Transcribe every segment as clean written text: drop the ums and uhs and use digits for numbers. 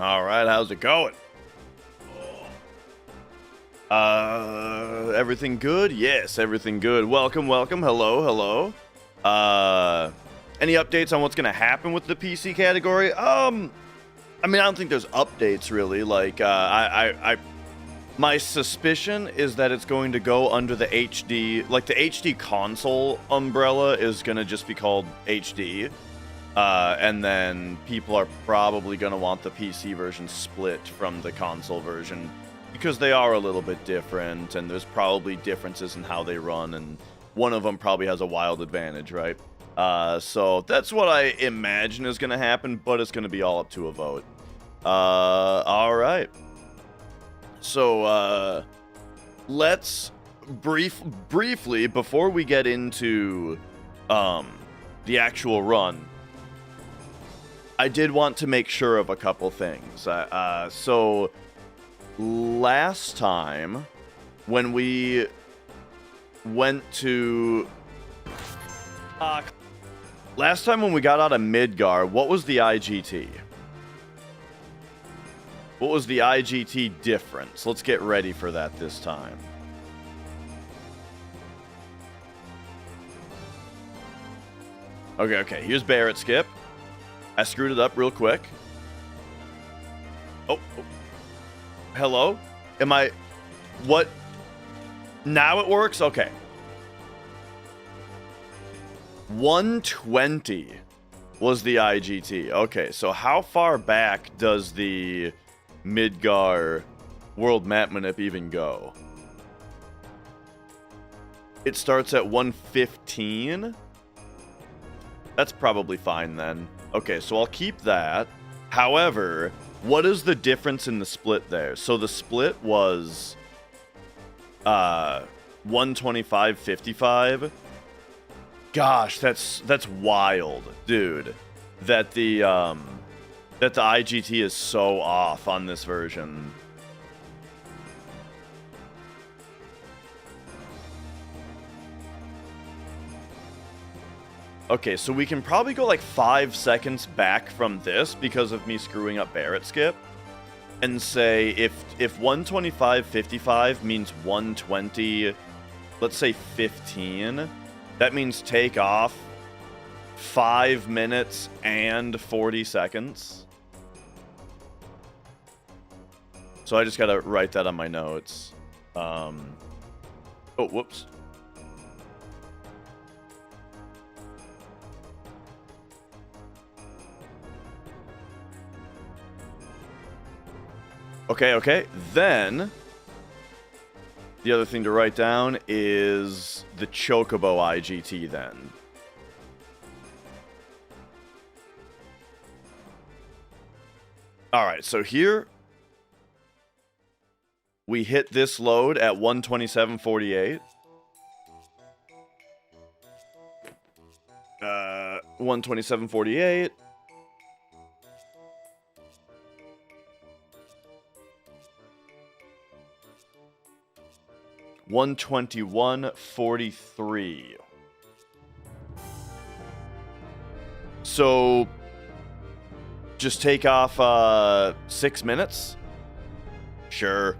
All right, how's it going? Everything good? Yes, everything good. Welcome. Hello. Any updates on what's gonna happen with the PC category? I mean, I don't think there's updates really. Like, my suspicion is that it's going to go under the HD, like the HD console umbrella is gonna just be called HD. And then people are probably going to want the PC version split from the console version because they are a little bit different and there's probably differences in how they run and one of them probably has a wild advantage, right? So that's what I imagine is going to happen, but it's going to be all up to a vote. All right. So, let's briefly, before we get into, the actual run, I did want to make sure of a couple things. So, last time, when we went to... last time when we got out of Midgar, what was the IGT? What was the IGT difference? Let's get ready for that this time. Okay, here's Barrett Skip. I screwed it up real quick. Oh. Hello? Am I... What? Now it works? Okay. 120 was the IGT. Okay, so how far back does the Midgar world map manip even go? It starts at 115? That's probably fine then. Okay, so I'll keep that. However, what is the difference in the split there? So the split was 125-55. Gosh, that's wild, dude. That the IGT is so off on this version. Okay, so we can probably go like 5 seconds back from this because of me screwing up Barrett Skip. And say if 125-55 means 120, let's say 15, that means take off 5 minutes and 40 seconds. So I just gotta write that on my notes. Oh, whoops. Okay. Then, the other thing to write down is the Chocobo IGT then. Alright, so here, we hit this load at 127.48. 127.48. 121.43. So, just take off 6 minutes? Sure.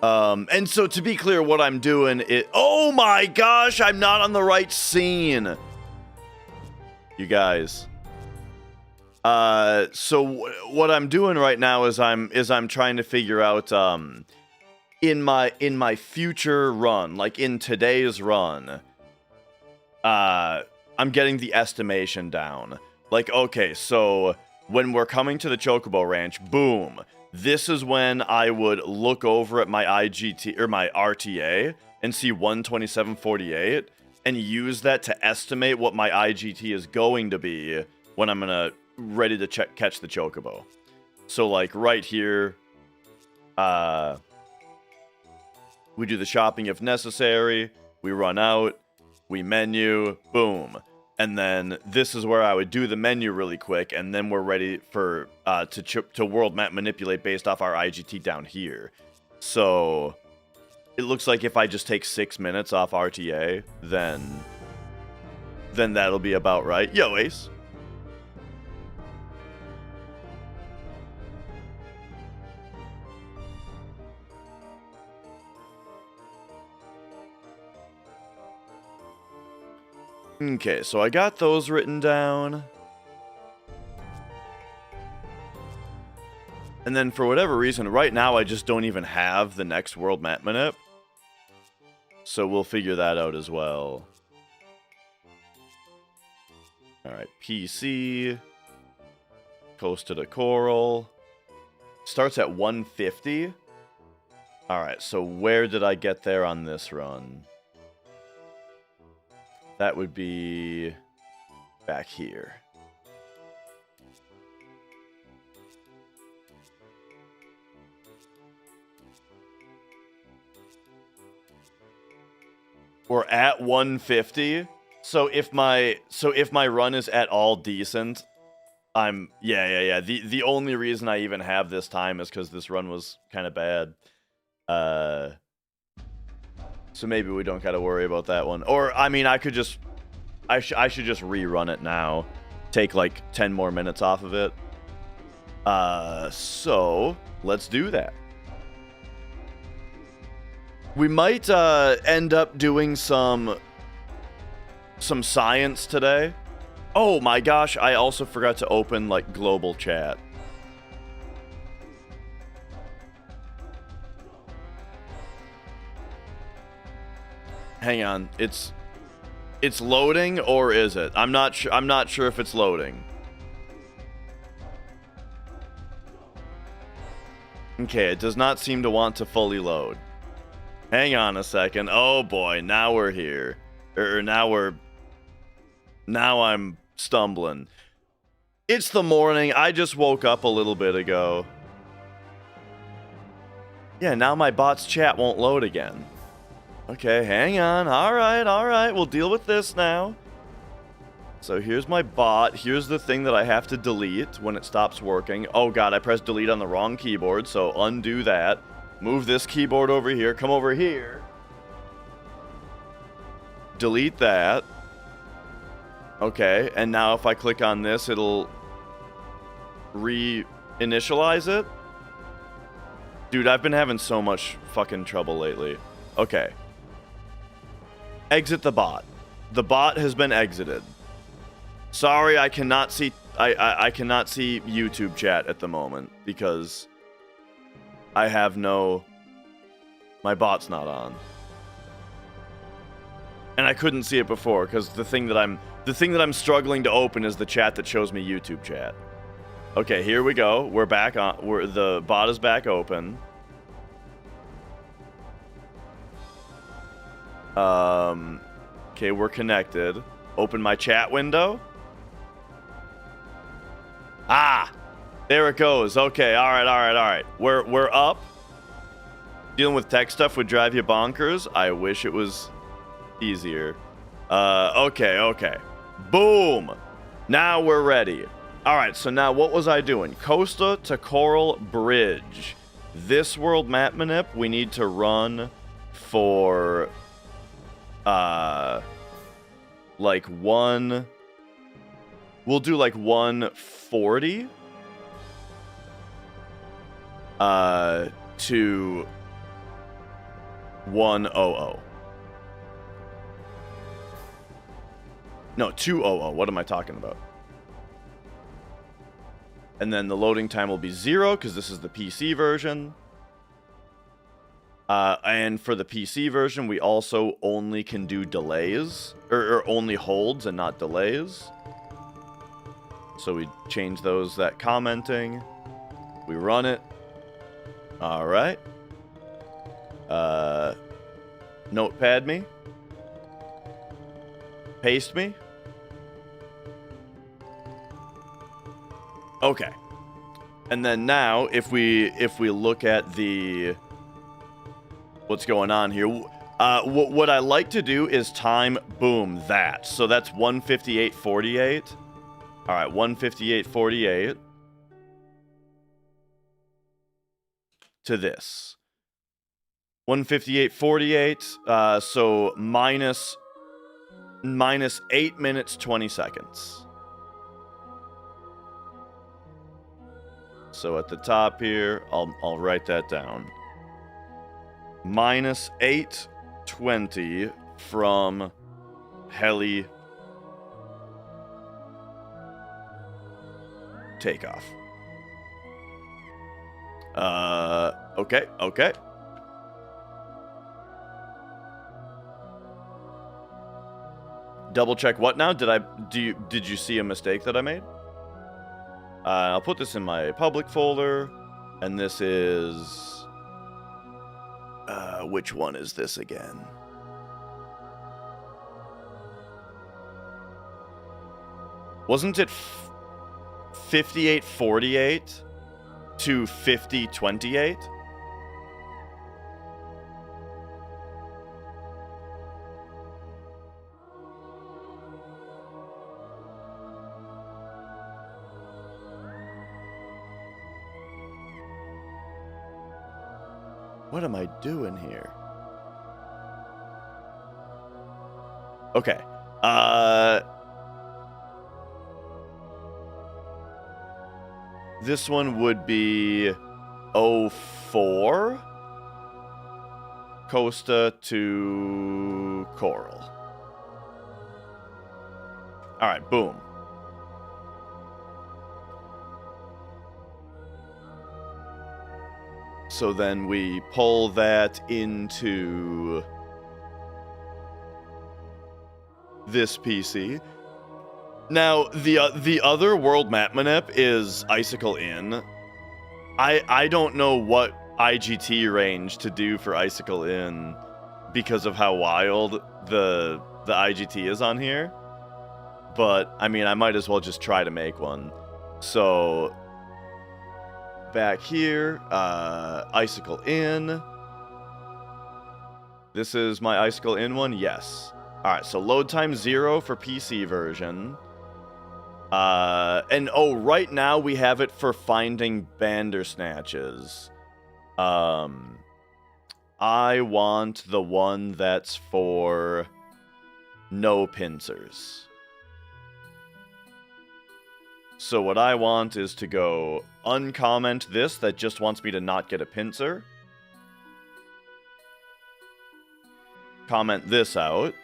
And so to be clear, what I'm doing is... Oh my gosh, I'm not on the right scene! You guys... so what I'm doing right now is I'm trying to figure out, in my future run, like in today's run, I'm getting the estimation down. Like, okay, so when we're coming to the Chocobo Ranch, boom, this is when I would look over at my IGT, or my RTA, and see 127.48, and use that to estimate what my IGT is going to be when I'm gonna ready to catch the Chocobo. So like right here, we do the shopping if necessary, we run out, we menu, boom. And then this is where I would do the menu really quick, and then we're ready for to world map manipulate based off our IGT down here. So it looks like if I just take 6 minutes off RTA, then then that'll be about right. Yo, Ace. Okay, so I got those written down. And then for whatever reason, right now I just don't even have the next world map manip. So we'll figure that out as well. Alright, PC. Coast to the Coral. Starts at 150. Alright, so where did I get there on this run? That would be back here. We're at 150. So if my run is at all decent, yeah. The only reason I even have this time is because this run was kind of bad. So maybe we don't gotta worry about that one. Or I mean, I should just rerun it now. Take like 10 more minutes off of it. So let's do that. We might end up doing some science today. Oh my gosh, I also forgot to open like global chat. Hang on, it's loading, or is it? I'm not sure if it's loading. Okay, it does not seem to want to fully load. Hang on a second. Oh boy, now we're here. Now I'm stumbling. It's the morning. I just woke up a little bit ago. Yeah, now my bot's chat won't load again. Okay, hang on. All right. We'll deal with this now. So here's my bot. Here's the thing that I have to delete when it stops working. Oh god, I pressed delete on the wrong keyboard, so undo that. Move this keyboard over here. Come over here. Delete that. Okay, and now if I click on this, it'll re-initialize it. Dude, I've been having so much fucking trouble lately. Okay. Exit the bot. The bot has been exited. Sorry, I cannot see I cannot see YouTube chat at the moment because I have no... My bot's not on. And I couldn't see it before because the thing that I'm struggling to open is the chat that shows me YouTube chat. Okay, here we go. We're back on. The bot is back open. Okay, we're connected. Open my chat window. Ah, there it goes. Okay, all right. We're up. Dealing with tech stuff would drive you bonkers. I wish it was easier. Okay. Boom. Now we're ready. All right, so now what was I doing? Costa to Coral Bridge. This world map manip we need to run for like one. We'll do like 140 to 100. No, 200. What am I talking about? And then the loading time will be 0 because this is the PC version. And for the PC version, we also only can do delays, or only holds and not delays. So we change that commenting. We run it. All right. Notepad me. Paste me. Okay. And then now, if we look at the what's going on here, what I like to do is time boom that. So that's 158.48. All right, 158.48 to this. 158.48. So minus minus 8 minutes 20 seconds. So at the top here, I'll write that down. Minus 8:20 from heli takeoff. Okay. Double check what now? Did you see a mistake that I made? I'll put this in my public folder, and this is which one is this again? Wasn't it 58:48 to 50:28? What am I doing here? Okay. This one would be 04 Costa to Coral. All right, boom. So then we pull that into this PC. Now, the other world map manip is Icicle Inn. I don't know what IGT range to do for Icicle Inn because of how wild the IGT is on here. But, I mean, I might as well just try to make one. So, back here, Icicle Inn. This is my Icicle Inn one? Yes. Alright, so load time 0 for PC version. And oh, right now we have it for finding Bandersnatches. I want the one that's for no pincers. So what I want is to go uncomment this that just wants me to not get a pincer. Comment this out.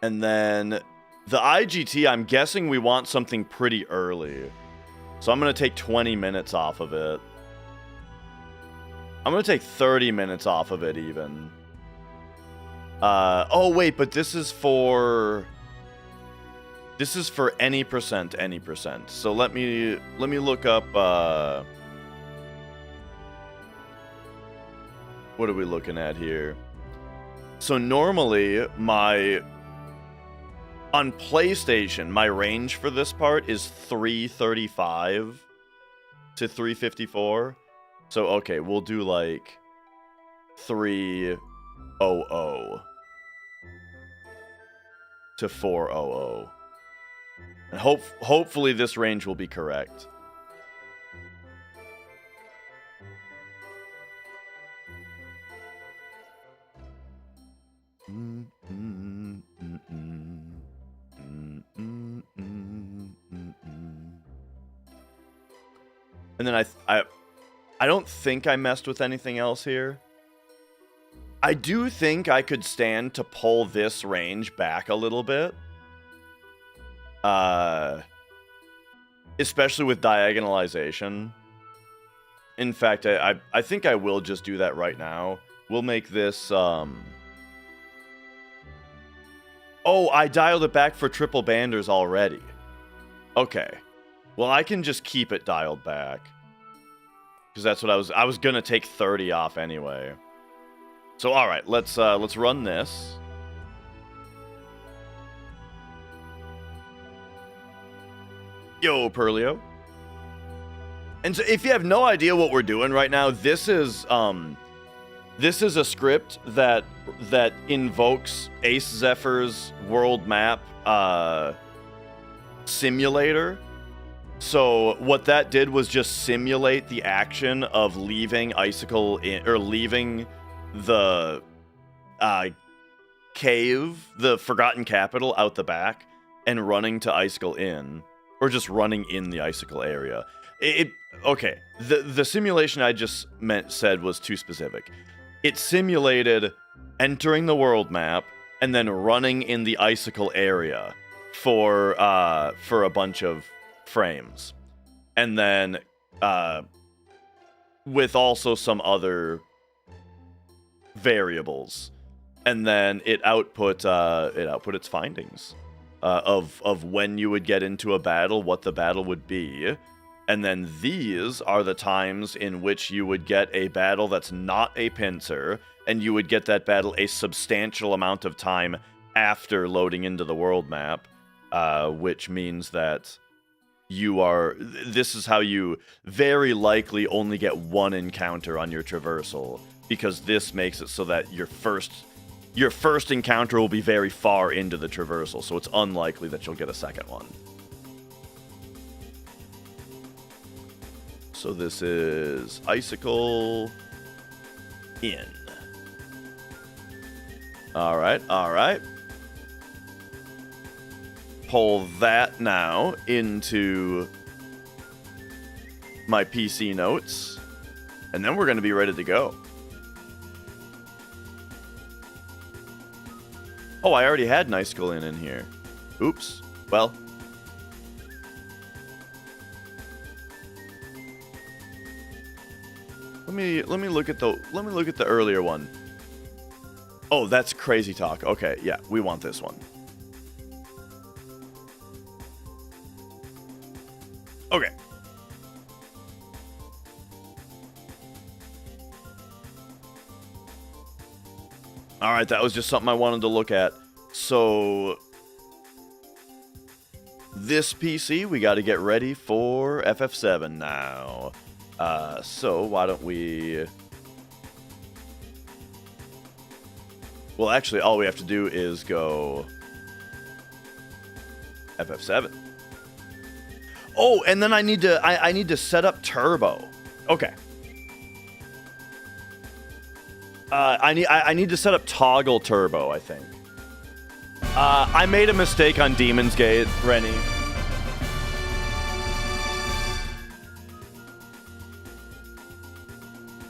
And then the IGT, I'm guessing we want something pretty early. So I'm going to take 20 minutes off of it. I'm going to take 30 minutes off of it even. Oh wait, but this is for any percent. So let me look up what are we looking at here? So normally on PlayStation, my range for this part is 335 to 354. So, okay, we'll do, like, 300 to 400. And hopefully this range will be correct. And then I don't think I messed with anything else here. I do think I could stand to pull this range back a little bit. Especially with diagonalization. In fact, I think I will just do that right now. We'll make this, Oh, I dialed it back for triple banders already. Okay. Well, I can just keep it dialed back. Because that's what I was gonna take 30 off anyway. So alright, let's run this. Yo, Perlio. And so if you have no idea what we're doing right now, this is a script that invokes Ace Zephyr's world map simulator. So what that did was just simulate the action of leaving Icicle in, or leaving the cave, the Forgotten Capital, out the back, and running to Icicle Inn, or just running in the Icicle area. Okay. The simulation I just said was too specific. It simulated entering the world map and then running in the Icicle area for a bunch of frames, and then with also some other variables, and then it output its findings of when you would get into a battle, what the battle would be, and then these are the times in which you would get a battle that's not a pincer, and you would get that battle a substantial amount of time after loading into the world map, which means that this is how you very likely only get one encounter on your traversal, because this makes it so that your first encounter will be very far into the traversal, so it's unlikely that you'll get a second one. So this is Icicle Inn. Alright, alright. Pull that now into my PC notes, and then we're going to be ready to go. Oh, I already had Icicle Inn in here. Oops. Well. Let me look at the earlier one. Oh, that's Crazy Talk. Okay, yeah, we want this one. Okay. All right, that was just something I wanted to look at. So this PC, we got to get ready for FF7 now. So why don't we... Well, actually, all we have to do is go FF7. Oh, and then I need to set up turbo. Okay. I need to set up toggle turbo, I think. I made a mistake on Demon's Gate, Rennie.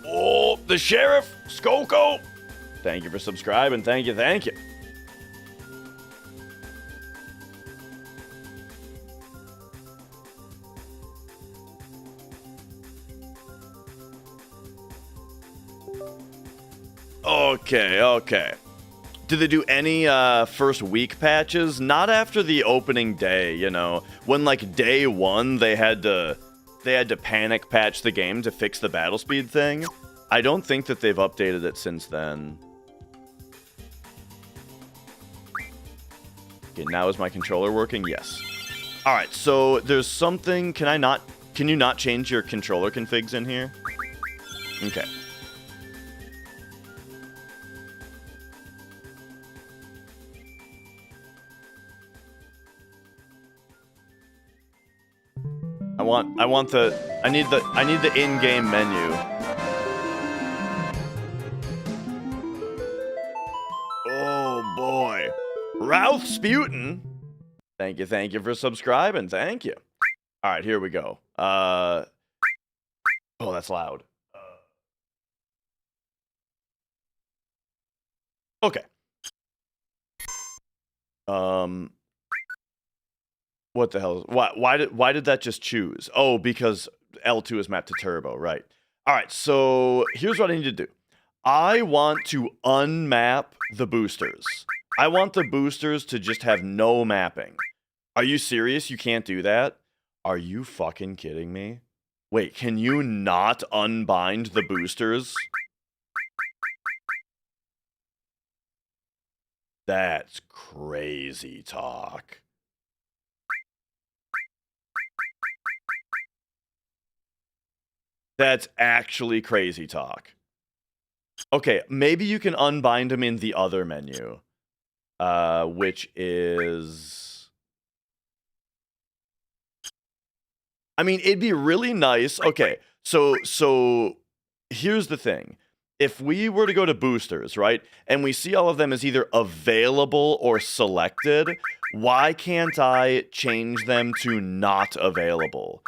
Oh, the Sheriff, Skoko. Thank you for subscribing. Thank you, thank you. Okay, okay. Did they do any first week patches? Not after the opening day, you know. When like day one they had to panic patch the game to fix the battle speed thing. I don't think that they've updated it since then. Okay, now is my controller working? Yes. Alright, so there's something... Can you not change your controller configs in here? Okay. I need the in-game menu. Oh boy. Ralph Sputin. Thank you for subscribing. Thank you. All right, here we go. Oh, that's loud. Okay. What the hell? Why did that just choose? Oh, because L2 is mapped to turbo, right? All right, so here's what I need to do. I want to unmap the boosters. I want the boosters to just have no mapping. Are you serious? You can't do that? Are you fucking kidding me? Wait, can you not unbind the boosters? That's crazy talk. That's actually crazy talk. Okay, maybe you can unbind them in the other menu. Which is... I mean, it'd be really nice. Okay, so here's the thing. If we were to go to boosters, right, and we see all of them as either available or selected, why can't I change them to not available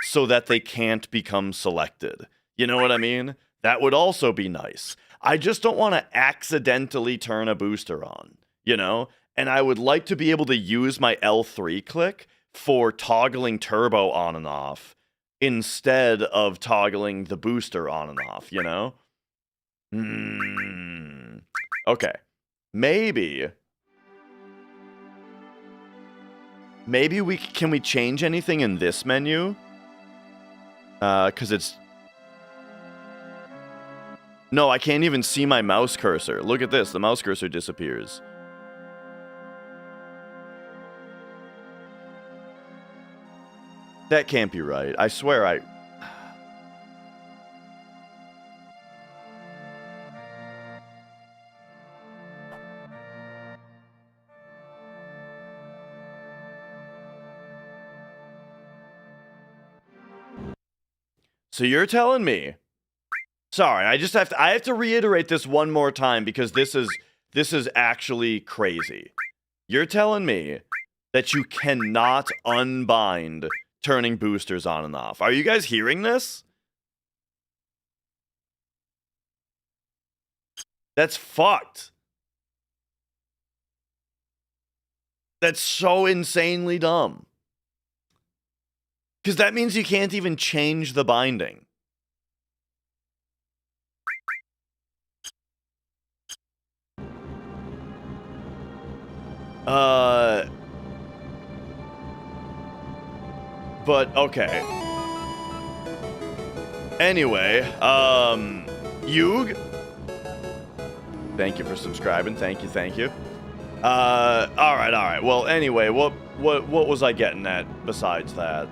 so that they can't become selected? You know what I mean? That would also be nice. I just don't want to accidentally turn a booster on, you know? And I would like to be able to use my L3 click for toggling turbo on and off instead of toggling the booster on and off, you know? Okay. Maybe can we change anything in this menu? Cause it's... No, I can't even see my mouse cursor. Look at this, the mouse cursor disappears. That can't be right. I swear I... So you're telling me... Sorry, I have to reiterate this one more time because this is actually crazy. You're telling me that you cannot unbind turning boosters on and off. Are you guys hearing this? That's fucked. That's so insanely dumb. Because that means you can't even change the binding. But, okay. Anyway, Yug, thank you for subscribing. Thank you. Alright. Well, anyway, what was I getting at besides that?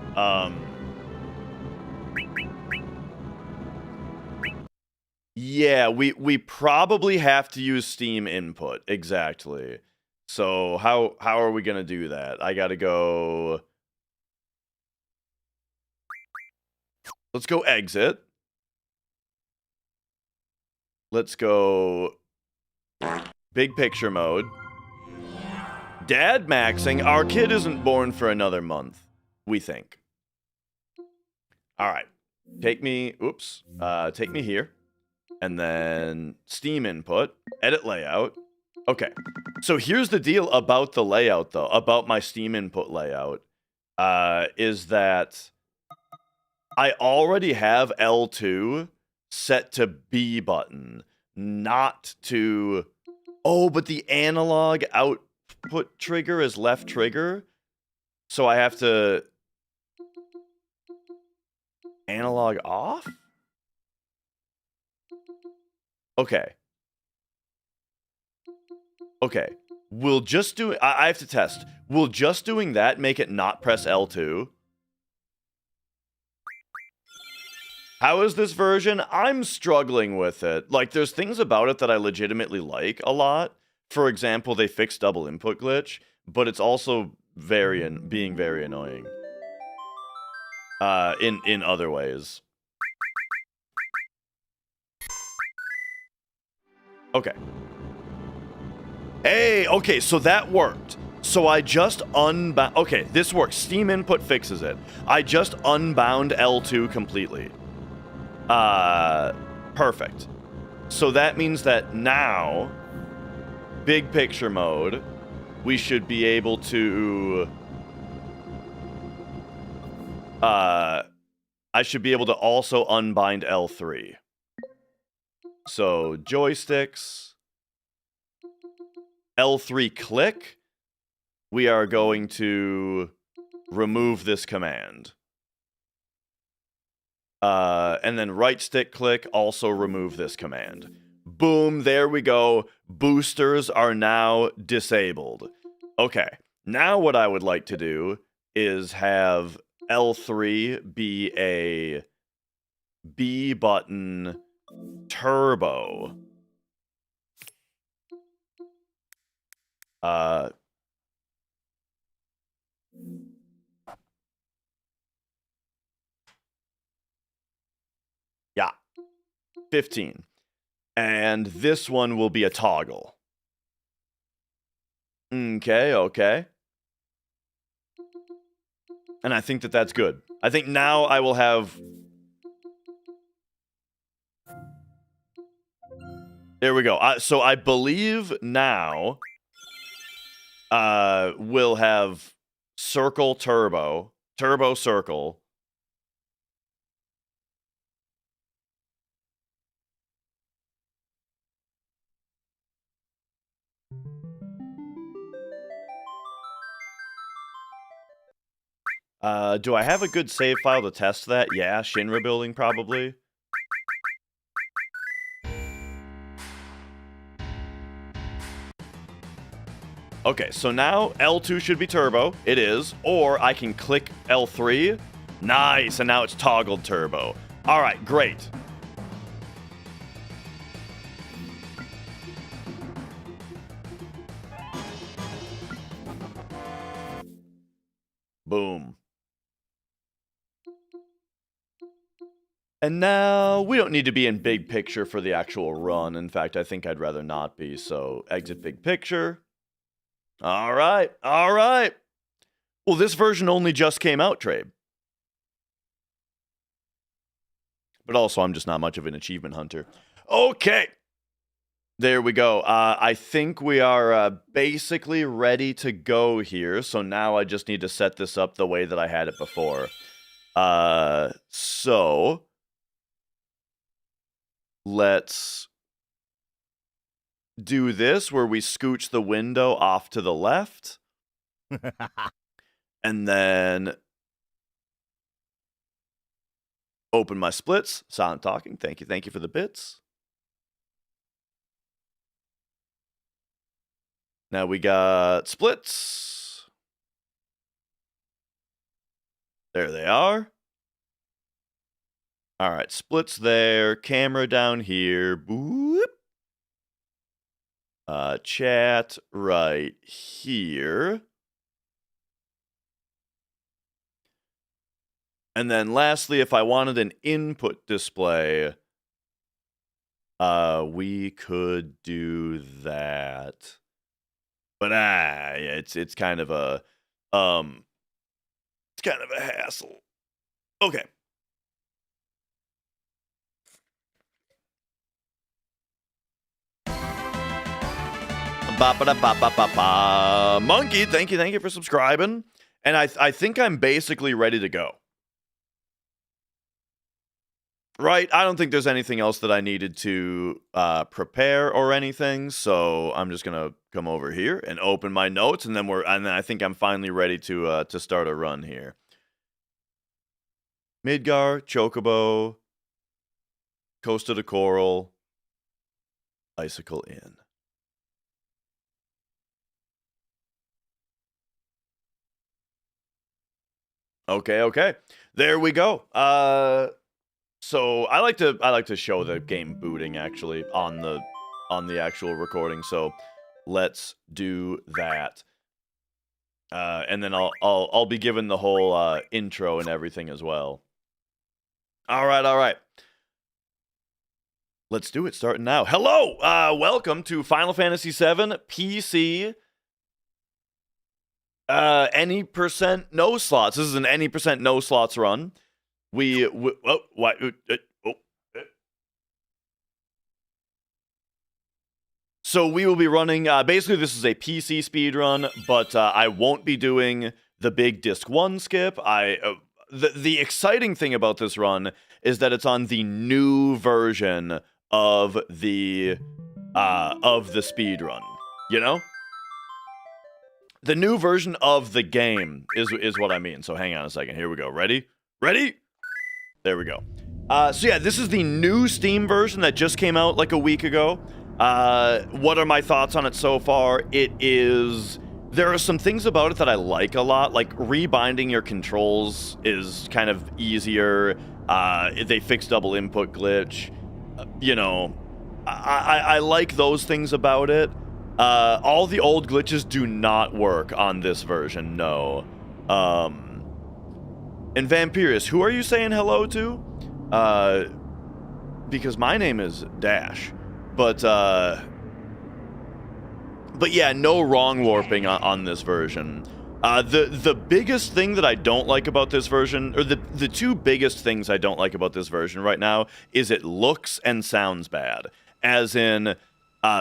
Yeah, we probably have to use Steam input. Exactly. So how are we gonna do that? I gotta go... Let's go exit. Let's go big picture mode. Dad maxing. Our kid isn't born for another month, we think. Alright. Take me here. And then Steam input. Edit layout. Okay. So here's the deal about the layout, though. About my Steam input layout. Is that... I already have L2 set to B button, not to... Oh, but the analog output trigger is left trigger? So I have to... Analog off? Okay. We'll just do... I have to test. Will just doing that make it not press L2? How is this version? I'm struggling with it. Like, there's things about it that I legitimately like a lot. For example, they fixed double input glitch, but it's also being very annoying. In other ways. Okay. Hey, okay, so that worked. So I just unbound... Okay, this works. Steam input fixes it. I just unbound L2 completely. Perfect. So that means that now, big picture mode, we should be able to... I should be able to also unbind L3. So, joysticks... L3 click, we are going to remove this command. And then right stick click, also remove this command. Boom, there we go. Boosters are now disabled. Okay, now what I would like to do is have L3 be a B button turbo. 15. And this one will be a toggle. Okay, okay. And I think that that's good. I think now I will have... There we go. So I believe now we'll have circle turbo, turbo circle. Do I have a good save file to test that? Yeah, Shinra building probably. Okay, so now L2 should be turbo. It is. Or I can click L3. Nice, and now it's toggled turbo. All right, great. Boom. And now we don't need to be in big picture for the actual run. In fact, I think I'd rather not be. So exit big picture. All right. All right. Well, this version only just came out, Trabe. But also, I'm just not much of an achievement hunter. Okay. There we go. I think we are basically ready to go here. So now I just need to set this up the way that I had it before. So let's do this where we scooch the window off to the left. And then open my splits. Silent talking. Thank you. Thank you for the bits. Now we got splits. There they are. All right, splits there. Camera down here. Boop. Chat right here. And then lastly, if I wanted an input display, we could do that. But yeah, it's kind of a hassle. Okay. Monkey, thank you for subscribing. And I think I'm basically ready to go. Right, I don't think there's anything else that I needed to prepare or anything, so I'm just gonna come over here and open my notes, and then I think I'm finally ready to start a run here. Midgar, Chocobo, Costa de Coral, Icicle Inn. Okay. There we go. So I like to show the game booting actually on the actual recording. So let's do that. And then I'll be given the whole intro and everything as well. All right. Let's do it. Starting now. Hello. Welcome to Final Fantasy VII PC. Any percent no slots. This is an any percent no slots run. So we will be running, basically this is a PC speed run, but I won't be doing the big disc 1 skip. The exciting thing about this run is that it's on the new version of the speed run, you know? The new version of the game is what I mean. So hang on a second. Here we go. Ready? There we go. So yeah, this is the new Steam version that just came out like a week ago. What are my thoughts on it so far? There are some things about it that I like a lot, like rebinding your controls is kind of easier. They fixed double input glitch. You know, I like those things about it. All the old glitches do not work on this version, no. And Vampirus, who are you saying hello to? because my name is Dash, but yeah, no wrong warping on this version. The biggest thing that I don't like about this version, or the two biggest things I don't like about this version right now, is it looks and sounds bad. As in,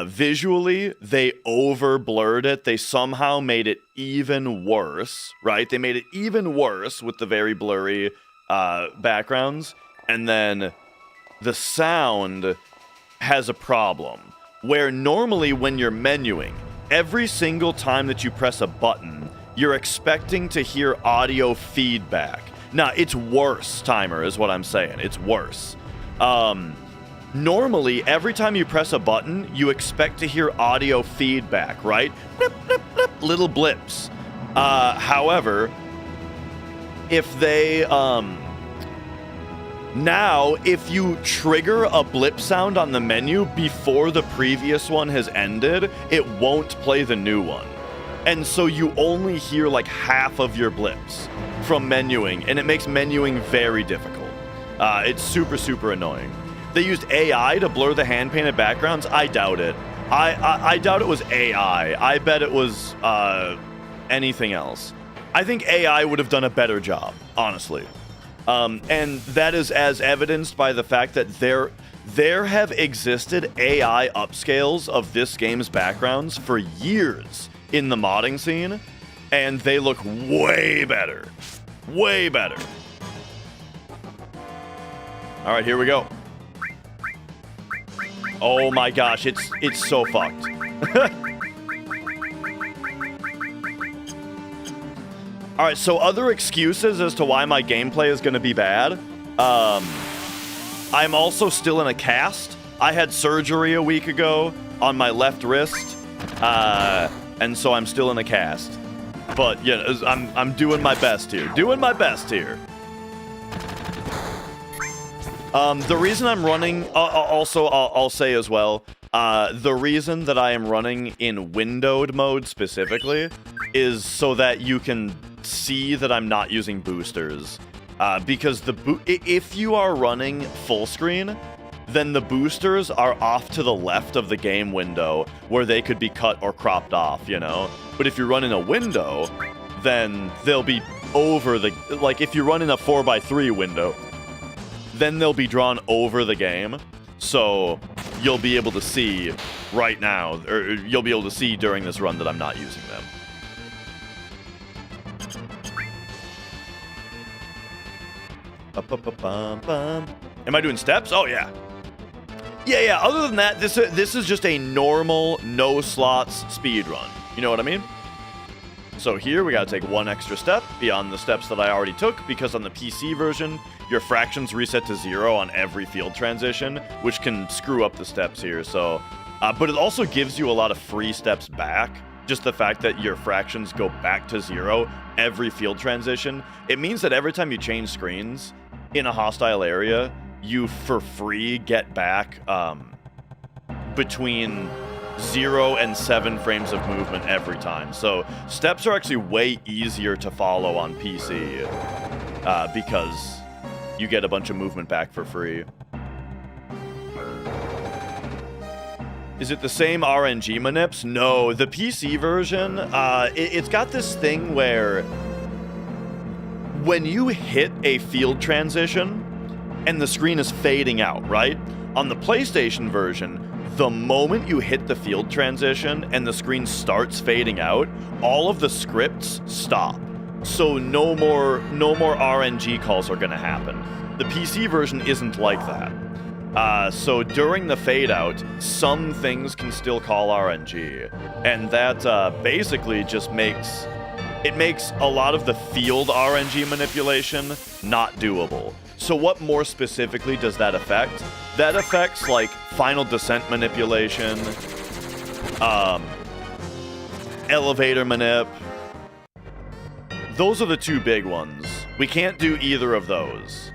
visually, they over-blurred it. They somehow made it even worse, right? They made it even worse with the very blurry backgrounds. And then the sound has a problem, where normally when you're menuing, every single time that you press a button, you're expecting to hear audio feedback. Now, it's worse, Timer, is what I'm saying. It's worse. Normally, every time you press a button, you expect to hear audio feedback, right? Blip, blip, blip, little blips. However, if they, now, if you trigger a blip sound on the menu before the previous one has ended, it won't play the new one. And so you only hear like half of your blips from menuing, and it makes menuing very difficult. It's super, super annoying. They used AI to blur the hand-painted backgrounds? I doubt it. I doubt it was AI. I bet it was anything else. I think AI would have done a better job, honestly. And that is as evidenced by the fact that there have existed AI upscales of this game's backgrounds for years in the modding scene, and they look way better. Way better. All right, here we go. Oh my gosh, it's so fucked. All right, so other excuses as to why my gameplay is going to be bad. I'm also still in a cast. I had surgery a week ago on my left wrist, and so I'm still in a cast. But yeah, I'm doing my best here. Doing my best here. The reason I'm running, also I'll say as well, the reason that I am running in windowed mode specifically is so that you can see that I'm not using boosters. Because if you are running full screen, then the boosters are off to the left of the game window where they could be cut or cropped off, you know? But if you run in a window, then they'll be over the, like if you run in a 4x3 window, then they'll be drawn over the game. So you'll be able to see right now, or you'll be able to see during this run that I'm not using them. Am I doing steps? Oh, yeah. Yeah, other than that, this is just a normal, no slots speed run. You know what I mean? So here, we gotta take one extra step beyond the steps that I already took, because on the PC version, your fractions reset to 0 on every field transition, which can screw up the steps here, so... but it also gives you a lot of free steps back. Just the fact that your fractions go back to 0 every field transition. It means that every time you change screens in a hostile area, you for free get back between 0 and 7 frames of movement every time. So steps are actually way easier to follow on PC because you get a bunch of movement back for free. Is it the same RNG manips? No, the PC version, it's got this thing where when you hit a field transition and the screen is fading out, right? On the PlayStation version, the moment you hit the field transition and the screen starts fading out, all of the scripts stop. So no more RNG calls are gonna happen. The PC version isn't like that. So during the fade out, some things can still call RNG, and that basically just makes a lot of the field RNG manipulation not doable. So what more specifically does that affect? That affects like final descent manipulation, elevator manip. Those are the two big ones. We can't do either of those.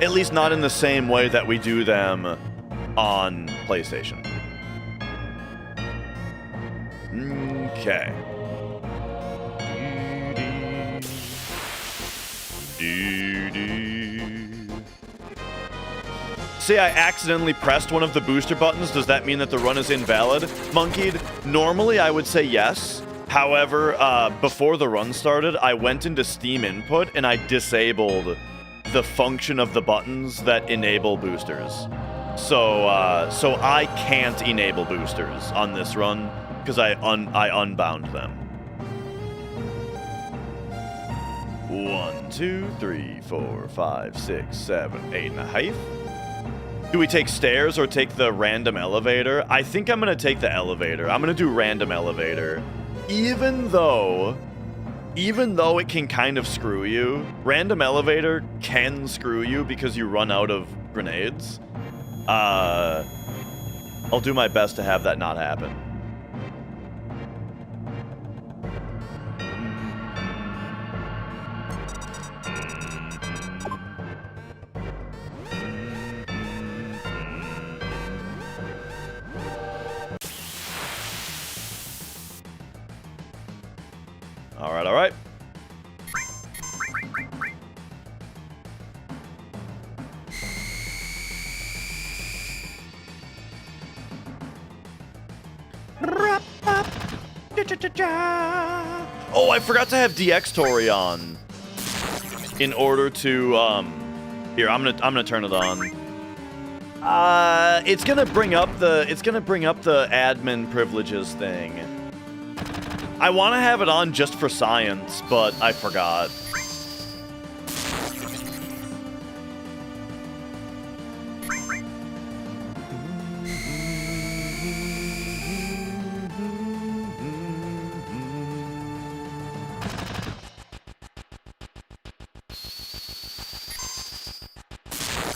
At least not in the same way that we do them on PlayStation. Okay. Say I accidentally pressed one of the booster buttons, does that mean that the run is invalid? Monkeyed, normally I would say yes. However, before the run started, I went into Steam Input and I disabled the function of the buttons that enable boosters. So I can't enable boosters on this run because I unbound them. 1, 2, 3, 4, 5, 6, 7, 8 and a half. Do we take stairs or take the random elevator? I think I'm gonna take the elevator. I'm gonna do random elevator. Even though it can kind of screw you, random elevator can screw you because you run out of grenades. I'll do my best to have that not happen. All right. Oh, I forgot to have DX Tori on in order to here, I'm gonna turn it on. It's gonna bring up the admin privileges thing. I want to have it on just for science, but I forgot.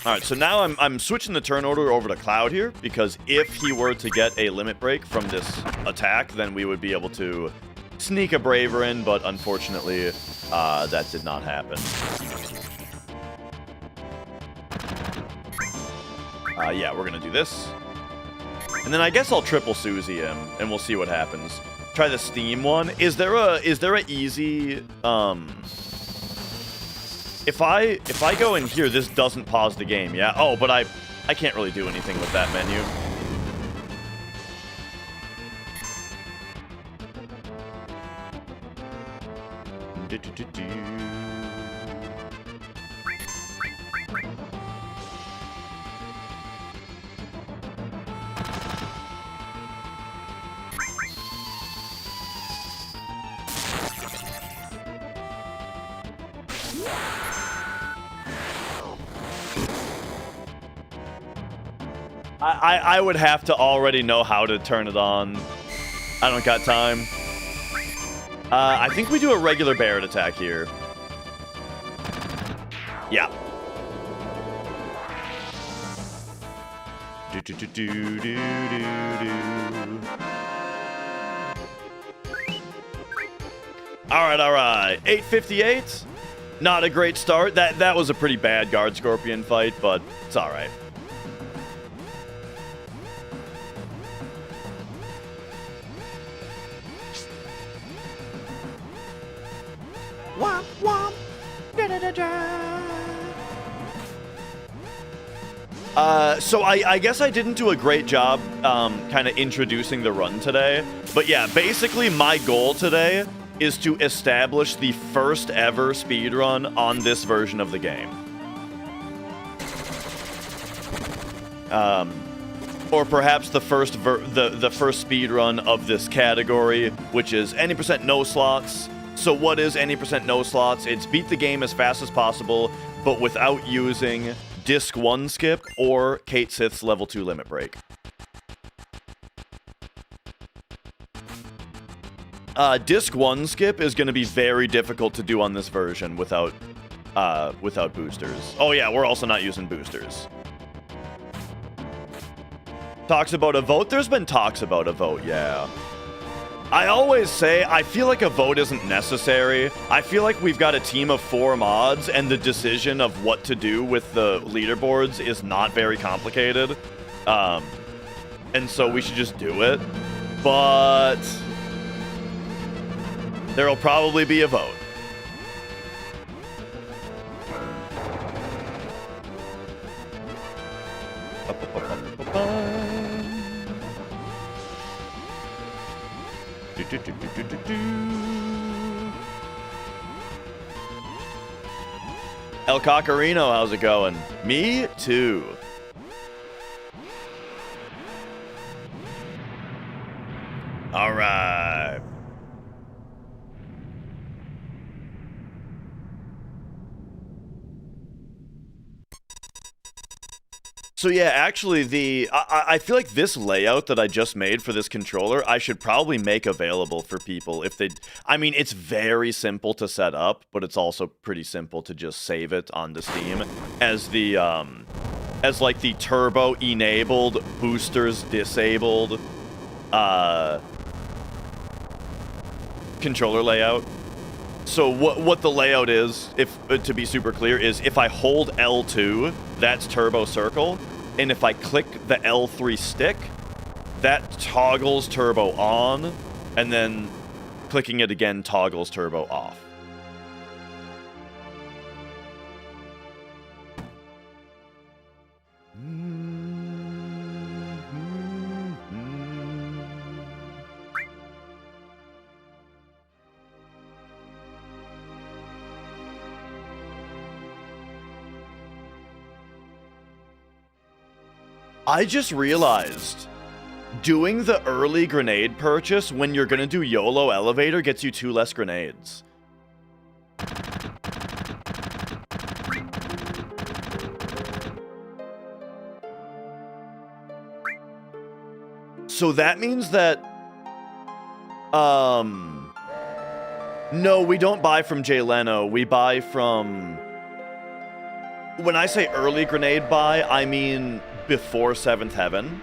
All right, so now I'm switching the turn order over to Cloud here, because if he were to get a limit break from this attack, then we would be able to sneak a Braver in, but unfortunately, that did not happen. Yeah, we're gonna do this. And then I guess I'll triple Susie him, and we'll see what happens. Try the Steam one. Is there a easy, If I go in here, this doesn't pause the game, yeah? Oh, but I can't really do anything with that menu. I would have to already know how to turn it on. I don't got time. I think we do a regular Barret attack here. Yeah. All right. 858. Not a great start. That was a pretty bad Guard Scorpion fight, but it's all right. Womp womp. So I guess I didn't do a great job kind of introducing the run today. But yeah, basically my goal today is to establish the first ever speedrun on this version of the game. Or perhaps the first speedrun of this category, which is any % no slots. So what is any % no slots? It's beat the game as fast as possible, but without using Disc 1 skip or Kate Sith's level 2 limit break. Disc 1 skip is going to be very difficult to do on this version without boosters. Oh yeah, we're also not using boosters. Talks about a vote? There's been talks about a vote, yeah. I always say, I feel like a vote isn't necessary. I feel like we've got a team of 4 mods, and the decision of what to do with the leaderboards is not very complicated. And so we should just do it. But there'll probably be a vote. El Cocorino, how's it going? Me too. All right. So yeah, actually, I feel like this layout that I just made for this controller, I should probably make available for people if they... I mean, it's very simple to set up, but it's also pretty simple to just save it onto Steam as the, as like the turbo-enabled, boosters-disabled, controller layout. So what the layout is, if to be super clear, is if I hold L2, that's turbo circle, and if I click the L3 stick, that toggles turbo on, and then clicking it again toggles turbo off. I just realized doing the early grenade purchase when you're gonna do YOLO elevator gets you 2 less grenades. So that means that, no, we don't buy from Jay Leno, we buy from... When I say early grenade buy, I mean before 7th Heaven.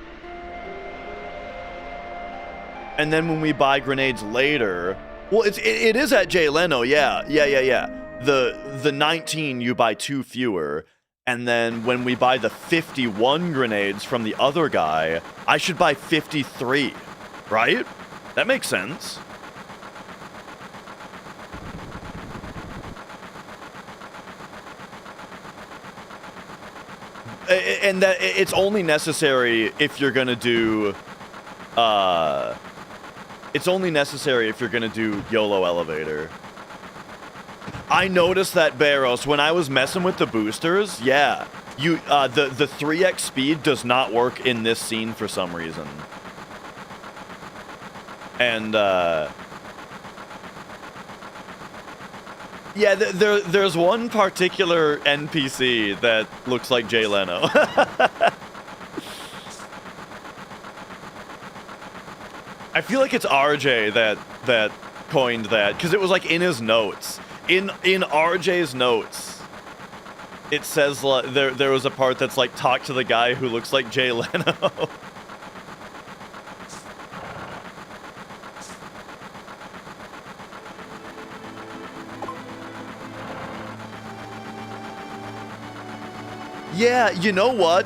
And then when we buy grenades later... Well, it is at Jay Leno, yeah. The 19, you buy 2 fewer. And then when we buy the 51 grenades from the other guy, I should buy 53, right? That makes sense. And that it's only necessary if you're gonna do, it's only necessary if you're gonna do YOLO elevator. I noticed that, Barros, when I was messing with the boosters, yeah, you, the 3x speed does not work in this scene for some reason. And, yeah, there's one particular NPC that looks like Jay Leno. I feel like it's RJ that coined that, because it was like in his notes. In RJ's notes, it says there was a part that's like, talk to the guy who looks like Jay Leno. Yeah, you know what?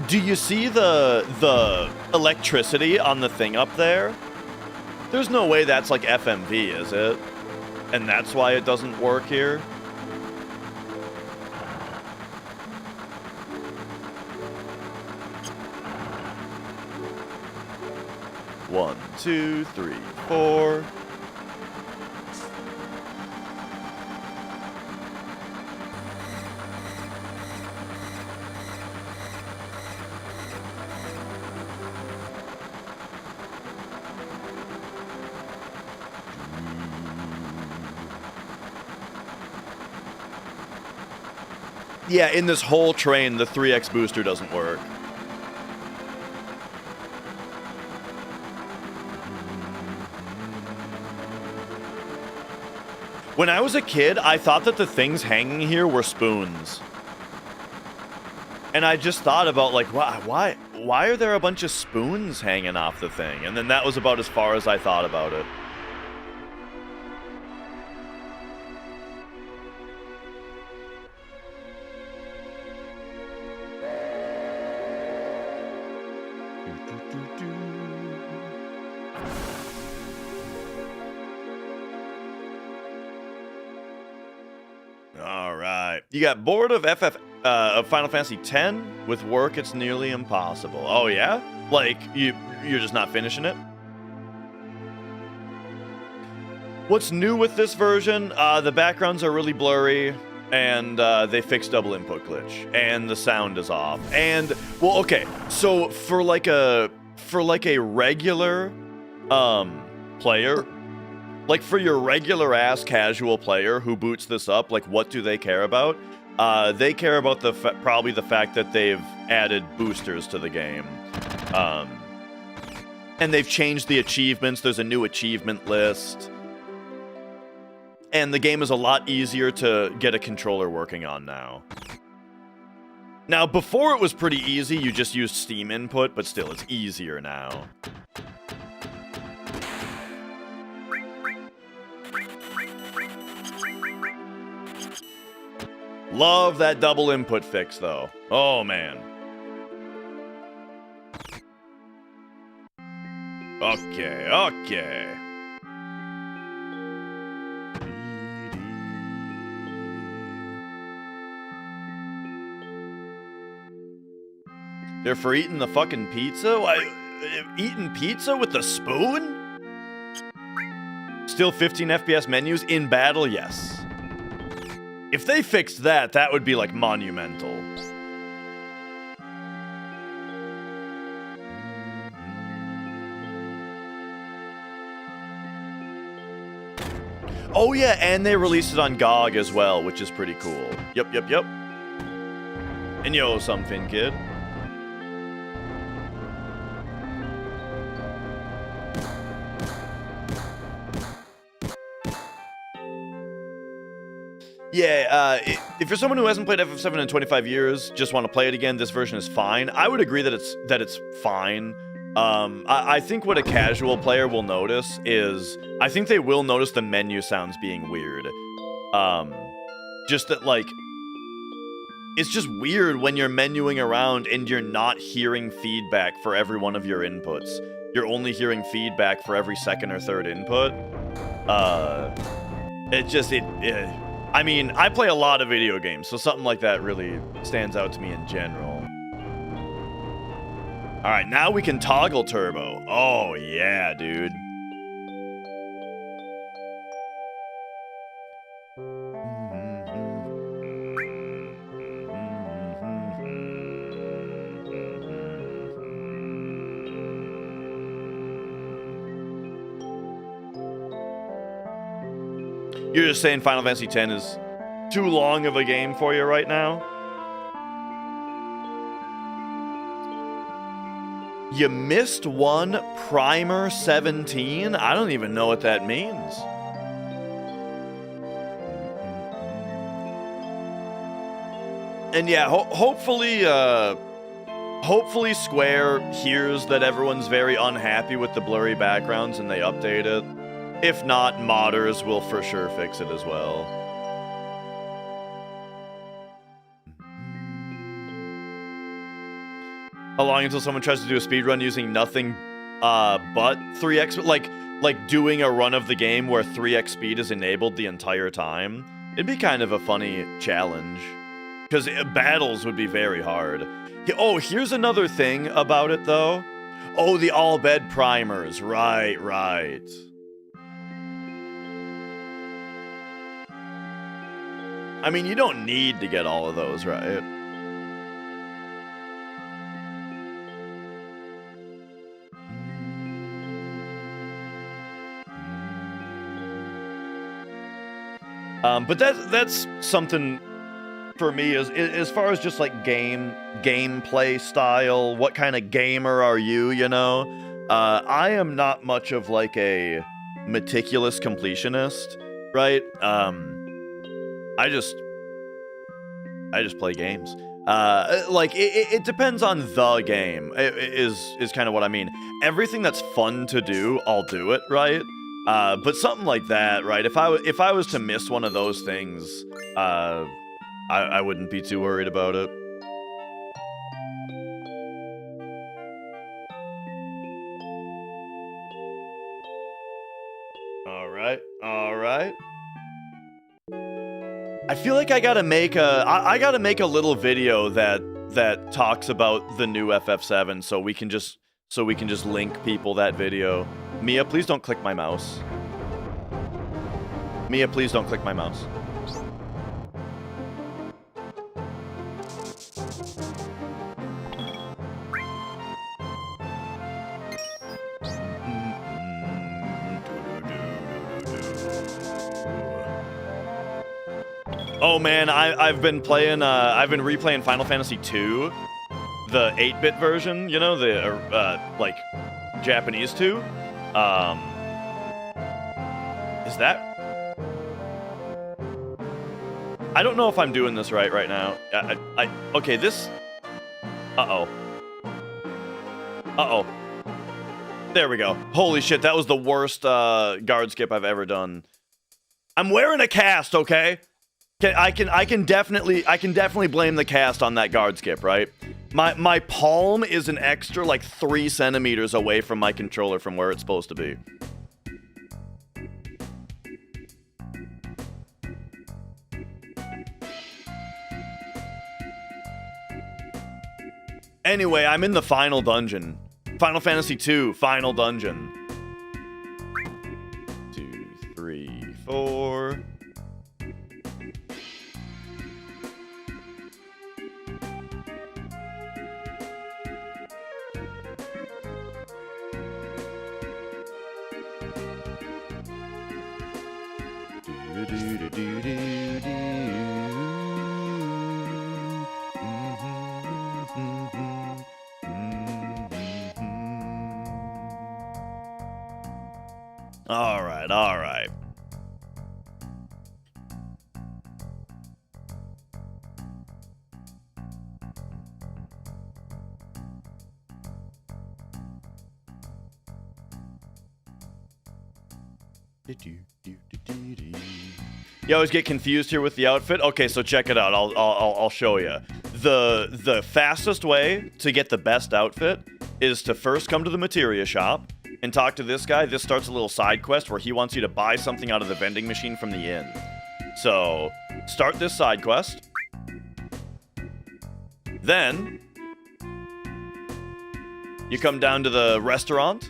Do you see the electricity on the thing up there? There's no way that's like FMV, is it? And that's why it doesn't work here? One, two, three, four. Yeah, in this whole train, the 3x booster doesn't work. When I was a kid, I thought that the things hanging here were spoons. And I just thought about, like, why are there a bunch of spoons hanging off the thing? And then that was about as far as I thought about it. All right. right. You got bored of of Final Fantasy X? With work, it's nearly impossible. Oh, yeah? Like, you're just not finishing it? What's new with this version? The backgrounds are really blurry, and they fixed double input glitch, and the sound is off. And, well, okay, so for like a regular player, like for your regular ass casual player who boots this up, like what do they care about? They care about probably the fact that they've added boosters to the game. And they've changed the achievements. There's a new achievement list. And the game is a lot easier to get a controller working on now. Now, before it was pretty easy. You just used Steam input, but still, it's easier now. Love that double input fix, though. Oh, man. Okay. They're for eating the fucking pizza? Eating pizza with a spoon? Still 15 FPS menus in battle? Yes. If they fixed that, that would be, like, monumental. Oh, yeah, and they released it on GOG as well, which is pretty cool. Yep. And yo, something, kid. Yeah, if you're someone who hasn't played FF7 in 25 years, just want to play it again, this version is fine. I would agree that it's fine. I think what a casual player will notice is, I think they will notice the menu sounds being weird. Just that, like, it's just weird when you're menuing around and you're not hearing feedback for every one of your inputs. You're only hearing feedback for every second or third input. I mean, I play a lot of video games, so something like that really stands out to me in general. Alright, now we can toggle turbo. Oh, yeah, dude. You're just saying Final Fantasy X is too long of a game for you right now? You missed one Primer 17? I don't even know what that means. And yeah, hopefully Square hears that everyone's very unhappy with the blurry backgrounds and they update it. If not, modders will for sure fix it as well. How long until someone tries to do a speedrun using nothing but 3x, like doing a run of the game where 3x speed is enabled the entire time? It'd be kind of a funny challenge, because battles would be very hard. Oh, here's another thing about it, though. Oh, the all-bed primers. Right. I mean, you don't need to get all of those, right? But that's something for me as far as just like gameplay style. What kind of gamer are you? You know, I am not much of like a meticulous completionist, right? I just play games. Like it depends on the game. Is kind of what I mean. Everything that's fun to do, I'll do it, right? But something like that, right? If I was to miss one of those things, I wouldn't be too worried about it. All right. I feel like I gotta make I gotta make a little video that talks about the new FF7 so we can just link people that video. Mia, please don't click my mouse. Mia, please don't click my mouse. Oh man, I've been replaying Final Fantasy II, the 8-bit version, you know, the like Japanese 2. Is that? I don't know if I'm doing this right now. Okay, this. Uh-oh. There we go. Holy shit, that was the worst guard skip I've ever done. I'm wearing a cast, okay? I can definitely blame the cast on that guard skip, right? My palm is an extra like 3 centimeters away from my controller from where it's supposed to be. Anyway, I'm in the final dungeon. Final Fantasy II, final dungeon. 2, 3, 4. All right. You always get confused here with the outfit. Okay, so check it out. I'll show you. The fastest way to get the best outfit is to first come to the materia shop and talk to this guy. This starts a little side quest where he wants you to buy something out of the vending machine from the inn. So, start this side quest. Then, you come down to the restaurant.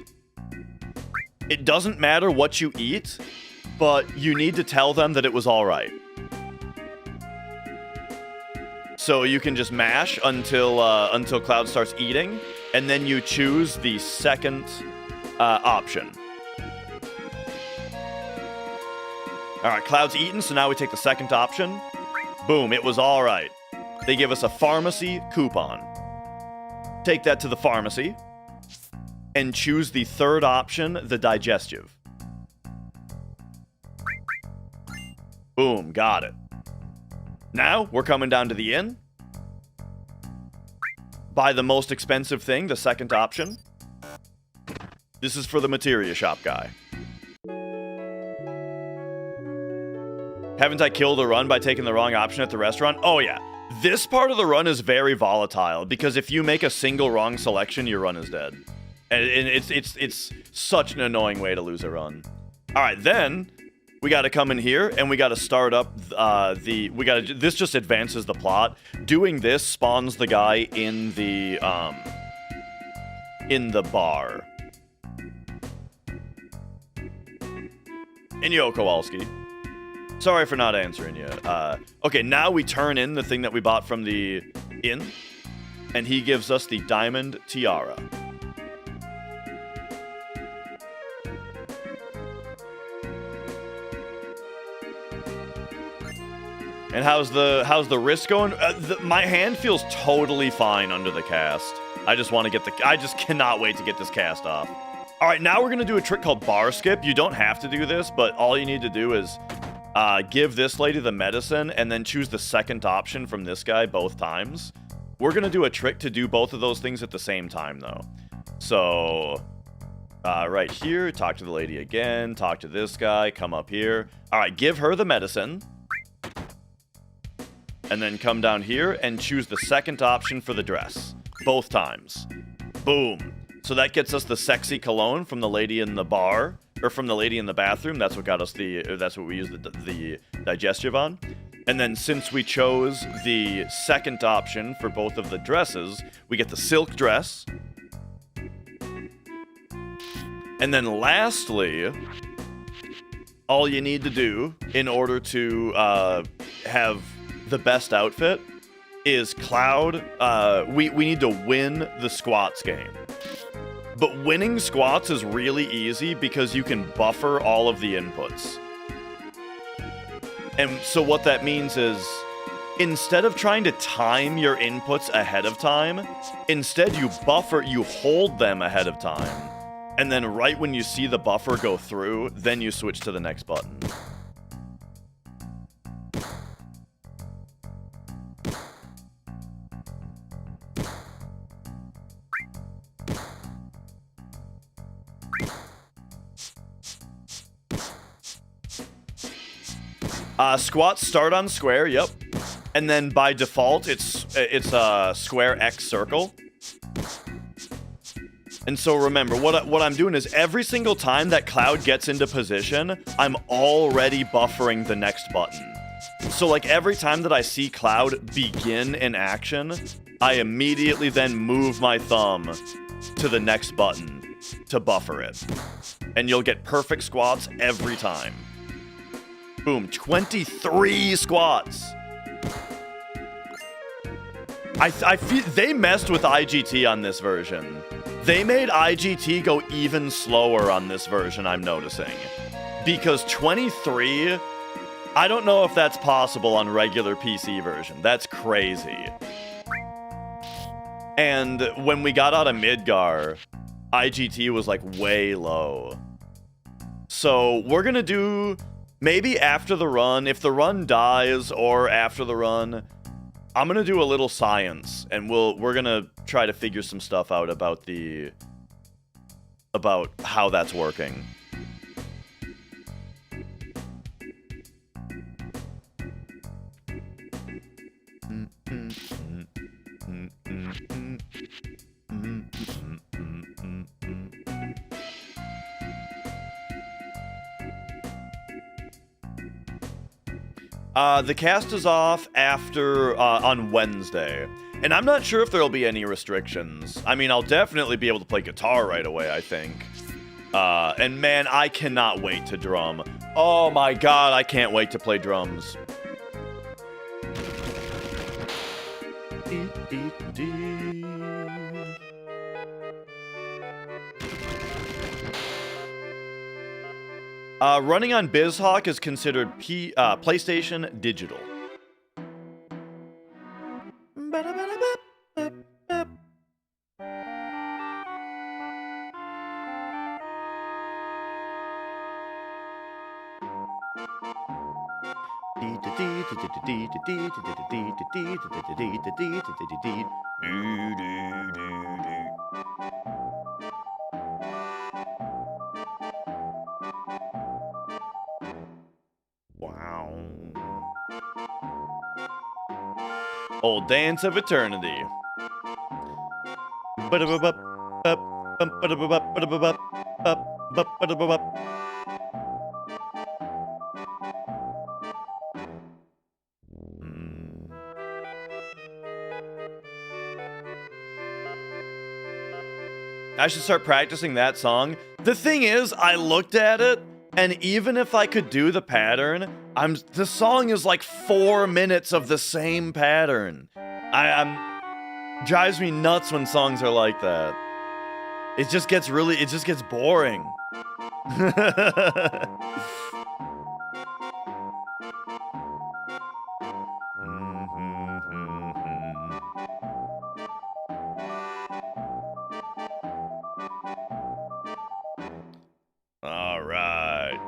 It doesn't matter what you eat, but you need to tell them that it was alright. So you can just mash until Cloud starts eating, and then you choose the second option. Alright, Cloud's eaten, so now we take the second option. Boom, it was alright. They give us a pharmacy coupon. Take that to the pharmacy, and choose the third option, the digestive. Boom, got it. Now, we're coming down to the inn. Buy the most expensive thing, the second option. This is for the materia shop guy. Haven't I killed a run by taking the wrong option at the restaurant? Oh yeah. This part of the run is very volatile, because if you make a single wrong selection, your run is dead. And it's such an annoying way to lose a run. Alright, then we gotta come in here and we gotta start up this just advances the plot. Doing this spawns the guy in the bar. Inyo Kowalski. Sorry for not answering you. Okay, now we turn in the thing that we bought from the inn, and he gives us the diamond tiara. And how's the wrist going? My hand feels totally fine under the cast. I just cannot wait to get this cast off. All right, now we're gonna do a trick called bar skip. You don't have to do this, but all you need to do is give this lady the medicine and then choose the second option from this guy both times. We're gonna do a trick to do both of those things at the same time, though. So, right here, talk to the lady again, talk to this guy, come up here. All right, give her the medicine. And then come down here and choose the second option for the dress. Both times. Boom. So that gets us the sexy cologne from the lady in the bar, or from the lady in the bathroom. That's what got us that's what we used the digestive on. And then since we chose the second option for both of the dresses, we get the silk dress. And then lastly, all you need to do in order to have the best outfit is Cloud. We need to win the squats game. But winning squats is really easy because you can buffer all of the inputs. And so what that means is, instead of trying to time your inputs ahead of time, instead you hold them ahead of time. And then right when you see the buffer go through, then you switch to the next button. Squats start on square, yep. And then by default, it's a square X circle. And so remember, what I'm doing is every single time that Cloud gets into position, I'm already buffering the next button. So like every time that I see Cloud begin an action, I immediately then move my thumb to the next button to buffer it. And you'll get perfect squats every time. Boom, 23 squats. I feel they messed with IGT on this version. They made IGT go even slower on this version, I'm noticing. Because 23, I don't know if that's possible on regular PC version. That's crazy. And when we got out of Midgar, IGT was like way low. So we're gonna do maybe after the run, if the run dies or after the run, I'm gonna do a little science, and we're gonna try to figure some stuff out about how that's working. The cast is off after, on Wednesday. And I'm not sure if there'll be any restrictions. I mean, I'll definitely be able to play guitar right away, I think. And man, I cannot wait to drum. Oh my god, I can't wait to play drums. Running on BizHawk is considered PlayStation Digital. Wow. Old Dance of Eternity. I should start practicing that song. The thing is, I looked at it, and even if I could do the pattern, the song is like 4 minutes of the same pattern. Drives me nuts when songs are like that. It just gets boring. All right.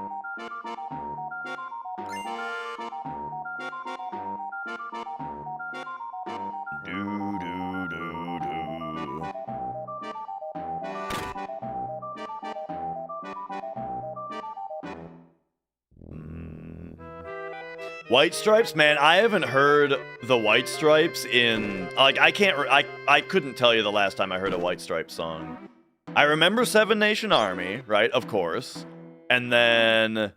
White Stripes, man, I haven't heard the White Stripes in, like, I couldn't tell you the last time I heard a White Stripes song. I remember Seven Nation Army, right, of course, and then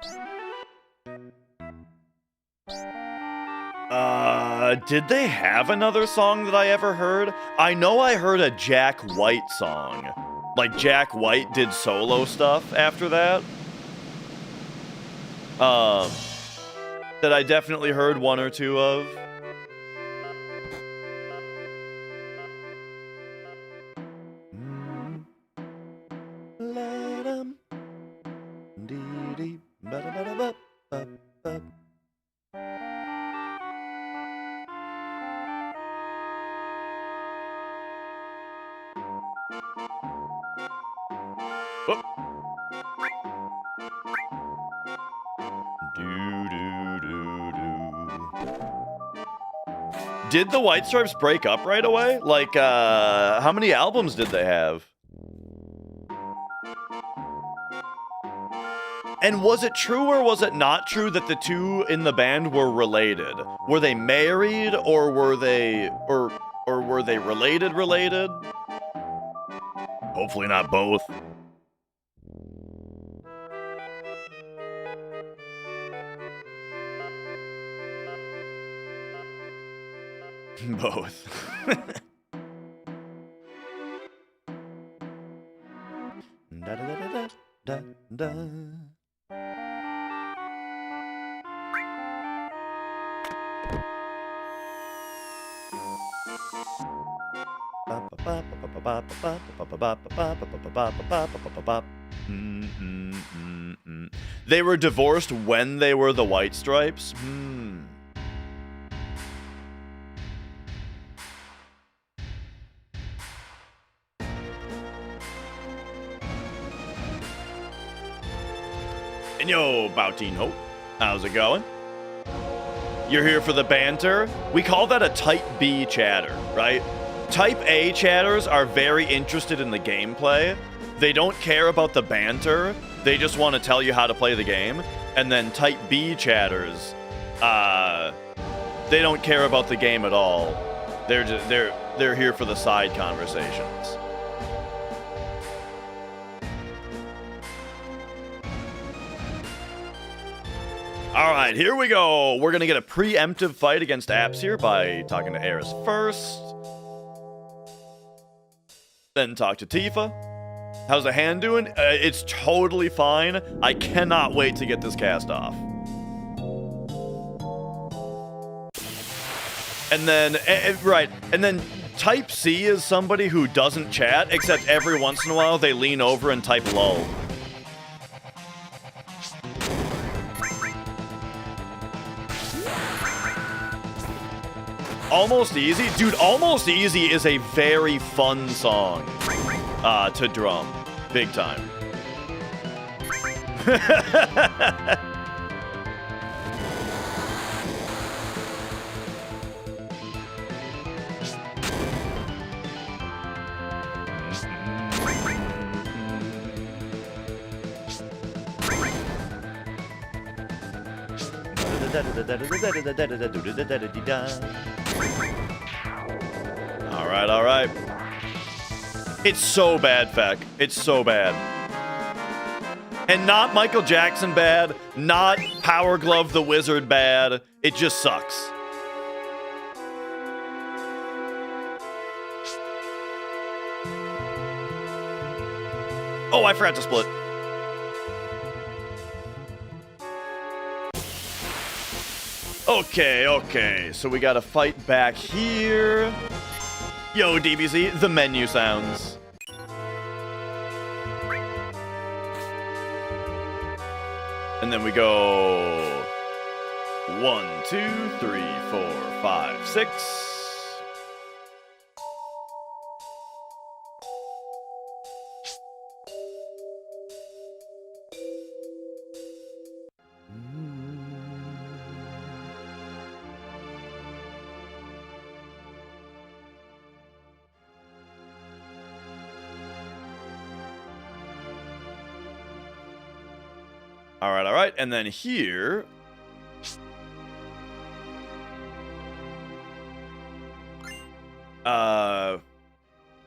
Did they have another song that I ever heard? I know I heard a Jack White song. Like, Jack White did solo stuff after that. That I definitely heard one or two of. Did the White Stripes break up right away? Like, how many albums did they have? And was it true or was it not true that the two in the band were related? Were they married or were they related? Hopefully not both. Both. Da, da, da, da, da, da. They were divorced when they were the White Stripes? And yo, Bautino, how's it going? You're here for the banter? We call that a Type B chatter, right? Type A chatters are very interested in the gameplay. They don't care about the banter. They just want to tell you how to play the game. And then Type B chatters, they don't care about the game at all. They're here for the side conversations. All right, here we go. We're going to get a preemptive fight against Apps here by talking to Eris first. Then talk to Tifa. How's the hand doing? It's totally fine. I cannot wait to get this cast off. And then, right, and then Type C is somebody who doesn't chat, except every once in a while they lean over and type lol. Almost Easy? Dude, Almost Easy is a very fun song to drum. Big time. All right. It's so bad, Feck. It's so bad. And not Michael Jackson bad, not Power Glove the Wizard bad. It just sucks. Oh, I forgot to split. Okay. So we gotta fight back here. Yo, DBZ, the menu sounds. And then we go 1, 2, 3, 4, 5, 6. All right, and then here,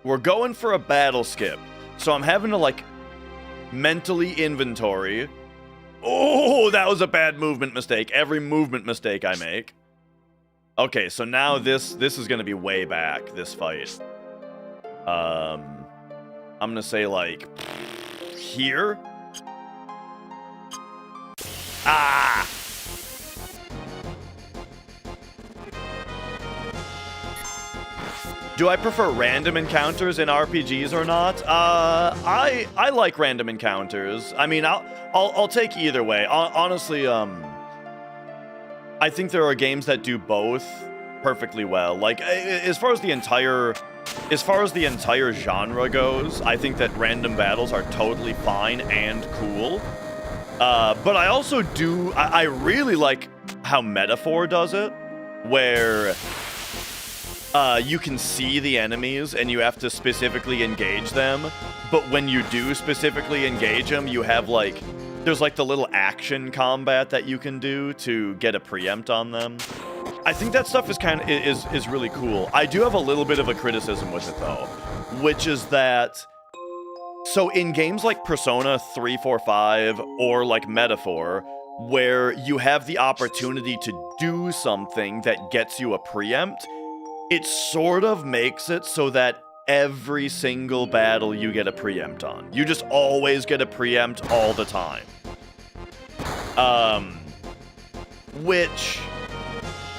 we're going for a battle skip. So I'm having to, like, mentally inventory. Oh, that was a bad movement mistake. Every movement mistake I make. Okay, so now this is gonna be way back, this fight. I'm gonna say, like, here? Ah! Do I prefer random encounters in RPGs or not? I like random encounters. I mean, I'll take either way. Honestly, I think there are games that do both perfectly well. Like, as far as the entire genre goes, I think that random battles are totally fine and cool. But I also I really like how Metaphor does it, where you can see the enemies and you have to specifically engage them, but when you do specifically engage them, you have, like, there's, like, the little action combat that you can do to get a preempt on them. I think that stuff is really cool. I do have a little bit of a criticism with it, though, which is that, so in games like Persona 3, 4, 5, or like Metaphor, where you have the opportunity to do something that gets you a preempt, it sort of makes it so that every single battle you get a preempt on. You just always get a preempt all the time. Which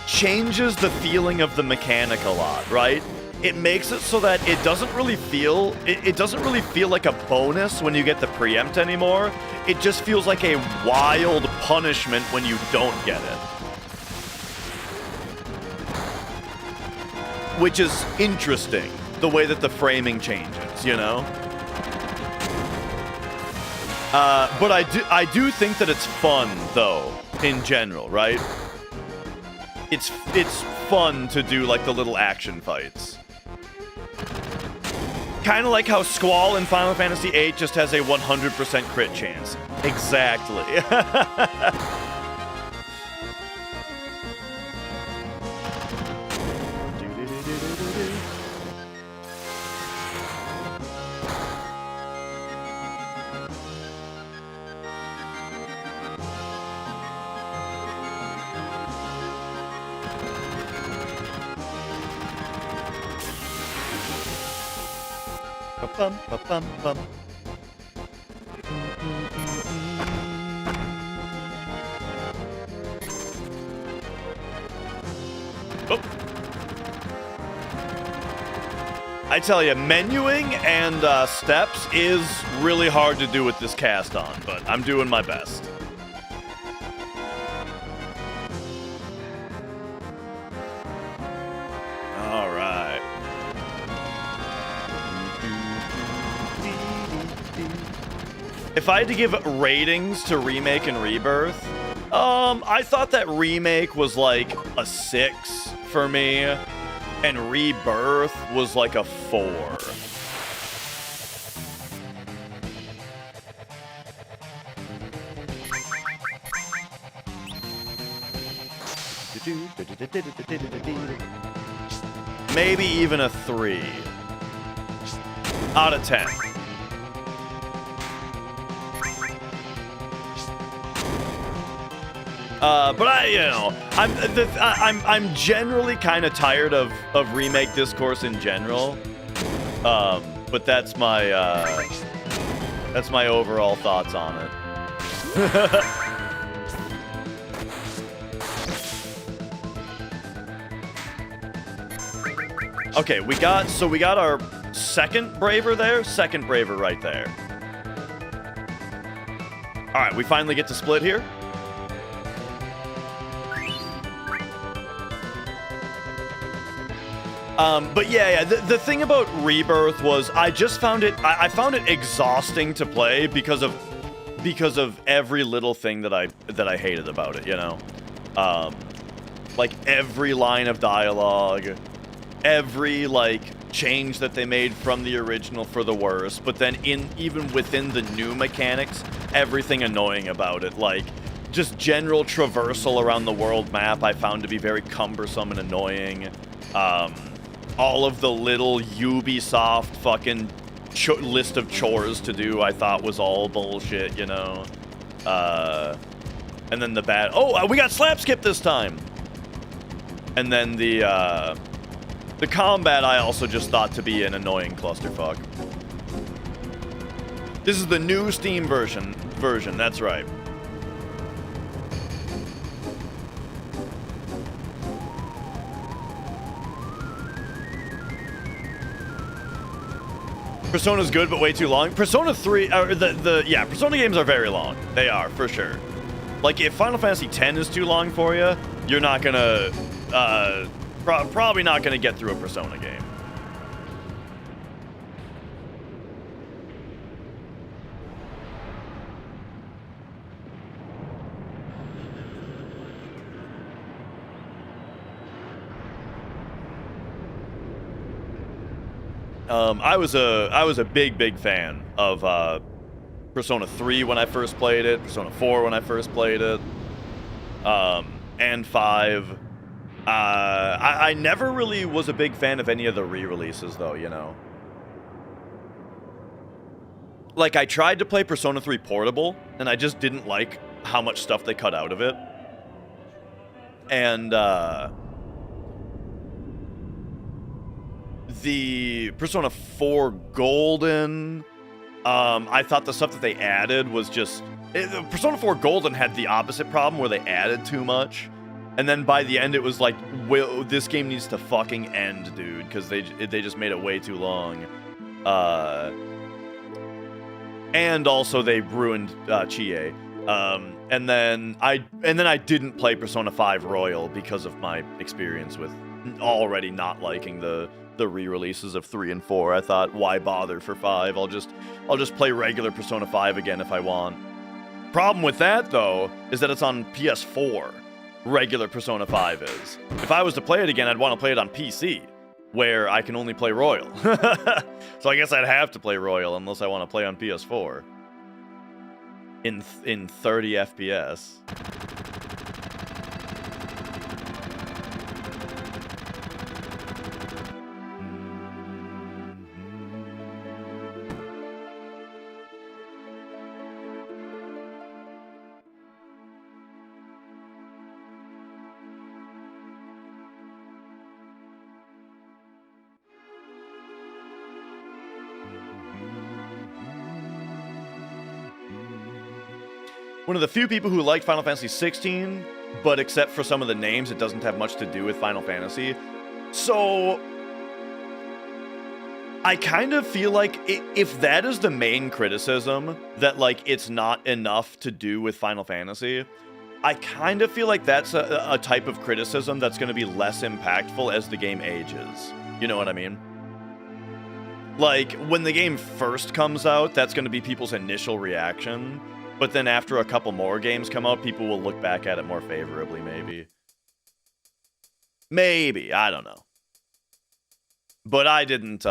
changes the feeling of the mechanic a lot, right? It makes it so that it doesn't really feel like a bonus when you get the preempt anymore. It just feels like a wild punishment when you don't get it. Which is interesting, the way that the framing changes, you know? But I do think that it's fun, though, in general, right? It's fun to do, like, the little action fights. Kind of like how Squall in Final Fantasy VIII just has a 100% crit chance. Exactly. Bum, bum, bum, bum. Oh. I tell you, menuing and steps is really hard to do with this cast on, but I'm doing my best. All right. If I had to give ratings to Remake and Rebirth, I thought that Remake was like a 6 for me, and Rebirth was like a 4. Maybe even a 3 out of 10. But I'm generally kind of tired of remake discourse in general. But that's my overall thoughts on it. Okay, we got our second Braver there, second Braver right there. All right, we finally get to split here. But yeah, the thing about Rebirth was I just found it, I found it exhausting to play because of every little thing that I hated about it, you know? Like every line of dialogue, every, like, change that they made from the original for the worse, but then even within the new mechanics, everything annoying about it, like, just general traversal around the world map I found to be very cumbersome and annoying. All of the little Ubisoft fucking list of chores to do I thought was all bullshit, you know? And then the bad... Oh, we got slap skip this time! And then the combat I also just thought to be an annoying clusterfuck. This is the new Steam version, that's right. Persona's good, but way too long. Persona 3, yeah, Persona games are very long. They are, for sure. Like, if Final Fantasy X is too long for you, you're not gonna, probably not gonna get through a Persona game. I was a big fan of Persona 3 when I first played it, Persona 4 when I first played it, and 5. I never really was a big fan of any of the re-releases, though, you know. Like, I tried to play Persona 3 Portable, and I just didn't like how much stuff they cut out of it. And, the Persona 4 Golden, I thought the stuff that they added was just... Persona 4 Golden had the opposite problem, where they added too much. And then by the end, it was like, this game needs to fucking end, dude, because they just made it way too long. And also, they ruined Chie. And then I didn't play Persona 5 Royal because of my experience with already not liking the re-releases of 3 and 4. I thought, why bother for 5? I'll just play regular Persona 5 again if I want. Problem with that, though, is that it's on PS4. Regular Persona 5 is. If I was to play it again, I'd want to play it on PC, where I can only play Royal. So I guess I'd have to play Royal unless I want to play on PS4. In 30 FPS. One of the few people who liked Final Fantasy 16, but except for some of the names, it doesn't have much to do with Final Fantasy. So, I kind of feel like if that is the main criticism, that, like, it's not enough to do with Final Fantasy, I kind of feel like that's a type of criticism that's going to be less impactful as the game ages. You know what I mean? Like, when the game first comes out, that's going to be people's initial reaction. But then after a couple more games come out, people will look back at it more favorably, maybe. Maybe, I don't know. But I didn't,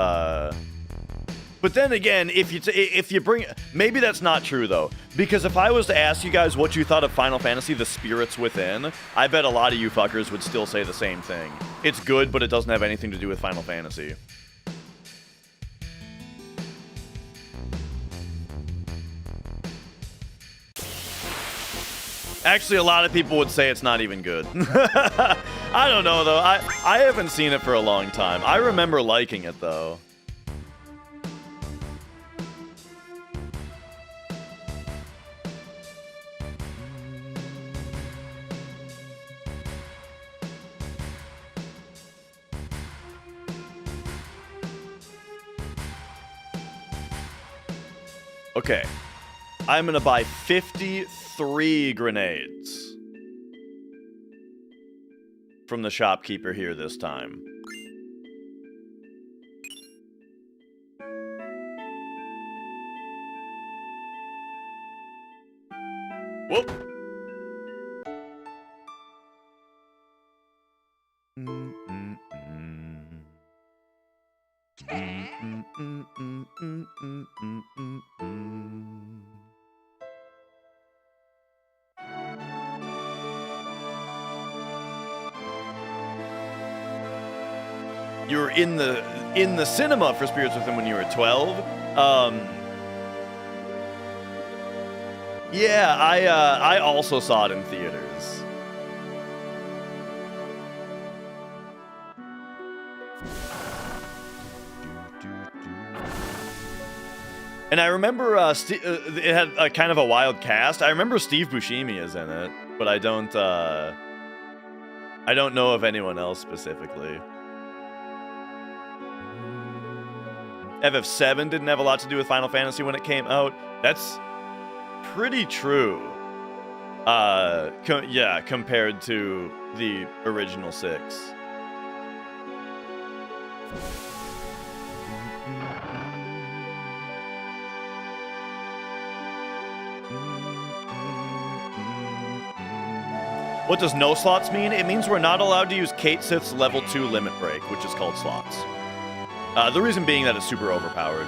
But then again, if you bring... Maybe that's not true, though. Because if I was to ask you guys what you thought of Final Fantasy, The Spirits Within, I bet a lot of you fuckers would still say the same thing. It's good, but it doesn't have anything to do with Final Fantasy. Actually, a lot of people would say it's not even good. I don't know, though. I haven't seen it for a long time. I remember liking it, though. Okay. I'm gonna buy 53 grenades from the shopkeeper here this time. Whoop! You were in the cinema for Spirits Within when you were 12. Yeah, I also saw it in theaters. And I remember it had a kind of a wild cast. I remember Steve Buscemi is in it, but I don't know of anyone else specifically. Ff7 didn't have a lot to do with Final Fantasy when it came out. That's pretty true. Yeah, compared to the original 6. What does no slots mean? It means we're not allowed to use Kate Sith's level 2 limit break, which is called slots. The reason being that it's super overpowered.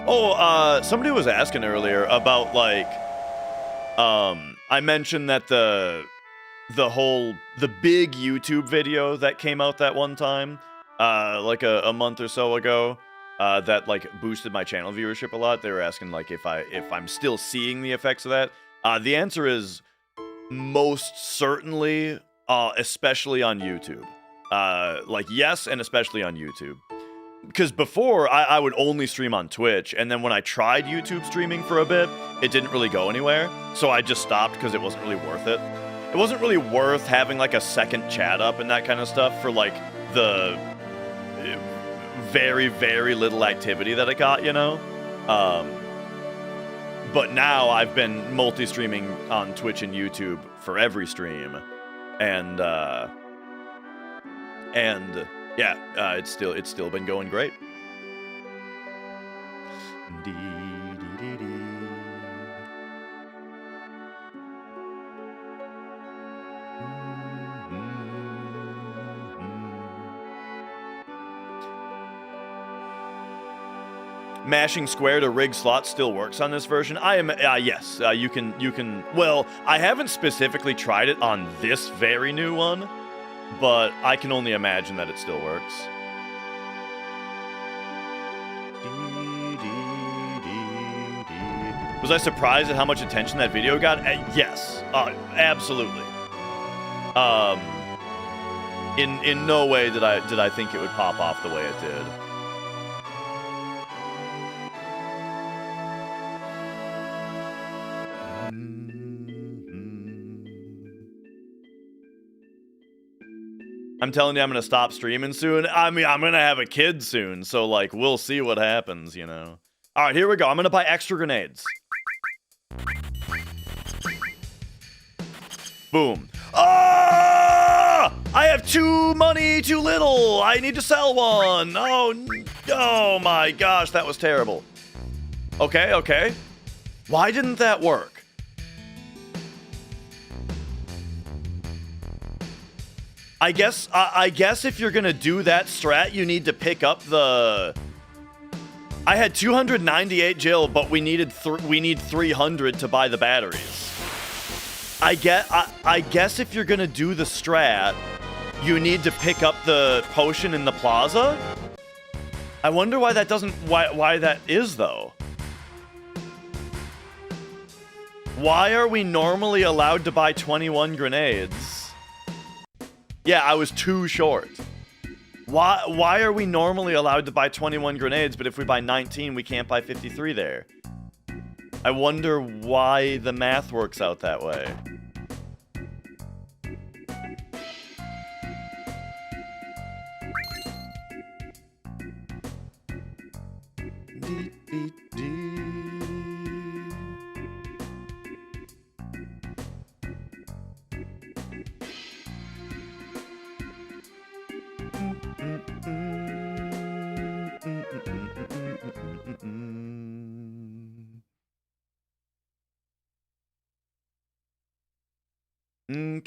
Oh, somebody was asking earlier about, like, I mentioned that the big YouTube video that came out that one time, like a month or so ago, that like boosted my channel viewership a lot. They were asking like if I'm still seeing the effects of that. The answer is most certainly, especially on YouTube. Like yes, and especially on YouTube. Because before, I would only stream on Twitch, and then when I tried YouTube streaming for a bit, it didn't really go anywhere, so I just stopped because it wasn't really worth it. It wasn't really worth having, like, a second chat up and that kind of stuff for, like, the very, very little activity that it got, you know? But now I've been multi-streaming on Twitch and YouTube for every stream, and yeah, it's still been going great. Mashing square to rig slots still works on this version. Yes, you can. Well, I haven't specifically tried it on this very new one, but I can only imagine that it still works. Was I surprised at how much attention that video got? Yes, absolutely. In no way did I think it would pop off the way it did. I'm telling you, I'm going to stop streaming soon. I mean, I'm going to have a kid soon, so, like, we'll see what happens, you know. All right, here we go. I'm going to buy extra grenades. Boom. Ah! I have too little. I need to sell one. Oh my gosh, that was terrible. Okay. Why didn't that work? I guess if you're gonna do that strat, you need to pick up the. I had 298 gil, but we need 300 to buy the batteries. I guess if you're gonna do the strat, you need to pick up the potion in the plaza. I wonder why that doesn't. Why that is though. Why are we normally allowed to buy 21 grenades? Yeah, I was too short. Why are we normally allowed to buy 21 grenades, but if we buy 19, we can't buy 53 there? I wonder why the math works out that way.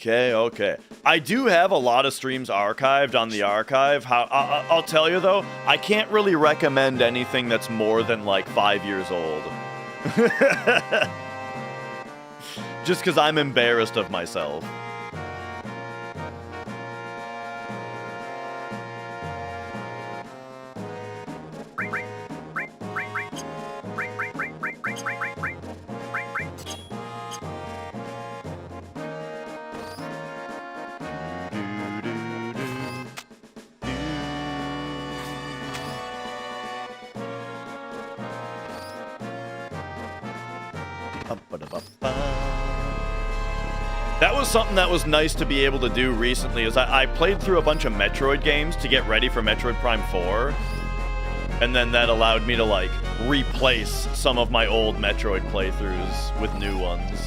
Okay. I do have a lot of streams archived on the archive. I'll tell you though, I can't really recommend anything that's more than like 5 years old. Just because I'm embarrassed of myself. That was something that was nice to be able to do recently, is I played through a bunch of Metroid games to get ready for Metroid Prime 4. And then that allowed me to, like, replace some of my old Metroid playthroughs with new ones.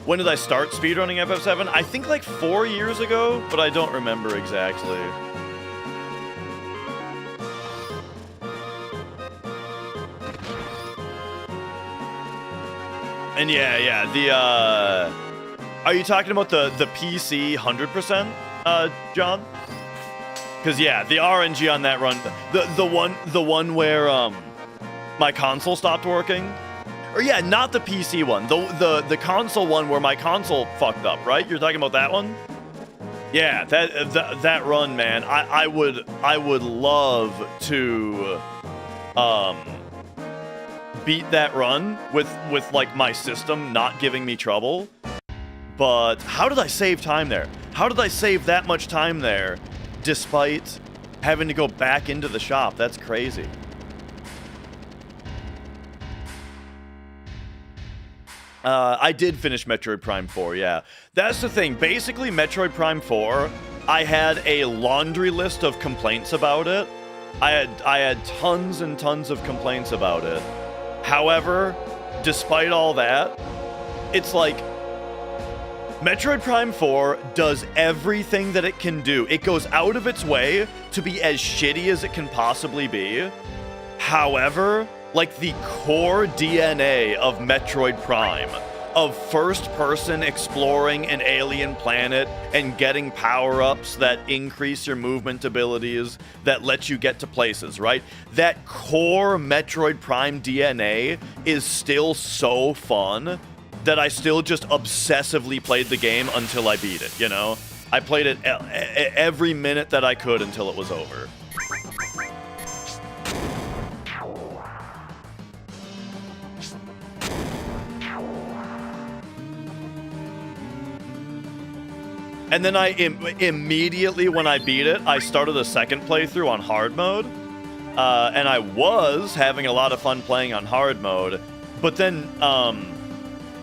When did I start speedrunning FF7? I think like 4 years ago, but I don't remember exactly. And yeah, the, are you talking about the PC 100%, John? Because yeah, the RNG on that run, the one where, my console stopped working. Or yeah, not the PC one, the console one where my console fucked up, right? You're talking about that one? Yeah, that run, man. I would love to, beat that run with like my system not giving me trouble. But how did I save time there? How did I save that much time there despite having to go back into the shop? That's crazy. I did finish Metroid Prime 4, yeah. That's the thing. Basically, Metroid Prime 4, I had a laundry list of complaints about it. I had tons and tons of complaints about it. However, despite all that, it's like Metroid Prime 4 does everything that it can do. It goes out of its way to be as shitty as it can possibly be. However, like the core DNA of Metroid Prime, of first-person exploring an alien planet and getting power-ups that increase your movement abilities, that let you get to places, right? That core Metroid Prime DNA is still so fun that I still just obsessively played the game until I beat it, you know? I played it every minute that I could until it was over. And then I immediately, when I beat it, I started a second playthrough on hard mode. And I was having a lot of fun playing on hard mode. But then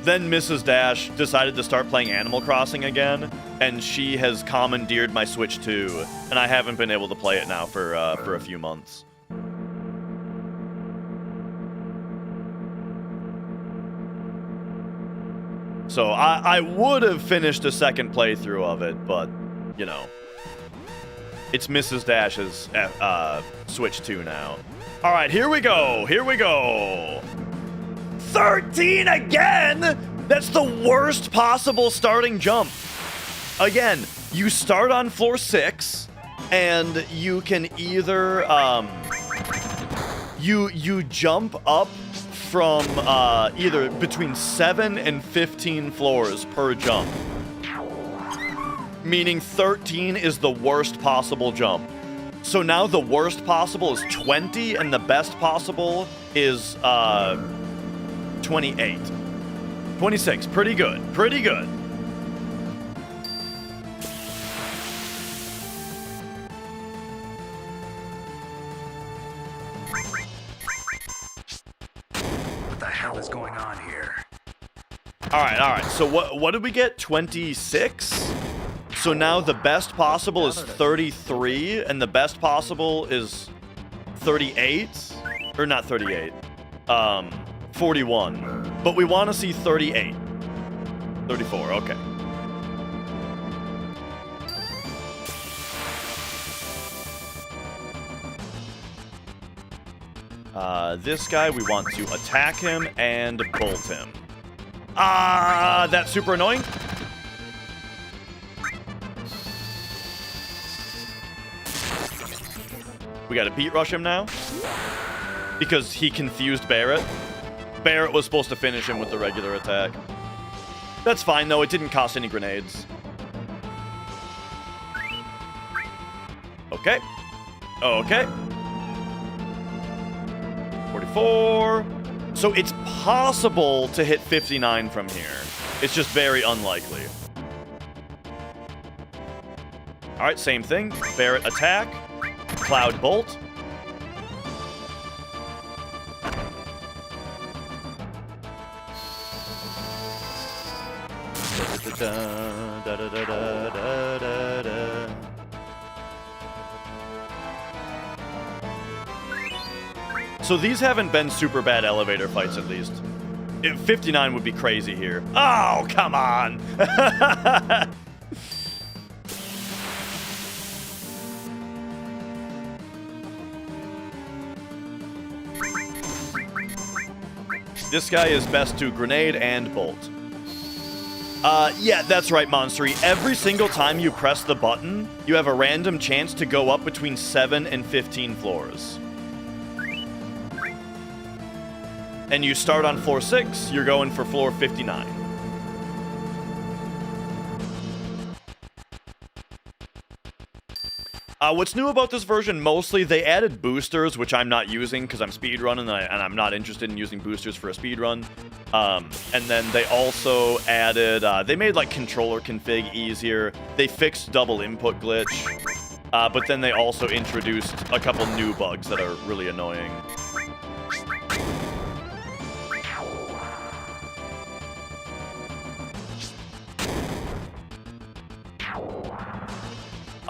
Mrs. Dash decided to start playing Animal Crossing again. And she has commandeered my Switch 2. And I haven't been able to play it now for a few months. So I would have finished a second playthrough of it, but, you know, it's Mrs. Dash's Switch 2 now. All right, here we go. Here we go. 13 again? That's the worst possible starting jump. Again, you start on floor 6, and you can either, you jump up from either between 7 and 15 floors per jump. Meaning 13 is the worst possible jump. So now the worst possible is 20, and the best possible is 28. 26, pretty good, pretty good. Is going on here. All right. So what did we get? 26. So now the best possible is 33, and the best possible is 38, or not 38. 41. But we want to see 38. 34. Okay. This guy, we want to attack him and bolt him. That's super annoying. We gotta beat rush him now. Because he confused Barrett. Barrett was supposed to finish him with the regular attack. That's fine, though. It didn't cost any grenades. Okay. Okay. 44. So it's possible to hit 59 from here. It's just very unlikely. All right, same thing. Barrett attack. Cloud bolt. So these haven't been super bad elevator fights, at least. 59 would be crazy here. Oh, come on! This guy is best to grenade and bolt. Yeah, that's right, Monstery. Every single time you press the button, you have a random chance to go up between 7 and 15 floors. And you start on floor 6, you're going for floor 59. What's new about this version, mostly, they added boosters, which I'm not using because I'm speedrunning and I'm not interested in using boosters for a speedrun. And then they also added, they made like controller config easier. They fixed double input glitch. But then they also introduced a couple new bugs that are really annoying.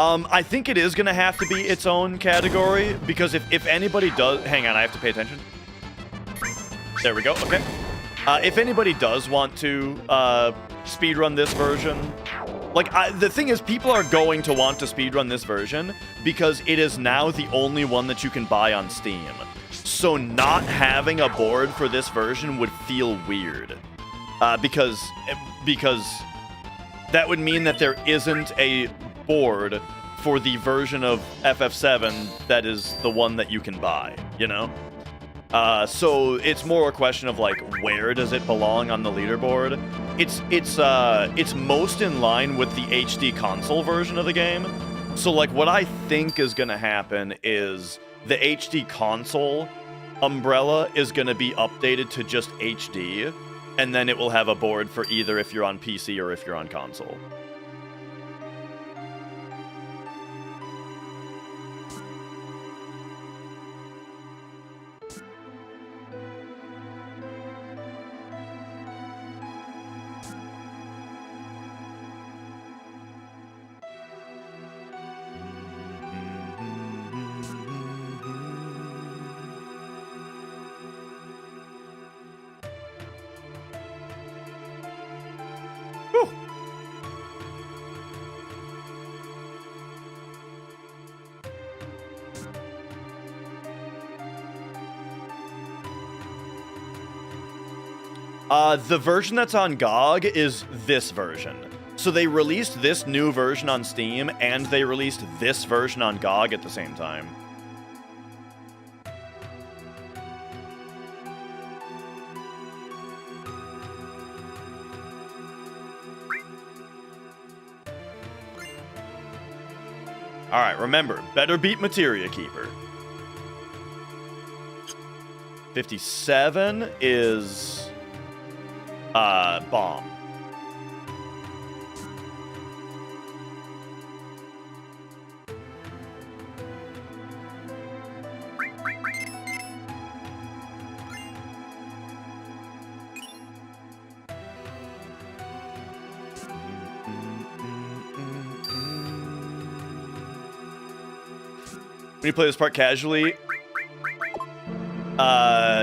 I think it is going to have to be its own category, because if anybody does... Hang on, I have to pay attention. There we go, okay. If anybody does want to speedrun this version... Like, the thing is, people are going to want to speedrun this version because it is now the only one that you can buy on Steam. So not having a board for this version would feel weird. Because that would mean that there isn't a board for the version of FF7 that is the one that you can buy, you know? So it's more a question of, like, where does it belong on the leaderboard? It's most in line with the HD console version of the game. So, like, what I think is gonna happen is the HD console umbrella is gonna be updated to just HD, and then it will have a board for either if you're on PC or if you're on console. The version that's on GOG is this version. So they released this new version on Steam, and they released this version on GOG at the same time. Alright, remember, better beat Materia Keeper. 57 is... bomb. When you play this part casually,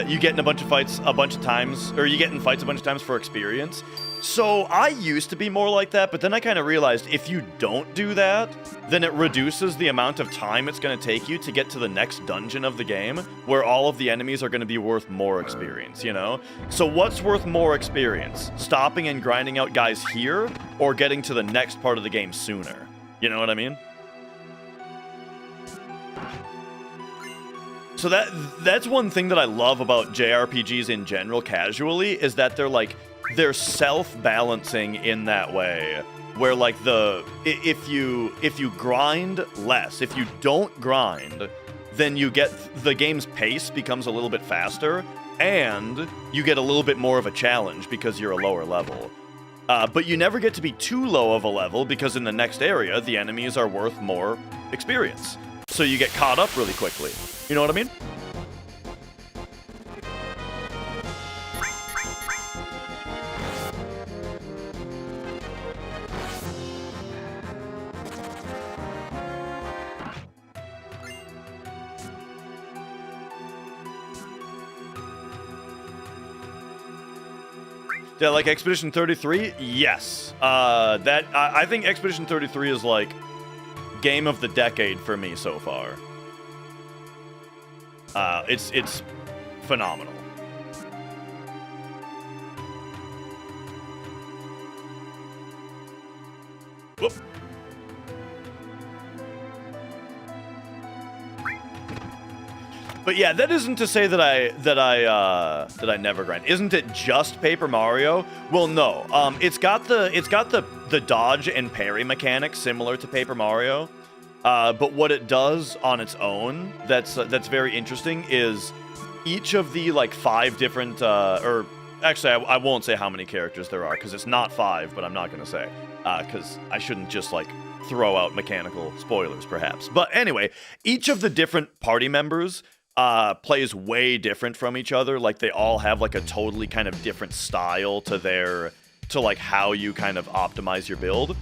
you get in a bunch of fights a bunch of times, or you get in fights a bunch of times for experience. So I used to be more like that, but then I kind of realized if you don't do that, then it reduces the amount of time it's going to take you to get to the next dungeon of the game, where all of the enemies are going to be worth more experience, you know? So what's worth more experience? Stopping and grinding out guys here, or getting to the next part of the game sooner? You know what I mean? So that's one thing that I love about JRPGs in general casually, is that they're self-balancing in that way, where like if you grind less, if you don't grind, then you get the game's pace becomes a little bit faster, and you get a little bit more of a challenge because you're a lower level. But you never get to be too low of a level, because in the next area the enemies are worth more experience. So you get caught up really quickly. You know what I mean? Yeah, like Expedition 33? Yes. I think Expedition 33 is like game of the decade for me so far. It's phenomenal. Whoop. But yeah, that isn't to say that I never grind. Isn't it just Paper Mario? Well, no. It's got the dodge and parry mechanics similar to Paper Mario. But what it does on its own that's very interesting is each of the like 5 different or actually I won't say how many characters there are because it's not 5, but I'm not gonna say because I shouldn't just like throw out mechanical spoilers perhaps. But anyway, each of the different party members plays way different from each other. Like they all have like a totally kind of different style to like how you kind of optimize your build.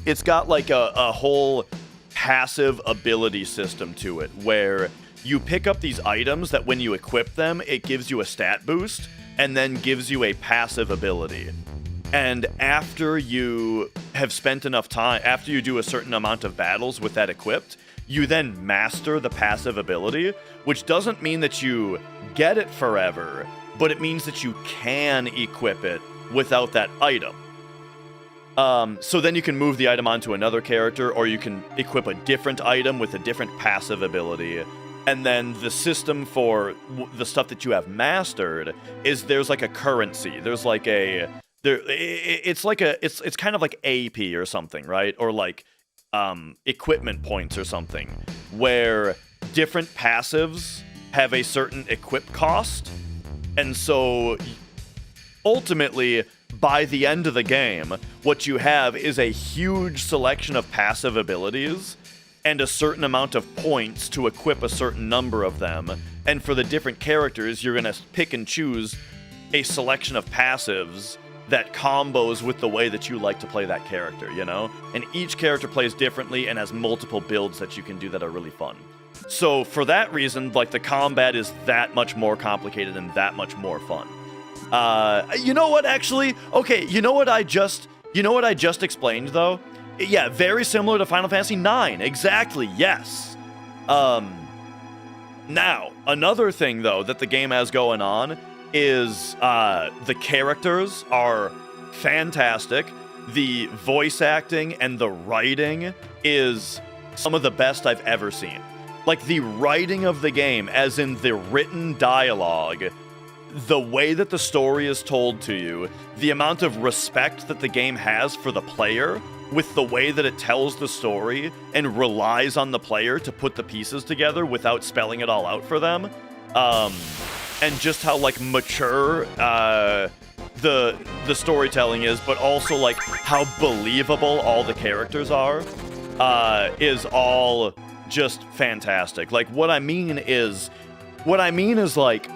It's got like a whole passive ability system to it where you pick up these items that when you equip them, it gives you a stat boost and then gives you a passive ability. And after you have spent enough time, after you do a certain amount of battles with that equipped, you then master the passive ability, which doesn't mean that you get it forever, but it means that you can equip it without that item. So then you can move the item onto another character, or you can equip a different item with a different passive ability. And then the system for the stuff that you have mastered is there's like a currency. There's like it's kind of like AP or something, right? Or like equipment points or something, where different passives have a certain equip cost. And so ultimately, by the end of the game, what you have is a huge selection of passive abilities and a certain amount of points to equip a certain number of them. And for the different characters, you're going to pick and choose a selection of passives that combos with the way that you like to play that character, you know? And each character plays differently and has multiple builds that you can do that are really fun. So for that reason, like, the combat is that much more complicated and that much more fun. You know what, actually? Okay, you know what I just explained, though? Yeah, very similar to Final Fantasy IX. Exactly, yes. Now, another thing, though, that the game has going on is the characters are fantastic. The voice acting and the writing is some of the best I've ever seen. Like, the writing of the game, as in the written dialogue, the way that the story is told to you, the amount of respect that the game has for the player with the way that it tells the story and relies on the player to put the pieces together without spelling it all out for them, and just how, like, mature the storytelling is, but also, like, how believable all the characters are, is all just fantastic. Like, what I mean is, like,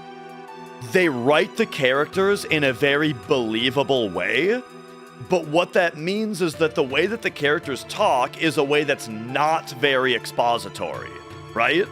they write the characters in a very believable way, but what that means is that the way that the characters talk is a way that's not very expository, right?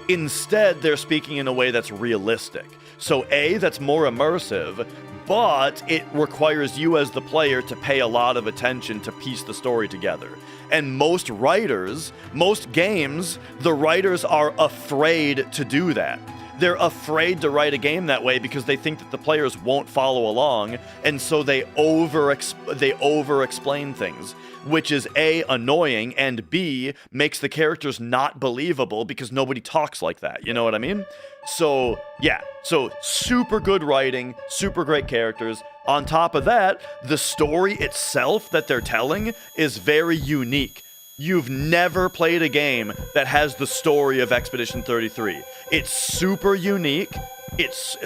Instead, they're speaking in a way that's realistic. So A, that's more immersive, but it requires you as the player to pay a lot of attention to piece the story together. And most writers, most games, the writers are afraid to do that. They're afraid to write a game that way because they think that the players won't follow along, and so they over-explain things, which is A, annoying, and B, makes the characters not believable because nobody talks like that, you know what I mean? So, yeah, so super good writing, super great characters. On top of that, the story itself that they're telling is very unique. You've never played a game that has the story of Expedition 33. It's super unique. It's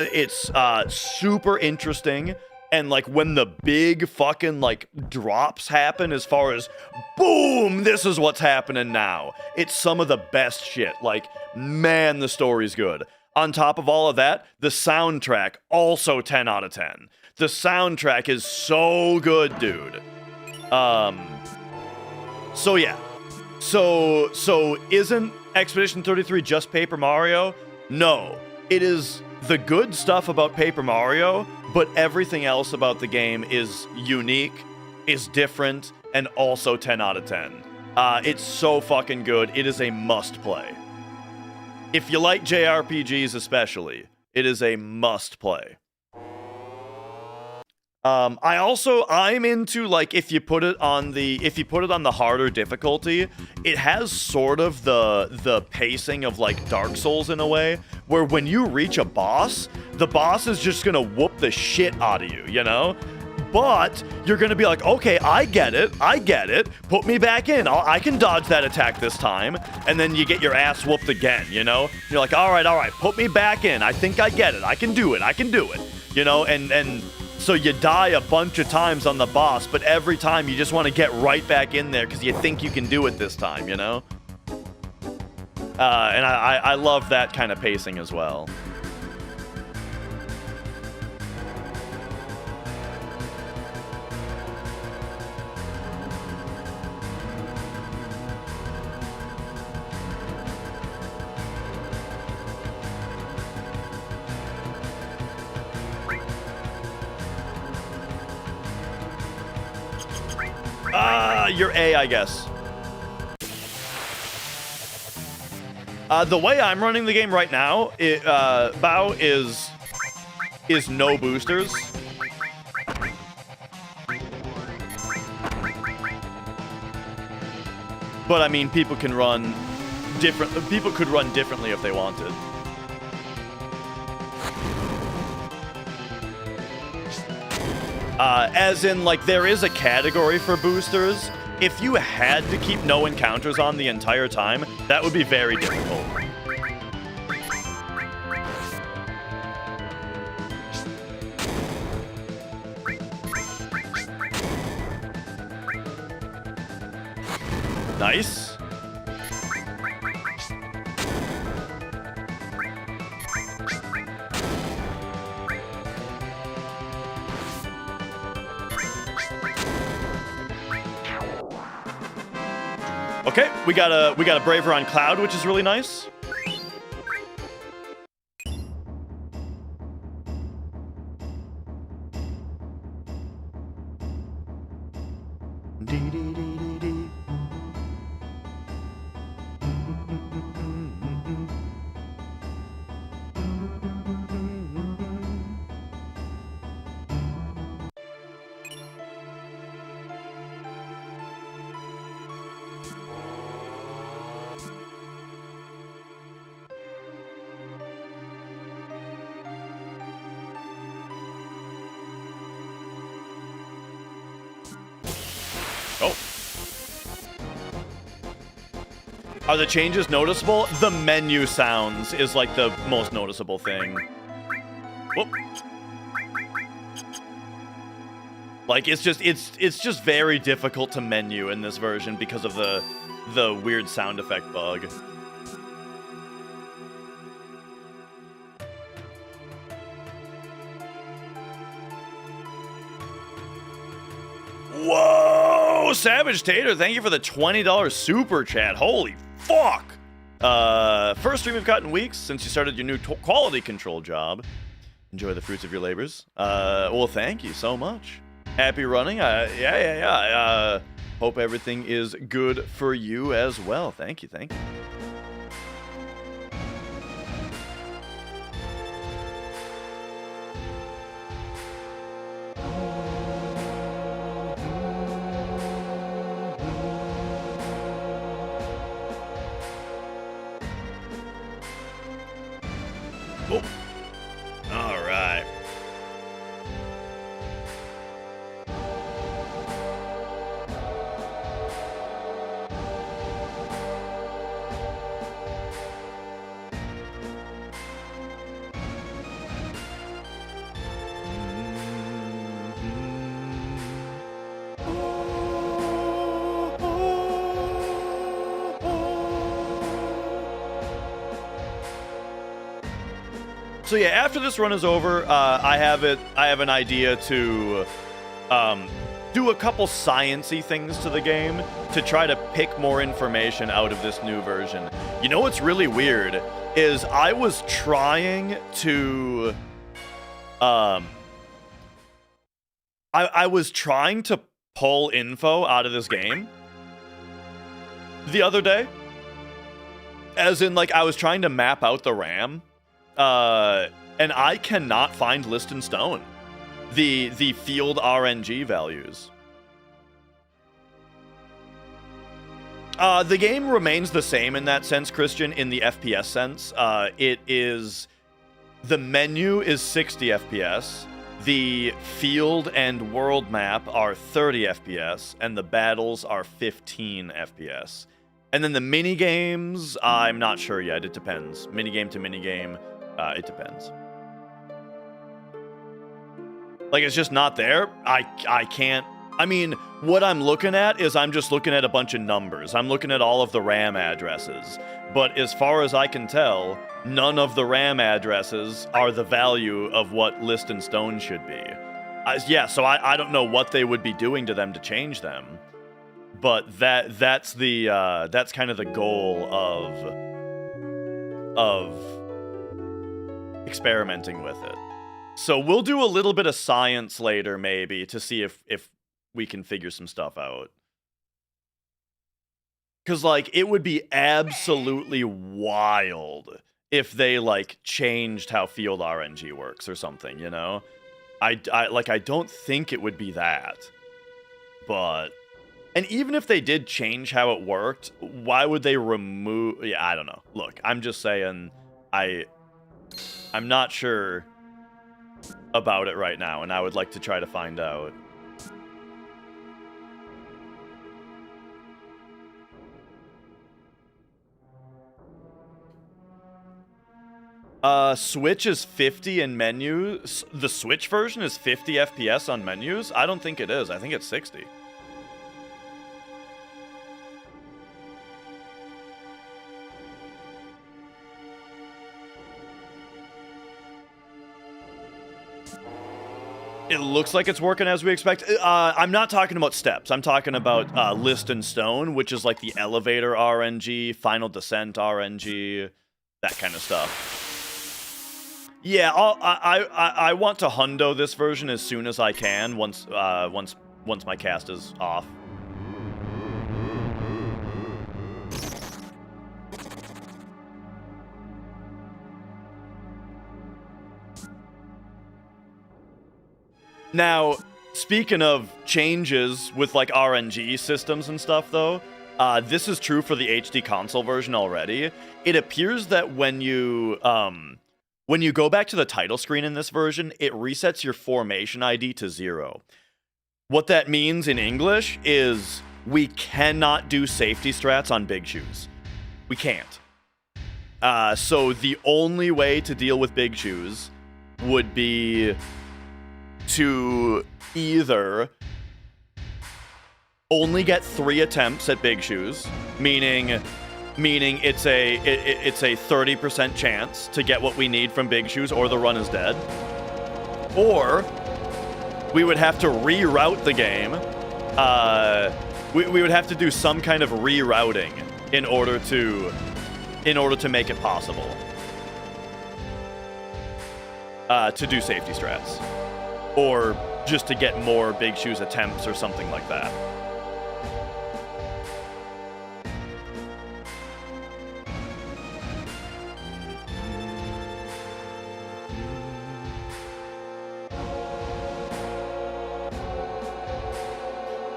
super interesting. And, like, when the big fucking, like, drops happen as far as, boom, this is what's happening now. It's some of the best shit. Like, man, the story's good. On top of all of that, the soundtrack, also 10 out of 10. The soundtrack is so good, dude. So yeah. So isn't Expedition 33 just Paper Mario? No. It is the good stuff about Paper Mario, but everything else about the game is unique, is different, and also 10 out of 10. It's so fucking good. It is a must-play. If you like JRPGs especially, it is a must-play. I'm into, like, if you put it on the harder difficulty, it has sort of the pacing of, like, Dark Souls in a way, where when you reach a boss, the boss is just gonna whoop the shit out of you, you know? But you're gonna be like, okay, I get it, put me back in, I can dodge that attack this time, and then you get your ass whooped again, you know? You're like, all right, put me back in, I think I get it, I can do it, you know? And so you die a bunch of times on the boss, but every time you just want to get right back in there because you think you can do it this time, you know? And I love that kind of pacing as well. You're A, I guess. The way I'm running the game right now, Bao is no boosters. But I mean, people can run different. People could run differently if they wanted. As in, like, there is a category for boosters. If you had to keep no encounters on the entire time, that would be very difficult. Nice. Okay, we got a Braver on Cloud, which is really nice. Oh. Are the changes noticeable? The menu sounds is like the most noticeable thing. Whoop. Like, it's just very difficult to menu in this version because of the weird sound effect bug. Whoa! Savage Tater, thank you for the $20 super chat. Holy fuck! First stream we've got in weeks since you started your new quality control job. Enjoy the fruits of your labors. Well, thank you so much. Happy running. Yeah. Hope everything is good for you as well. Thank you. Oh. All right. So yeah, after this run is over, I have an idea to do a couple science-y things to the game to try to pick more information out of this new version. You know what's really weird is I was trying to I was trying to pull info out of this game the other day. As in, like, I was trying to map out the RAM, and I cannot find list in stone the field RNG values. The game remains the same in that sense, Christian, in the FPS sense. The menu is 60 FPS, the field and world map are 30 FPS, and the battles are 15 FPS. And then the mini games, I'm not sure yet. It depends. Minigame to minigame, it depends. Like, it's just not there. I can't. I mean, what I'm looking at is I'm just looking at a bunch of numbers. I'm looking at all of the RAM addresses. But as far as I can tell, none of the RAM addresses are the value of what list in stone should be. Yeah, so I don't know what they would be doing to them to change them. But that's kind of the goal of experimenting with it. So we'll do a little bit of science later, maybe, to see if we can figure some stuff out. Because, like, it would be absolutely wild if they, like, changed how field RNG works or something, you know? I don't think it would be that. But... And even if they did change how it worked, why would they remove... Yeah, I don't know. Look, I'm just saying I'm not sure about it right now, and I would like to try to find out. Switch is 50 in menus. The Switch version is 50 FPS on menus? I don't think it is. I think it's 60. It looks like it's working as we expect. I'm not talking about steps. I'm talking about list in stone, which is like the elevator RNG, final descent RNG, that kind of stuff. Yeah, I want to hundo this version as soon as I can. Once my cast is off. Now, speaking of changes with, like, RNG systems and stuff, though, this is true for the HD console version already. It appears that when you go back to the title screen in this version, it resets your formation ID to 0. What that means in English is we cannot do safety strats on big shoes. We can't. So the only way to deal with big shoes would be to either only get 3 attempts at big shoes, meaning it's a 30% chance to get what we need from big shoes, or the run is dead. Or we would have to reroute the game. We would have to do some kind of rerouting in order to make it possible to do safety strats. Or just to get more big shoes attempts or something like that.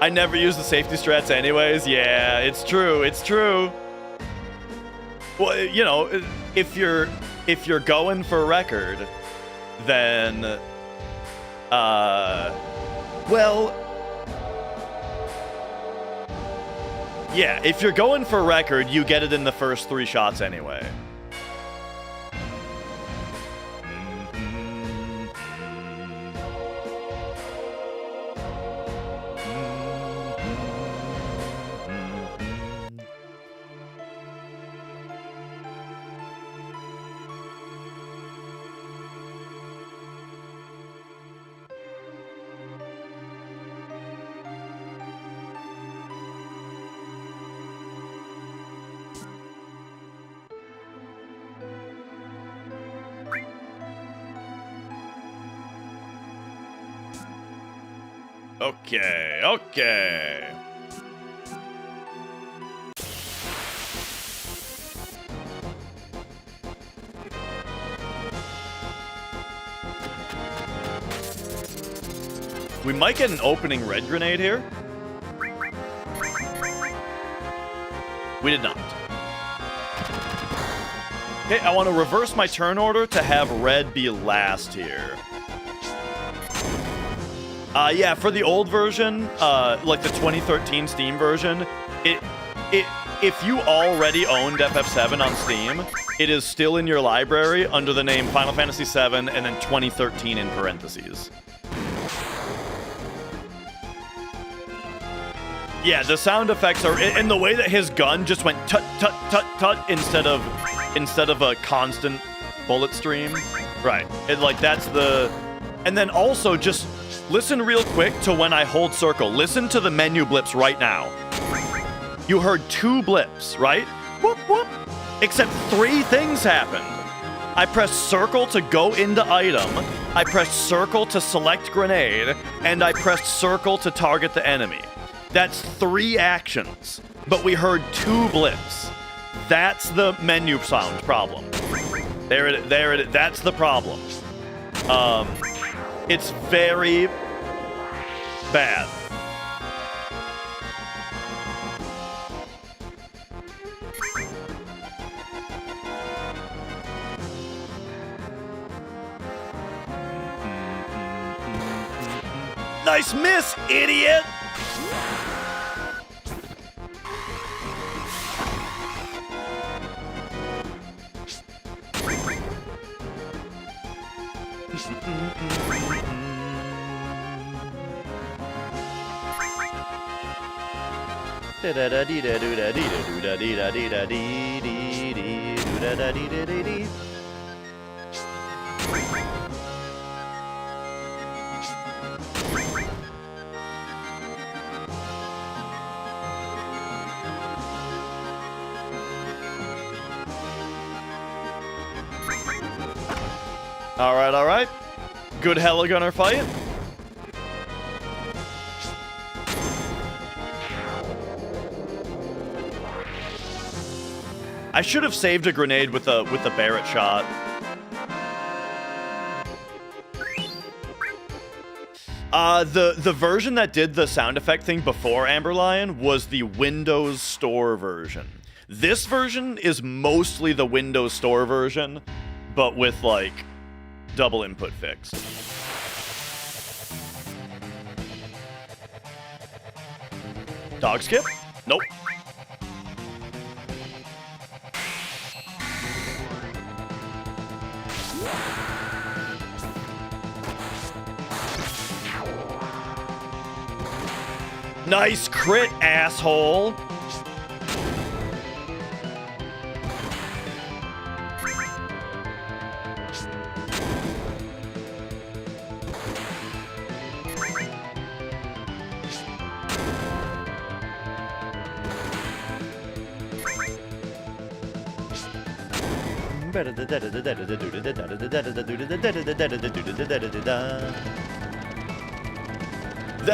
I never use the safety strats anyways. Yeah, it's true. It's true. Well, you know, if you're going for record, then well, yeah, if you're going for record, you get it in the first 3 shots anyway. Okay, okay. We might get an opening red grenade here. We did not. Okay, I want to reverse my turn order to have red be last here. Yeah, for the old version, like the 2013 Steam version, if you already owned FF7 on Steam, it is still in your library under the name Final Fantasy VII and then 2013 in parentheses. Yeah, the sound effects are, and the way that his gun just went tut tut tut tut instead of a constant bullet stream. Right. That's the, and then also just listen real quick to when I hold circle. Listen to the menu blips right now. You heard 2 blips, right? Whoop whoop. Except 3 things happened. I pressed circle to go into item. I pressed circle to select grenade, and I pressed circle to target the enemy. That's 3 actions, but we heard 2 blips. That's the menu sound problem. There it is. That's the problem. It's very bad. Nice miss, idiot! All right. Good heligunner fight. I should have saved a grenade with a Barrett shot. The version that did the sound effect thing before Amber Lion was the Windows Store version. This version is mostly the Windows Store version, but with like double input fix. Dog skip? Nope. Nice crit, asshole.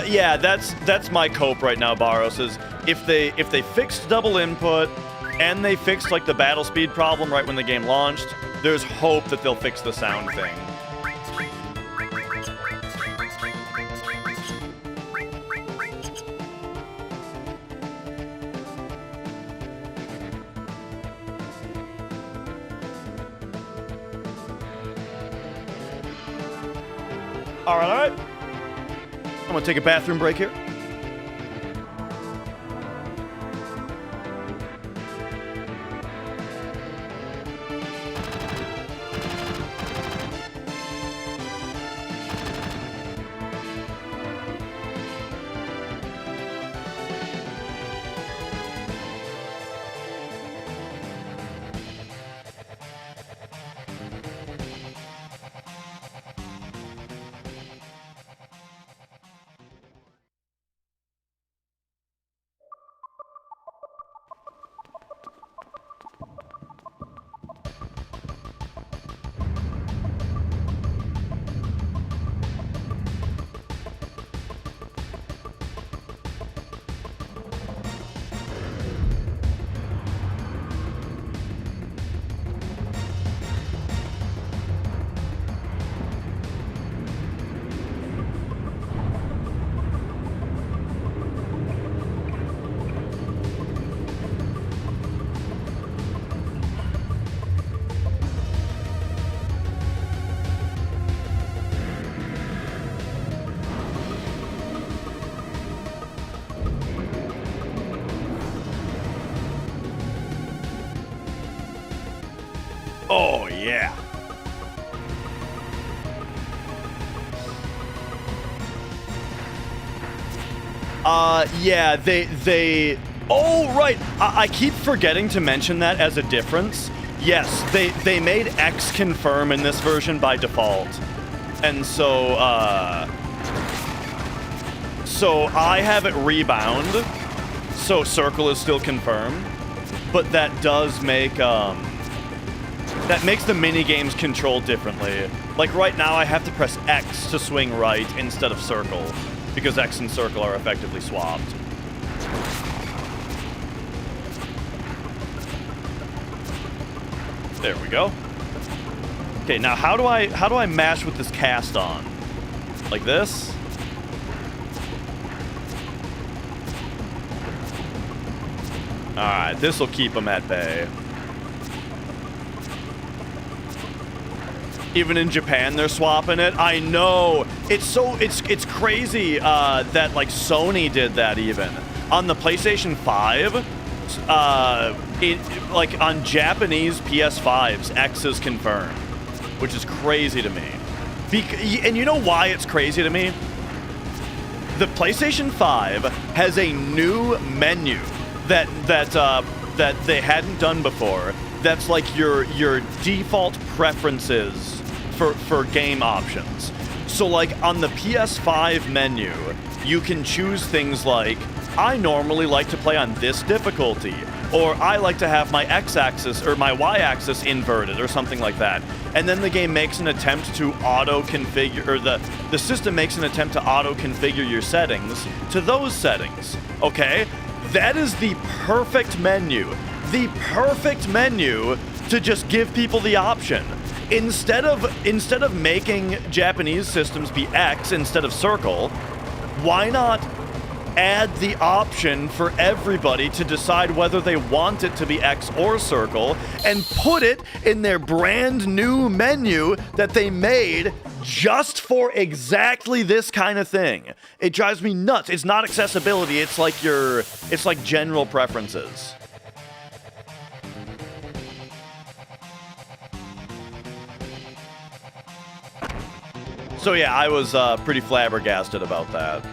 Yeah, that's my cope right now, Barros, is if they fixed double input and they fixed like the battle speed problem right when the game launched, there's hope that they'll fix the sound thing. All right. I'm gonna take a bathroom break here. Yeah. Yeah, they... Oh, right. I keep forgetting to mention that as a difference. Yes, they made X confirm in this version by default. And so, so I have it rebound, so circle is still confirmed, but that does make, that makes the mini-games controlled differently. Like right now, I have to press X to swing right instead of circle, because X and circle are effectively swapped. There we go. Okay, now how do I mash with this cast on? Like this? Alright, this'll keep them at bay. Even in Japan, they're swapping it. I know. It's crazy that like Sony did that even. On the PlayStation 5, like on Japanese PS5s, X is confirmed, which is crazy to me. And you know why it's crazy to me? The PlayStation 5 has a new menu that they hadn't done before. That's like your default preferences for game options. So like on the PS5 menu, you can choose things like, I normally like to play on this difficulty, or I like to have my X-axis or my Y-axis inverted, or something like that. And then the game makes an attempt to auto-configure, or the system makes an attempt to auto-configure your settings to those settings, okay? That is the perfect menu. The perfect menu to just give people the option. Instead of making Japanese systems be X instead of circle, why not add the option for everybody to decide whether they want it to be X or circle, and put it in their brand new menu that they made just for exactly this kind of thing. It drives me nuts. It's not accessibility, it's like general preferences. So yeah, I was pretty flabbergasted about that.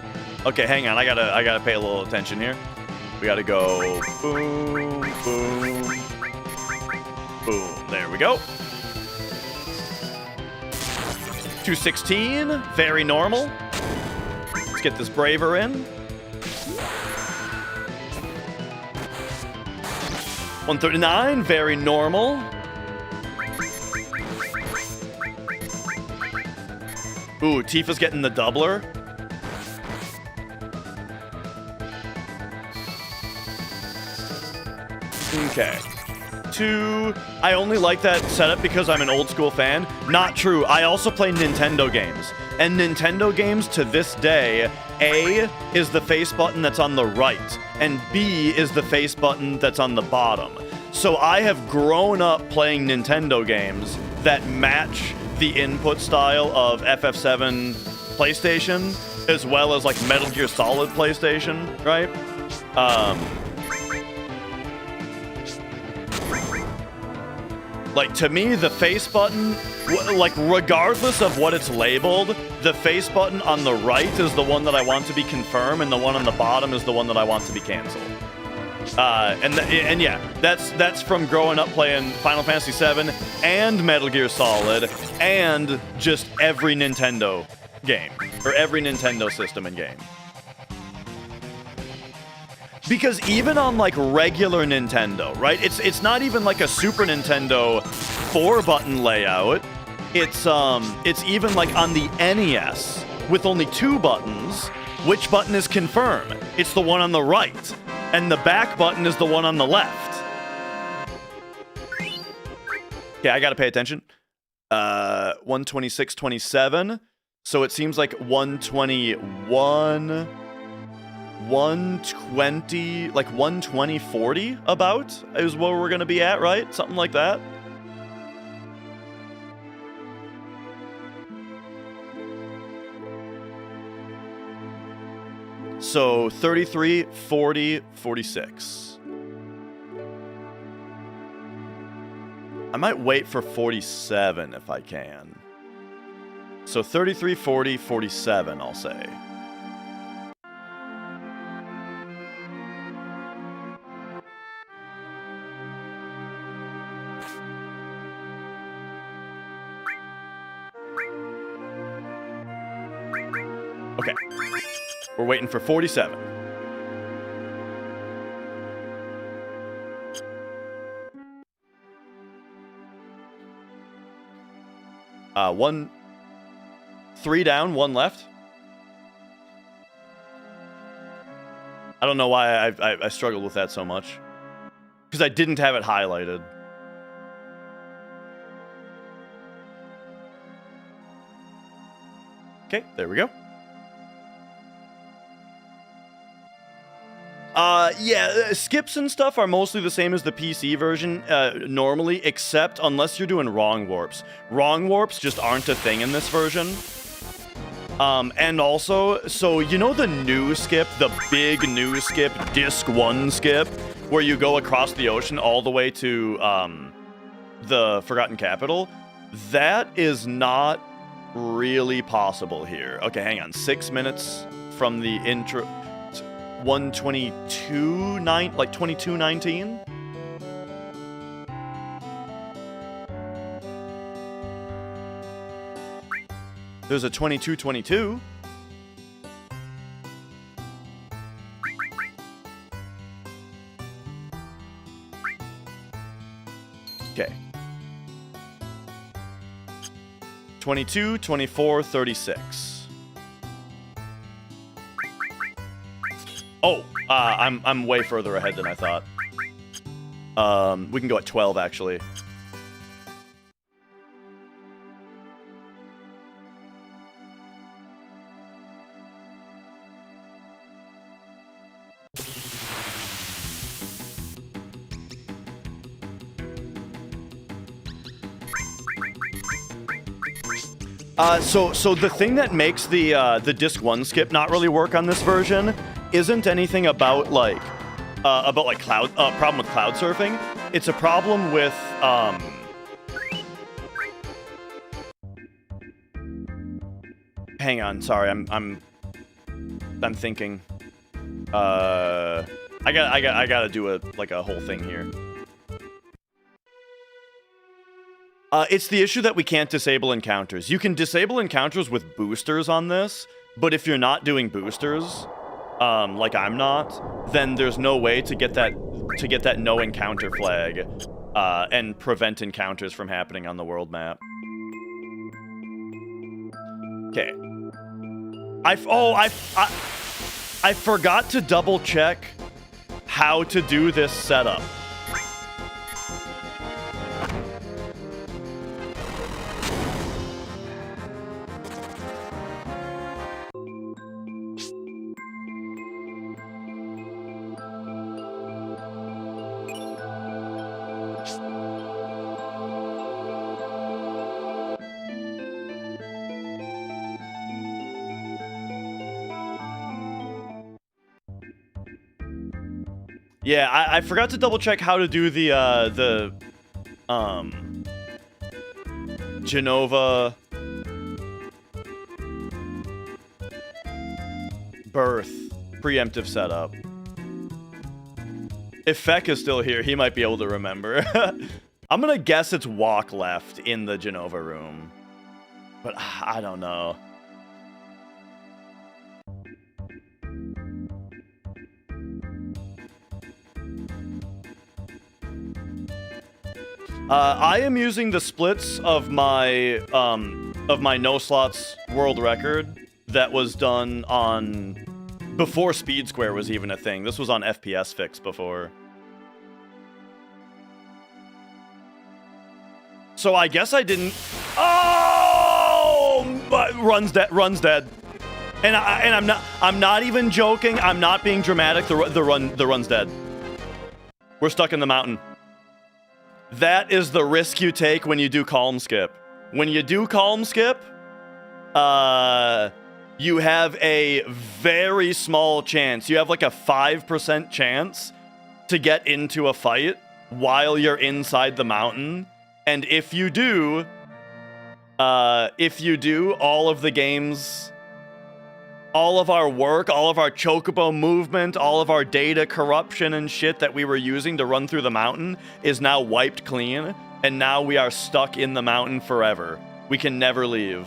Okay, hang on. I gotta pay a little attention here. We gotta go boom, boom, boom. There we go. 216, very normal. Let's get this braver in. 139, very normal. Ooh, Tifa's getting the doubler. Okay. 2. I only like that setup because I'm an old school fan. Not true. I also play Nintendo games. And Nintendo games to this day, A is the face button that's on the right, and B is the face button that's on the bottom. So I have grown up playing Nintendo games that match the input style of FF7 PlayStation, as well as like Metal Gear Solid PlayStation, right? Like, to me, the face button, like, regardless of what it's labeled, the face button on the right is the one that I want to be confirmed, and the one on the bottom is the one that I want to be canceled. And yeah, that's from growing up playing Final Fantasy VII and Metal Gear Solid and just every Nintendo game, or every Nintendo system and game. Because even on like regular Nintendo, right? It's not even like a Super Nintendo 4-button layout. It's even like on the NES with only 2 buttons. Which button is confirmed? It's the one on the right, and the back button is the one on the left. Okay, I gotta pay attention. 126.27. So it seems like 121. 120, like 120.40 about is where we're gonna be at, right? Something like that. So 33, 40, 46. I might wait for 47 if I can. So 33, 40, 47, I'll say. Okay. We're waiting for 47. Three down, one left. I don't know why I struggled with that so much. Because I didn't have it highlighted. Okay, there we go. Yeah, skips and stuff are mostly the same as the PC version normally, except unless you're doing wrong warps. Wrong warps just aren't a thing in this version. And also, so you know the new skip, the big new skip, Disc 1 skip, where you go across the ocean all the way to the Forgotten Capital? That is not really possible here. Okay, hang on. 6 minutes from the intro. 1:22, like 22:19. There's a 22:22. Okay. 22, 24, 36. Oh, I'm way further ahead than I thought. We can go at 12, actually. So the thing that makes the Disc 1 skip not really work on this version isn't anything about like cloud problem with cloud surfing. It's a problem with hang on, sorry, I'm thinking. I gotta do a whole thing here. It's the issue that we can't disable encounters. You can disable encounters with boosters on this, but if you're not doing boosters, like I'm not, then there's no way to get that no encounter flag and prevent encounters from happening on the world map. Okay. I forgot to double check how to do this setup. Yeah, I forgot to double check how to do the Genova birth preemptive setup. If Feck is still here, he might be able to remember. I'm gonna guess it's walk left in the Genova room, but I don't know. I am using the splits of my no slots world record that was done on before Speed Square was even a thing. This was on FPS Fix before. So I guess I didn't. Oh, but run's dead. And I'm not even joking. I'm not being dramatic. The run's dead. We're stuck in the mountain. That is the risk you take when you do calm skip. When you do calm skip, you have a very small chance. You have like a 5% chance to get into a fight while you're inside the mountain. And if you do, all of the games, all of our work, all of our chocobo movement, all of our data corruption and shit that we were using to run through the mountain is now wiped clean, and now we are stuck in the mountain forever. We can never leave.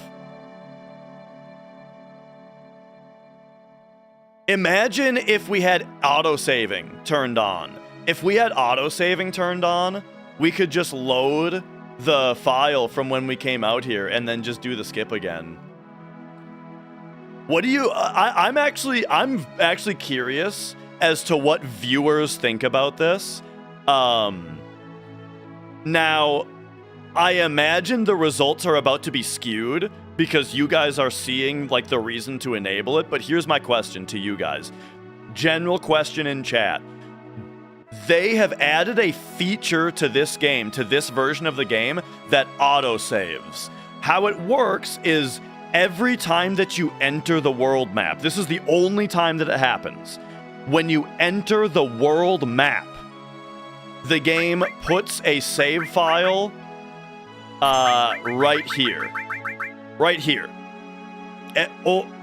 Imagine if we had autosaving turned on. If we had autosaving turned on, we could just load the file from when we came out here and then just do the skip again. What do you... I'm actually curious as to what viewers think about this. Now, I imagine the results are about to be skewed because you guys are seeing, like, the reason to enable it, but here's my question to you guys. General question in chat. They have added a feature to this game, to this version of the game, that autosaves. How it works is every time that you enter the world map, this is the only time that it happens, when you enter the world map, the game puts a save file right here. Right here.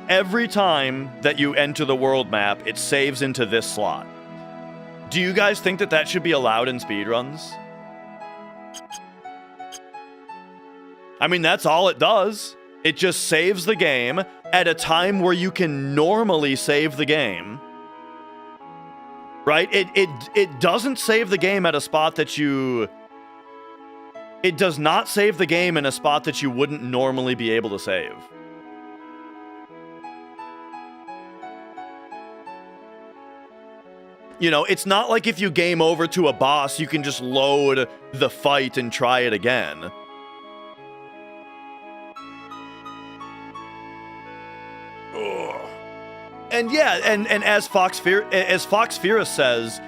Every time that you enter the world map, it saves into this slot. Do you guys think that that should be allowed in speedruns? I mean, that's all it does. It just saves the game at a time where you can normally save the game. Right? It doesn't save the game at a spot that you... It does not save the game in a spot that you wouldn't normally be able to save. You know, it's not like if you game over to a boss, you can just load the fight and try it again. Ugh. And yeah, and as Foxfira says,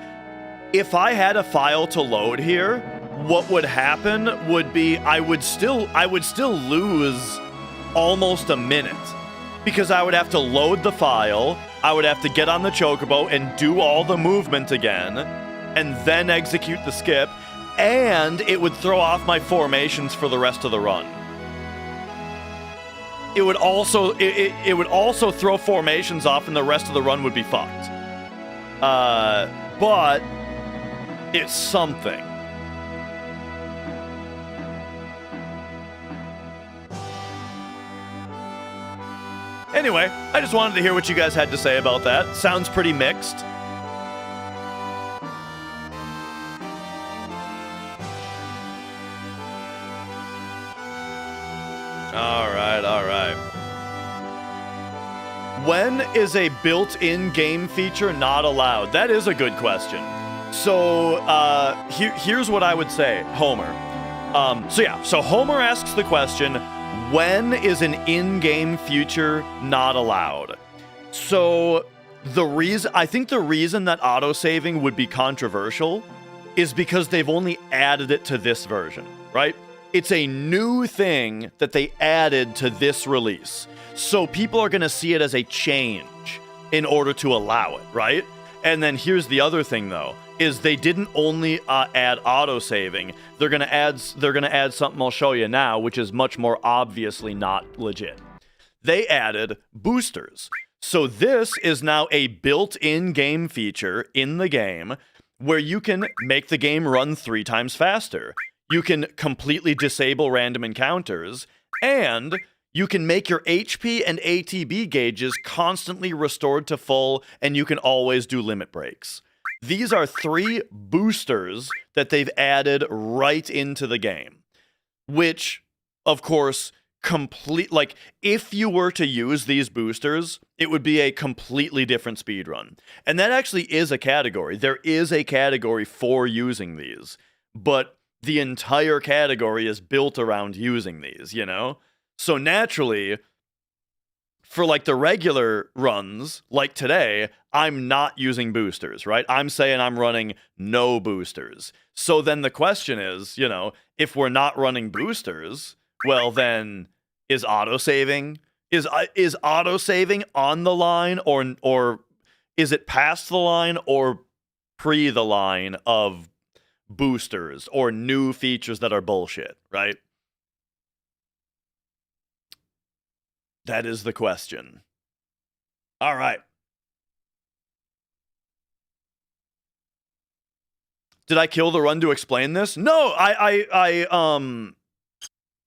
if I had a file to load here, what would happen would be I would still lose almost a minute because I would have to load the file, I would have to get on the chocobo and do all the movement again, and then execute the skip, and it would throw off my formations for the rest of the run. It would also throw formations off, and the rest of the run would be fucked. But it's something. Anyway, I just wanted to hear what you guys had to say about that. Sounds pretty mixed. All right. When is a built-in game feature not allowed? That is a good question. So, here's what I would say, Homer. So Homer asks the question, when is an in-game feature not allowed? So, I think the reason that autosaving would be controversial is because they've only added it to this version, right? It's a new thing that they added to this release. So people are going to see it as a change in order to allow it, right? And then here's the other thing, though, is they didn't only add autosaving. They're gonna add something I'll show you now, which is much more obviously not legit. They added boosters. So this is now a built-in game feature in the game where you can make the game run 3 times faster. You can completely disable random encounters, and you can make your HP and ATB gauges constantly restored to full, and you can always do limit breaks. These are 3 boosters that they've added right into the game, which, of course, if you were to use these boosters, it would be a completely different speedrun. And that actually is a category. There is a category for using these, but the entire category is built around using these, you know? So naturally, for like the regular runs, like today, I'm not using boosters, right? I'm saying I'm running no boosters. So then the question is, you know, if we're not running boosters, well then, is autosaving on the line, or is it past the line or pre the line of boosters or new features that are bullshit, right? That is the question. All right. Did I kill the run to explain this? No,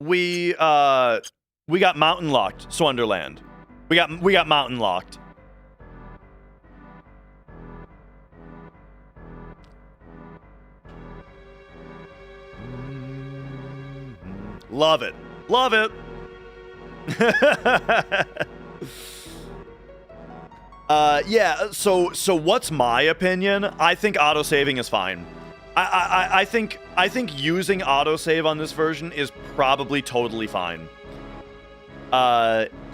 we got mountain locked, Swonderland. We got mountain locked. Love it. Love it. Yeah, so what's my opinion? I think autosaving is fine. I think using autosave on this version is probably totally fine.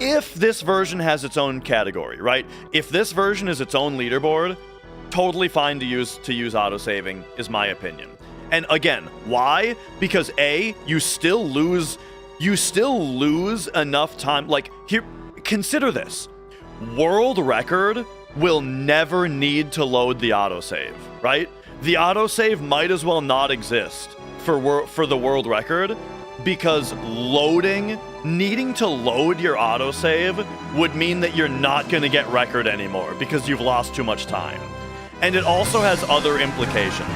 If this version has its own category, right? If this version is its own leaderboard, totally fine to use autosaving, is my opinion. And again, why? Because A, you still lose enough time. Like, here, consider this. World record will never need to load the autosave, right? The autosave might as well not exist for the world record, because needing to load your autosave would mean that you're not going to get record anymore because you've lost too much time. And it also has other implications.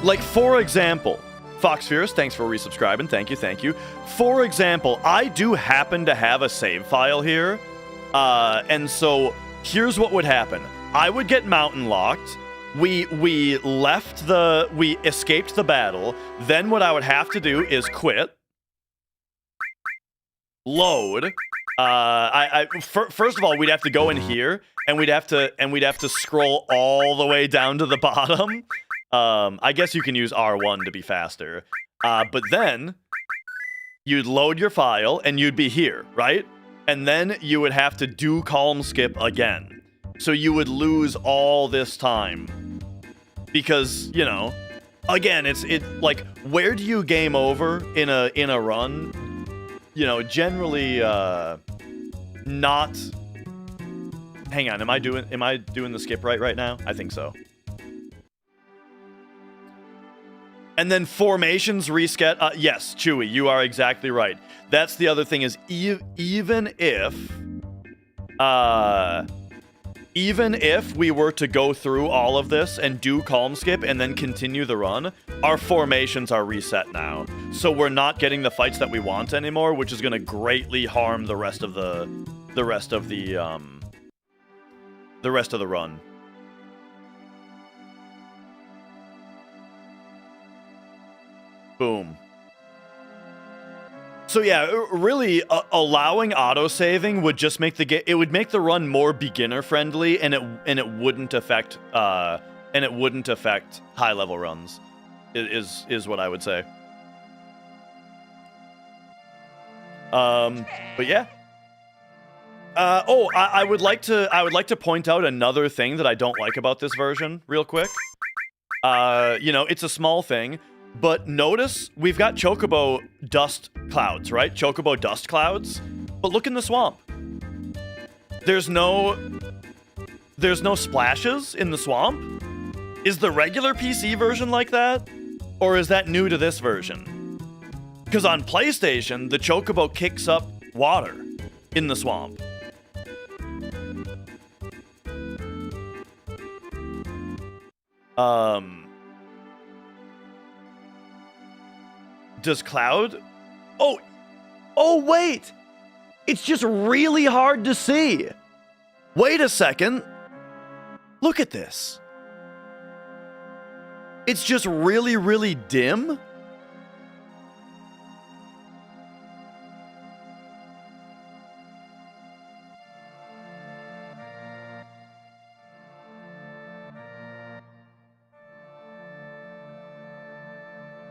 Like, for example, Fox Fierce, thanks for resubscribing. Thank you. For example, I do happen to have a save file here. And so here's what would happen. I would get mountain locked. We escaped the battle. Then what I would have to do is quit. Load. First of all, we'd have to go in here, and we'd have to scroll all the way down to the bottom. I guess you can use R1 to be faster. But then you'd load your file, and you'd be here, right? And then you would have to do calm skip again. So you would lose all this time. Because, you know, again, it's like, where do you game over in a run? You know, generally not. Hang on, am I doing the skip right now? I think so. And then formations reset. Yes, Chewy, you are exactly right. That's the other thing, is even if we were to go through all of this and do calm skip and then continue the run, our formations are reset now. So we're not getting the fights that we want anymore, which is going to greatly harm the rest of the run. Boom. So yeah, really, allowing autosaving would just make the run more beginner friendly, and it wouldn't affect high level runs. Is what I would say. But yeah. I would like to point out another thing that I don't like about this version, real quick. You know, it's a small thing. But notice we've got chocobo dust clouds, right? Chocobo dust clouds. But look in the swamp. There's no splashes in the swamp. Is the regular PC version like that? Or is that new to this version? Because on PlayStation, the chocobo kicks up water in the swamp. Does Cloud? Oh, wait! It's just really hard to see. Wait a second. Look at this. It's just really, really dim.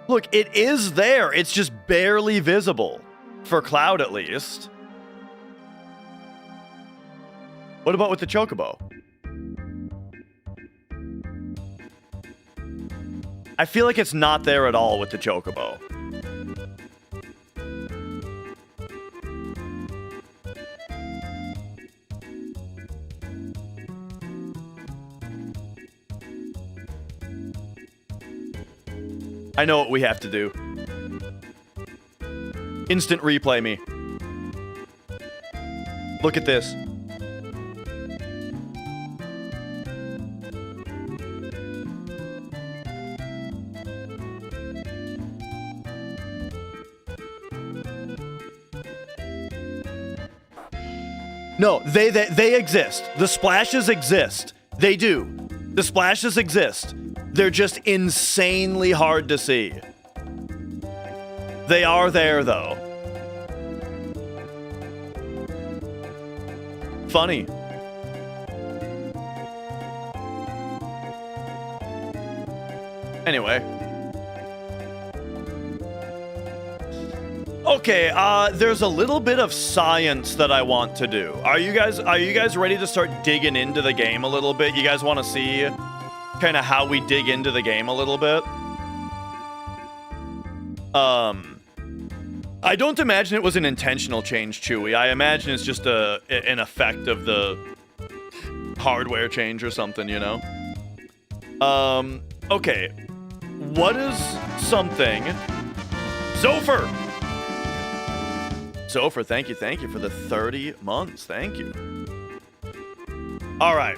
Look, it is there. It's just barely visible. For Cloud, at least. What about with the chocobo? I feel like it's not there at all with the chocobo. I know what we have to do. Instant replay me. Look at this. No, they exist. The splashes exist. They do. The splashes exist. They're just insanely hard to see. They are there, though. Funny. Anyway. Okay, there's a little bit of science that I want to do. Are you guys ready to start digging into the game a little bit? You guys want to see kind of how we dig into the game a little bit? I don't imagine it was an intentional change, Chewy. I imagine it's just an effect of the hardware change or something, you know? Okay. What is something... Zopher! Zopher, thank you for the 30 months. Thank you. All right.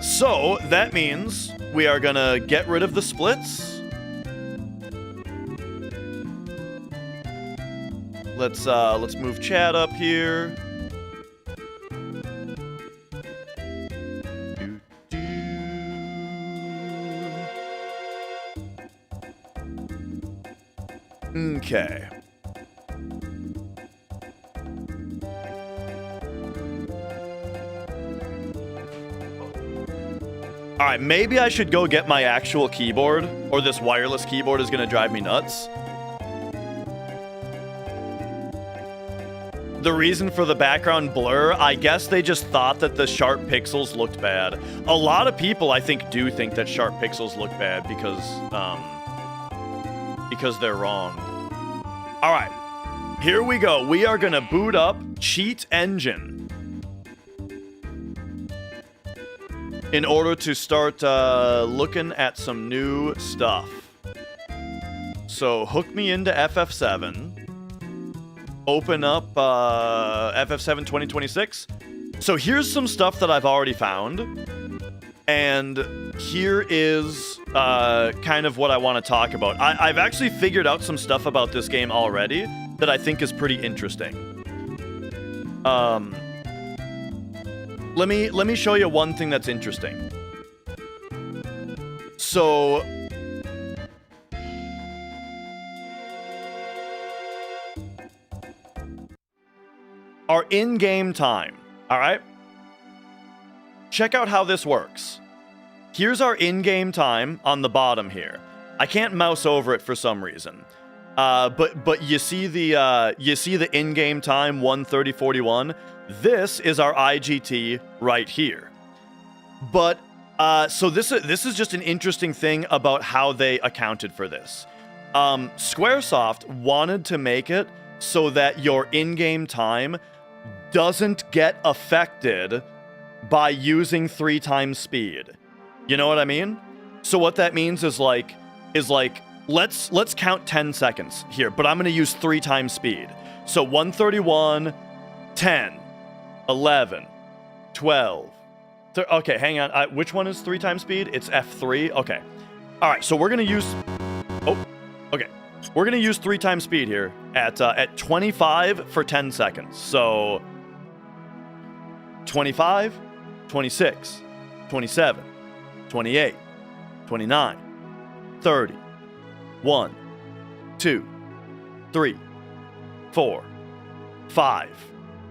So that means we are gonna get rid of the splits. Let's move chat up here. Okay. All right, maybe I should go get my actual keyboard, or this wireless keyboard is gonna drive me nuts. The reason for the background blur, I guess they just thought that the sharp pixels looked bad. A lot of people, I think, do think that sharp pixels look bad because they're wrong. All right, here we go. We are gonna boot up Cheat Engine in order to start looking at some new stuff. So hook me into FF7. Open up FF7 2026. So here's some stuff that I've already found. And here is kind of what I want to talk about. I've actually figured out some stuff about this game already that I think is pretty interesting. Let me show you one thing that's interesting. So our in-game time, all right? Check out how this works. Here's our in-game time on the bottom here. I can't mouse over it for some reason. But you see the in-game time 1:30:41. This is our IGT right here. But so this is just an interesting thing about how they accounted for this. Squaresoft wanted to make it so that your in-game time doesn't get affected by using 3 times speed. You know what I mean? So what that means is like let's count 10 seconds here, but I'm going to use 3 times speed. So 1:31, 10, 11, 12. Okay, hang on. Which one is 3 times speed? It's F3. Okay. All right, so we're going to use okay. We're going to use 3 times speed here at 25 for 10 seconds. So 25, 26, 27, 28, 29, 30, 1, 2, 3, 4, 5.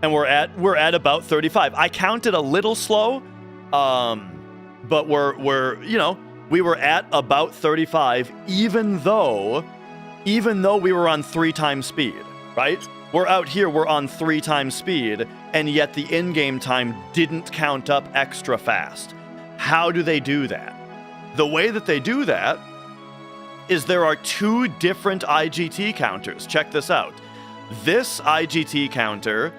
And we're at about 35. I counted a little slow, but we're you know, we were at about 35 even though we were on 3 times speed, right? We're out here, we're on 3 times speed, and yet the in-game time didn't count up extra fast. How do they do that? The way that they do that is there are 2 different IGT counters. Check this out. This IGT counter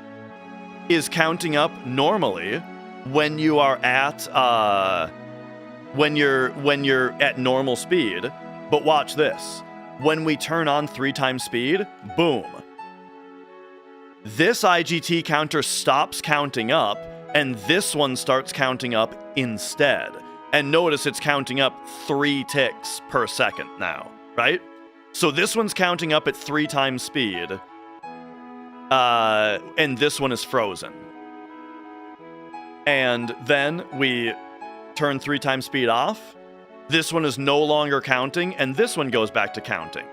is counting up normally when you are at when you're at normal speed. But watch this. when we turn on 3 times speed, boom. This IGT counter stops counting up, and this one starts counting up instead. And notice it's counting up 3 ticks per second now, right? So this one's counting up at 3 times speed, and this one is frozen. And then we turn 3 times speed off. This one is no longer counting, and this one goes back to counting.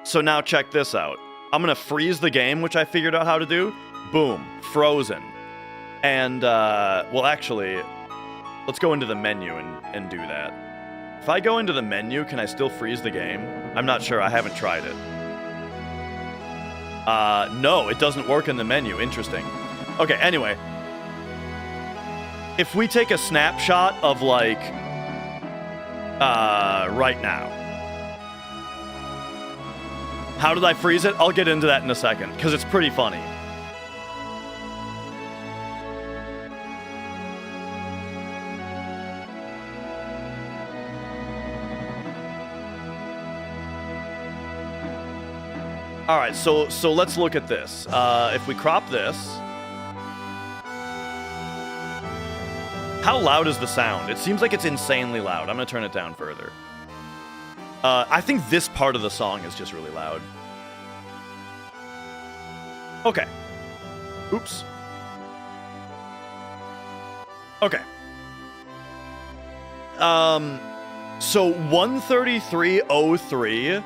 So now check this out. I'm going to freeze the game, which I figured out how to do. Boom, frozen. And, well, actually, let's go into the menu and do that. If I go into the menu, can I still freeze the game? I'm not sure. I haven't tried it. No, it doesn't work in the menu. Interesting. Okay, anyway. If we take a snapshot of, like, right now. How did I freeze it? I'll get into that in a second, because it's pretty funny. All right, so let's look at this. If we crop this, how loud is the sound? It seems like it's insanely loud. I'm gonna turn it down further. I think this part of the song is just really loud. Okay. Oops. Okay. So 133.03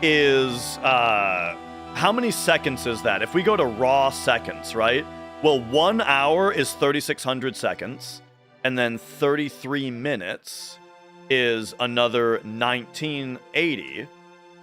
is, how many seconds is that? If we go to raw seconds, right? Well, 1 hour is 3,600 seconds, and then 33 minutes is another 1980.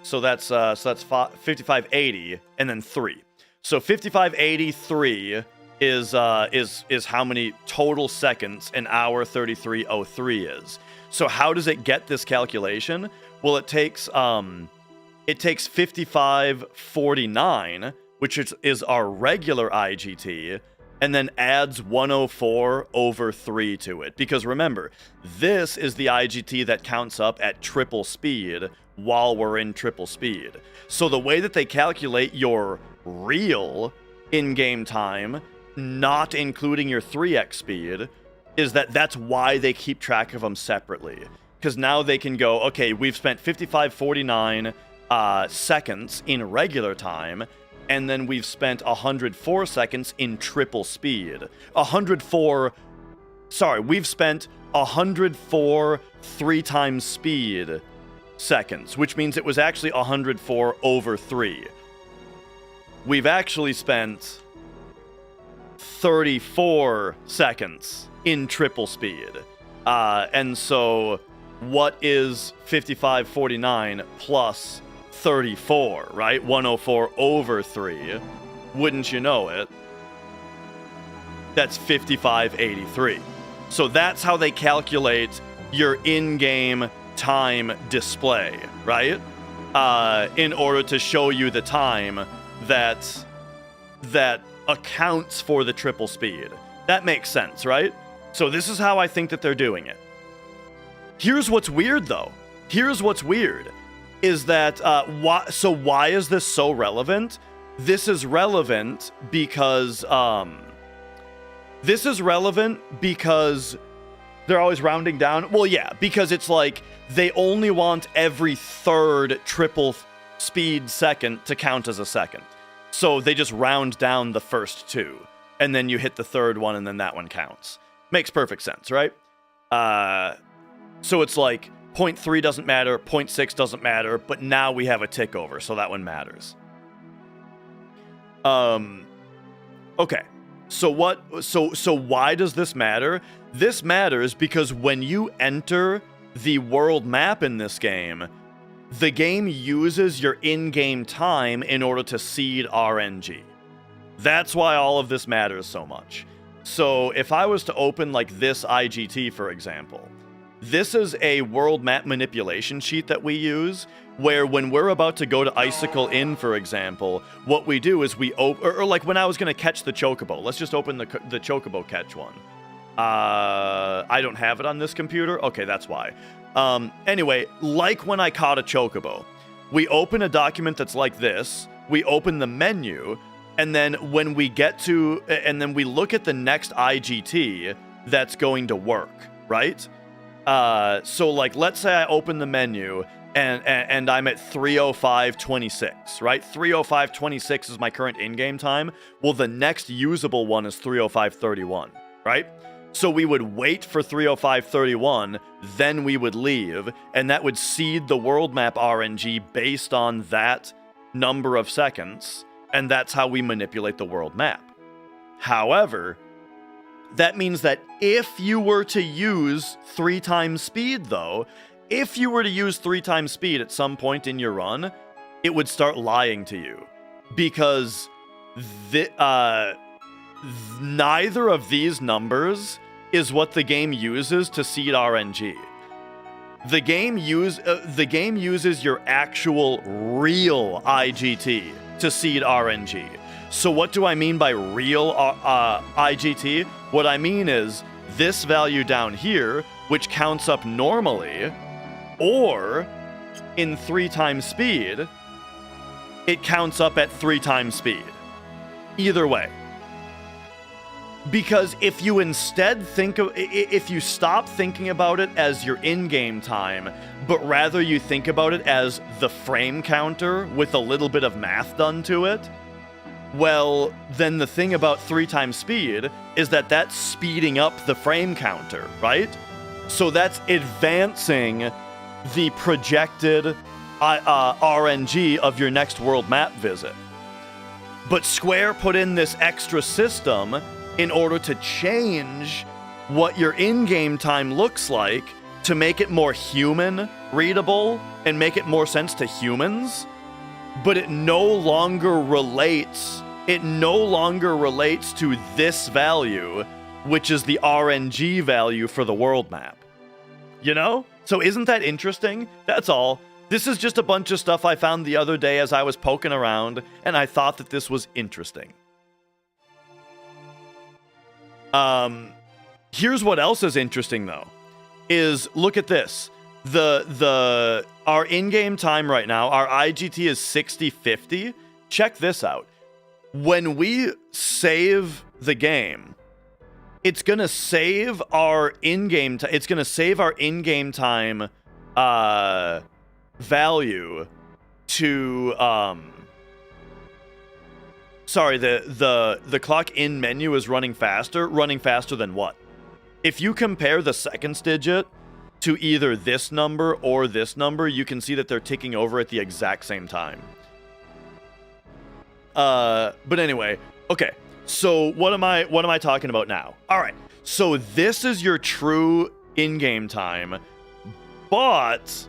So that's 5580, and then 3. So 5583 is how many total seconds an hour 3303 is. So how does it get this calculation? Well, it takes 5549, which is our regular IGT, and then adds 104 over 3 to it. Because remember, this is the IGT that counts up at triple speed while we're in triple speed. So the way that they calculate your real in-game time, not including your 3x speed, is that's why they keep track of them separately. Because now they can go, okay, we've spent 5549 seconds in regular time, and then we've spent 104 seconds in triple speed. We've spent 104 3 times speed seconds, which means it was actually 104 over 3. We've actually spent 34 seconds in triple speed. And so what is 5549 plus 34, right? 104 over 3. Wouldn't you know it? That's 5583. So that's how they calculate your in-game time display, right? In order to show you the time that accounts for the triple speed. That makes sense, right? So this is how I think that they're doing it. Here's what's weird, though. Here's what's weird. Is that, why is this so relevant? This is relevant because, they're always rounding down. Well, yeah, because it's like, they only want every third triple speed second to count as a second. So they just round down the first 2, and then you hit the third one, and then that one counts. Makes perfect sense, right? So it's like, 0.3 doesn't matter, 0.6 doesn't matter, but now we have a tick over, so that one matters. Okay. So why does this matter? This matters because when you enter the world map in this game, the game uses your in-game time in order to seed RNG. That's why all of this matters so much. So if I was to open like this IGT, for example, this is a world map manipulation sheet that we use, where when we're about to go to Icicle Inn, for example, what we do is we open, or like when I was going to catch the Chocobo, let's just open the Chocobo catch one. I don't have it on this computer. Okay, that's why. Anyway, like when I caught a Chocobo, we open a document that's like this, we open the menu, and then when we get to, and then we look at the next IGT that's going to work, right? So like, let's say I open the menu and I'm at 3:05:26, right? 3:05:26 is my current in-game time. Well, the next usable one is 3:05:31, right? So we would wait for 3:05:31, then we would leave, and that would seed the world map RNG based on that number of seconds, and that's how we manipulate the world map. However, that means that if you were to use 3 times speed, though, if you were to use 3 times speed at some point in your run, it would start lying to you. Because neither of these numbers is what the game uses to seed RNG. The game uses your actual real IGT to seed RNG. So what do I mean by real IGT? What I mean is this value down here, which counts up normally, or in 3 times speed, it counts up at 3 times speed. Either way. Because if you instead if you stop thinking about it as your in-game time, but rather you think about it as the frame counter with a little bit of math done to it, well, then the thing about 3 times speed is that that's speeding up the frame counter, right? So that's advancing the projected RNG of your next world map visit. But Square put in this extra system in order to change what your in-game time looks like to make it more human readable and make it more sense to humans. But it no longer relates to this value, which is the RNG value for the world map. You know? So isn't that interesting? That's all. This is just a bunch of stuff I found the other day as I was poking around, and I thought that this was interesting. Here's what else is interesting though, is look at this. Our in-game time right now, our IGT is 60:50. Check this out. When we save the game, it's gonna save our in-game time. It's gonna save our in-game time value to sorry, the clock in menu is running faster. Running faster than what? If you compare the seconds digit to either this number or this number, you can see that they're ticking over at the exact same time. But anyway, okay. So what am I talking about now? All right. So this is your true in-game time, but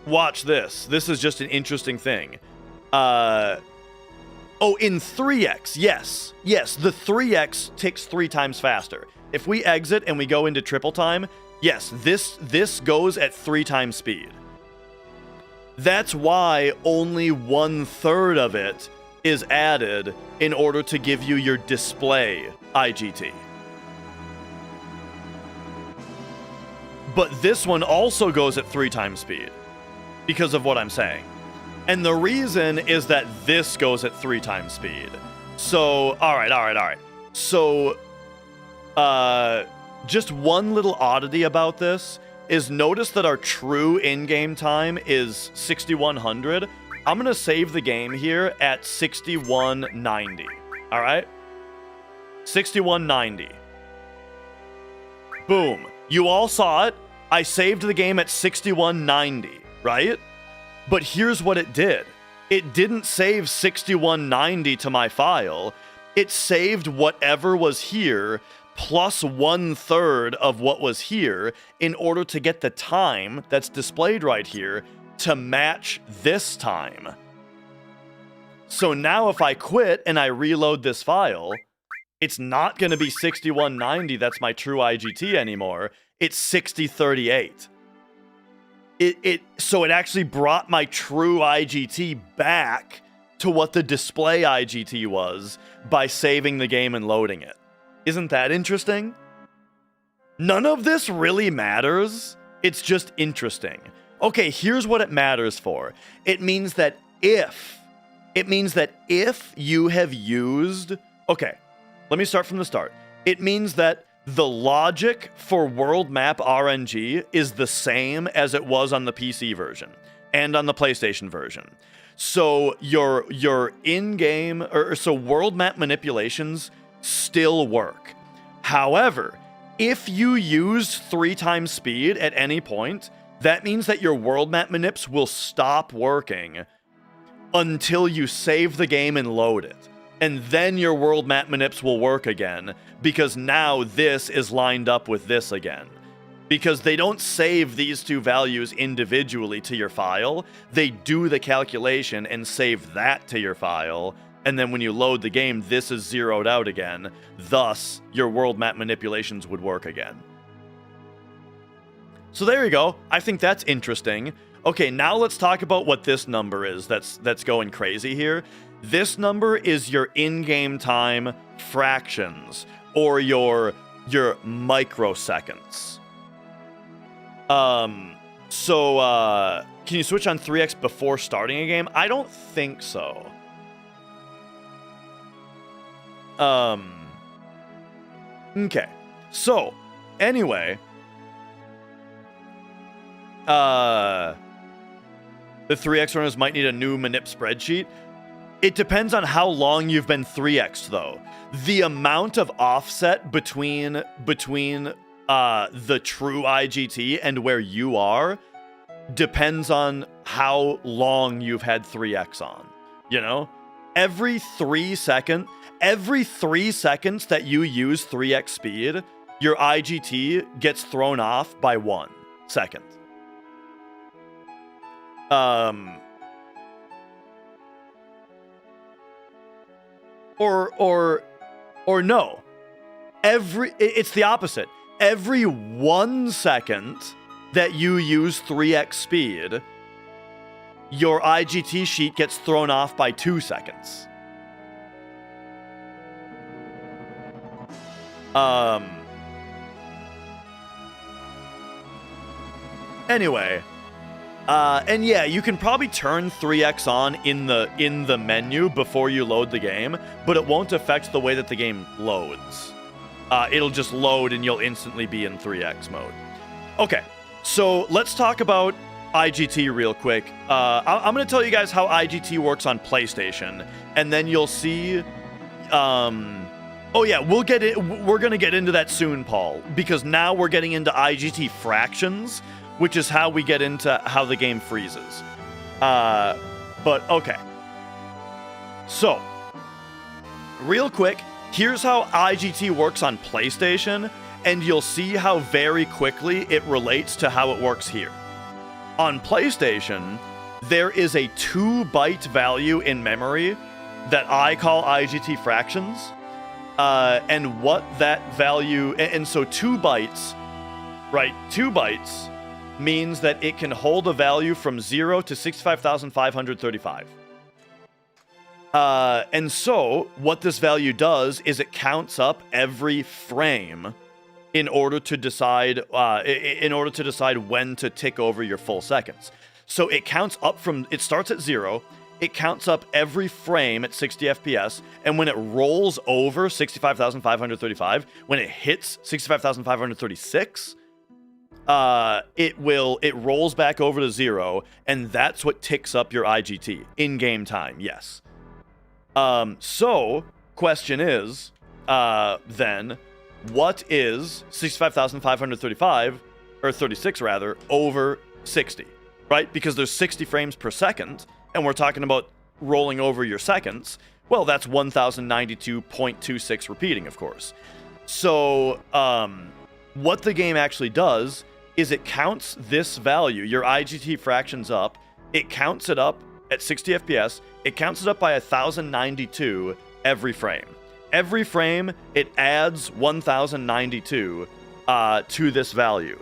watch this. This is just an interesting thing. Oh, in 3x, yes. Yes, the 3x ticks 3 times faster. If we exit and we go into triple time, yes, this goes at 3 times speed. That's why only 1/3 of it is added in order to give you your display IGT. But this one also goes at 3 times speed because of what I'm saying. And the reason is that this goes at 3 times speed. So, all right. So, just one little oddity about this is notice that our true in-game time is 6100. I'm going to save the game here at 6190. All right? 6190. Boom. You all saw it. I saved the game at 6190, right? But here's what it did. It didn't save 6190 to my file. It saved whatever was here plus 1/3 of what was here in order to get the time that's displayed right here to match this time. So now if I quit and I reload this file, it's not going to be 6190 that's my true IGT anymore. It's 6038. So it actually brought my true IGT back to what the display IGT was by saving the game and loading it. Isn't that interesting? None of this really matters. It's just interesting. Okay, here's what it matters for. It means that if you have used... Okay, let me start from the start. It means that the logic for world map RNG is the same as it was on the PC version and on the PlayStation version. So your in-game, so world map manipulations still work. However, if you use 3 times speed at any point, that means that your world map manips will stop working until you save the game and load it. And then your world map manips will work again, because now this is lined up with this again. Because they don't save these 2 values individually to your file, they do the calculation and save that to your file, and then when you load the game, this is zeroed out again. Thus, your world map manipulations would work again. So there you go. I think that's interesting. Okay, now let's talk about what this number is that's going crazy here. This number is your in-game time fractions, or your microseconds. So can you switch on 3x before starting a game? I don't think so. Okay. So, anyway, the 3x runners might need a new manip spreadsheet. It depends on how long you've been 3x'd, though. The amount of offset between the true IGT and where you are depends on how long you've had 3x on. You know? Every 3 seconds that you use 3x speed, your IGT gets thrown off by 1 second. Or no. It's the opposite. Every 1 second that you use 3x speed, your IGT sheet gets thrown off by 2 seconds. Anyway, and yeah, you can probably turn 3x on in the menu before you load the game, but it won't affect the way that the game loads. It'll just load and you'll instantly be in 3x mode. Okay, so let's talk about IGT real quick. I'm going to tell you guys how IGT works on PlayStation, and then you'll see... Oh yeah, we're going to get into that soon, Paul, because now we're getting into IGT fractions, which is how we get into how the game freezes. But okay. So, real quick, here's how IGT works on PlayStation, and you'll see how very quickly it relates to how it works here. On PlayStation, there is a 2-byte value in memory that I call IGT fractions. And what that value... And so 2 bytes, right? 2 bytes means that it can hold a value from 0 to 65,535. And so what this value does is it counts up every frame in order to decide when to tick over your full seconds. So it counts up from... It starts at 0... It counts up every frame at 60 FPS, and when it rolls over 65,535, when it hits 65,536, it rolls back over to 0, and that's what ticks up your IGT in-game time. Yes. So question is, then, what is 65,535 or 36 rather over 60? Right? Because there's 60 frames per second. And we're talking about rolling over your seconds, well, that's 1092.26 repeating, of course. So, what the game actually does is it counts this value, your IGT fractions up, it counts it up at 60 FPS, it counts it up by 1092 every frame. Every frame, it adds 1092 to this value.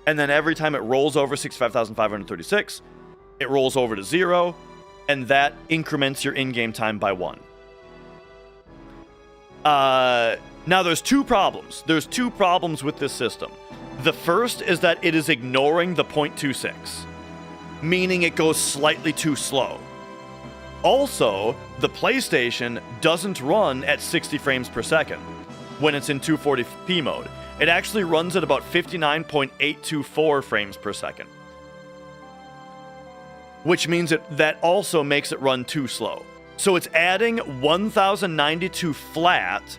And then every time it rolls over 65,536, it rolls over to 0, and that increments your in-game time by 1. Now, there's 2 problems. There's 2 problems with this system. There's 2 problems with this system. The first is that it is ignoring the 0.26. meaning it goes slightly too slow. Also, the PlayStation doesn't run at 60 frames per second when it's in 240p mode. It actually runs at about 59.824 frames per second. Which means that also makes it run too slow. So it's adding 1092 flat,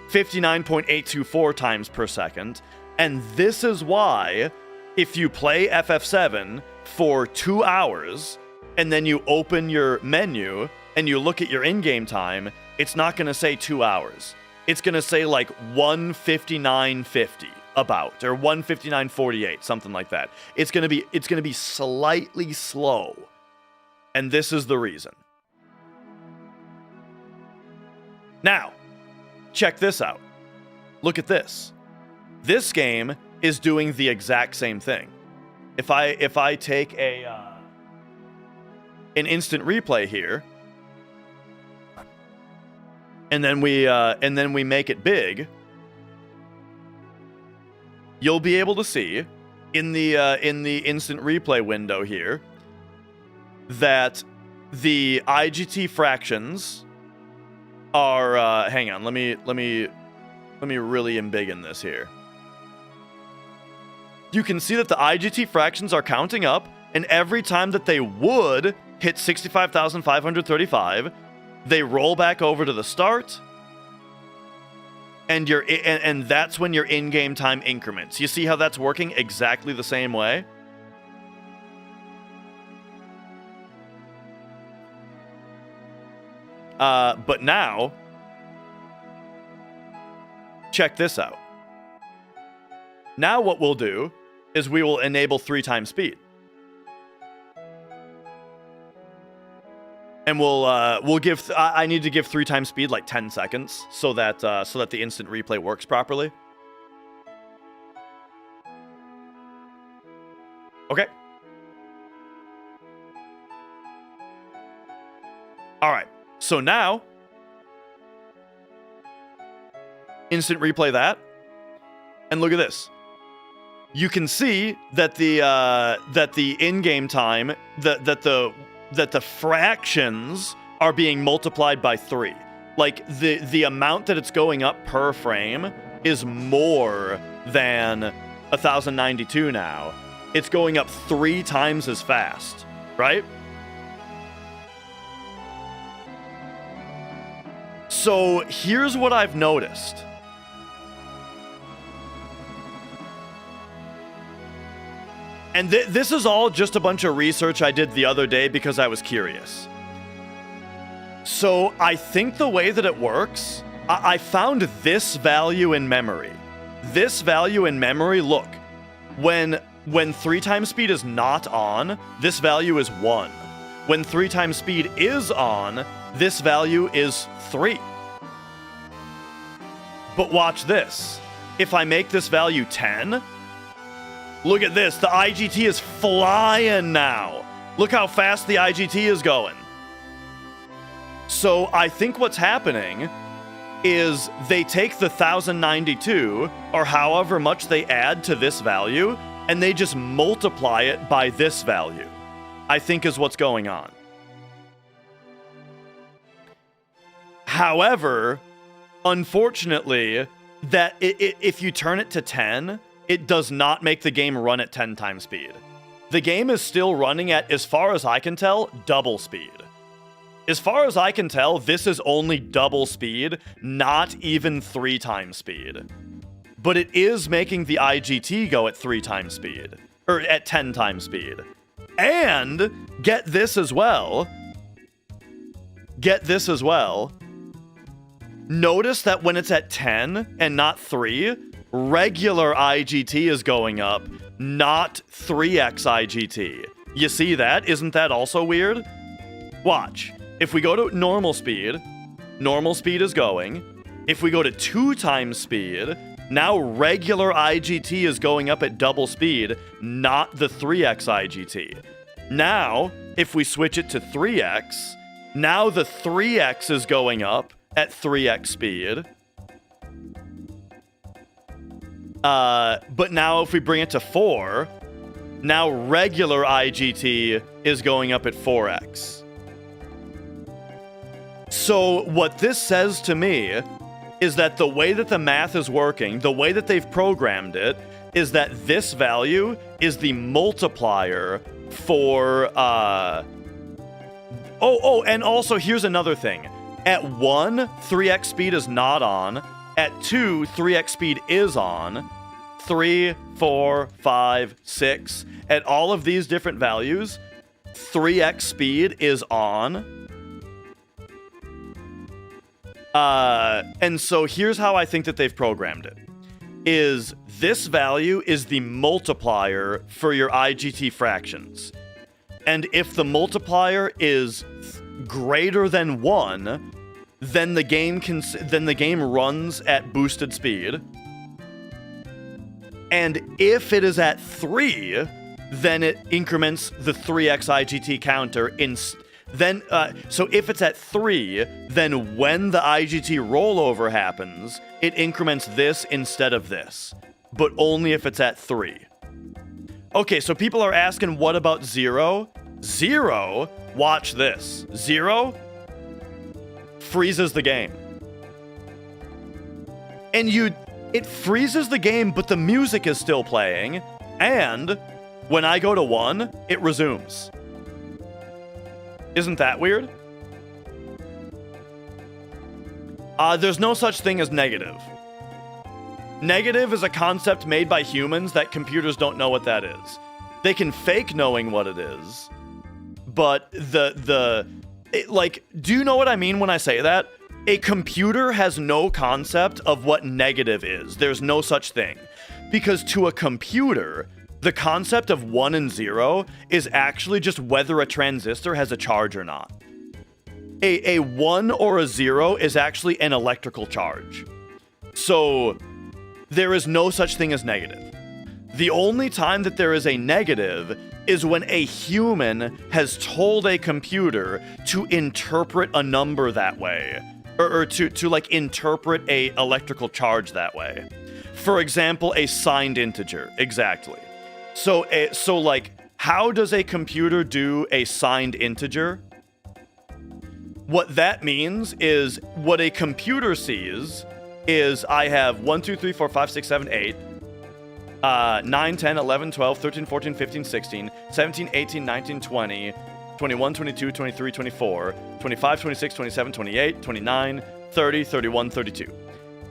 59.824 times per second, and this is why if you play FF7 for 2 hours and then you open your menu and you look at your in-game time, it's not going to say 2 hours. It's going to say like 159.50 about, or 159.48, something like that. It's going to be slightly slow. And this is the reason. Now, check this out. Look at this. This game is doing the exact same thing. If I take an instant replay here, and then we make it big, you'll be able to see in the instant replay window here that the IGT fractions are hang on, let me really embiggen this here. You can see that the IGT fractions are counting up, and every time that they would hit 65,535, they roll back over to the start, and that's when your in-game time increments. You see how that's working exactly the same way? But now, check this out. Now what we'll do is we will enable 3 times speed. And we'll give. I need to give 3 times speed like 10 seconds so that the instant replay works properly. Okay. All right. So now, instant replay that, and look at this. You can see that the in-game time that the fractions are being multiplied by 3. Like the amount that it's going up per frame is more than 1092 now. It's going up 3 times as fast, right? So here's what I've noticed. And this is all just a bunch of research I did the other day because I was curious. So I think the way that it works, I found this value in memory. This value in memory, look, when 3 times speed is not on, this value is 1. When 3 times speed is on, this value is 3. But watch this. If I make this value 10, look at this. The IGT is flying now. Look how fast the IGT is going. So I think what's happening is they take the 1092 or however much they add to this value and they just multiply it by this value, I think is what's going on. However, unfortunately, that if you turn it to 10, it does not make the game run at 10 times speed. The game is still running at, as far as I can tell, double speed. As far as I can tell, this is only double speed, not even 3 times speed. But it is making the IGT go at 3 times speed, or at 10 times speed. And get this as well. Get this as well. Notice that when it's at 10 and not 3, regular IGT is going up, not 3x IGT. You see that? Isn't that also weird? Watch. If we go to normal speed is going. If we go to 2 times speed, now regular IGT is going up at double speed, not the 3x IGT. Now, if we switch it to 3x, now the 3x is going up at 3x speed. But now if we bring it to 4, Now regular IGT is going up at 4x. So what this says to me is that the way that the math is working, the way that they've programmed it, is that this value is the multiplier for, and also here's another thing. At 1, 3x speed is not on. At 2, 3x speed is on. 3, 4, 5, 6. At all of these different values, 3x speed is on. And so here's how I think that they've programmed it. Is this value is the multiplier for your IGT fractions. And if the multiplier is greater than 1, then the game runs at boosted speed. And if it is at 3, then it increments the 3x IGT counter so if it's at 3, then when the IGT rollover happens, it increments this instead of this, but only if it's at 3. Okay, so people are asking, what about 0? 0, watch this. 0 freezes the game. And it freezes the game, but the music is still playing, and when I go to 1, it resumes. Isn't that weird? There's no such thing as negative. Negative is a concept made by humans that computers don't know what that is. They can fake knowing what it is, but do you know what I mean when I say that? A computer has no concept of what negative is. There's no such thing. Because to a computer, the concept of 1 and 0 is actually just whether a transistor has a charge or not. A 1 or a 0 is actually an electrical charge. So there is no such thing as negative. The only time that there is a negative is when a human has told a computer to interpret a number that way, or to like interpret a electrical charge that way. For example, a signed integer. Exactly. So like, how does a computer do a signed integer? What that means is what a computer sees is I have 1, 2, 3, 4, 5, 6, 7, 8, 9, 10, 11, 12, 13, 14, 15, 16, 17, 18, 19, 20, 21, 22, 23, 24, 25, 26, 27, 28, 29, 30, 31, 32.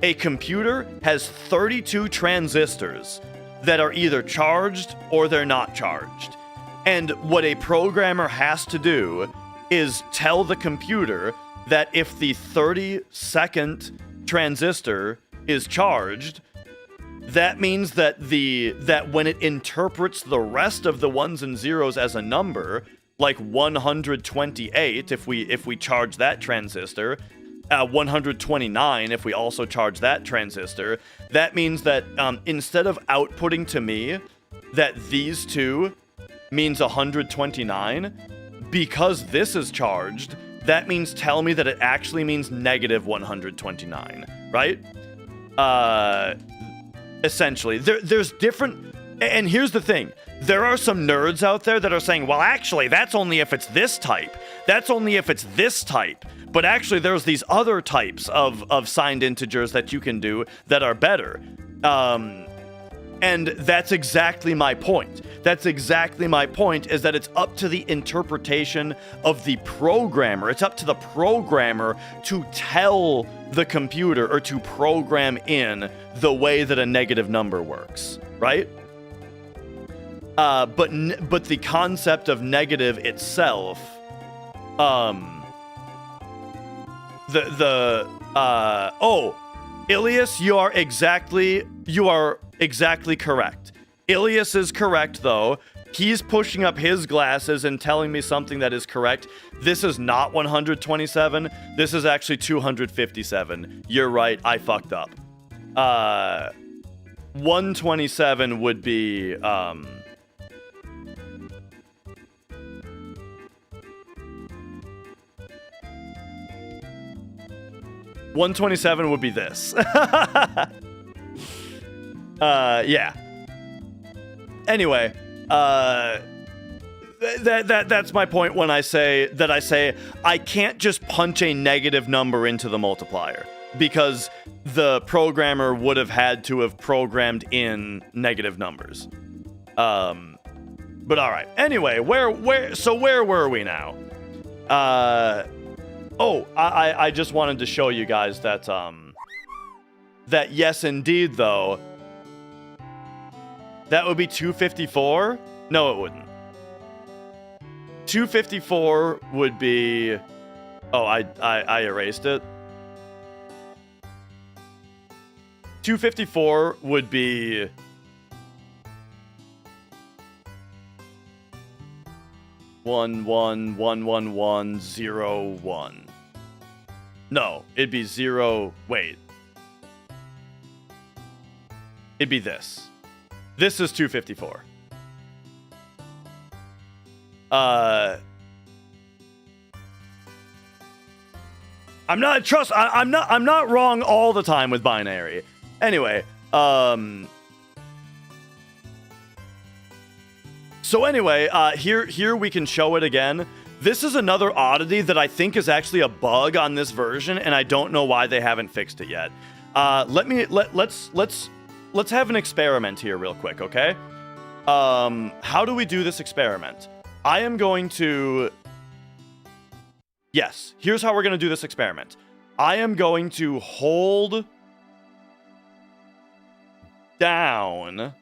A computer has 32 transistors that are either charged or they're not charged. And what a programmer has to do is tell the computer that if the 32nd transistor is charged, that means that when it interprets the rest of the 1s and 0s as a number, like 128 if we charge that transistor, 129 if we also charge that transistor, that means that instead of outputting to me that these two means 129, because this is charged, that means tell me that it actually means negative 129, right? Essentially, there's different, and here's the thing. There are some nerds out there that are saying, well, actually, that's only if it's this type. That's only if it's this type. But actually, there's these other types of signed integers that you can do that are better. And that's exactly my point. That's exactly my point, is that it's up to the interpretation of the programmer. It's up to the programmer to tell the computer or to program in the way that a negative number works, right? But the concept of negative itself, Ilias, you are exactly correct. Ilias is correct, though. He's pushing up his glasses and telling me something that is correct. This is not 127. This is actually 257. You're right. I fucked up. 127 would be, 127 would be this. Yeah. Anyway, That's my point when I say I can't just punch a negative number into the multiplier, because the programmer would have had to have programmed in negative numbers. But all right. Anyway, where were we now? I just wanted to show you guys that that yes indeed though, that would be 254. No, it wouldn't. 254 would be... Oh, I erased it. 254 would be... One, one, one, one, one, 0, 1. No, it'd be 0... Wait. It'd be this. This is 254. I'm not wrong all the time with binary. Anyway, so anyway, here we can show it again. This is another oddity that I think is actually a bug on this version, and I don't know why they haven't fixed it yet. Let's have an experiment here real quick, okay? How do we do this experiment? I am going to... Yes, here's how we're going to do this experiment. I am going to hold down,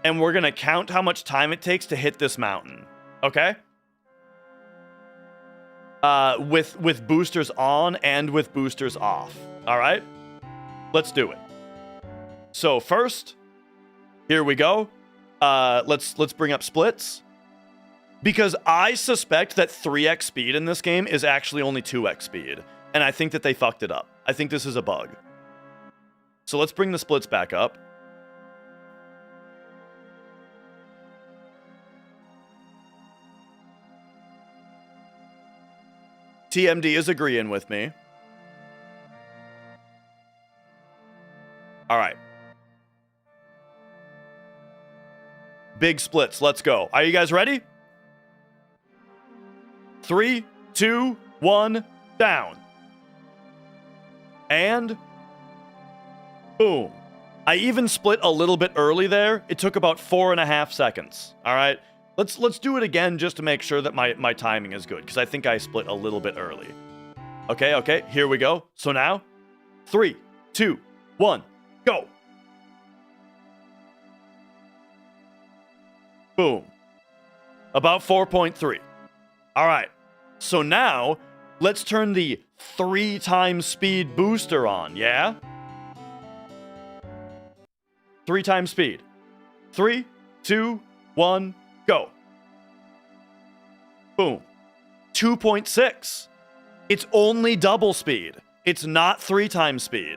and we're going to count how much time it takes to hit this mountain, okay? With boosters on and with boosters off, all right? Let's do it. So first, here we go. Let's bring up splits, because I suspect that 3x speed in this game is actually only 2x speed, and I think that they fucked it up. I think this is a bug. So let's bring the splits back up. TMD is agreeing with me. All right. Big splits. Let's go. Are you guys ready? 3, 2, 1, down. And boom. I even split a little bit early there. It took about 4.5 seconds. All right. Let's do it again just to make sure that my timing is good, because I think I split a little bit early. Okay. Here we go. So now, 3, 2, 1, go. Boom. About 4.3. All right. So now, let's turn the 3 times speed booster on, yeah? 3 times speed. 3, 2, 1, go. Boom. 2.6. It's only double speed. It's not 3 times speed.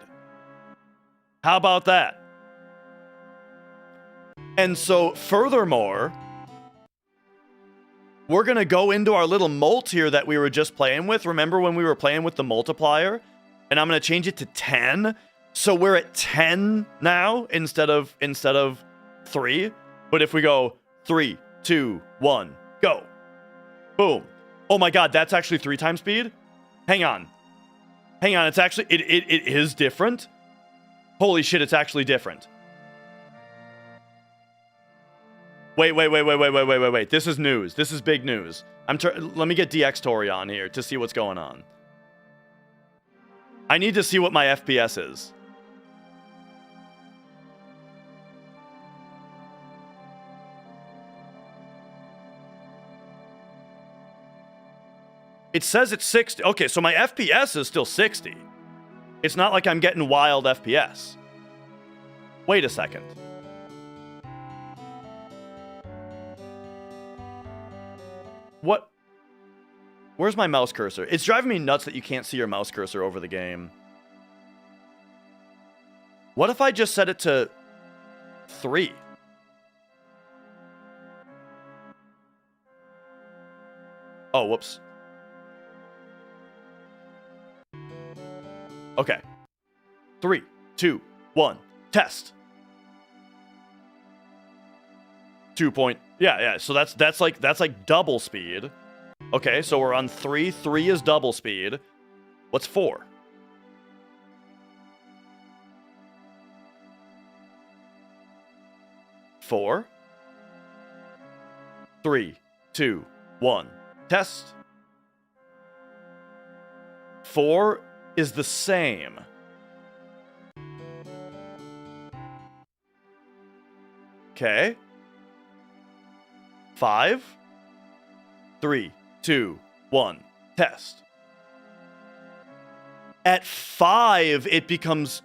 How about that? And so, furthermore, we're going to go into our little mult here that we were just playing with. Remember when we were playing with the multiplier? And I'm going to change it to 10. So we're at 10 now instead of 3. But if we go 3, 2, 1, go. Boom. Oh my god, that's actually 3 times speed? Hang on. It's actually, it is different. Holy shit, it's actually different. Wait. This is news. This is big news. Let me get DX Tori on here to see what's going on. I need to see what my FPS is. It says it's 60. Okay, so my FPS is still 60. It's not like I'm getting wild FPS. Wait a second. What? Where's my mouse cursor? It's driving me nuts that you can't see your mouse cursor over the game. What if I just set it to 3? Oh, whoops. Okay. 3, 2, 1, test. Yeah. So that's like double speed. Okay, so we're on 3. 3 is double speed. What's 4? 4, 3, 2, 1. Test. 4 is the same. Okay. 5, 3, 2, 1. Test. At 5, it becomes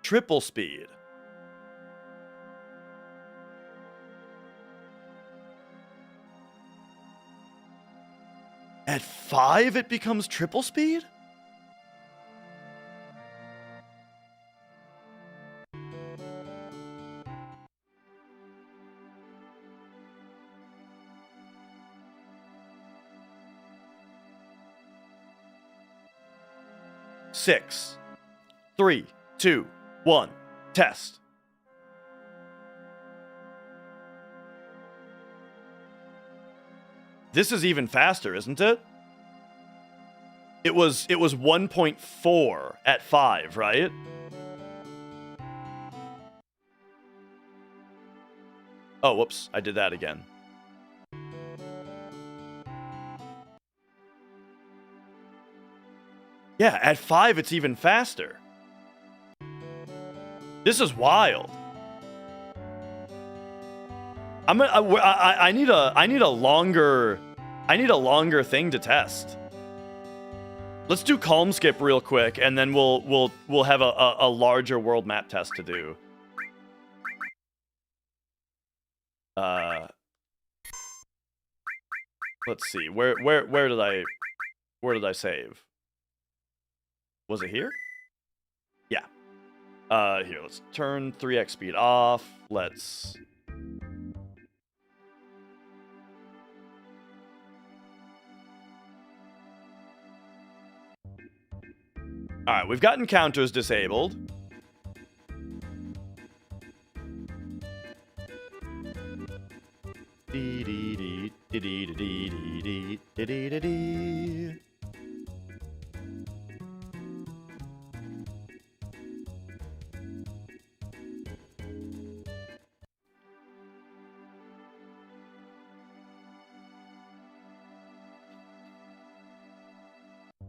triple speed. At 5, it becomes triple speed? Six, 3, 2, 1. Test. This is even faster, isn't it? It was 1.4 at 5, right? Oh, whoops, I did that again. Yeah, at 5 it's even faster. This is wild. I need a longer thing to test. Let's do calm skip real quick, and then we'll have a larger world map test to do. Let's see. Where did I save? Was it here? Yeah. Here, let's turn 3x speed off. Let's... Alright, we've got encounters disabled.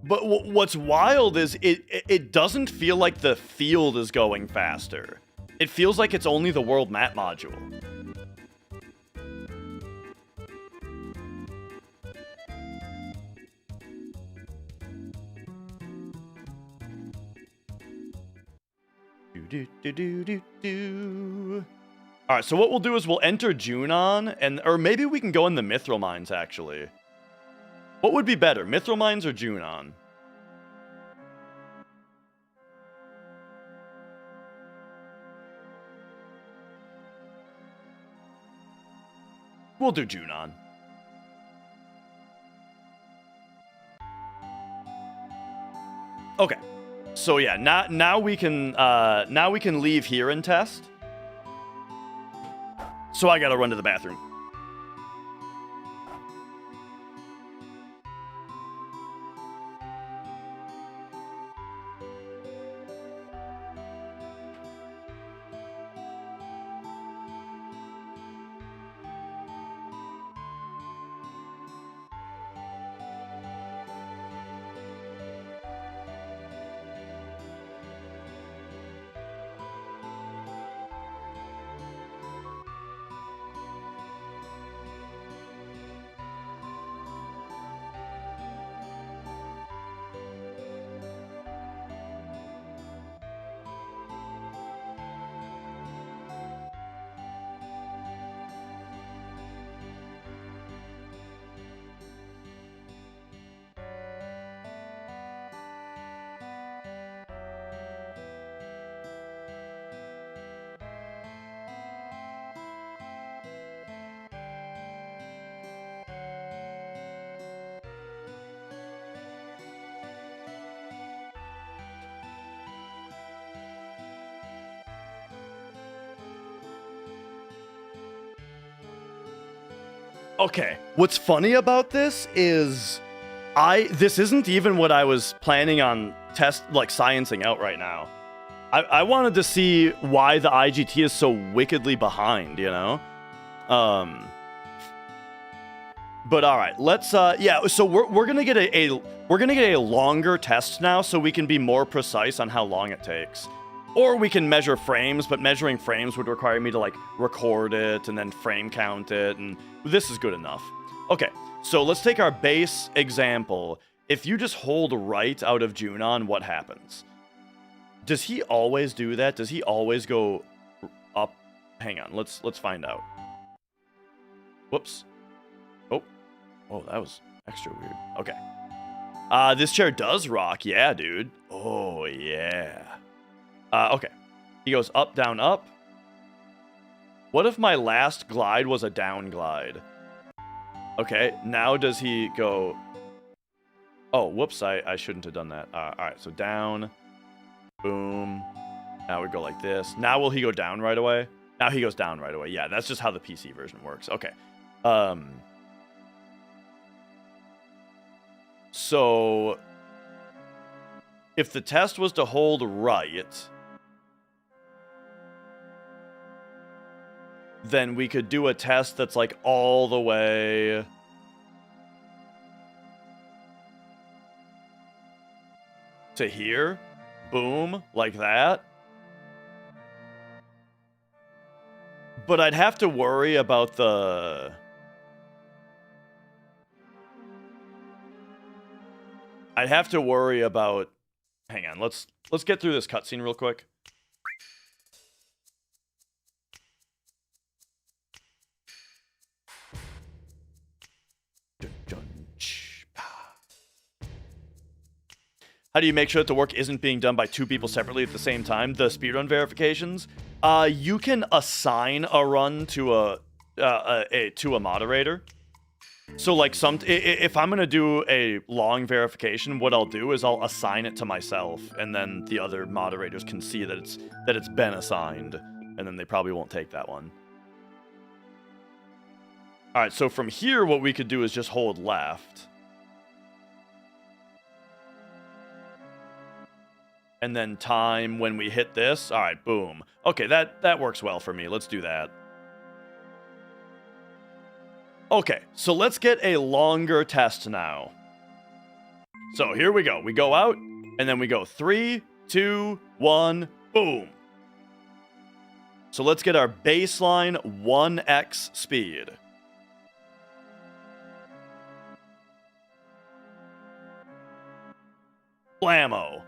But what's wild is it doesn't feel like the field is going faster. It feels like it's only the world map module. Alright, so what we'll do is we'll enter Junon, or maybe we can go in the Mithril Mines, actually. What would be better, Mithril Mines or Junon? We'll do Junon. Okay. So yeah, now we can leave here and test. So I gotta run to the bathroom. Okay, what's funny about this is this isn't even what I was planning on sciencing out right now. I wanted to see why the IGT is so wickedly behind, you know? But all right, let's yeah, so we're going to get a longer test now so we can be more precise on how long it takes. Or we can measure frames, but measuring frames would require me to like record it and then frame count it, and this is good enough. Okay, so let's take our base example. If you just hold right out of Junon, what happens? Does he always do that? Does he always go up? Hang on, let's find out. Whoops. Oh, that was extra weird. Okay. This chair does rock. Yeah, dude. Oh, yeah. Okay. He goes up, down, up. What if my last glide was a down glide? Okay, now does he go... Oh, whoops, I shouldn't have done that. Alright, so down. Boom. Now we go like this. Now will he go down right away? Now he goes down right away. Yeah, that's just how the PC version works. Okay. So, if the test was to hold right, then we could do a test that's like all the way to here. Boom, like that. But I'd have to worry about the... I'd have to worry about... Hang on, let's get through this cutscene real quick. How do you make sure that the work isn't being done by two people separately at the same time? The speedrun verifications? You can assign a run to a moderator. So like if I'm gonna do a long verification, what I'll do is I'll assign it to myself, and then the other moderators can see that it's been assigned, and then they probably won't take that one. All right, so from here, what we could do is just hold left. And then time when we hit this. All right, boom. Okay, that works well for me. Let's do that. Okay, so let's get a longer test now. So here we go. We go out, and then we go 3, 2, 1, boom. So let's get our baseline 1x speed. Blammo.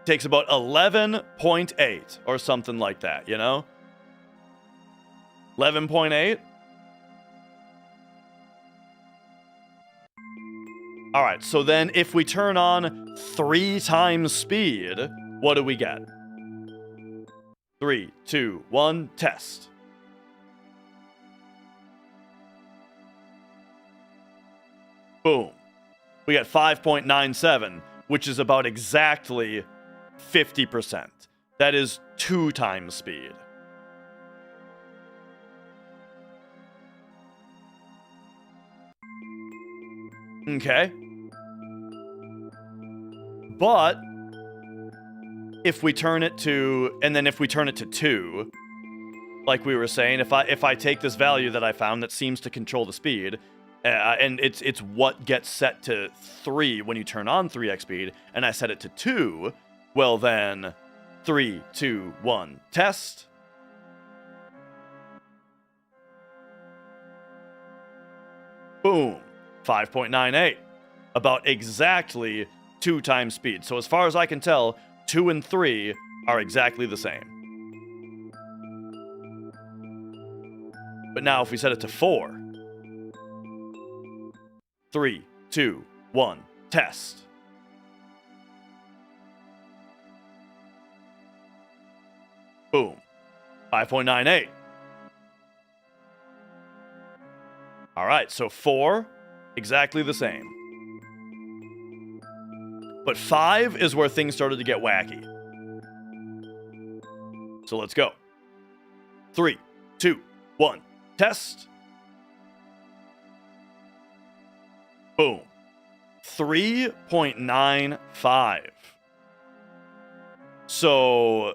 Takes about 11.8 or something like that, you know? 11.8? Alright, so then if we turn on 3 times speed, what do we get? 3, 2, 1, test. Boom. We get 5.97, which is about exactly 50%. That is 2 times speed. Okay. But if we turn it to, and then if we turn it to 2, like we were saying, if I take this value that I found that seems to control the speed, and it's what gets set to 3 when you turn on 3x speed, and I set it to 2, well then, 3, 2, 1, test. Boom. 5.98. About exactly 2 times speed. So as far as I can tell, 2 and 3 are exactly the same. But now if we set it to 4. 3, 2, 1, test. Boom. 5.98. All right, so 4, exactly the same. But 5 is where things started to get wacky. So let's go. 3, 2, 1, test. Boom. 3.95. So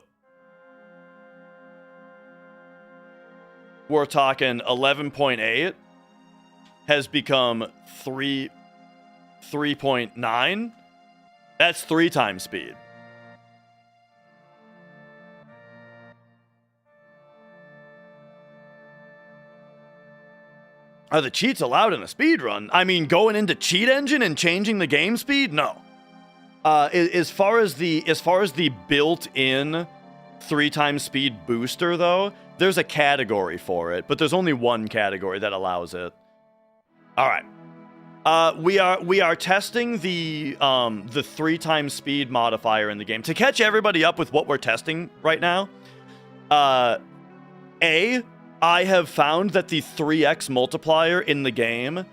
we're talking 11.8 has become 3.9. That's 3 times speed. Are the cheats allowed in a speed run? I mean, going into cheat engine and changing the game speed? No. As far as the built-in 3 times speed booster, though, there's a category for it, but there's only one category that allows it. All right. We are testing the 3 times speed modifier in the game to catch everybody up with what we're testing right now. I have found that the 3x multiplier in the game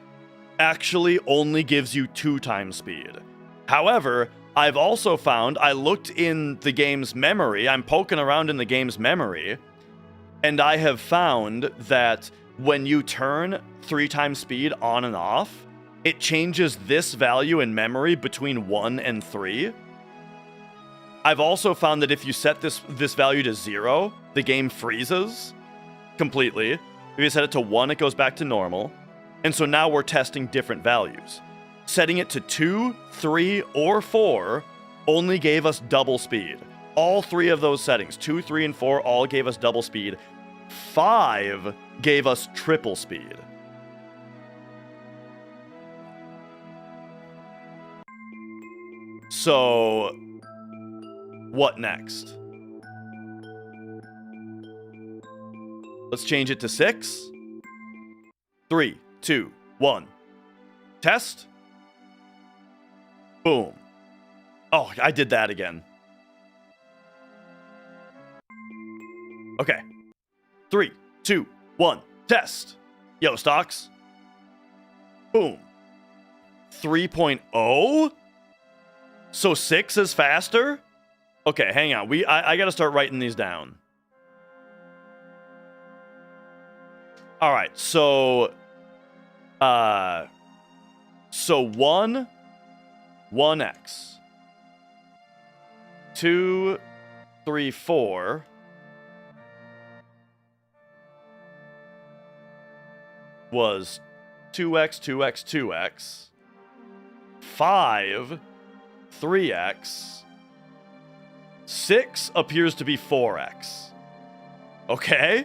actually only gives you 2 times speed. However, I've also found, I looked in the game's memory, I'm poking around in the game's memory, and I have found that when you turn 3 times speed on and off, it changes this value in memory between 1 and 3. I've also found that if you set this value to 0, the game freezes completely. If you set it to 1, it goes back to normal. And so now we're testing different values. Setting it to 2, 3, or 4 only gave us double speed. All 3 of those settings, 2, 3, and 4, all gave us double speed. 5 gave us triple speed. So, what next? Let's change it to 6. 3, 2, 1. Test. Boom. Oh, I did that again. Okay. 3, 2, 1. Test. Yo, stocks. Boom. 3.0? So 6 is faster? Okay, hang on. I gotta start writing these down. All right, so 1x 2, 3, 4 was 2x, 2x, 2x. 5, 3x. 6 appears to be 4x. Okay.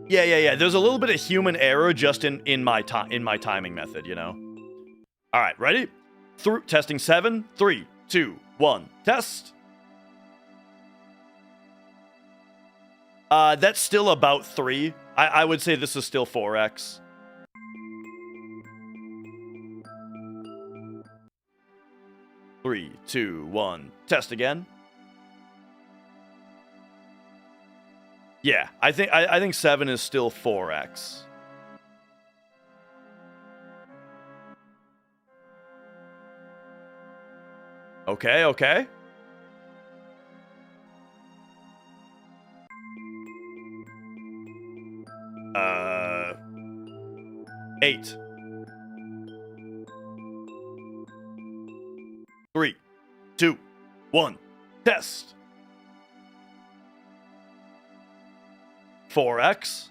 Yeah. There's a little bit of human error just in my timing method, you know. All right, ready? Testing 7. 3, 2, 1. Test. That's still about 3. I would say this is still 4x. Three, 2, 1. Test again. Yeah, I think 7 is still 4x. Okay. 8. 3, 2, 1. Test. 4x.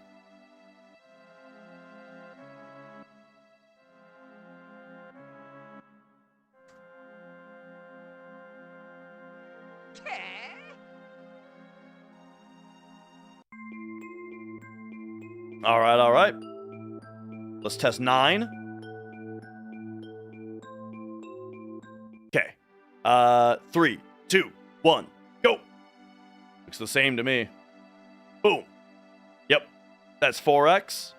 All right. Let's test 9. Okay. 3, 2, 1. Go. Looks the same to me. Boom. Yep. That's 4x.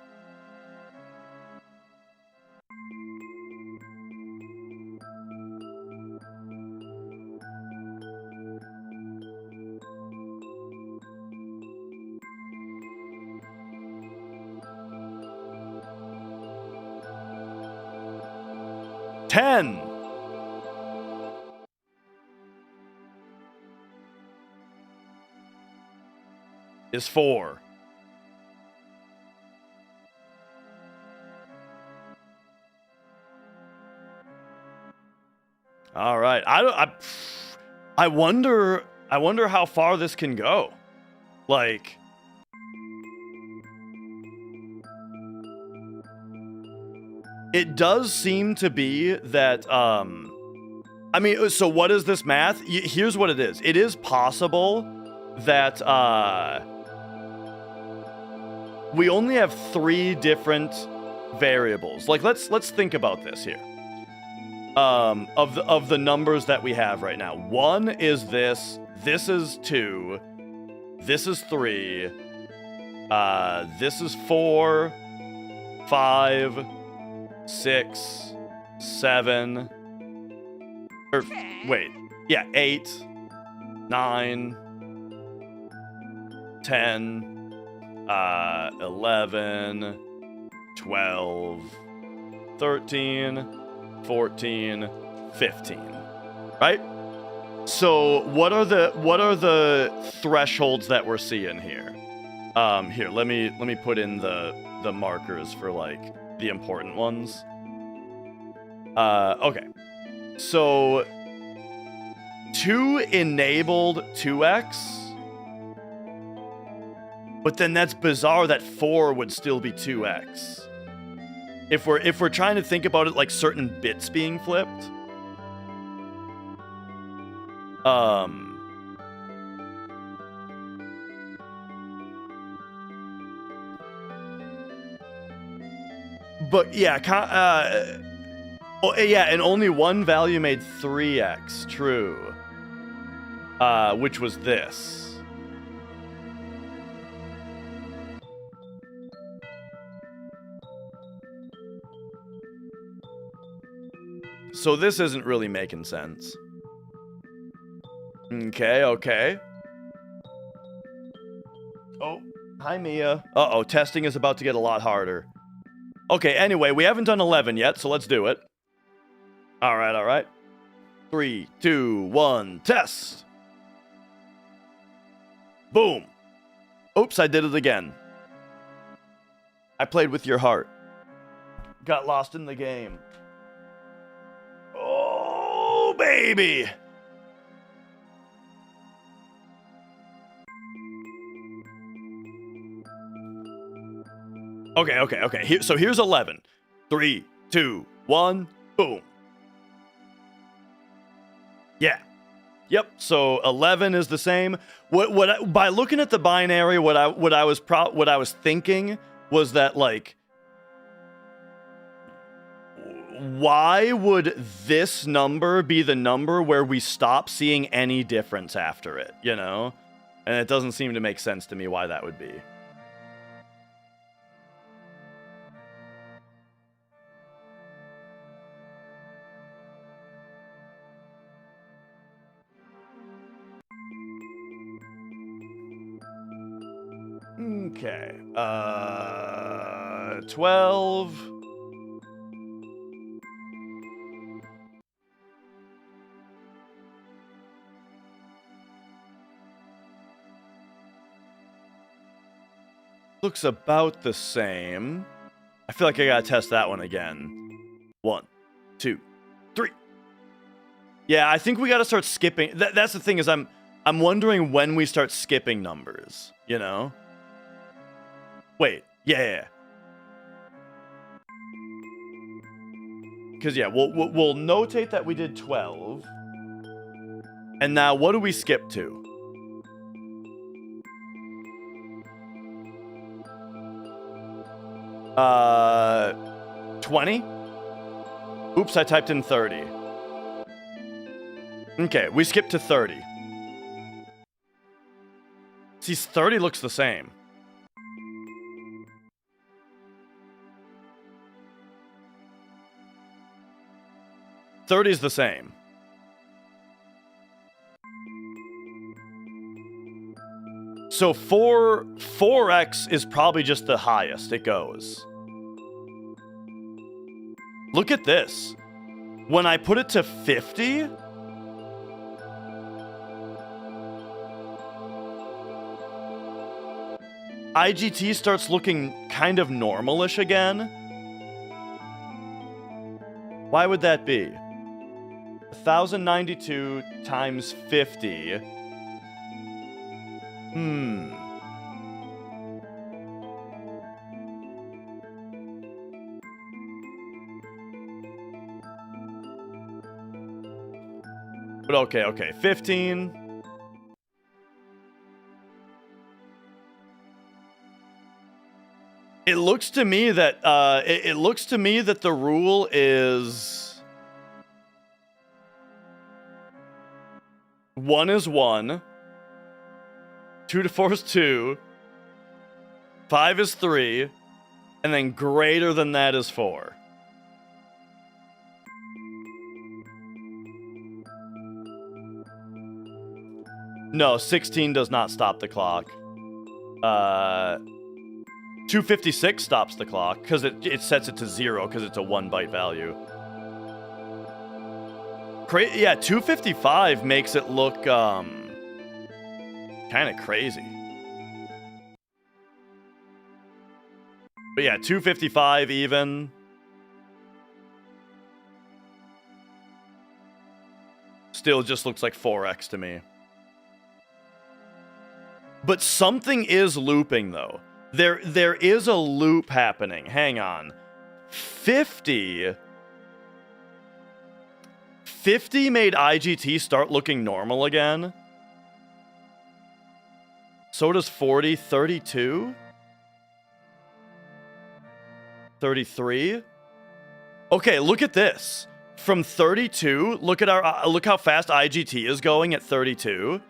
Ten. is 4. All right. I wonder how far this can go. Like, it does seem to be that I mean, so what is this math? Here's what it is. It is possible that we only have 3 different variables. Like, let's think about this here. Of the numbers that we have right now. 1 is this. This is 2. This is 3. This is 4, 5, 6, 7. Or wait, yeah, 8, 9, 10, 11, 12, 13, 14, 15, right? So what are the thresholds that we're seeing here? Here, let me put in the markers for like the important ones. Okay. So 2 enabled 2x. But then that's bizarre that 4 would still be 2x. If we're trying to think about it like certain bits being flipped. But yeah, oh yeah, and only one value made 3x, true. Which was this. So this isn't really making sense. Okay. Oh, hi Mia. Uh-oh, testing is about to get a lot harder. Okay, anyway, we haven't done 11 yet, so let's do it. All right. 3, 2, 1, test. Boom. Oops, I did it again. I played with your heart. Got lost in the game. Oh, baby. Okay. So here's 11. 3, 2, 1, boom. Yeah. Yep. So 11 is the same. By looking at the binary, what I was thinking was that, like, why would this number be the number where we stop seeing any difference after it, you know? And it doesn't seem to make sense to me why that would be. Okay. 12. Looks about the same. I feel like I gotta test that one again. 1, 2, 3. Yeah, I think we gotta start skipping. That's the thing, is I'm wondering when we start skipping numbers, you know? Wait, yeah. Because, yeah, we'll notate that we did 12. And now, what do we skip to? Uh, 20? Oops, I typed in 30. Okay, we skipped to 30. See, 30 looks the same. Is the same. So 4x is probably just the highest it goes. Look at this. When I put it to 50, IGT starts looking kind of normalish again. Why would that be? 1092 times 50. But okay, 15. It looks to me that the rule is 1 is 1, 2 to 4 is 2, 5 is 3, and then greater than that is 4. No, 16 does not stop the clock. 256 stops the clock because it sets it to 0 because it's a 1 byte value. Yeah, 255 makes it look kind of crazy. But yeah, 255 even. Still just looks like 4x to me. But something is looping though. There is a loop happening. Hang on. 50 made IGT start looking normal again. So does 40, 32? 33? Okay, look at this. From 32, look how fast IGT is going at 32.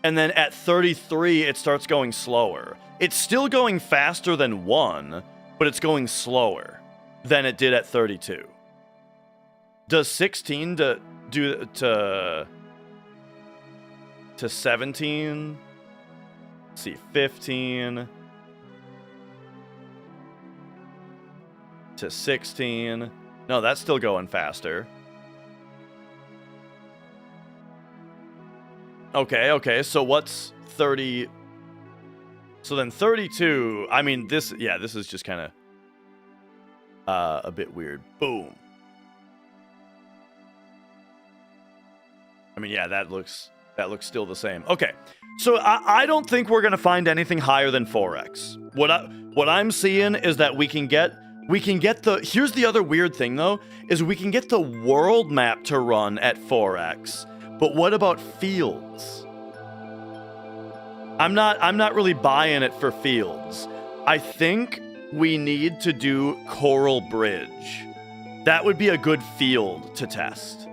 And then at 33, it starts going slower. It's still going faster than 1, but it's going slower than it did at 32. Does 16 to 17? Let's see, 15 to 16. No, that's still going faster. Okay, so what's 30? So then 32, I mean, this is just kind of a bit weird. Boom. I mean, yeah, that looks still the same. Okay, so I don't think we're gonna find anything higher than 4x. What I'm seeing is that we can get the, here's the other weird thing though, is we can get the world map to run at 4x. But what about fields? I'm not really buying it for fields. I think we need to do Coral Bridge. That would be a good field to test.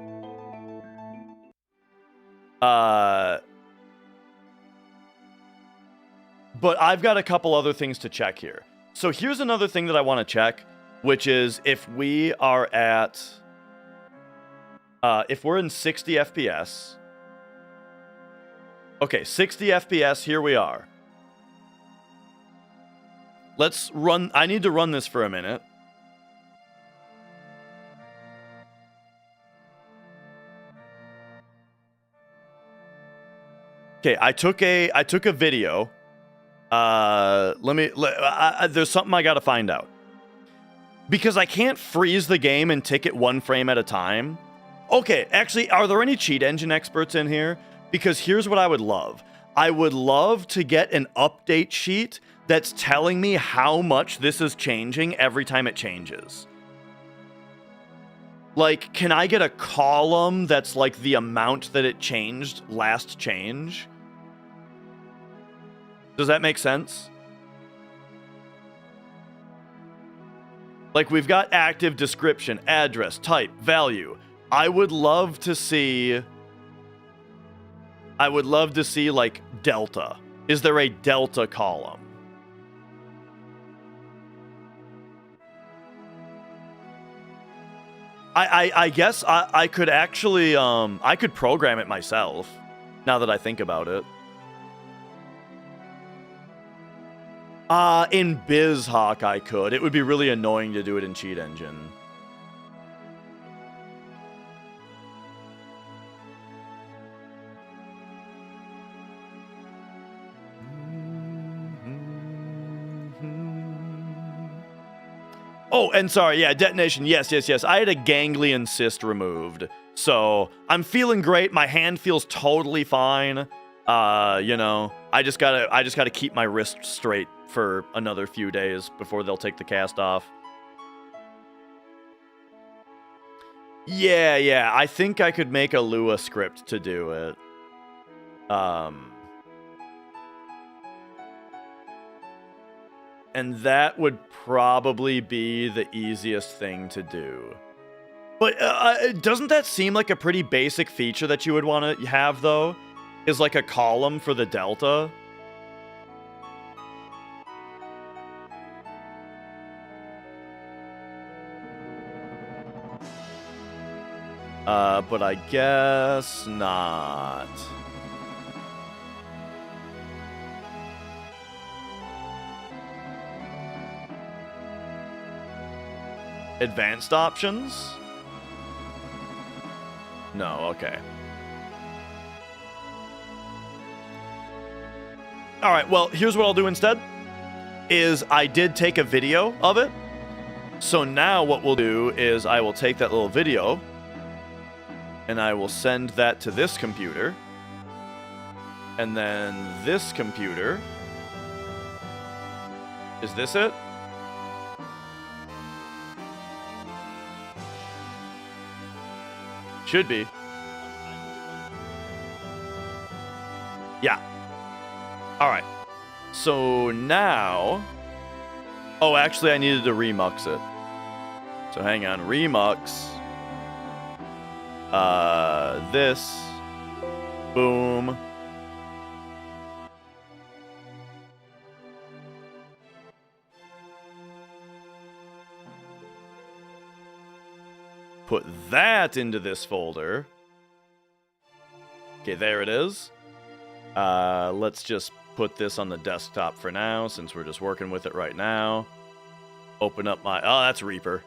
But I've got a couple other things to check here. So here's another thing that I want to check, which is if we are at if we're in 60 FPS. Okay, 60 FPS, here we are. Let's run, I need to run this for a minute. Okay, I took a video. There's something I gotta find out. Because I can't freeze the game and tick it 1 frame at a time. Okay, actually, are there any cheat engine experts in here? Because here's what I would love. I would love to get an update sheet that's telling me how much this is changing every time it changes. Like, can I get a column that's like the amount that it changed last change? Does that make sense? Like, we've got active, description, address, type, value. I would love to see like delta. Is there a delta column? I guess I could actually I could program it myself now that I think about it. In BizHawk I could. It would be really annoying to do it in Cheat Engine. Oh, and sorry, yeah, detonation. Yes. I had a ganglion cyst removed, so I'm feeling great. My hand feels totally fine. You know, I just gotta keep my wrist straight for another few days before they'll take the cast off. Yeah, I think I could make a Lua script to do it. And that would probably be the easiest thing to do. But doesn't that seem like a pretty basic feature that you would want to have, though? Is like a column for the delta? But I guess not. Advanced options? No, okay. Alright, well, here's what I'll do instead. Is I did take a video of it. So now what we'll do is I will take that little video and I will send that to this computer. And then this computer. Is this it? Should be. Yeah. Alright. So now... Oh, actually I needed to remux it. So hang on. Remux. This. Boom. Put that into this folder. Okay, there it is. Let's just put this on the desktop for now, since we're just working with it right now. Open up my... Oh, that's Reaper.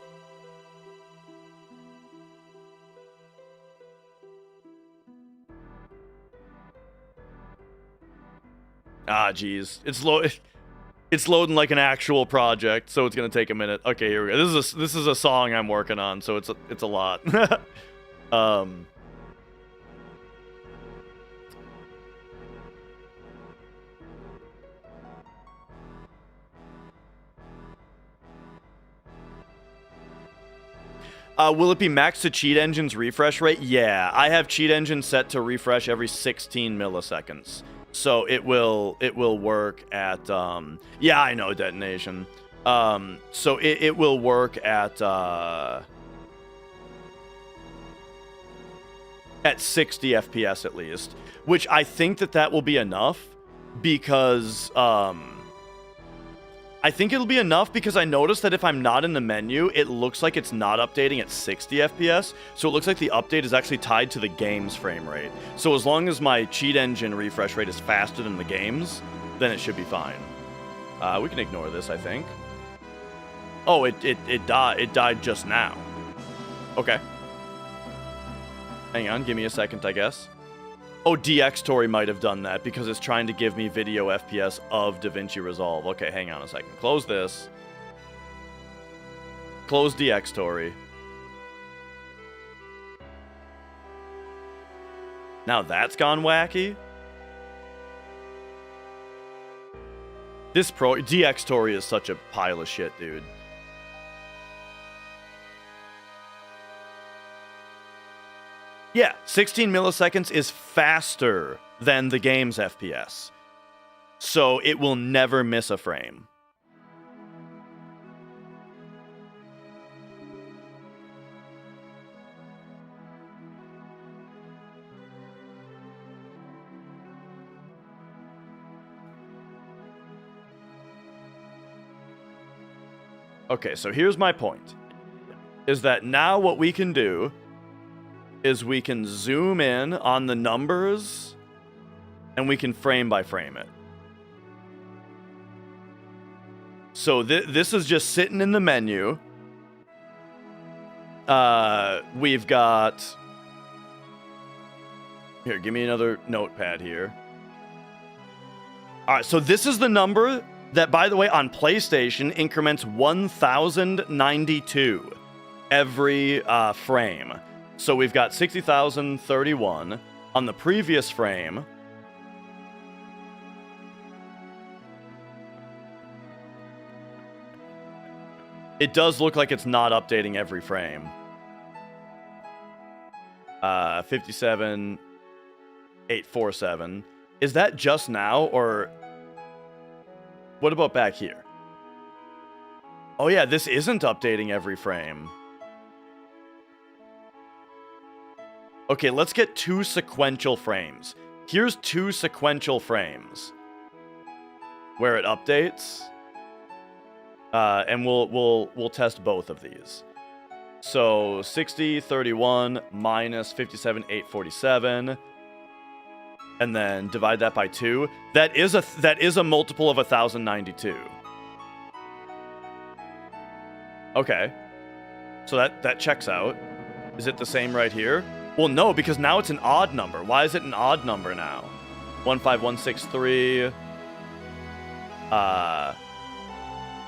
Ah, geez. It's loading like an actual project, so it's gonna take a minute. Okay, here we go. This is a song I'm working on, so it's a lot. Will it be max to Cheat Engine's refresh rate? Yeah, I have Cheat Engine set to refresh every 16 milliseconds. So it will work at yeah, I know, detonation. So it will work at 60 FPS at least, which I think that will be enough because I think it'll be enough because I noticed that if I'm not in the menu, it looks like it's not updating at 60 FPS. So it looks like the update is actually tied to the game's frame rate. So as long as my Cheat Engine refresh rate is faster than the game's, then it should be fine. We can ignore this, I think. Oh, it died. It died just now. Okay. Hang on, give me a second, I guess. Oh, DxTory might have done that because it's trying to give me video FPS of DaVinci Resolve. Okay, hang on a second. Close this. Close DxTory. Now that's gone wacky. This DxTory is such a pile of shit, dude. Yeah, 16 milliseconds is faster than the game's FPS. So it will never miss a frame. Okay, so here's my point. Is that now what we can do is we can zoom in on the numbers and we can frame by frame it. So this is just sitting in the menu. We've got... Here, give me another notepad here. All right, so this is the number that, by the way, on PlayStation increments 1,092 every frame. So we've got 60,031 on the previous frame. It does look like it's not updating every frame. 57,847. Is that just now, or what about back here? Oh yeah, this isn't updating every frame. Okay, let's get 2 sequential frames. Here's 2 sequential frames where it updates. And we'll test both of these. So 6031 minus 57,847, and then divide that by 2. That is a multiple of 1,092. Okay, so that checks out. Is it the same right here? Well, no, because now it's an odd number. Why is it an odd number now? 15163.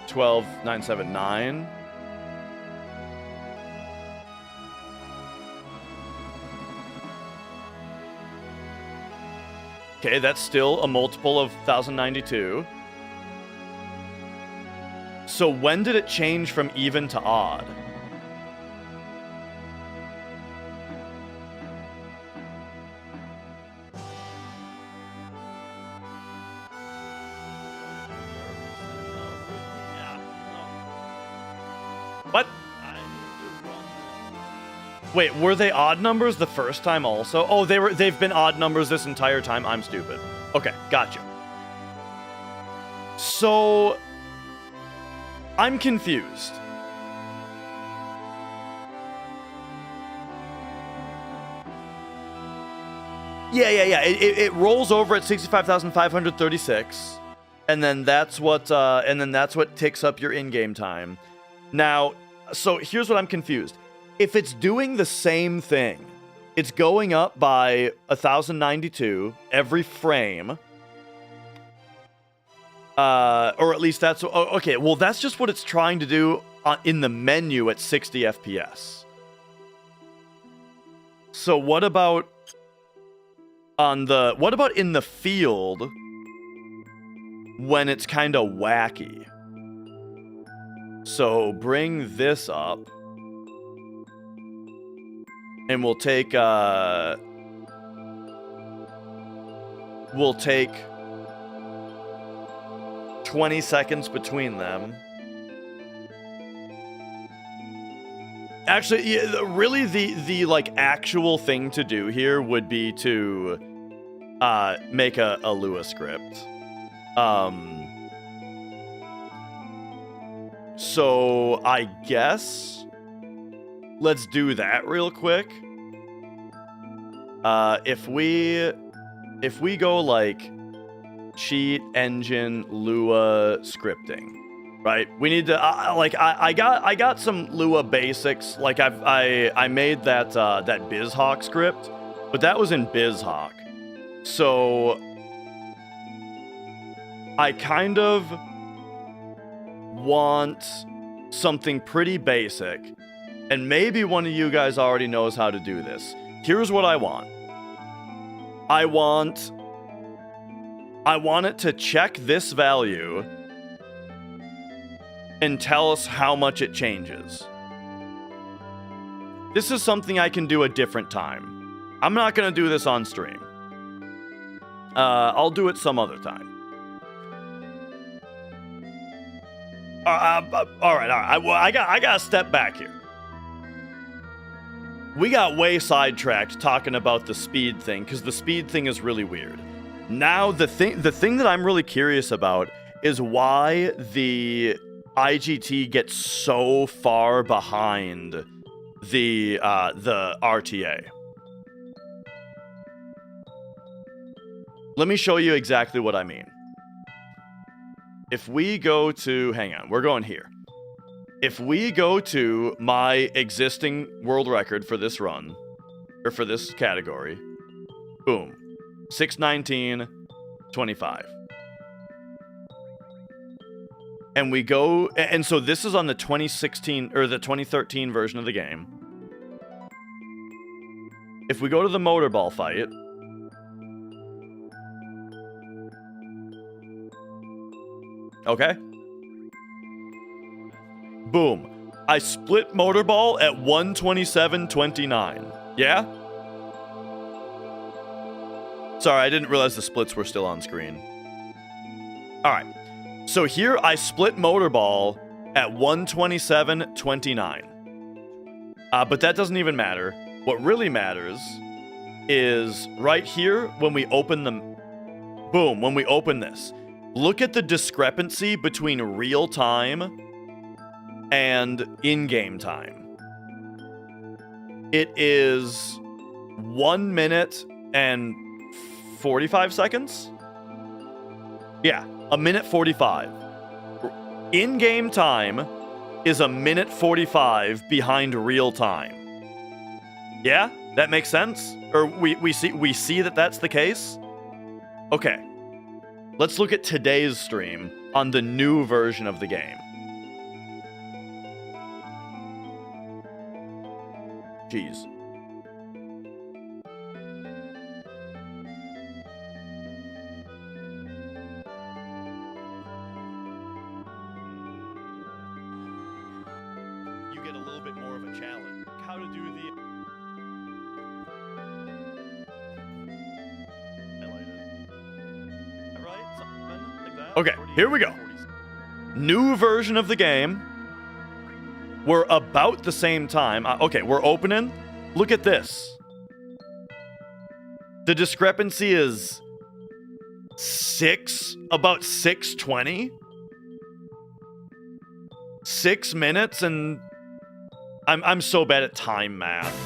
12,979. Okay, that's still a multiple of 1,092. So when did it change from even to odd? What? Wait, were they odd numbers the first time also? Oh, they've been odd numbers this entire time. I'm stupid. Okay, gotcha. So I'm confused. Yeah. It rolls over at 65,536, and then that's what ticks up your in-game time. Now, so here's what I'm confused. If it's doing the same thing, it's going up by 1,092 every frame, or at least that's okay. Well, that's just what it's trying to do in the menu at 60 FPS. So what about in the field when it's kind of wacky? So bring this up, and we'll take 20 seconds between them. Actually, yeah, really the like actual thing to do here would be to make a Lua script. So I guess let's do that real quick. If we go like cheat engine Lua scripting, right? We need to I got some Lua basics. Like I made that BizHawk script, but that was in BizHawk. So I kind of want something pretty basic, and maybe one of you guys already knows how to do this. Here's what I want. I want it to check this value and tell us how much it changes. This is something I can do a different time. I'm not going to do this on stream. I'll do it some other time. All right. I got to step back here. We got way sidetracked talking about the speed thing, because the speed thing is really weird. Now, the thing that I'm really curious about is why the IGT gets so far behind the RTA. Let me show you exactly what I mean. If we go to, hang on, we're going here. If we go to my existing world record for this run, or for this category, boom, 6:19:25. and we go, and so this is on the 2016 or the 2013 version of the game. If we go to the motorball fight, okay, boom, I split motorball at 127.29. Yeah? Sorry, I didn't realize the splits were still on screen. All right. So here I split motorball at 127.29. But that doesn't even matter. What really matters is right here when we open the... Boom, when we open this. Look at the discrepancy between real time and in-game time. It is 1 minute and 45 seconds? Yeah, 1:45. In-game time is 1:45 behind real time. Yeah, that makes sense? Or we see that that's the case? Okay. Let's look at today's stream on the new version of the game. Jeez. You get a little bit more of a challenge. How to do the... Right? Something like that? Okay, here we go. New version of the game. We're about the same time. Okay, we're opening. Look at this. The discrepancy is about 6:20. 6 minutes, and I'm so bad at time math.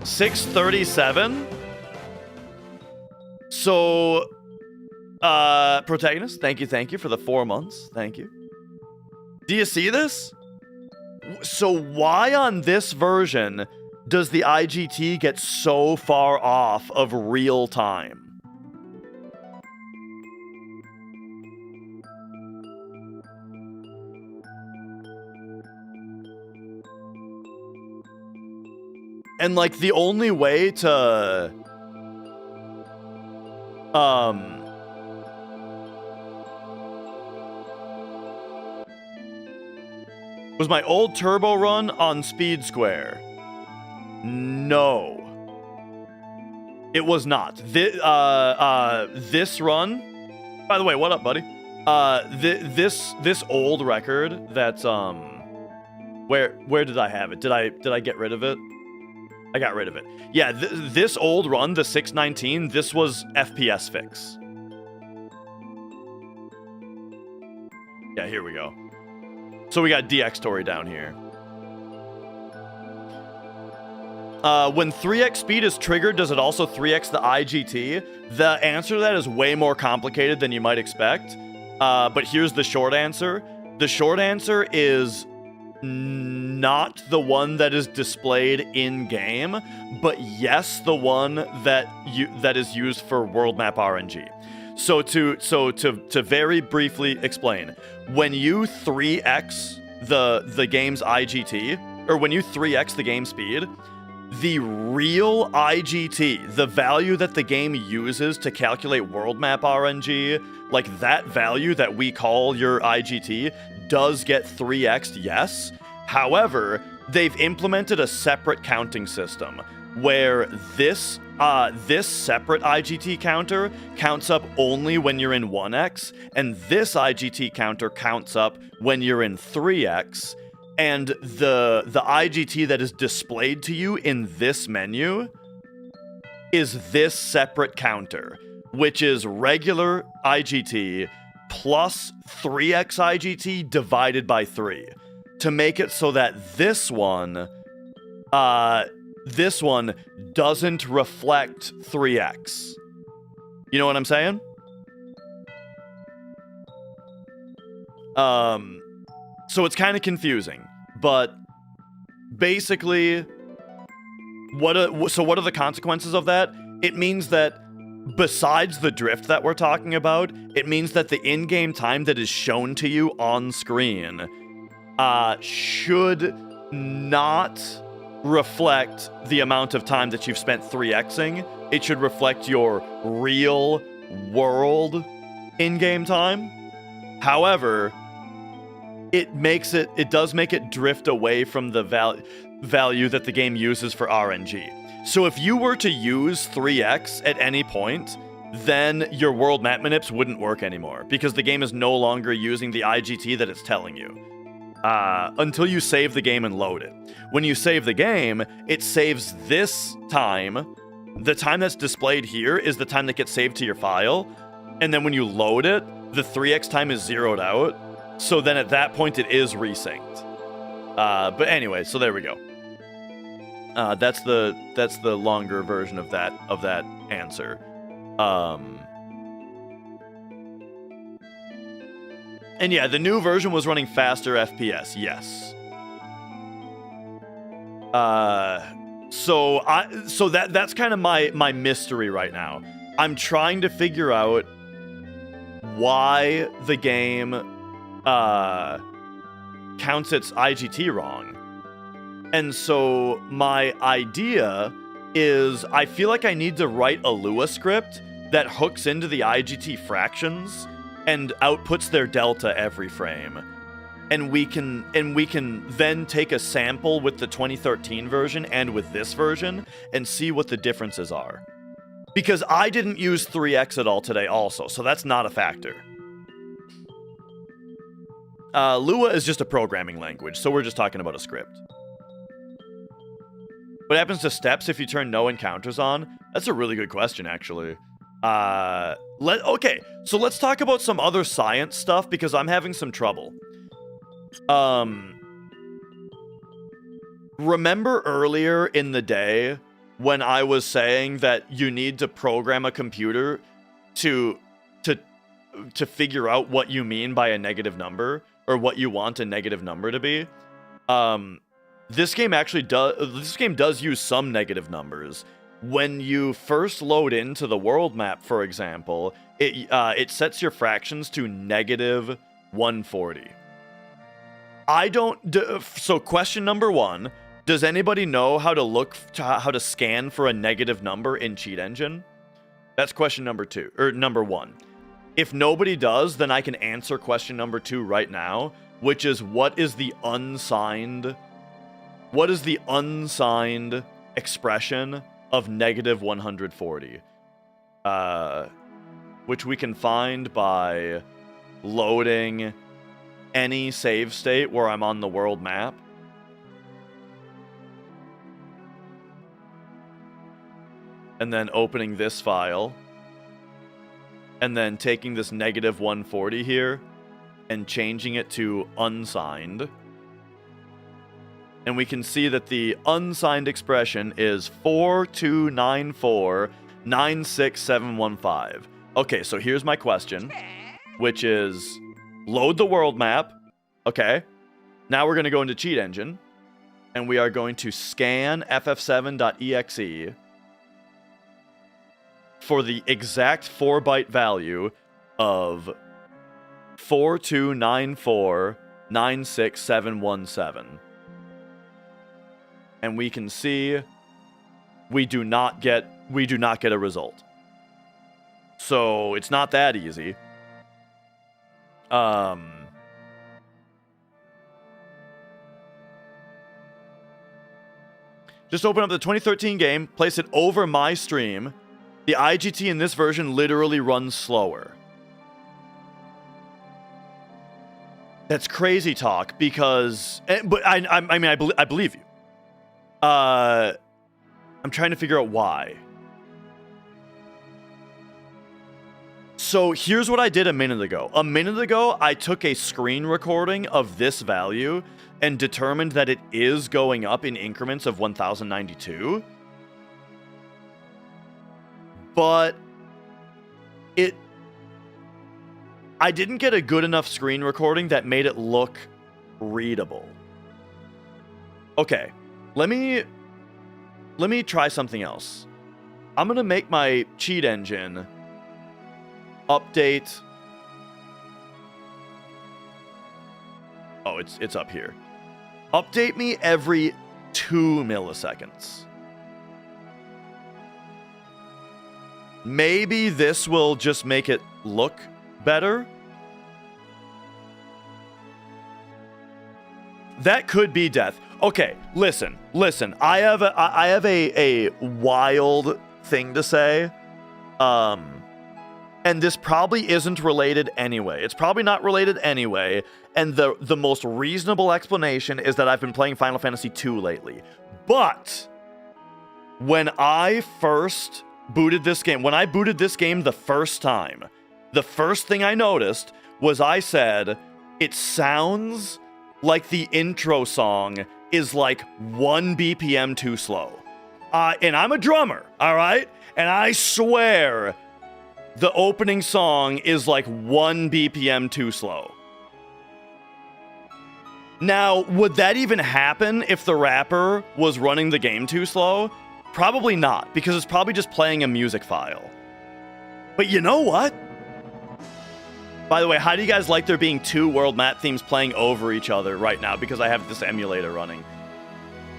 6:37. So, protagonist, thank you for the 4 months. Thank you. Do you see this? So why on this version does the IGT get so far off of real time? And like the only way to was my old turbo run on Speed Square? No. It was not. This run, by the way, what up, buddy? This old record that's where did I have it? Did I get rid of it? I got rid of it. Yeah, this old run, the 619, this was FPS fix. Yeah, here we go. So we got DX Story down here. When 3x speed is triggered, does it also 3x the IGT? The answer to that is way more complicated than you might expect. But here's the short answer. The short answer is not the one that is displayed in game, but yes, the one that is used for world map RNG. So to very briefly explain, when you 3x the game's IGT, or when you 3x the game speed, the real IGT, the value that the game uses to calculate world map RNG, like that value that we call your IGT, does get 3x'd, yes. However, they've implemented a separate counting system where this separate IGT counter counts up only when you're in 1x, and this IGT counter counts up when you're in 3x, and the IGT that is displayed to you in this menu is this separate counter, which is regular IGT plus 3x IGT divided by 3, to make it so that this one doesn't reflect 3x. You know what I'm saying? So it's kind of confusing, but basically, what are the consequences of that? It means that besides the drift that we're talking about, it means that the in-game time that is shown to you on screen should not reflect the amount of time that you've spent 3xing. It should reflect your real world in-game time. However, it does make it drift away from the value that the game uses for RNG. So if you were to use 3x at any point, then your world map manips wouldn't work anymore because the game is no longer using the IGT that it's telling you until you save the game and load it. When you save the game, it saves this time. The time that's displayed here is the time that gets saved to your file. And then when you load it, the 3x time is zeroed out. So then at that point, it is resynced. But anyway, so there we go. That's the longer version of that answer. And yeah, the new version was running faster FPS. Yes. So that's kind of my mystery right now. I'm trying to figure out why the game counts its IGT wrong. And so my idea is I feel like I need to write a Lua script that hooks into the IGT fractions and outputs their delta every frame. And we can then take a sample with the 2013 version and with this version and see what the differences are. Because I didn't use 3x at all today also, so that's not a factor. Lua is just a programming language, so we're just talking about a script. What happens to steps if you turn no encounters on? That's a really good question, actually. Okay, so let's talk about some other science stuff because I'm having some trouble. Remember earlier in the day when I was saying that you need to program a computer to figure out what you mean by a negative number or what you want a negative number to be? This game does use some negative numbers. When you first load into the world map, for example, it sets your fractions to negative 140. So question number 1, does anybody know how to scan for a negative number in Cheat Engine? That's question number 2, or number 1. If nobody does, then I can answer question number 2 right now, which is what is the unsigned expression of negative 140? Which we can find by loading any save state where I'm on the world map. And then opening this file. And then taking this negative 140 here and changing it to unsigned. And we can see that the unsigned expression is 429496715. Okay, so here's my question, which is load the world map. Okay, now we're going to go into Cheat Engine, and we are going to scan ff7.exe for the exact 4-byte value of 429496717. And we can see we do not get a result. So it's not that easy. Just open up the 2013 game, place it over my stream. The IGT in this version literally runs slower. That's crazy talk because, but I believe you. I'm trying to figure out why. So here's what I did a minute ago. A minute ago, I took a screen recording of this value and determined that it is going up in increments of 1092. But I didn't get a good enough screen recording that made it look readable. Okay, let me try something else. I'm gonna make my cheat engine update. Oh, it's up here. Update me every 2 milliseconds. Maybe this will just make it look better. That could be death. Okay, listen. I have a wild thing to say. And this probably isn't related anyway. It's probably not related anyway. And the most reasonable explanation is that I've been playing Final Fantasy II lately. But when I first booted this game, the first time, the first thing I noticed was I said, it sounds like the intro song is like 1 BPM too slow. And I'm a drummer, all right? And I swear the opening song is like 1 BPM too slow. Now, would that even happen if the rapper was running the game too slow? Probably not, because it's probably just playing a music file. But you know what? By the way, how do you guys like there being 2 world map themes playing over each other right now because I have this emulator running?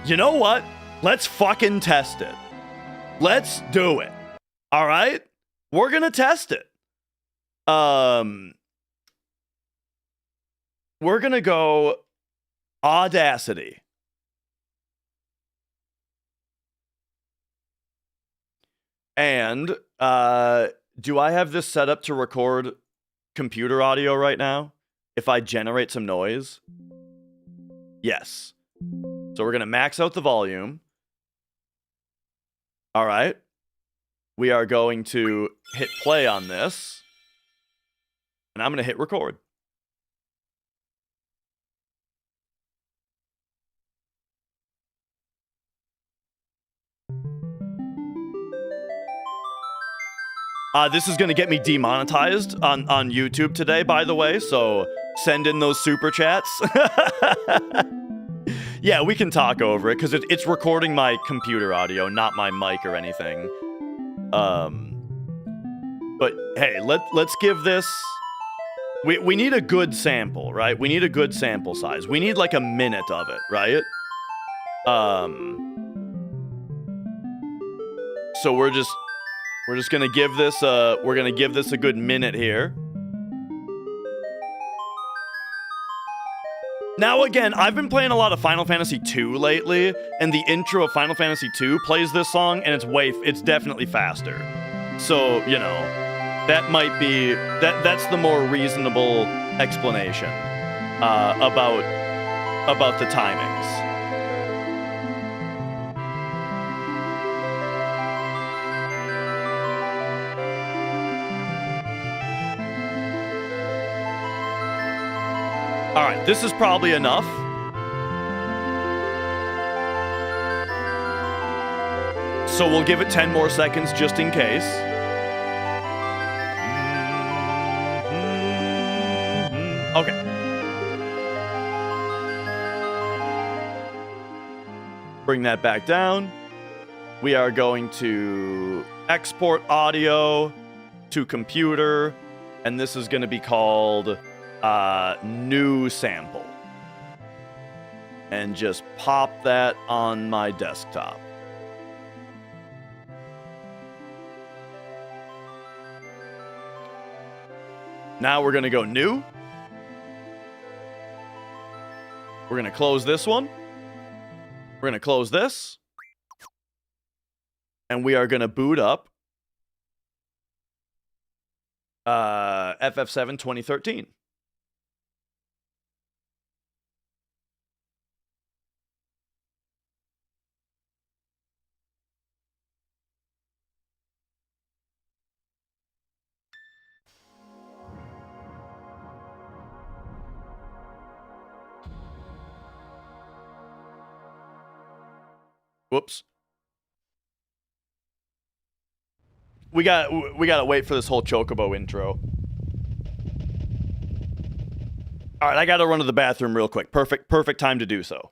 You know what? Let's fucking test it. Let's do it. All right? We're gonna test it. We're gonna go Audacity. And do I have this set up to record computer audio right now? If I generate some noise? Yes. So we're gonna max out the volume. All right. We are going to hit play on this. And I'm going to hit record. This is going to get me demonetized on YouTube today, by the way, so send in those super chats. Yeah, we can talk over it, because it's recording my computer audio, not my mic or anything. But hey, let's give this... We need a good sample, right? We need a good sample size. We need like a minute of it, right? So we're just gonna give this a good minute here. Now again, I've been playing a lot of Final Fantasy II lately, and the intro of Final Fantasy II plays this song, and it's definitely faster. So, you know, that might be that's the more reasonable explanation about the timings. All right, this is probably enough. So we'll give it 10 more seconds just in case. Okay. Bring that back down. We are going to export audio to computer, and this is going to be called new sample. And just pop that on my desktop. Now we're going to go new. We're going to close this one. We're going to close this. And we are going to boot up Ff7 2013. Whoops. We gotta wait for this whole Chocobo intro. All right, I gotta run to the bathroom real quick. Perfect time to do so.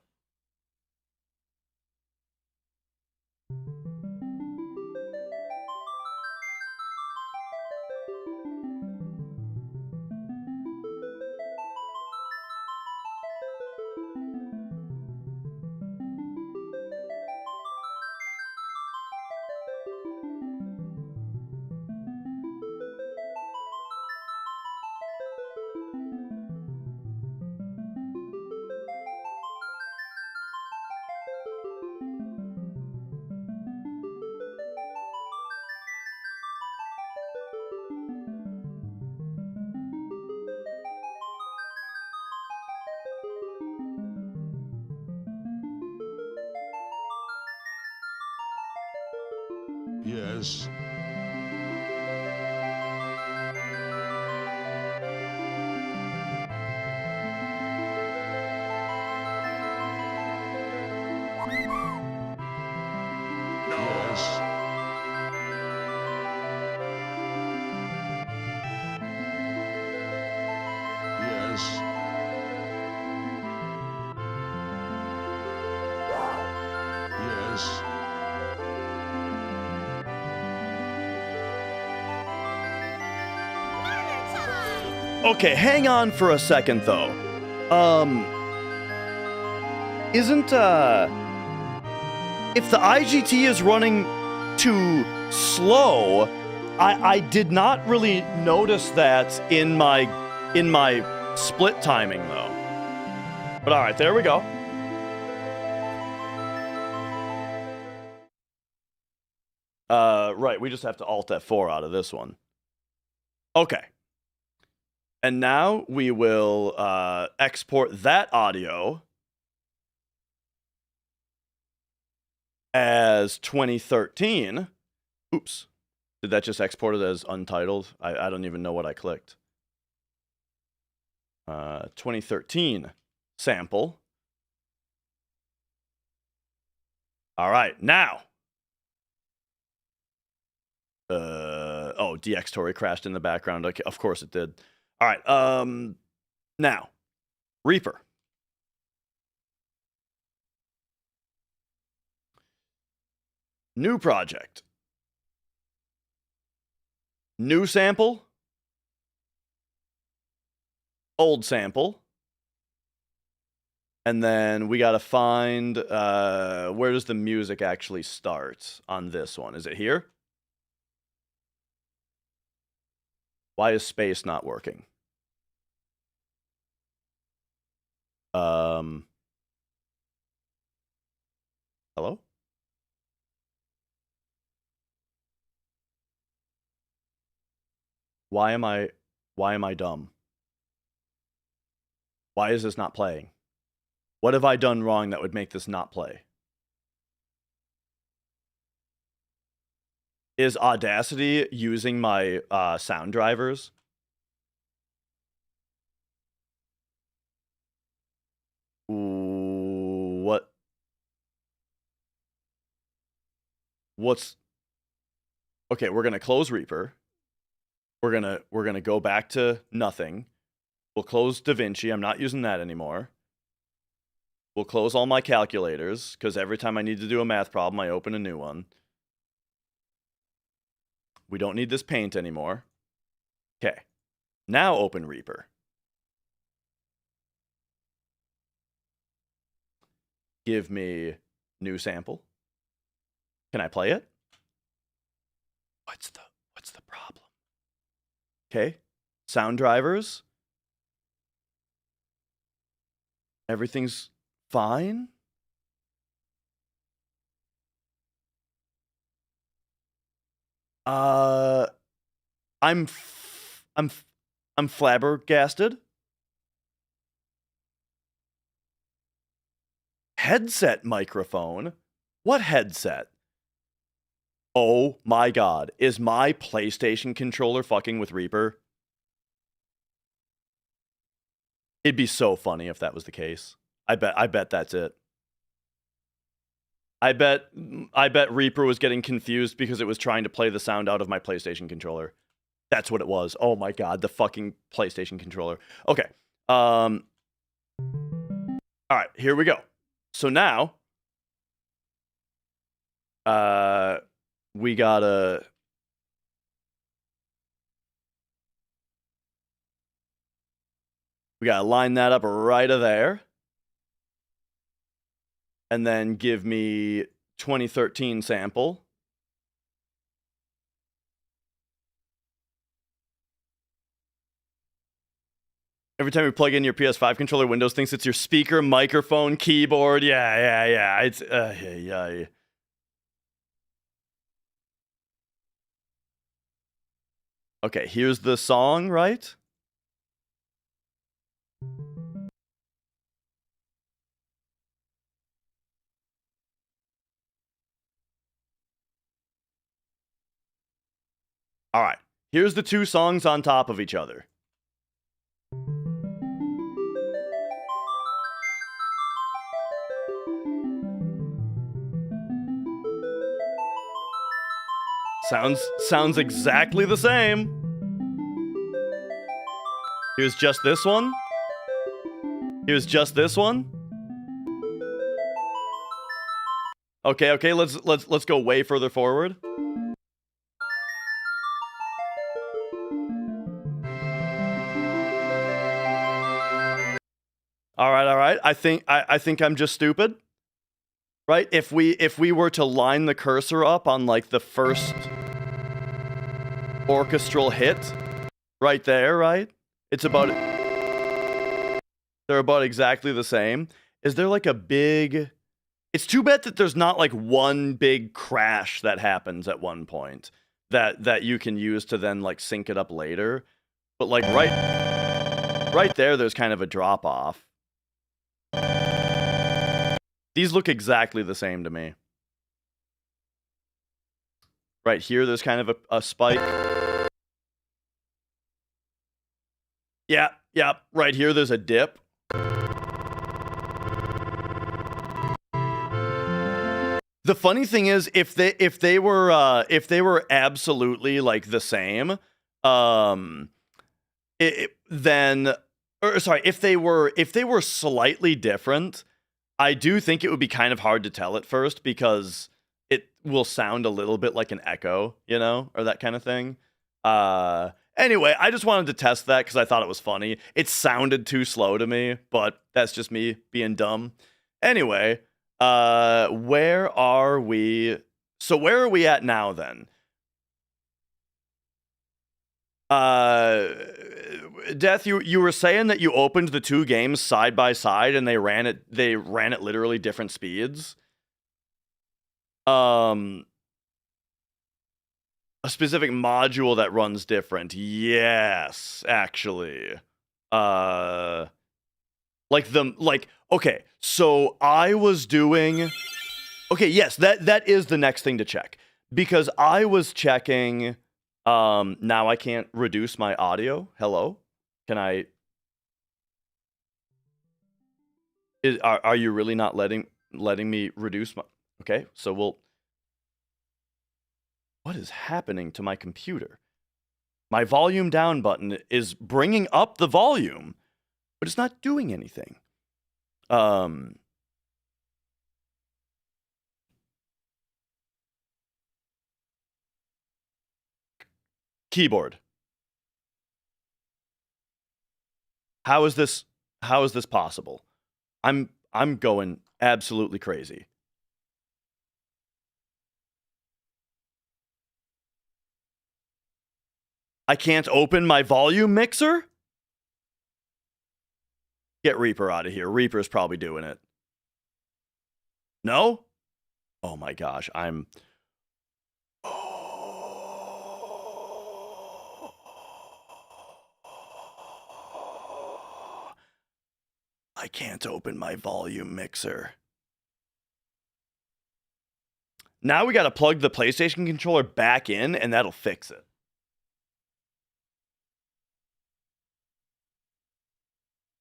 Yes. Yes. Yes. Yes. Okay, hang on for a second though. Isn't if the IGT is running too slow, I did not really notice that in my split timing though. But all right, there we go. Right, we just have to Alt F4 out of this one. Okay. And now we will export that audio as 2013. Oops. Did that just export it as untitled? I don't even know what I clicked. 2013 sample. All right, now. Oh, DX Tory crashed in the background. Okay, of course it did. All right, now, Reaper. New project. New sample. Old sample. And then we got to find, where does the music actually start on this one? Is it here? Why is space not working? Hello? Why am I dumb? Why is this not playing? What have I done wrong that would make this not play? Is Audacity using my sound drivers? Ooh, what's okay, we're gonna close Reaper. We're gonna go back to nothing. We'll close DaVinci. I'm not using that anymore. We'll close all my calculators, because every time I need to do a math problem, I open a new one. We don't need this paint anymore. Okay. Now open Reaper. Give me new sample. Can I play it? What's the problem? Okay. Sound drivers. Everything's fine. I'm flabbergasted. Headset microphone? What headset? Oh my god, is my PlayStation controller fucking with Reaper? It'd be so funny if that was the case. I bet that's it. I bet Reaper was getting confused because it was trying to play the sound out of my PlayStation controller. That's what it was. Oh my god, the fucking PlayStation controller. Okay. All right, here we go. So now we gotta line that up right there. And then give me 2013 sample. Every time you plug in your PS5 controller, Windows thinks it's your speaker, microphone, keyboard. Yeah. It's yeah. Okay, here's the song, right? All right. Here's the two songs on top of each other. Sounds exactly the same. Here's just this one. Here's just this one. Okay, let's go way further forward. All right. I think I'm just stupid. Right? If we were to line the cursor up on like the first orchestral hit right there, right? They're about exactly the same. Is there like a big... It's too bad that there's not like one big crash that happens at one point that you can use to then like sync it up later. But like right there, there's kind of a drop off. These look exactly the same to me. Right here, there's kind of a spike. Yeah. Right here, there's a dip. The funny thing is, if they were absolutely like the same, if they were slightly different, I do think it would be kind of hard to tell at first because it will sound a little bit like an echo, you know, or that kind of thing. Anyway, I just wanted to test that because I thought it was funny. It sounded too slow to me, but that's just me being dumb. Anyway, where are we? So where are we at now then? Death, you were saying that you opened the two games side by side and they ran at literally different speeds. A specific module that runs different. Yes, actually. Okay, so I was doing... Okay, yes, that is the next thing to check. Because I was checking... now I can't reduce my audio. Hello? Can I... Are you really not letting me reduce my... Okay, so we'll... What is happening to my computer? My volume down button is bringing up the volume, but it's not doing anything. Keyboard. How is this possible? I'm going absolutely crazy. I can't open my volume mixer? Get Reaper out of here. Reaper's probably doing it. No? Oh my gosh, I can't open my volume mixer. Now we gotta plug the PlayStation controller back in and that'll fix it.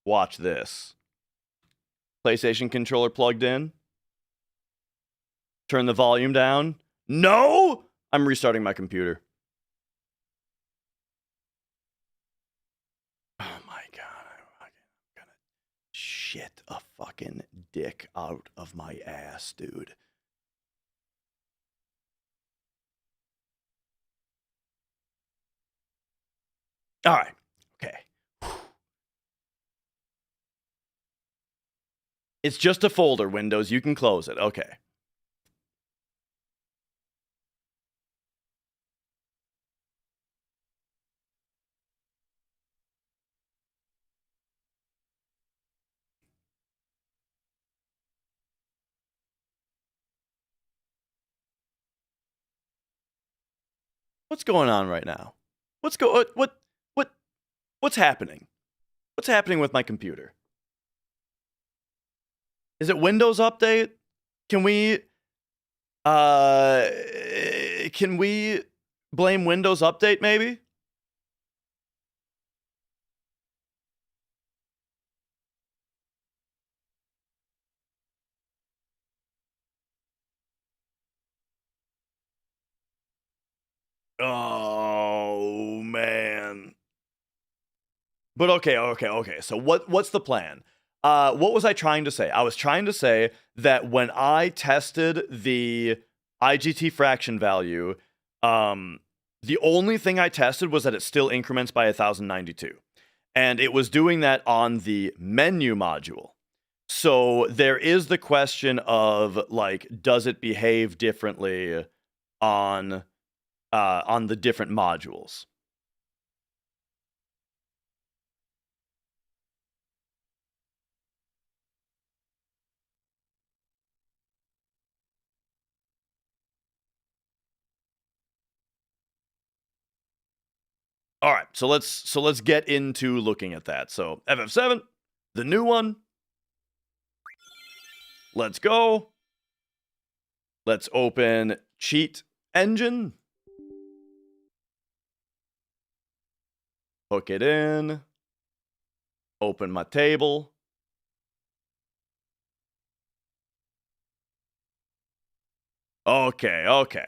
Watch this. PlayStation controller plugged in. Turn the volume down. No! I'm restarting my computer. Oh my god. I'm gonna shit a fucking dick out of my ass, dude. Alright. Okay. It's just a folder, Windows. You can close it. Okay. What's going on right now? What's happening? What's happening with my computer? Is it Windows Update? Can we Blame Windows Update, maybe? Oh, man. But okay. So what's the plan? What was I trying to say? I was trying to say that when I tested the IGT fraction value, the only thing I tested was that it still increments by 1092. And it was doing that on the menu module. So there is the question of, like, does it behave differently on the different modules? All right, so let's get into looking at that. So FF7, the new one. Let's go. Let's open cheat engine. Hook it in. Open my table. Okay.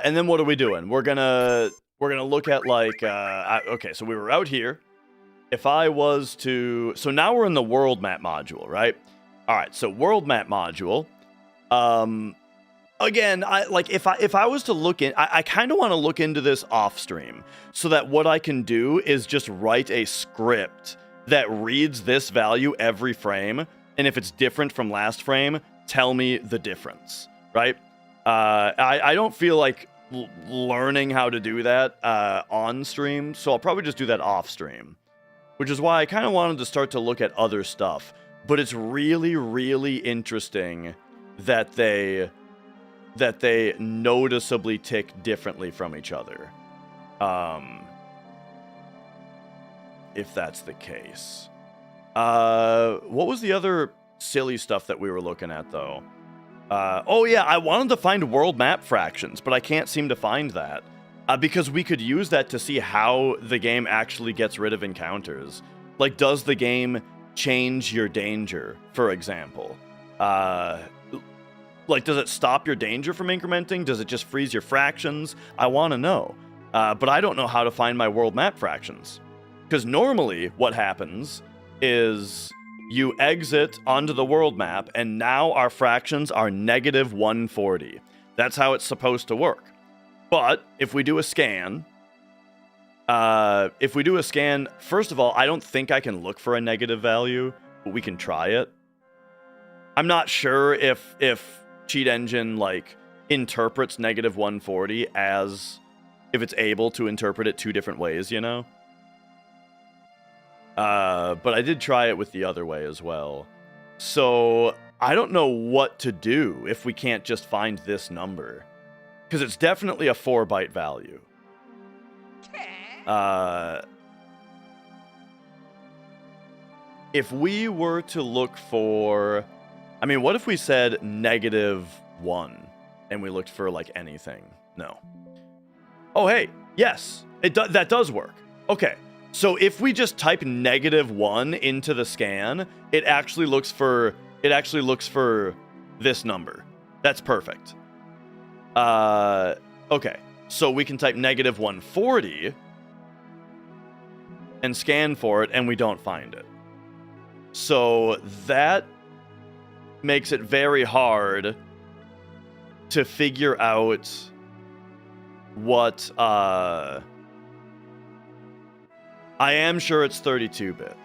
And then what are we doing? We're gonna look at, like, okay, so we were out here. If I was to, so now we're in the world map module, right? All right, so world map module. Again, if I was to look in, I kind of want to look into this off stream, so that what I can do is just write a script that reads this value every frame, and if it's different from last frame, tell me the difference, right? I don't feel like learning how to do that on stream, so I'll probably just do that off stream, which is why I kind of wanted to start to look at other stuff. But it's really, really interesting that they noticeably tick differently from each other. If that's the case. What was the other silly stuff that we were looking at, though? Oh yeah, I wanted to find world map fractions, but I can't seem to find that. Because we could use that to see how the game actually gets rid of encounters. Like, does the game change your danger, for example? Like, does it stop your danger from incrementing? Does it just freeze your fractions? I want to know. But I don't know how to find my world map fractions. Because normally what happens is you exit onto the world map, and now our fractions are negative 140. That's how it's supposed to work. But if we do a scan, first of all, I don't think I can look for a negative value, but we can try it. I'm not sure if Cheat Engine, like, interprets negative 140 as if it's able to interpret it two different ways, you know? But I did try it with the other way as well. So I don't know what to do if we can't just find this number. Because it's definitely a 4-byte value. If we were to look for... I mean, what if we said -1 and we looked for, like, anything? No. Oh, hey, yes, that does work. Okay, so if we just type -1 into the scan, it actually looks for this number. That's perfect. Okay, so we can type -140 and scan for it, and we don't find it. So that makes it very hard to figure out what, I am sure it's 32-bit.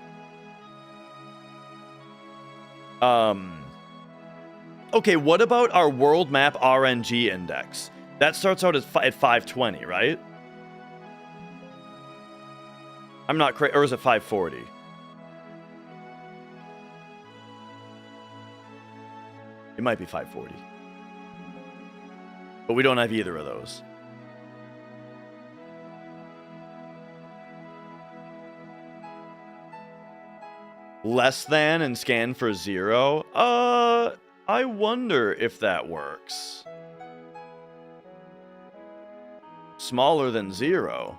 Okay, what about our world map RNG index? That starts out at 520, right? I'm not crazy, or is it 540? It might be 540. But we don't have either of those. less than and scan for 0. I wonder if that works. Smaller than 0.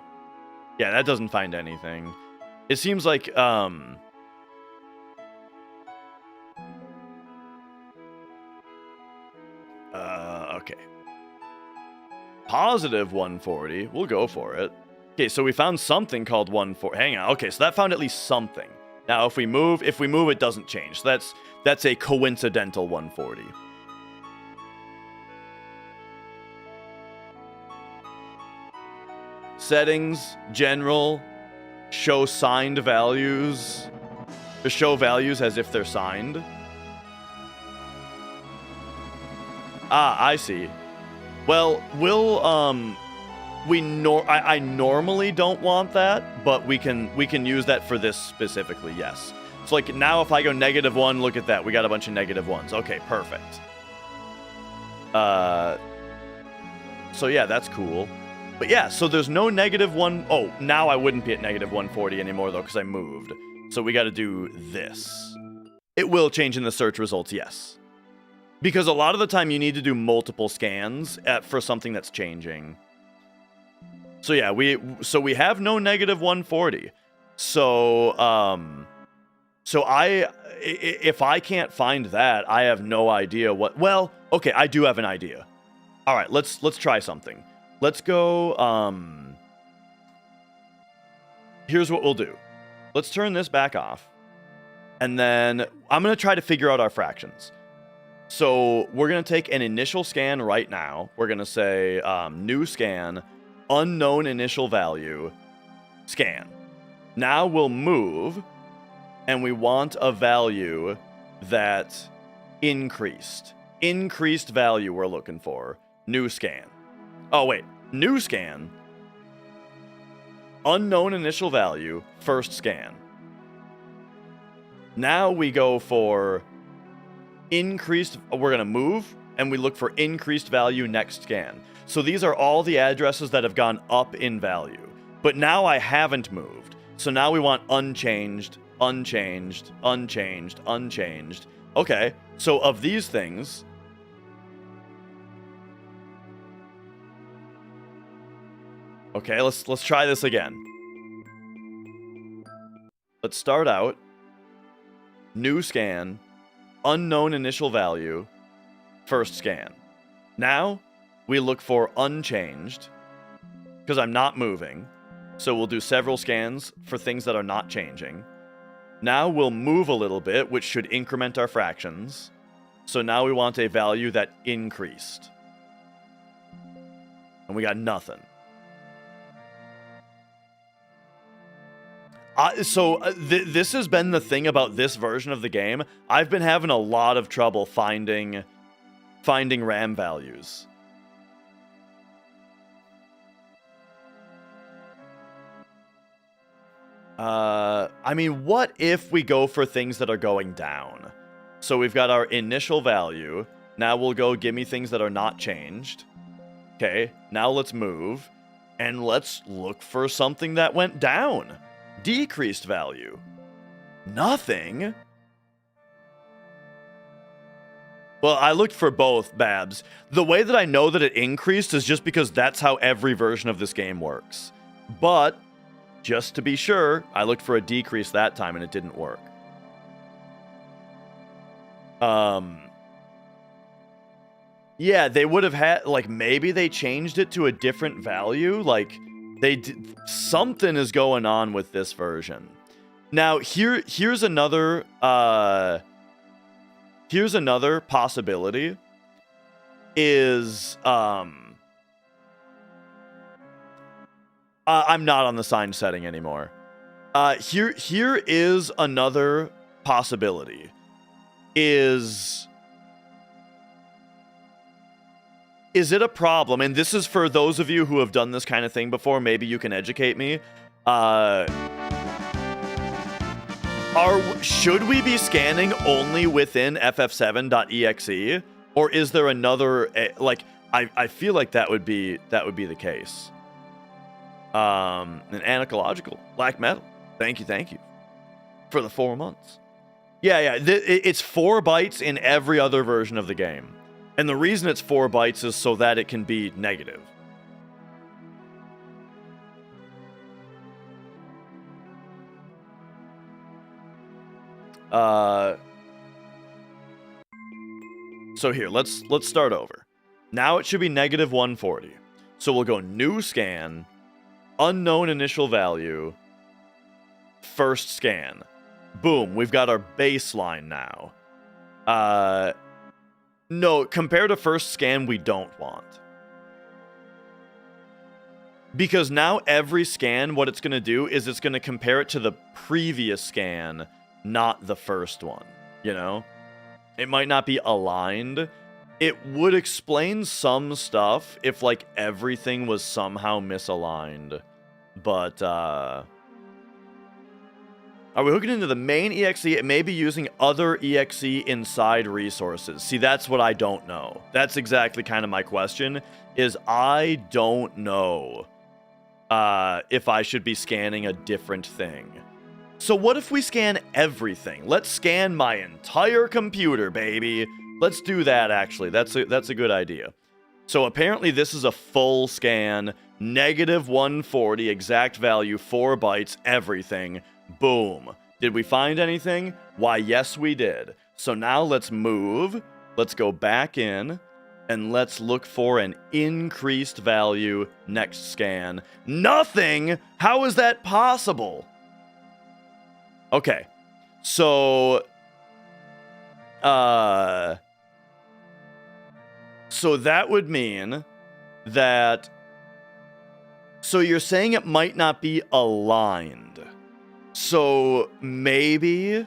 Yeah, that doesn't find anything. It seems like, okay. Positive 140. We'll go for it. Okay, so we found something called 140. Hang on. Okay, so that found at least something. Now, if we move, it doesn't change. So that's a coincidental 140. Settings, general, show signed values. To show values as if they're signed. Ah, I see. Well, we'll I normally don't want that, but we can use that for this specifically. Yes. So like now, if I go -1, look at that. We got a bunch of -1s. Okay, perfect. So yeah, that's cool. But yeah, so there's no -1. Oh, now I wouldn't be at -140 anymore though, because I moved. So we got to do this. It will change in the search results, yes. Because a lot of the time you need to do multiple scans for something that's changing. So yeah, we have no -140. So if I can't find that, I have no idea what. Well, okay, I do have an idea. All right, let's try something. Let's go. Here's what we'll do. Let's turn this back off, and then I'm gonna try to figure out our fractions. So we're going to take an initial scan right now. We're going to say new scan, unknown initial value, scan. Now we'll move, and we want a value that increased. Increased value we're looking for. New scan. Oh, wait. New scan, unknown initial value, first scan. Now we go for increased, we're going to move, and we look for increased value next scan. So these are all the addresses that have gone up in value. But now I haven't moved. So now we want unchanged, unchanged, unchanged, unchanged. Okay, so of these things, okay, let's try this again. Let's start out. New scan. Unknown initial value, first scan. Now, we look for unchanged, because I'm not moving, so we'll do several scans for things that are not changing. Now we'll move a little bit, which should increment our fractions. So now we want a value that increased. And we got nothing. This has been the thing about this version of the game. I've been having a lot of trouble finding RAM values. I mean, what if we go for things that are going down? So we've got our initial value. Now we'll go give me things that are not changed. Okay, now let's move. And let's look for something that went down. Decreased value. Nothing. Well, I looked for both, Babs. The way that I know that it increased is just because that's how every version of this game works. But, just to be sure, I looked for a decrease that time and it didn't work. Yeah, they would have had, like, maybe they changed it to a different value. Like, something is going on with this version. Now, here's another possibility. Is I'm not on the sign setting anymore. Here is another possibility. Is it a problem? And this is for those of you who have done this kind of thing before. Maybe you can educate me. Should we be scanning only within ff7.exe, or is there another? Like, I feel like that would be the case. An anecological black metal. Thank you for the 4 months. Yeah. It's 4 bytes in every other version of the game. And the reason it's 4 bytes is so that it can be negative. So here, let's start over. Now it should be negative 140. So we'll go new scan, unknown initial value, first scan. Boom, we've got our baseline now. No, compared to first scan, we don't want. Because now every scan, what it's going to do is it's going to compare it to the previous scan, not the first one, you know? It might not be aligned. It would explain some stuff if, like, everything was somehow misaligned. But, are we hooking into the main EXE? It may be using other EXE inside resources. See, that's what I don't know. That's exactly kind of my question, is I don't know if I should be scanning a different thing. So what if we scan everything? Let's scan my entire computer, baby. Let's do that, actually. That's a good idea. So apparently this is a full scan, negative 140, exact value, 4 bytes, everything. Boom. Did we find anything? Why, yes, we did. So now let's move. Let's go back in. And let's look for an increased value next scan. Nothing? How is that possible? Okay. So... So that would mean that... So you're saying it might not be aligned. So maybe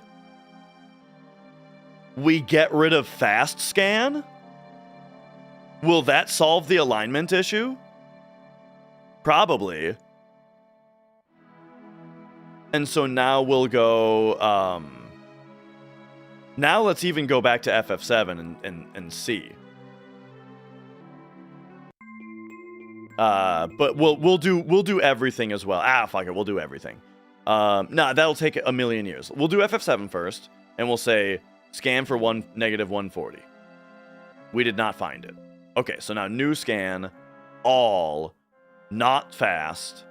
we get rid of fast scan? Will that solve the alignment issue? Probably. And so now we'll go... Now let's even go back to FF7 and see. But we'll do everything as well. Ah, fuck it, we'll do everything. Nah, that'll take a million years. We'll do FF7 first, and we'll say scan for negative 140. We did not find it. Okay, so now new scan, all, not fast,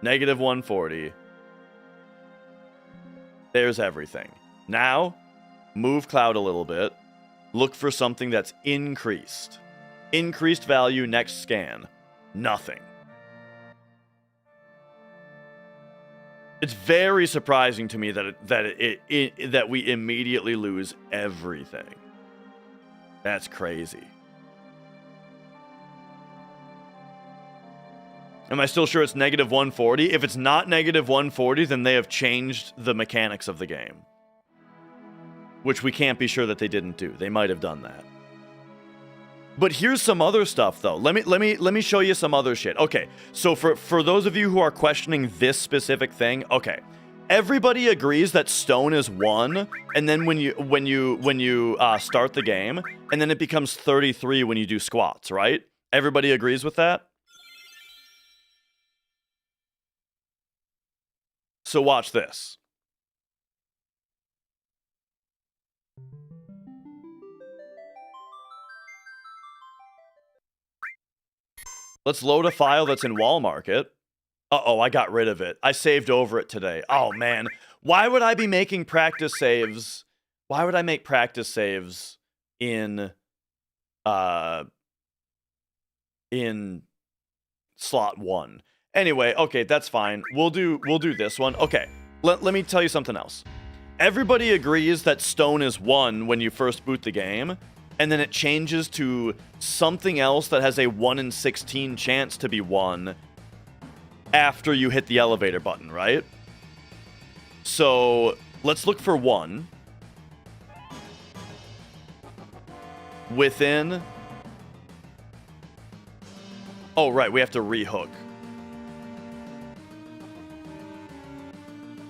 negative 140. There's everything. Now, move cloud a little bit. Look for something that's increased. Increased value next scan. Nothing. It's very surprising to me that we immediately lose everything. That's crazy. Am I still sure it's negative 140? If it's not negative 140, then they have changed the mechanics of the game. Which we can't be sure that they didn't do. They might have done that. But here's some other stuff, though. Let me show you some other shit. Okay, so for those of you who are questioning this specific thing, okay, everybody agrees that stone is 1, and then when you start the game, and then it becomes 33 when you do squats, right? Everybody agrees with that. So watch this. Let's load a file that's in Wall Market. Uh-oh, I got rid of it. I saved over it today. Oh, man. Why would I be making practice saves? Why would I make practice saves in slot 1? Anyway, okay, that's fine. We'll do this one. Okay, let me tell you something else. Everybody agrees that stone is 1 when you first boot the game, and then it changes to something else that has a 1 in 16 chance to be 1 after you hit the elevator button, right? So let's look for 1 within... Oh, right, we have to rehook.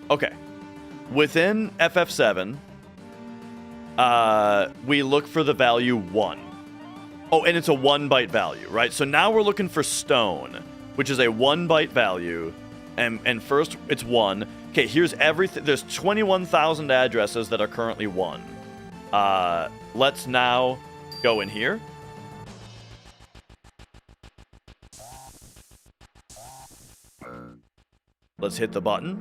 Okay. Within FF7, we look for the value 1. Oh, and it's a 1 byte value, right? So now we're looking for stone, which is a 1 byte value And first, it's 1. Okay, here's everything. There's 21,000 addresses that are currently 1. Let's now go in here. Let's hit the button.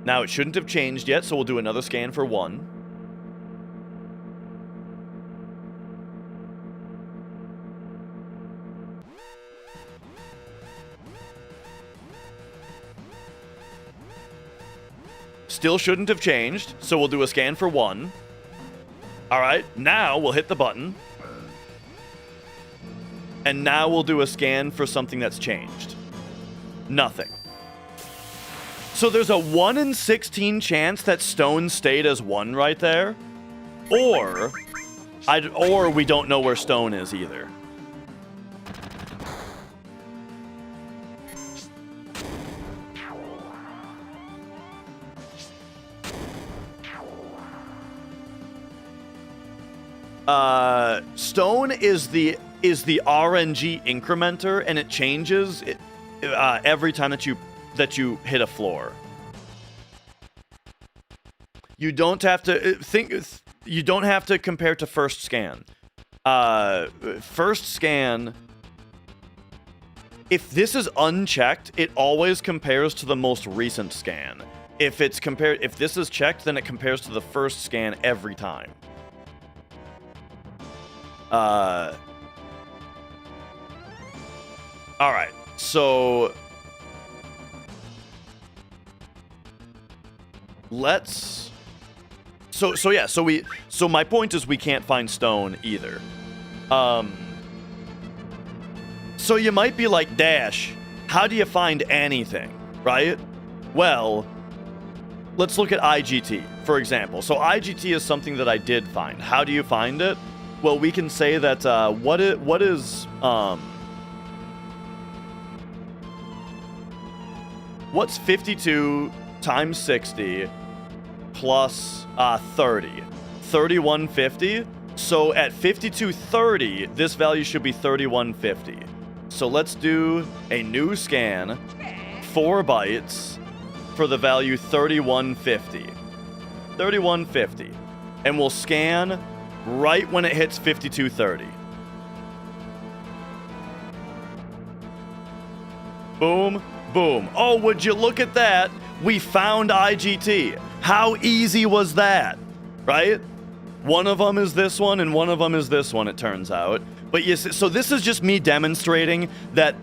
Now, it shouldn't have changed yet, so we'll do another scan for 1. Still shouldn't have changed, so we'll do a scan for 1. Alright, now we'll hit the button. And now we'll do a scan for something that's changed. Nothing. So there's a 1 in 16 chance that stone stayed as 1 right there. Or we don't know where stone is either. Stone is the RNG incrementer, and it changes every time that you hit a floor. You don't have to you don't have to compare to first scan. First scan, if this is unchecked, it always compares to the most recent scan. If this is checked, then it compares to the first scan every time. All right. So let's so my point is we can't find stone either. So you might be like, Dash, how do you find anything, right? Well, let's look at IGT, for example. So IGT is something that I did find. How do you find it? Well, we can say that what's 52 times 60 plus 30? 3150. So at 5230, this value should be 3150. So let's do a new scan, 4 bytes, for the value 3150. 3150. And we'll scan right when it hits 5230. Boom, boom. Oh, would you look at that? We found IGT. How easy was that? Right? One of them is this one, and one of them is this one, it turns out. But yes, so this is just me demonstrating that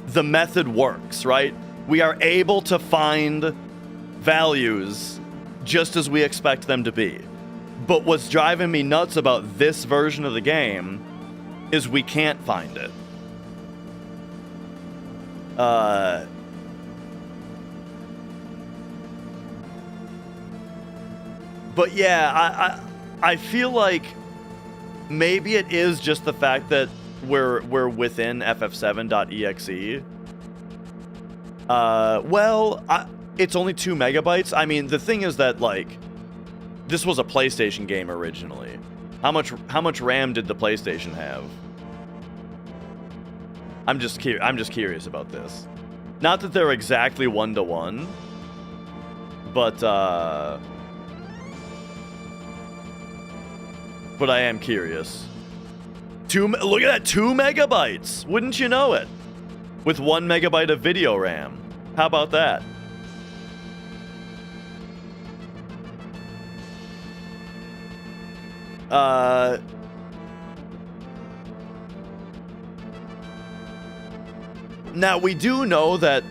the method works, right? We are able to find values just as we expect them to be. But what's driving me nuts about this version of the game is we can't find it. But yeah, I feel like maybe it is just the fact that we're within ff7.exe. Well, it's only 2 megabytes. I mean, the thing is that, like, this was a PlayStation game originally. How much RAM did the PlayStation have? I'm just curious about this. Not that they're exactly 1-to-1, but I am curious. Look at that, 2 megabytes. Wouldn't you know it? With 1 megabyte of video RAM. How about that? Now, we do know that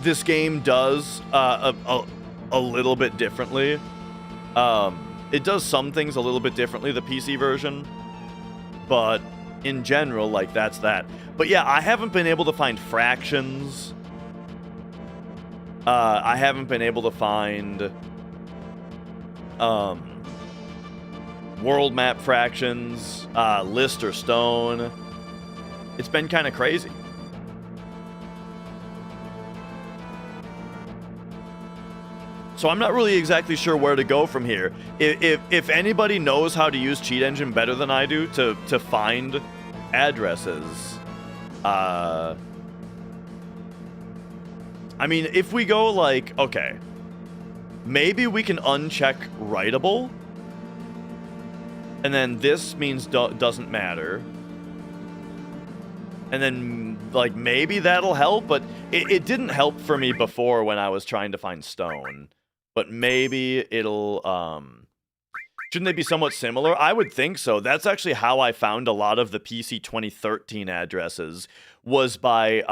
this game does a little bit differently. It does some things a little bit differently, the PC version. But in general, like, that's that. But yeah, I haven't been able to find fractions. I haven't been able to find world map fractions, list or stone. It's been kind of crazy. So I'm not really exactly sure where to go from here. If anybody knows how to use Cheat Engine better than I do to I mean, if we go like, okay, maybe we can uncheck writable. And then this means doesn't matter. And then, like, maybe that'll help, but it didn't help for me before when I was trying to find stone. But maybe it'll, shouldn't they be somewhat similar? I would think so. That's actually how I found a lot of the PC 2013 addresses, was by,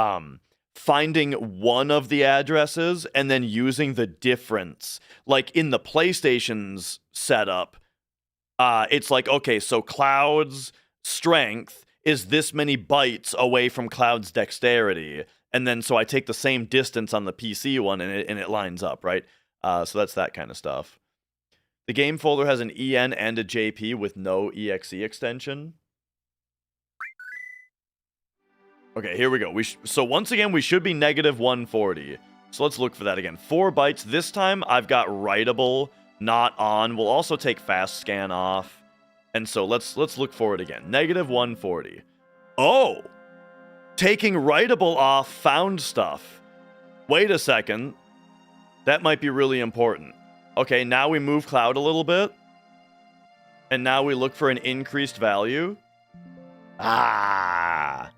finding one of the addresses and then using the difference. Like, in the PlayStation's setup, it's like, okay, so Cloud's strength is this many bytes away from Cloud's dexterity. And then so I take the same distance on the PC one and it lines up, right? So that's that kind of stuff. The game folder has an EN and a JP with no EXE extension. Okay, here we go. So once again, we should be negative 140. So let's look for that again. 4 bytes. This time I've got writable not on. We'll also take fast scan off. And so let's look for it again. Negative 140. Oh! Taking writable off found stuff. Wait a second. That might be really important. Okay, now we move Cloud a little bit. And now we look for an increased value. Ah!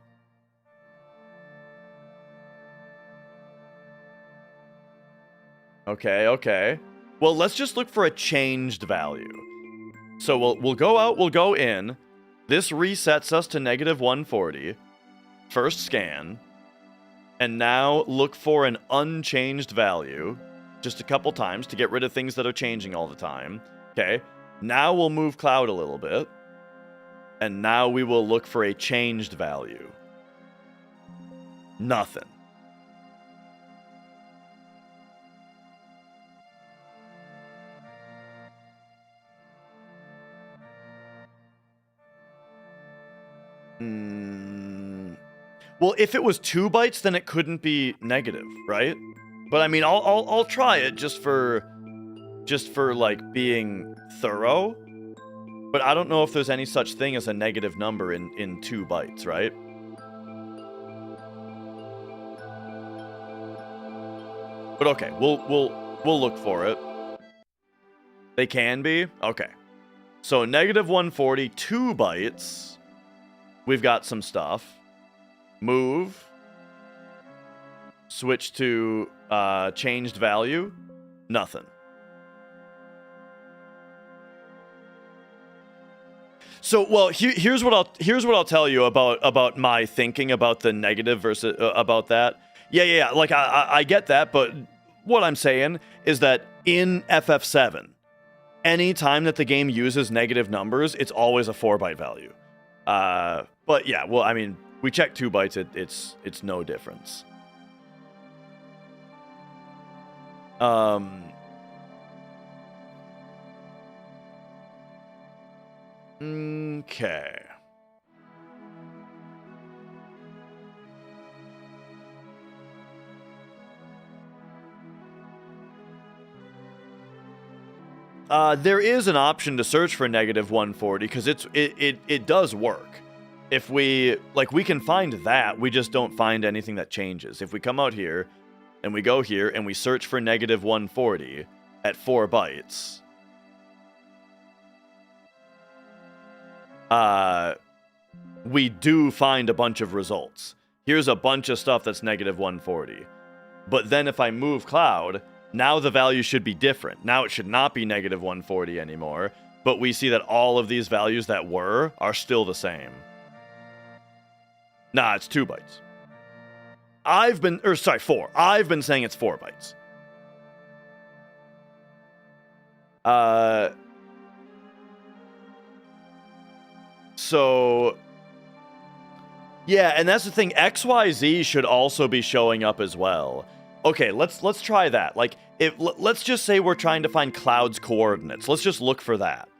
Okay. Well, let's just look for a changed value. So we'll go out, we'll go in. This resets us to negative 140. First scan. And now look for an unchanged value. Just a couple times to get rid of things that are changing all the time. Okay. Now we'll move Cloud a little bit. And now we will look for a changed value. Nothing. Well, if it was 2 bytes, then it couldn't be negative, right? But I mean, I'll try it just for like being thorough. But I don't know if there's any such thing as a negative number in 2 bytes, right? But okay, we'll look for it. They can be? Okay. So negative 140, 2 bytes. We've got some stuff. Move. Switch to changed value. Nothing. So, well, here's what I'll tell you about my thinking about the negative versus about that. Yeah. Like I get that, but what I'm saying is that in FF7, any time that the game uses negative numbers, it's always a 4-byte value. But yeah, well, I mean, we check 2 bytes, it's no difference. Okay. There is an option to search for negative 140 because it does work. If we can find that, we just don't find anything that changes. If we come out here and we go here and we search for negative 140 at 4 bytes, we do find a bunch of results. Here's a bunch of stuff that's negative 140. But then if I move Cloud, now the value should be different. Now it should not be negative 140 anymore, but we see that all of these values that are still the same. Nah, it's 2 bytes. 4. I've been saying it's 4 bytes. So yeah, and that's the thing. XYZ should also be showing up as well. Okay, let's try that. Like, let's just say we're trying to find Cloud's coordinates. Let's just look for that.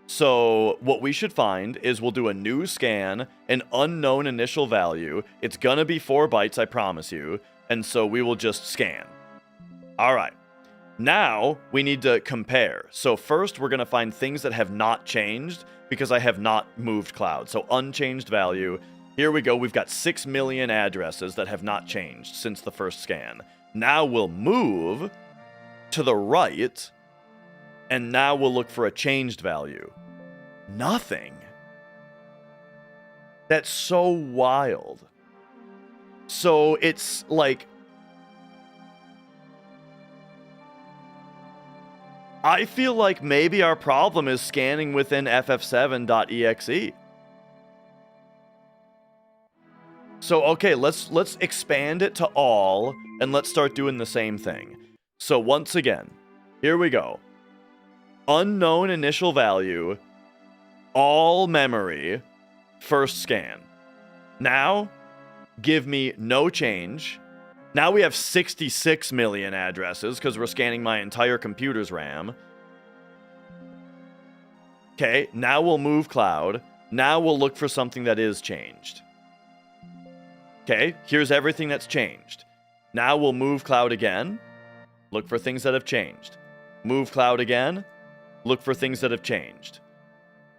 So what we should find is we'll do a new scan, an unknown initial value. It's gonna be 4 bytes, I promise you. And so we will just scan. All right. Now we need to compare. So first we're gonna find things that have not changed because I have not moved Cloud. So unchanged value. Here we go. We've got 6 million addresses that have not changed since the first scan. Now we'll move to the right, and now we'll look for a changed value. Nothing. That's so wild. So it's like, I feel like maybe our problem is scanning within ff7.exe. So, okay, let's expand it to all, and let's start doing the same thing. So once again, here we go. Unknown initial value, all memory, first scan. Now, give me no change. Now we have 66 million addresses because we're scanning my entire computer's RAM. Okay, now we'll move cloud. Now we'll look for something that is changed. Okay, here's everything that's changed. Now we'll move cloud again. Look for things that have changed. Move cloud again. Look for things that have changed.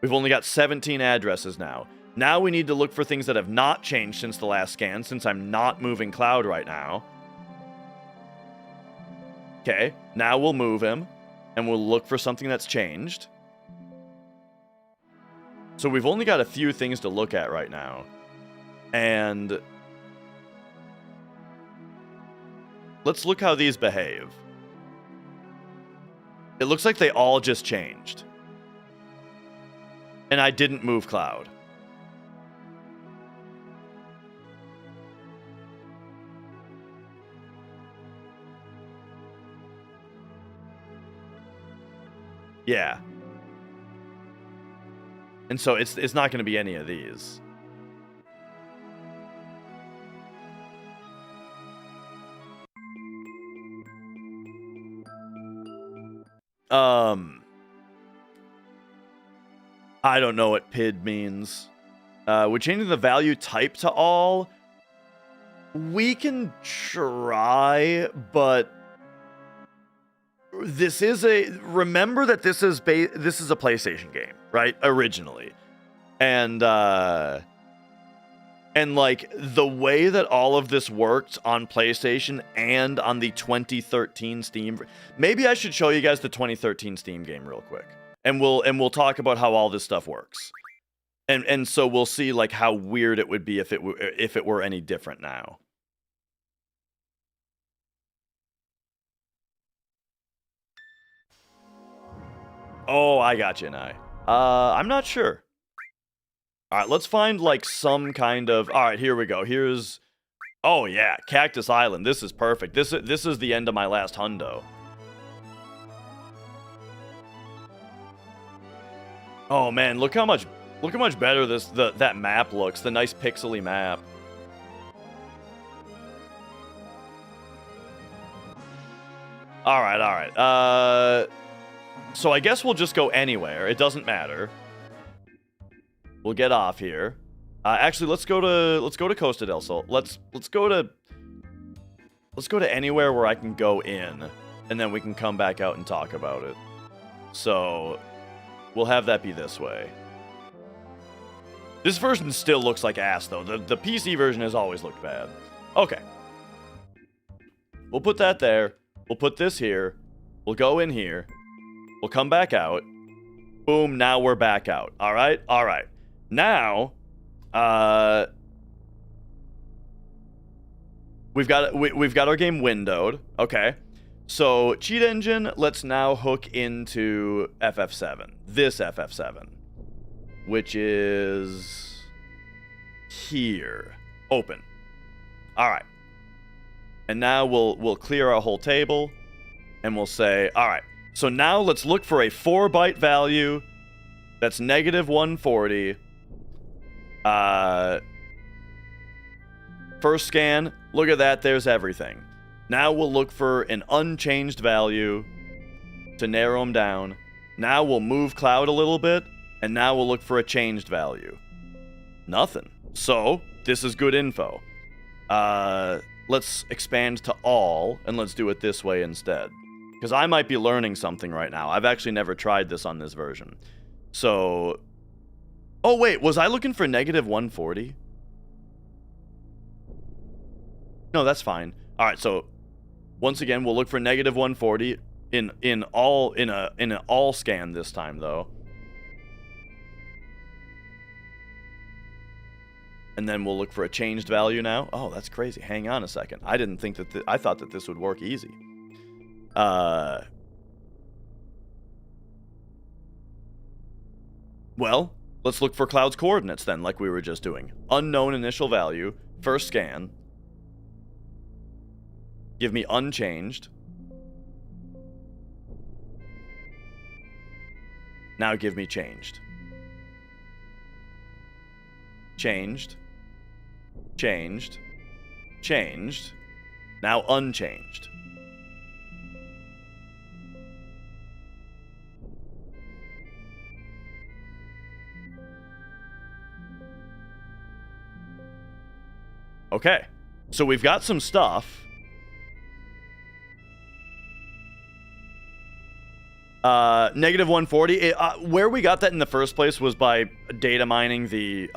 We've only got 17 addresses now. Now we need to look for things that have not changed since the last scan, since I'm not moving cloud right now. Okay, now we'll move him, and we'll look for something that's changed. So we've only got a few things to look at right now. And let's look how these behave. It looks like they all just changed. And I didn't move cloud. Yeah. And so it's not going to be any of these. I don't know what PID means. We're changing the value type to all. We can try, but this is remember that this is a PlayStation game, right? Originally. And like the way that all of this worked on PlayStation and on the 2013 Steam, maybe I should show you guys the 2013 Steam game real quick. And we'll talk about how all this stuff works. And so we'll see like how weird it would be if it were any different now. Oh, I got you now. I'm not sure. All right, let's find like some kind of. All right, here we go. Here's. Oh yeah, Cactus Island. This is perfect. This is the end of my last hundo. Oh man, look how much better that map looks. The nice pixely map. All right. So I guess we'll just go anywhere. It doesn't matter. We'll get off here. Actually, let's go to Costa del Sol. Let's go to anywhere where I can go in, and then we can come back out and talk about it. So we'll have that be this way. This version still looks like ass, though. The PC version has always looked bad. Okay. We'll put that there. We'll put this here. We'll go in here. We'll come back out. Boom, now we're back out. All right? All right. Now, we've got our game windowed. Okay. So, cheat engine, let's now hook into FF7. This FF7. Which is here. Open. All right. And now we'll clear our whole table and we'll say, all right. So now let's look for a 4-byte value that's -140. First scan, look at that, there's everything. Now we'll look for an unchanged value to narrow them down. Now we'll move cloud a little bit, and now we'll look for a changed value. Nothing. So, this is good info. Let's expand to all, and let's do it this way instead. Because I might be learning something right now. I've actually never tried this on this version. So... Oh, wait, was I looking for -140? No, that's fine. All right, so once again, we'll look for negative 140 in an all scan this time, though. And then we'll look for a changed value now. Oh, that's crazy. Hang on a second. I didn't think that... I thought that this would work easy. Well, let's look for Cloud's coordinates then, like we were just doing. Unknown initial value. First scan. Give me unchanged. Now give me changed. Changed. Changed. Changed. Now unchanged. Okay. So we've got some stuff. Negative 140. Where we got that in the first place was by data mining the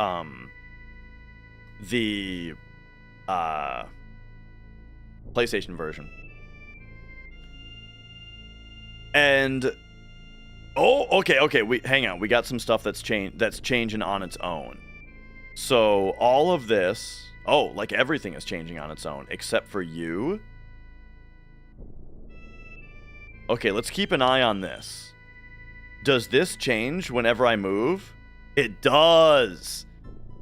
PlayStation version. And okay. Hang on. We got some stuff that's changing on its own. So all of this, like everything is changing on its own except for you. Okay, let's keep an eye on this. Does this change whenever I move? It does.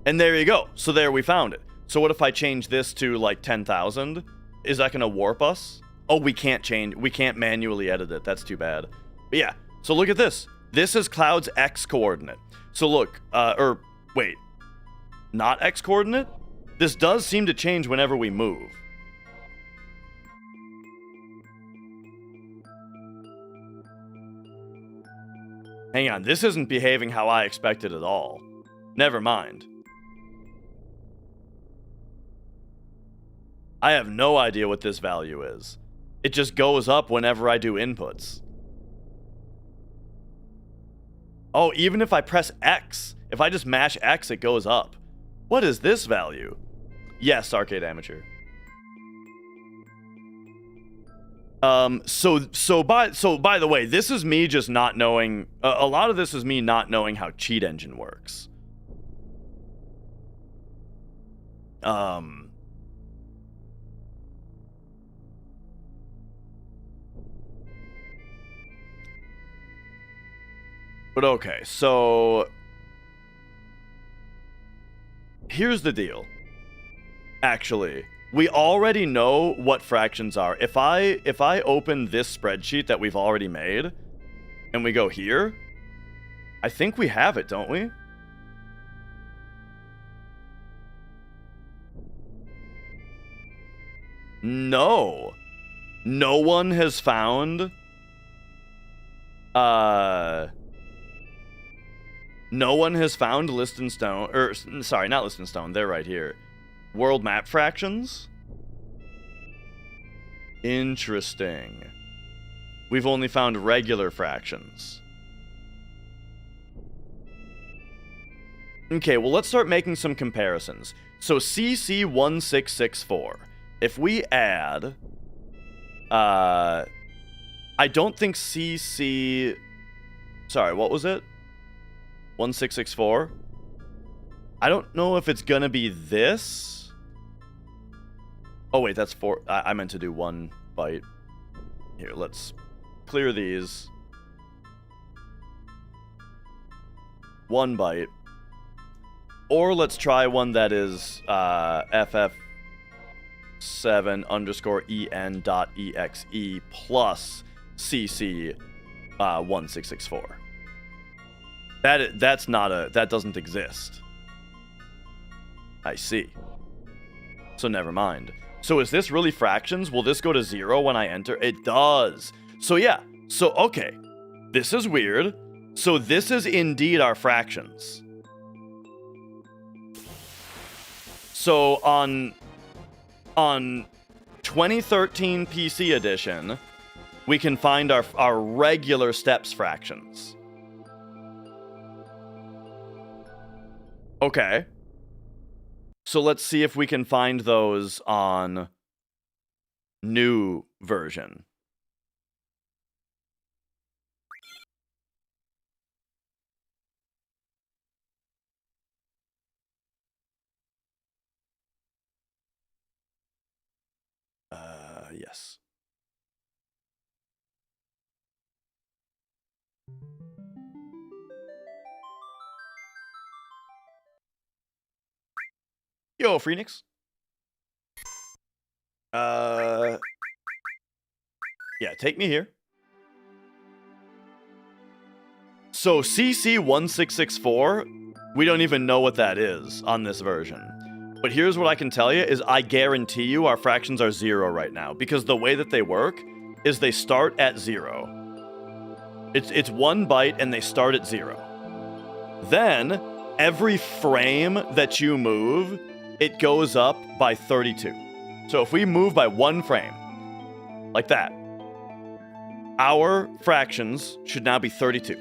And there you go. So there we found it. So what if I change this to like 10,000? Is that going to warp us? Oh, we can't change. We can't manually edit it. That's too bad. But yeah. So look at this. This is Cloud's X coordinate. So look, wait. Not X coordinate? This does seem to change whenever we move. Hang on, this isn't behaving how I expected at all. Never mind. I have no idea what this value is. It just goes up whenever I do inputs. Oh, even if I press X, if I just mash X, it goes up. What is this value? Yes, Arcade Amateur. So by the way, this is me just not knowing, a lot of this is me not knowing how Cheat Engine works. But okay, so here's the deal. Actually, we already know what fractions are. If I open this spreadsheet that we've already made, and we go here, I think we have it, don't we? No. No one has found... No one has found List in Stone... Or, sorry, not List in Stone. They're right here. World map fractions? Interesting. We've only found regular fractions. Okay, well, let's start making some comparisons. So CC1664. If we add... I don't think CC... Sorry, what was it? 1664? I don't know if it's gonna be this... Oh, wait, that's 4... I meant to do 1 byte. Here, let's clear these. 1 byte. Or let's try one that is ff7 underscore en dot exe plus cc 1664. That's not a... That doesn't exist. I see. So never mind. So is this really fractions? Will this go to 0 when I enter? It does. So yeah. So, okay. This is weird. So this is indeed our fractions. So on 2013 PC edition, we can find our regular steps fractions. Okay. So let's see if we can find those on new version. Yes. Yo, Phoenix. Yeah, take me here. So CC1664, we don't even know what that is on this version. But here's what I can tell you is I guarantee you our fractions are 0 right now, because the way that they work is they start at 0. It's 1 byte and they start at 0. Then every frame that you move, it goes up by 32. So if we move by 1 frame, like that, our fractions should now be 32.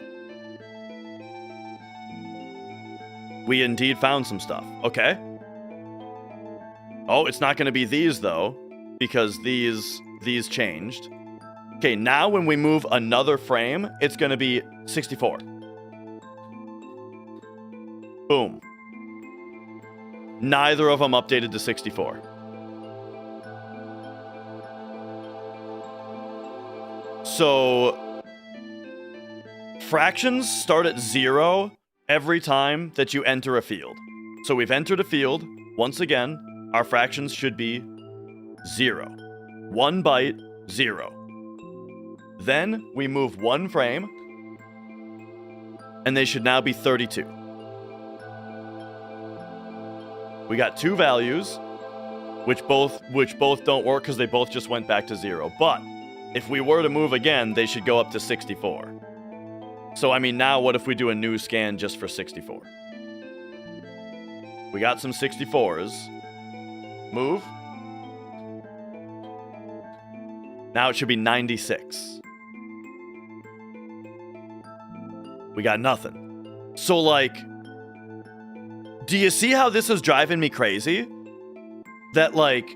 We indeed found some stuff. Okay. Oh, it's not going to be these, though, because these changed. Okay, now when we move another frame, it's going to be 64. Boom. Neither of them updated to 64. So, fractions start at 0 every time that you enter a field. So we've entered a field. Once again, our fractions should be 0. 1 byte, 0. Then we move 1 frame, and they should now be 32. We got 2 values, which both don't work because they both just went back to 0. But if we were to move again, they should go up to 64. So I mean, now what if we do a new scan just for 64? We got some 64s. Move. Now it should be 96. We got nothing. So, like, do you see how this is driving me crazy? That, like,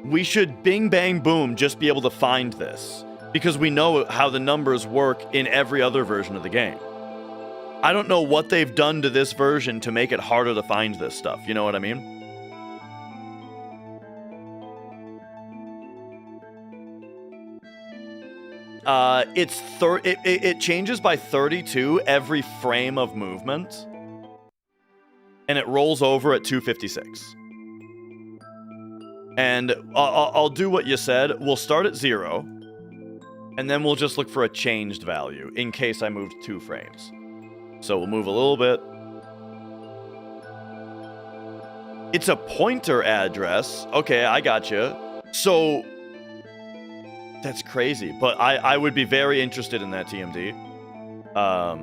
we should bing, bang, boom just be able to find this. Because we know how the numbers work in every other version of the game. I don't know what they've done to this version to make it harder to find this stuff. You know what I mean? It changes by 32 every frame of movement, and it rolls over at 256. And I'll do what you said. We'll start at 0, and then we'll just look for a changed value in case I moved 2 frames. So we'll move a little bit. It's a pointer address. Okay, I got you. So that's crazy, but I would be very interested in that, TMD. All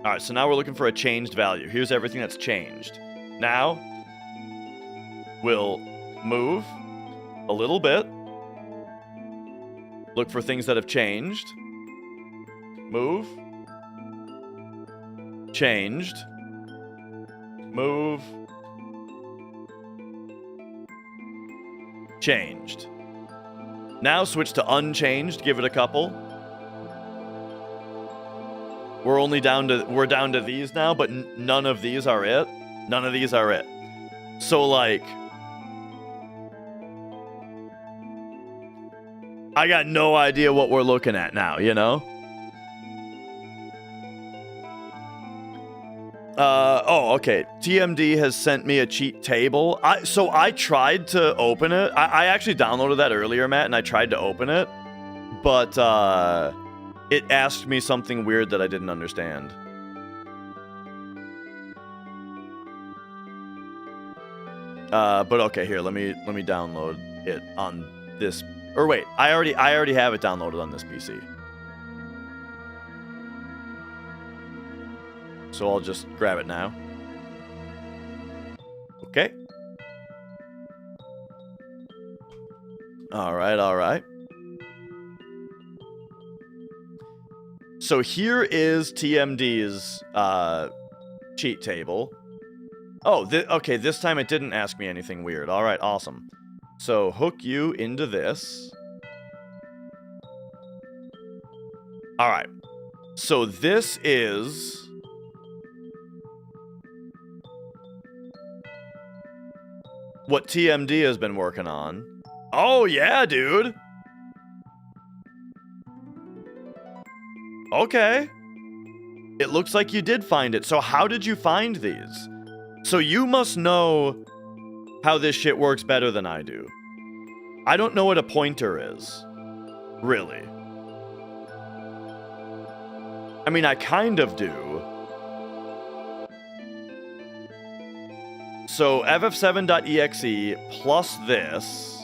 right, so now we're looking for a changed value. Here's everything that's changed. Now, we'll move a little bit. Look for things that have changed. Move. Changed. Move. Changed. Now switch to unchanged, give it a couple. We're down to these now, but none of these are it. None of these are it. So, like, I got no idea what we're looking at now, you know? Oh, okay. TMD has sent me a cheat table. So I tried to open it. I actually downloaded that earlier, Matt, and I tried to open it. But, it asked me something weird that I didn't understand. But okay, here, let me download it on this. Or wait, I already have it downloaded on this PC. So I'll just grab it now. Okay. All right. So here is TMD's cheat table. Oh, okay, this time it didn't ask me anything weird. All right, awesome. So hook you into this. All right. So this is what TMD has been working on. Oh, yeah, dude. Okay. It looks like you did find it. So how did you find these? So you must know how this shit works better than I do. I don't know what a pointer is. Really. I mean, I kind of do. So ff7.exe plus this.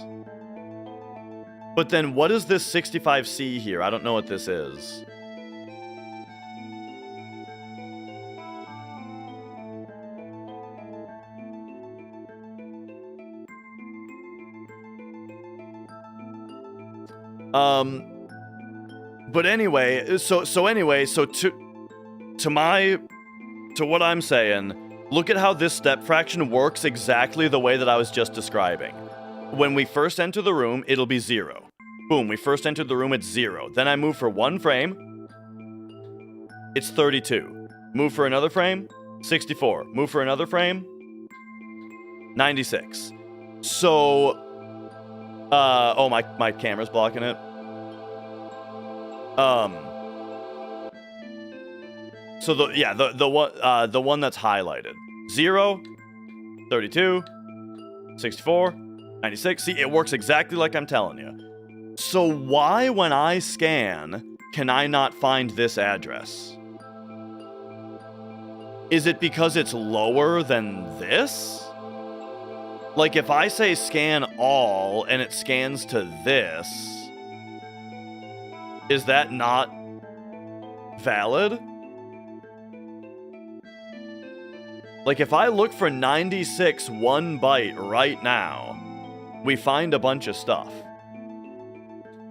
But then what is this 65C here? I don't know what this is. But anyway, so to what I'm saying, look at how this step fraction works exactly the way that I was just describing. When we first enter the room, it'll be 0. Boom, we first entered the room, it's 0. Then I move for 1 frame, it's 32. Move for another frame, 64. Move for another frame, 96. So, oh, my camera's blocking it. So the one that's highlighted. 0, 32, 64, 96. See, it works exactly like I'm telling you. So why, when I scan, can I not find this address? Is it because it's lower than this? Like, if I say scan all and it scans to this, is that not valid? Like, if I look for 96 1 byte right now, we find a bunch of stuff.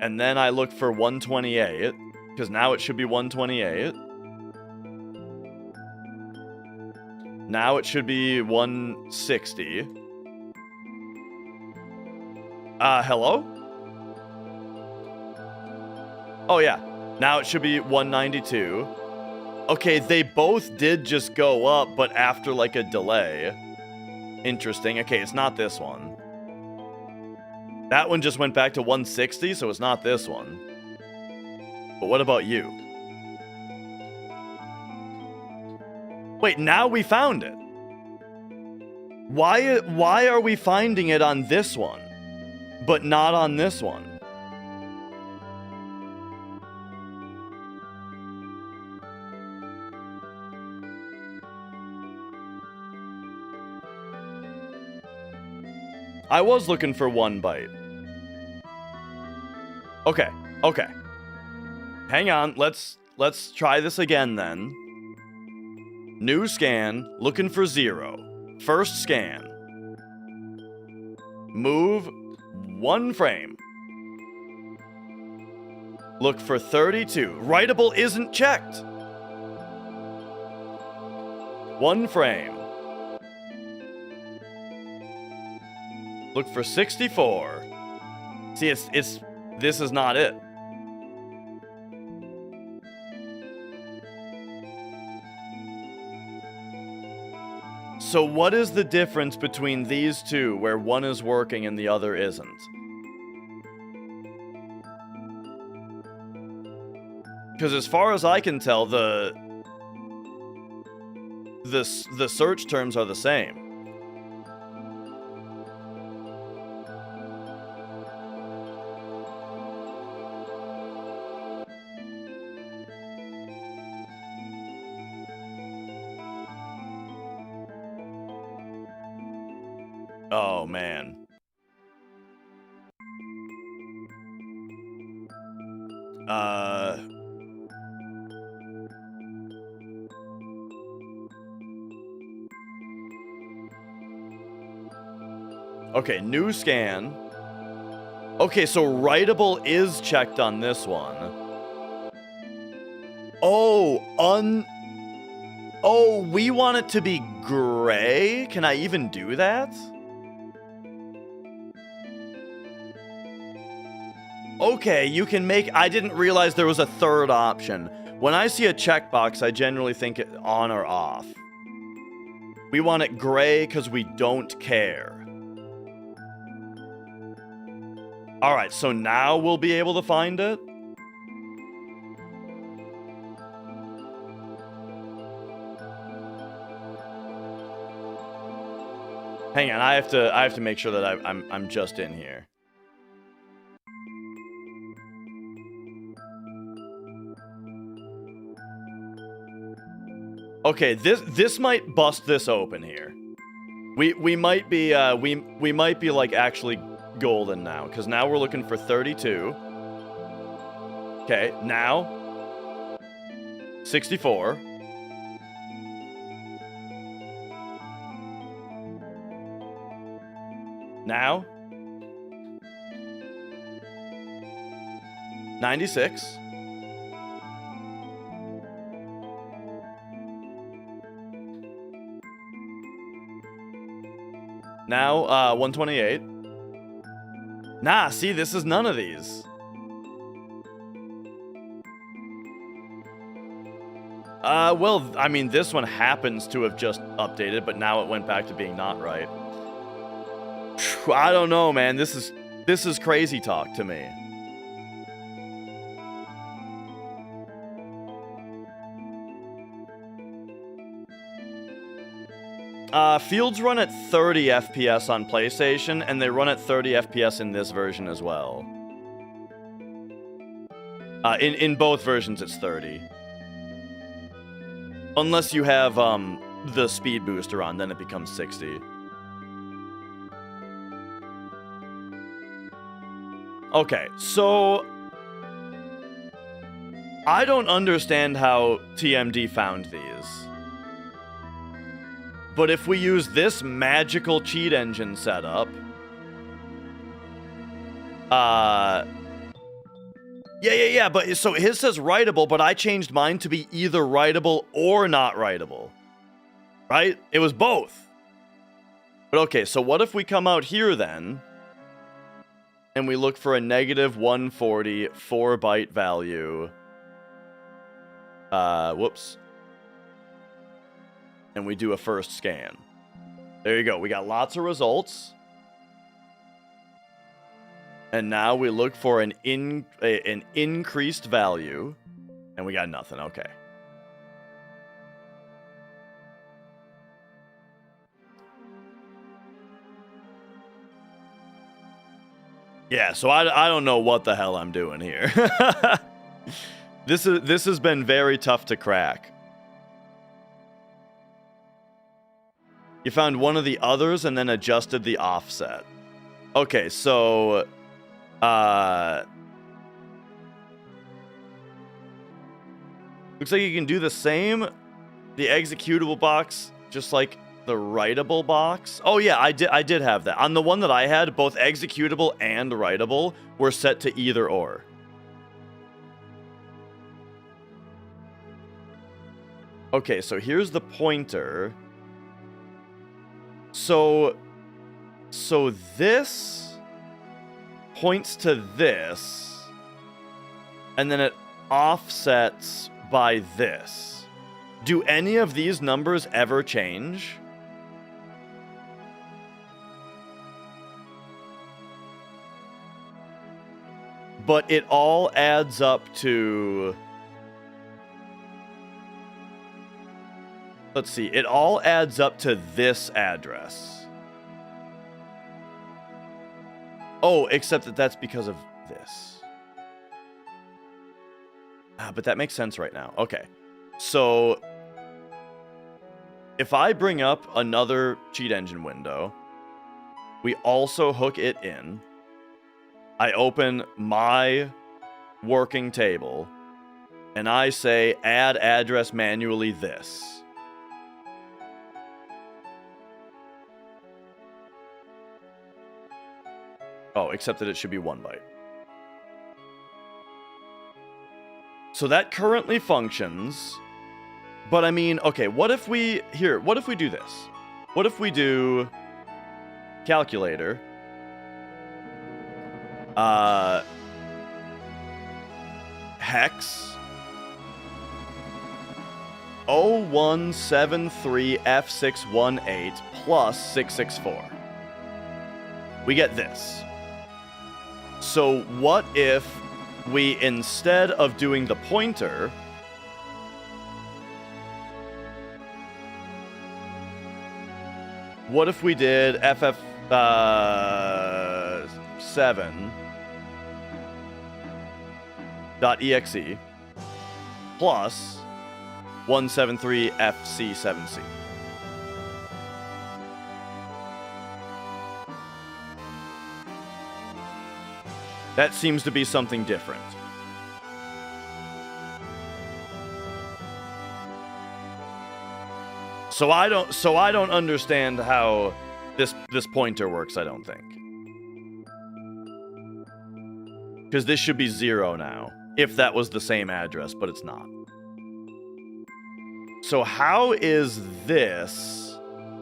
And then I look for 128, because now it should be 128. Now it should be 160. Hello? Oh, yeah. Now it should be 192. Okay, they both did just go up, but after, like, a delay. Interesting. Okay, it's not this one. That one just went back to 160, so it's not this one. But what about you? Wait, now we found it. Why are we finding it on this one, but not on this one? I was looking for 1 byte. Okay, okay. Hang on, let's try this again then. New scan, looking for 0. First scan. Move 1 frame. Look for 32. Writable isn't checked. 1 frame. Look for 64. See, this is not it. So what is the difference between these two where one is working and the other isn't? Because as far as I can tell, the search terms are the same. Oh, man. Okay, new scan. Okay, so writable is checked on this one. Oh, Oh, we want it to be gray? Can I even do that? Okay, you can make... I didn't realize there was a third option. When I see a checkbox, I generally think it on or off. We want it gray because we don't care. Alright, so now we'll be able to find it? Hang on, I have to make sure that I'm just in here. Okay, this might bust this open here. We might be we might be like actually golden now, because now we're looking for 32. Okay, now 64. Now 96. Now 128. Nah, see, this is none of these. Well, I mean, this one happens to have just updated, but now it went back to being not right. I don't know, man. This is crazy talk to me. Fields run at 30 FPS on PlayStation, and they run at 30 FPS in this version as well. In both versions, it's 30. Unless you have the speed booster on, then it becomes 60. Okay, so I don't understand how TMD found these. But if we use this magical cheat engine setup, yeah, but so his says writable, but I changed mine to be either writable or not writable. Right? It was both. But okay, so what if we come out here then, and we look for a negative 140 4-byte value. Whoops. And we do a first scan. There you go. We got lots of results. And now we look for an increased value. And we got nothing. Okay. Yeah, so I don't know what the hell I'm doing here. This has been very tough to crack. You found one of the others and then adjusted the offset. Okay, so looks like you can do the same. The executable box, just like the writable box. Oh yeah, I did have that. On the one that I had, both executable and writable were set to either or. Okay, so here's the pointer. So this points to this, and then it offsets by this. Do any of these numbers ever change? But it all adds up to... Let's see. It all adds up to this address. Oh, except that that's because of this. But that makes sense right now. Okay. So, if I bring up another cheat engine window, we also hook it in. I open my working table, and I say add address manually this. Oh, except that it should be 1 byte. So that currently functions, but I mean, okay, what if we do this? What if we do calculator, hex 0173F618 plus 664. We get this. So what if we, instead of doing the pointer, what if we did ff7.exe plus 173FC7C? That seems to be something different. So I don't understand how this pointer works, I don't think. Because this should be 0 now, if that was the same address, but it's not. So how is this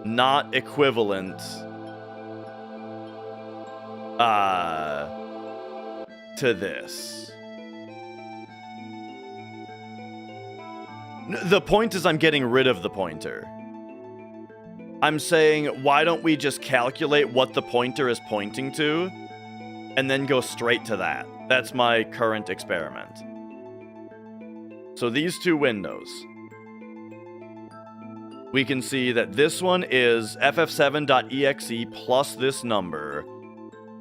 not equivalent to this? The point is I'm getting rid of the pointer. I'm saying, why don't we just calculate what the pointer is pointing to and then go straight to that? That's my current experiment. So these two windows, we can see that this one is ff7.exe plus this number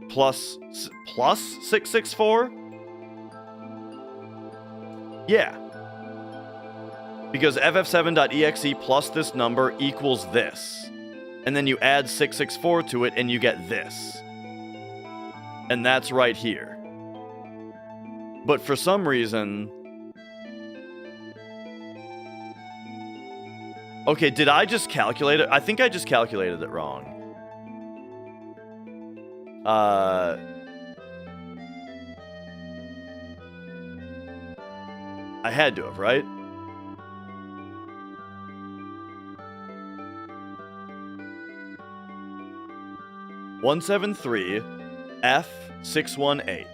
plus 664? Yeah. Because ff7.exe plus this number equals this. And then you add 664 to it and you get this. And that's right here. But for some reason... Okay, did I just calculate it? I think I just calculated it wrong. I had to have, right? (173F618)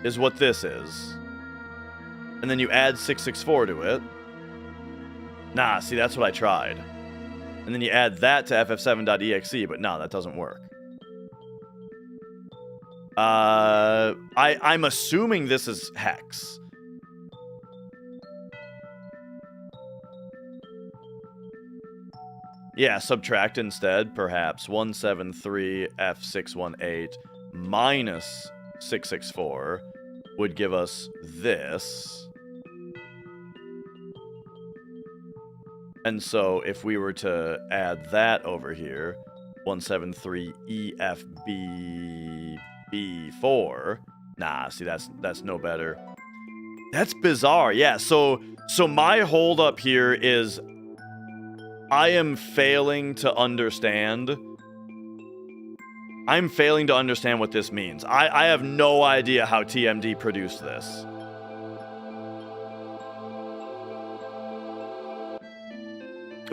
is what this is. And then you add 664 to it. Nah, see, that's what I tried. And then you add that to ff7.exe, but no, that doesn't work. I'm assuming this is hex. Yeah, subtract instead, perhaps. 173F618 minus 664 would give us this. And so if we were to add that over here, 173EFBB4, nah, see, that's no better. That's bizarre. Yeah, so my hold up here is I am failing to understand. I'm failing to understand what this means. I have no idea how TMD produced this.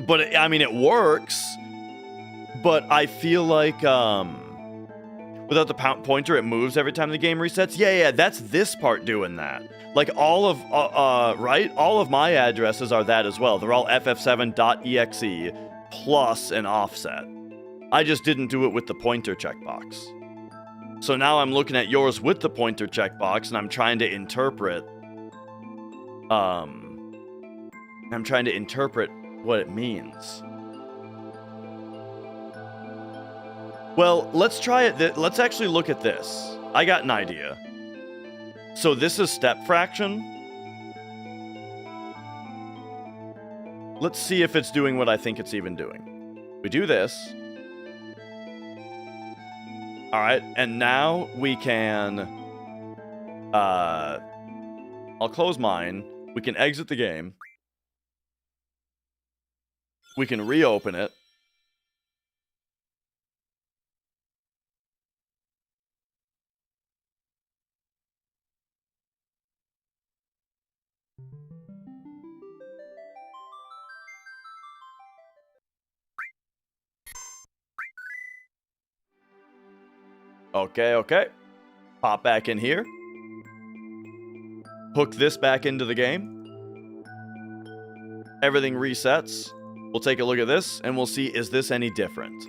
But, I mean, it works. But I feel like, without the pointer, it moves every time the game resets. Yeah, that's this part doing that. Like, all of, right? All of my addresses are that as well. They're all ff7.exe plus an offset. I just didn't do it with the pointer checkbox. So now I'm looking at yours with the pointer checkbox, and I'm trying to interpret, what it means. Well, let's try it. Let's actually look at this. I got an idea. So this is step fraction. Let's see if it's doing what I think it's even doing. We do this. All right, and now we can... I'll close mine. We can exit the game. We can reopen it. Okay. Pop back in here. Hook this back into the game. Everything resets. We'll take a look at this, and we'll see, is this any different?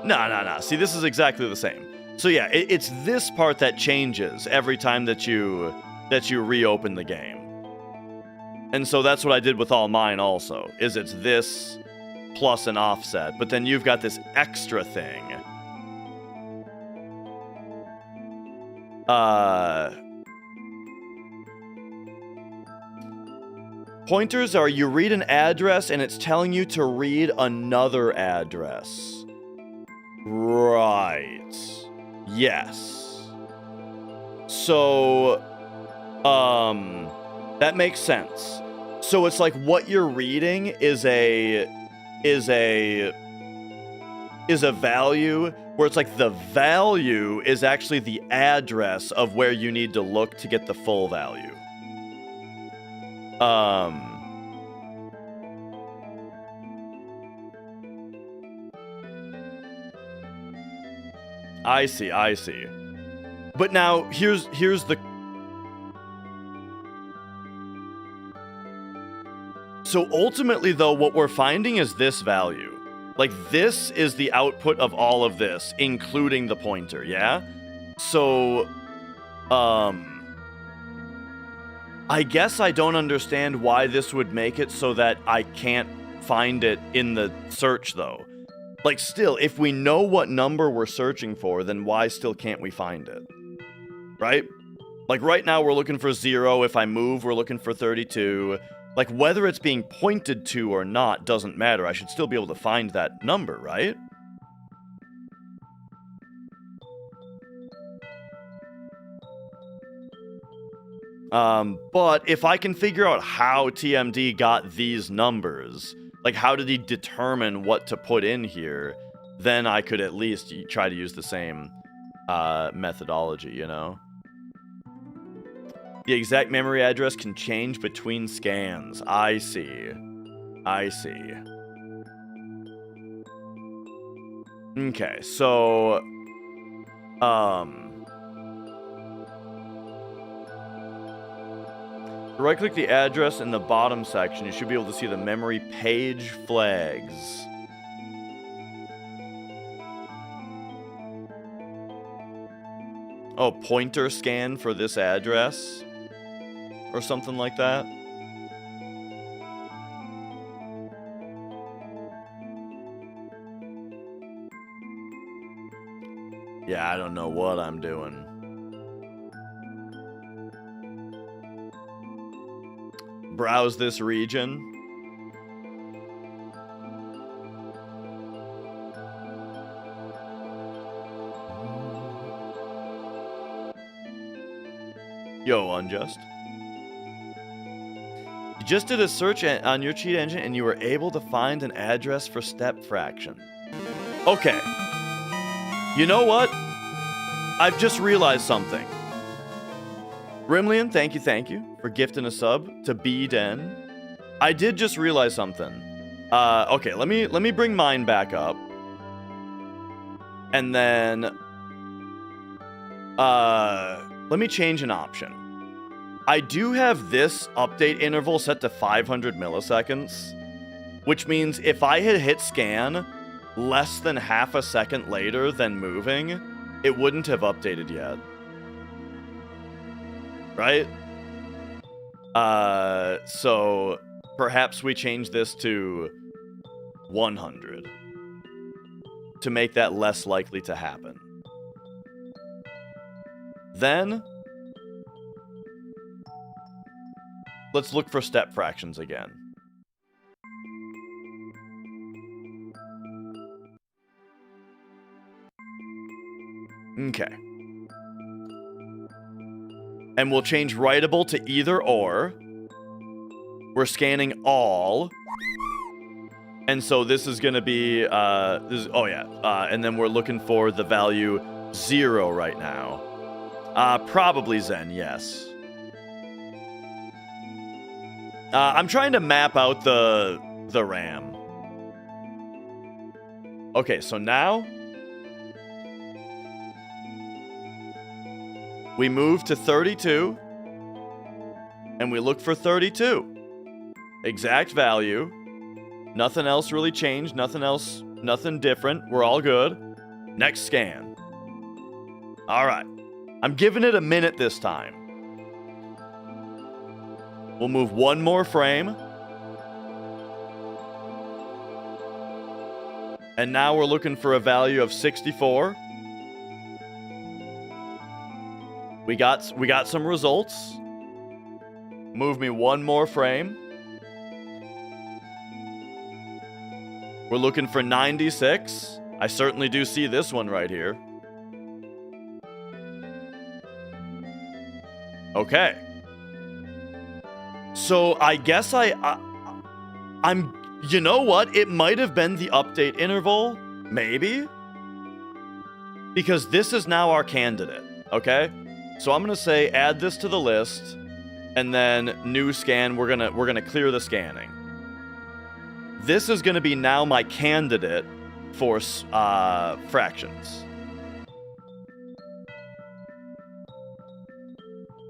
No. See, this is exactly the same. So yeah, it's this part that changes every time that you reopen the game. And so that's what I did with all mine also, is it's this plus an offset, but then you've got this extra thing. Pointers are you read an address and it's telling you to read another address. Right. Yes. So, that makes sense. So it's like what you're reading is a value where it's like the value is actually the address of where you need to look to get the full value. I see. But now here's the. So ultimately though, what we're finding is this value. Like this is the output of all of this, including the pointer, yeah? So, I guess I don't understand why this would make it so that I can't find it in the search though. Like still, if we know what number we're searching for, then why still can't we find it? Right? Like right now we're looking for 0. If I move, we're looking for 32. Like whether it's being pointed to or not doesn't matter. I should still be able to find that number, right? But if I can figure out how TMD got these numbers, like how did he determine what to put in here, then I could at least try to use the same methodology, you know? The exact memory address can change between scans. I see. Okay, so right-click the address in the bottom section. You should be able to see the memory page flags. Oh, pointer scan for this address? Or something like that? Yeah, I don't know what I'm doing. Browse this region. Yo, Unjust. You just did a search on your cheat engine and you were able to find an address for step fraction. Okay. You know what? I've just realized something. Rimlian, thank you for gifting a sub to B-Den. I did just realize something. Okay, let me bring mine back up. And then let me change an option. I do have this update interval set to 500 milliseconds, which means if I had hit scan less than half a second later than moving, it wouldn't have updated yet. Right? So perhaps we change this to 100 to make that less likely to happen. Then let's look for step fractions again. Okay. And we'll change writable to either or. We're scanning all. And so this is going to be, and then we're looking for the value 0 right now. Probably Zen, yes. I'm trying to map out the RAM. Okay, so now we move to 32 and we look for 32. Exact value. Nothing else really changed. Nothing different. We're all good. Next scan. All right. I'm giving it a minute this time. We'll move one more frame. And now we're looking for a value of 64. We got some results. Move me one more frame. We're looking for 96. I certainly do see this one right here. Okay. So I guess I'm, you know what? It might have been the update interval, maybe, because this is now our candidate. Okay. So I'm gonna say add this to the list, and then new scan. We're gonna clear the scanning. This is gonna be now my candidate for fractions.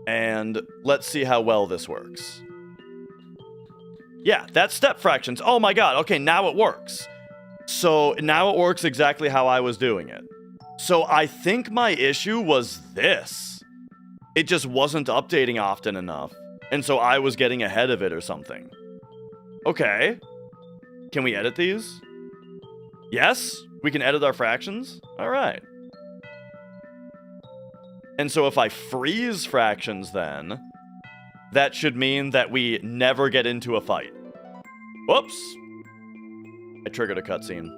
And let's see how well this works. Yeah, that's step fractions. Oh my god, okay, now it works. So now it works exactly how I was doing it. So I think my issue was this. It just wasn't updating often enough. And so I was getting ahead of it or something. Okay. Can we edit these? Yes, we can edit our fractions. All right. And so if I freeze fractions then, that should mean that we never get into a fight. Whoops. I triggered a cutscene.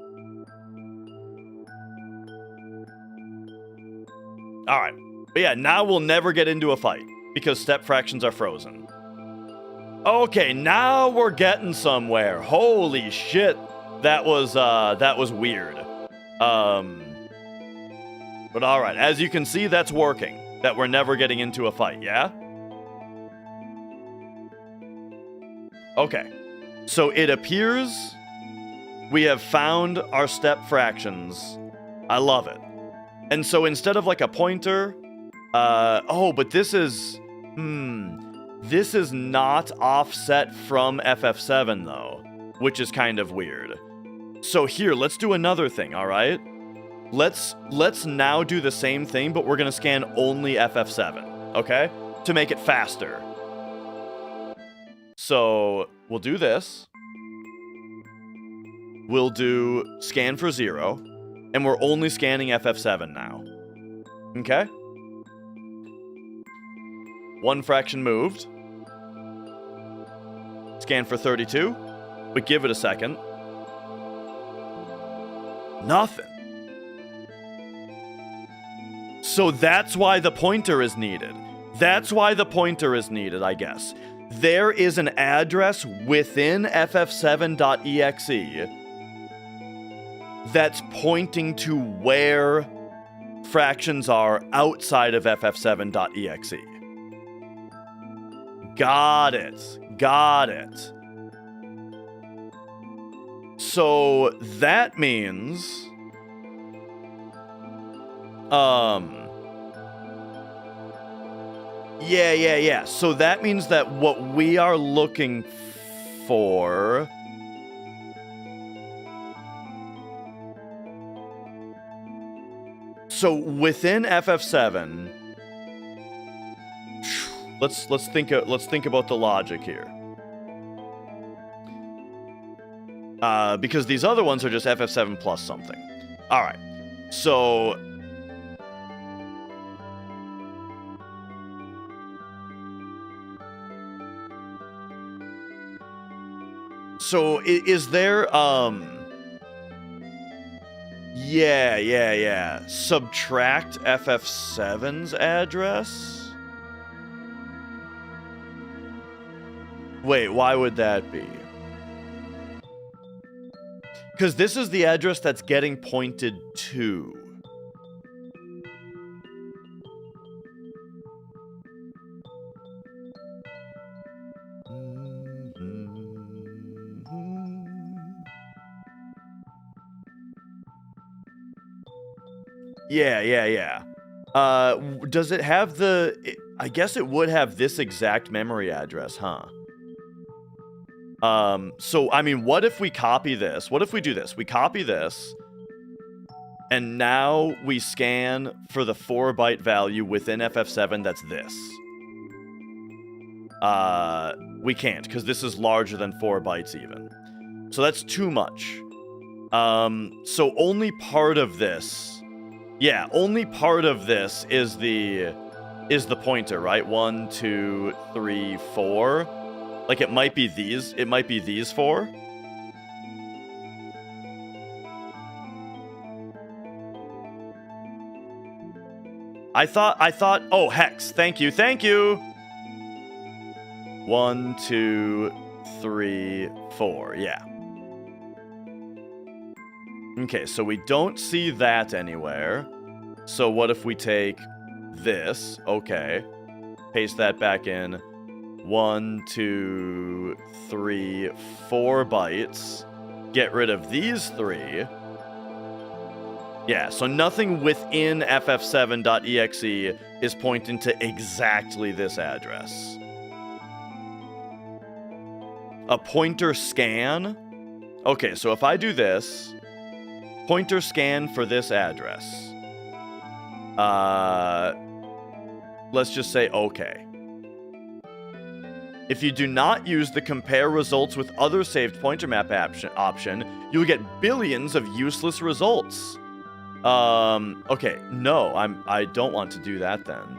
All right. But yeah, now we'll never get into a fight because step fractions are frozen. Okay, now we're getting somewhere. Holy shit. That was weird. But all right, as you can see, that's working. That we're never getting into a fight, yeah? Okay. So it appears we have found our step fractions. I love it. And so instead of like a pointer, oh, but this is not offset from Ff7 though, which is kind of weird. So here, let's do another thing, all right? Let's now do the same thing, but we're gonna scan only Ff7, okay? To make it faster. So we'll do this. We'll do scan for 0, and we're only scanning Ff7 now. Okay? One fraction moved. Scan for 32, but give it a second. Nothing. So that's why the pointer is needed. That's why the pointer is needed, I guess. There is an address within ff7.exe that's pointing to where fractions are outside of ff7.exe. Got it. Got it. So that means yeah. So that means that what we are looking for so within ff7, let's think about the logic here. Because these other ones are just ff7 plus something. All right. So is there yeah. Subtract ff7's address? Wait, why would that be? Because this is the address that's getting pointed to. Yeah. Does it have the... I guess it would have this exact memory address, huh? So, I mean, what if we copy this? What if we do this? We copy this, and now we scan for the 4-byte value within FF7 that's this. We can't, because this is larger than 4 bytes even. So that's too much. So only part of this... Yeah, only part of this is the pointer, right? 1, 2, 3, 4. Like, it might be these. It might be these 4. I thought... Oh, hex. Thank you. 1, 2, 3, 4. Yeah. Okay, so we don't see that anywhere. So what if we take this? Okay. Paste that back in. 1, 2, 3, 4 bytes. Get rid of these 3. Yeah, so nothing within ff7.exe is pointing to exactly this address. A pointer scan? Okay, so if I do this, pointer scan for this address. Let's just say okay. If you do not use the compare results with other saved pointer map option, you'll get billions of useless results. Okay, no, I don't want to do that then.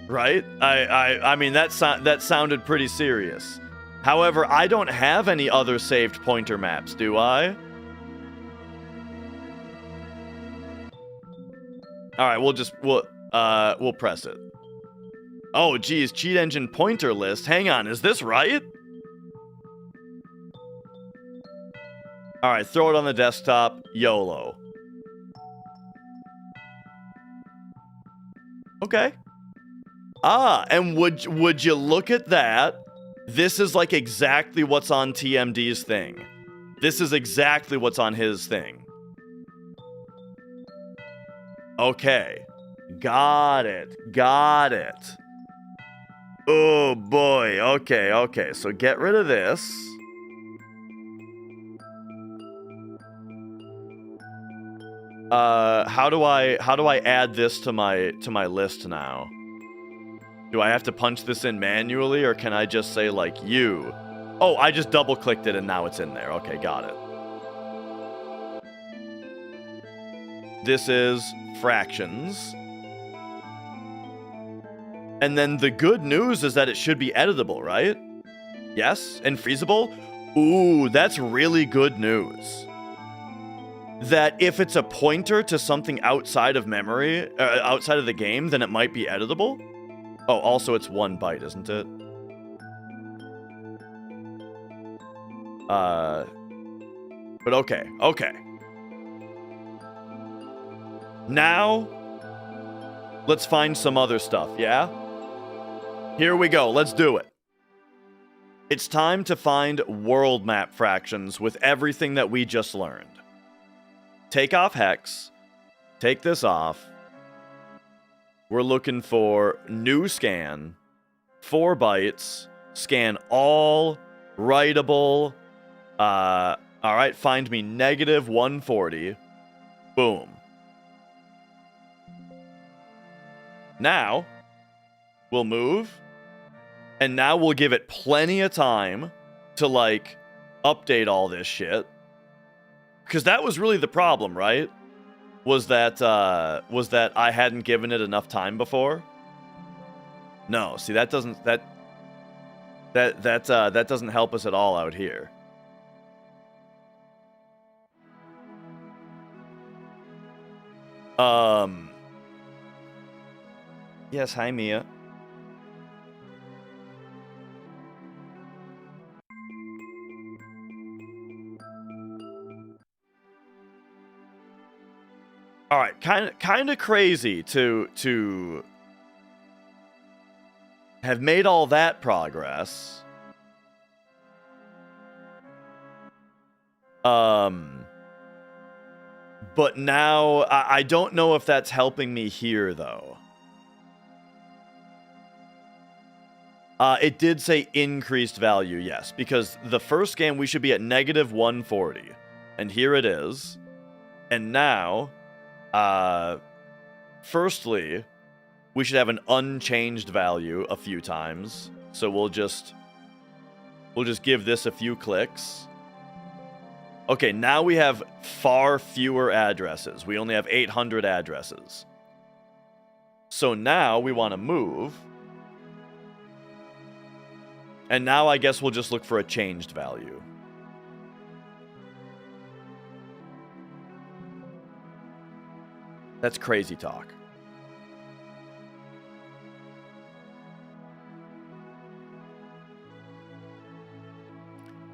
Right? I mean, that sounded pretty serious. However, I don't have any other saved pointer maps, do I? All right, we'll press it. Oh, geez, cheat engine pointer list. Hang on, is this right? All right, throw it on the desktop. YOLO. Okay. Ah, and would you look at that? This is like exactly what's on TMD's thing. This is exactly what's on his thing. Okay. Got it. Oh boy. Okay. So get rid of this. How do I add this to my list now? Do I have to punch this in manually, or can I just say, like, you? Oh, I just double-clicked it, and now it's in there. Okay, got it. This is fractions. And then the good news is that it should be editable, right? Yes? And freezable? Ooh, that's really good news. That if it's a pointer to something outside of memory, outside of the game, then it might be editable? Oh, also it's 1 byte, isn't it? But okay. Now, let's find some other stuff, yeah? Here we go, let's do it. It's time to find world map fractions with everything that we just learned. Take off hex, take this off. We're looking for new scan, 4 bytes, scan all, writable. All right, find me negative 140. Boom. Now, we'll move, and now we'll give it plenty of time to, like, update all this shit. Because that was really the problem, right? Was that I hadn't given it enough time before? No, see, that doesn't help us at all out here. Yes, hi Mia. All right, kind of crazy to have made all that progress But now, I don't know if that's helping me here, though. It did say increased value, yes, because the first scan we should be at negative 140. And here it is. And now, firstly, we should have an unchanged value a few times. So we'll just give this a few clicks. Okay, now we have far fewer addresses. We only have 800 addresses. So now we want to move. And now I guess we'll just look for a changed value. That's crazy talk.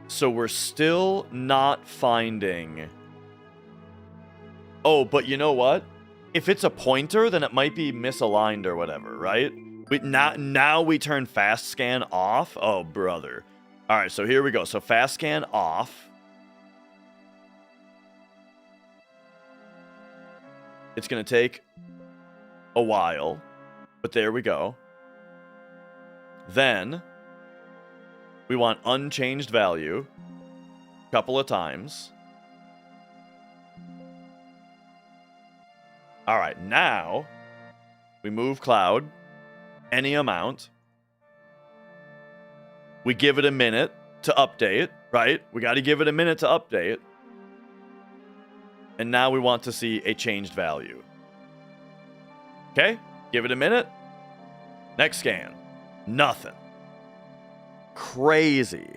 So we're still not finding... Oh, but you know what? If it's a pointer, then it might be misaligned or whatever, right? Now we turn fast scan off. Oh, brother. All right, so here we go. So fast scan off. It's going to take a while, but there we go. Then we want unchanged value a couple of times. All right, now we move cloud any amount. We give it a minute to update, right? We got to give it a minute to update. And now we want to see a changed value. Okay, give it a minute. Next scan. Nothing. Crazy.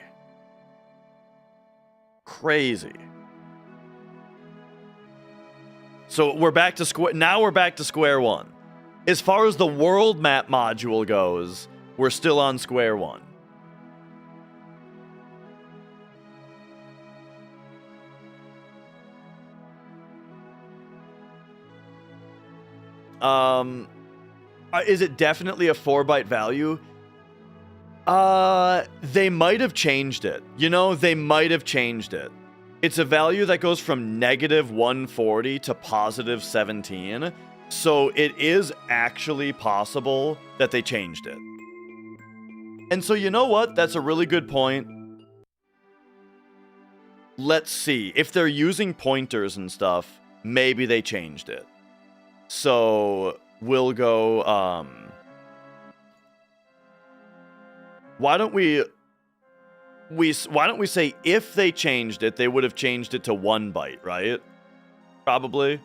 Crazy. So we're back to square one. As far as the world map module goes, we're still on square one. Is it definitely a 4-byte value? They might have changed it. You know, they might have changed it. It's a value that goes from negative 140 to positive 17. So it is actually possible that they changed it. And so you know what? That's a really good point. Let's see. If they're using pointers and stuff, maybe they changed it. So we'll go, why don't we say if they changed it, they would have changed it to 1 byte, right? Probably.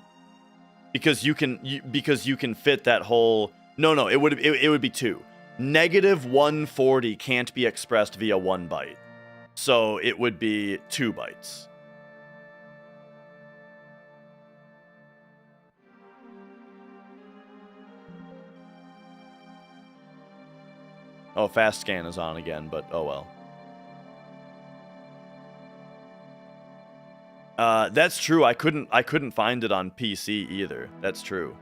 Because you can fit that whole... No, it would be 2. Negative 140 can't be expressed via 1 byte. So it would be 2 bytes. Oh, fast scan is on again, but oh well. That's true. I couldn't find it on PC either. That's true.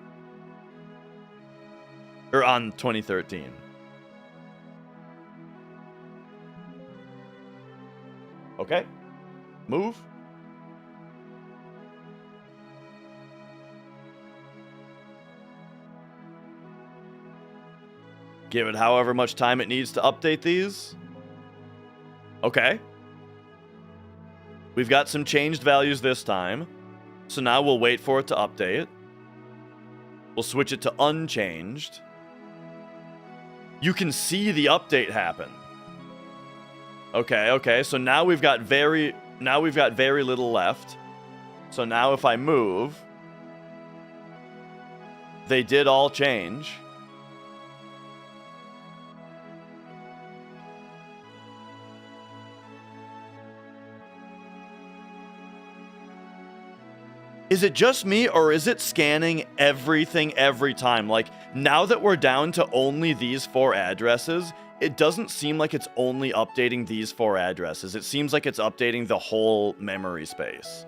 Or on 2013. Okay. Move. Give it however much time it needs to update these. Okay. We've got some changed values this time. So now we'll wait for it to update. We'll switch it to unchanged. You can see the update happen. Okay. So now we've got very little left. So now if I move, they did all change. Is it just me, or is it scanning everything every time? Like, now that we're down to only these 4 addresses, it doesn't seem like it's only updating these 4 addresses. It seems like it's updating the whole memory space.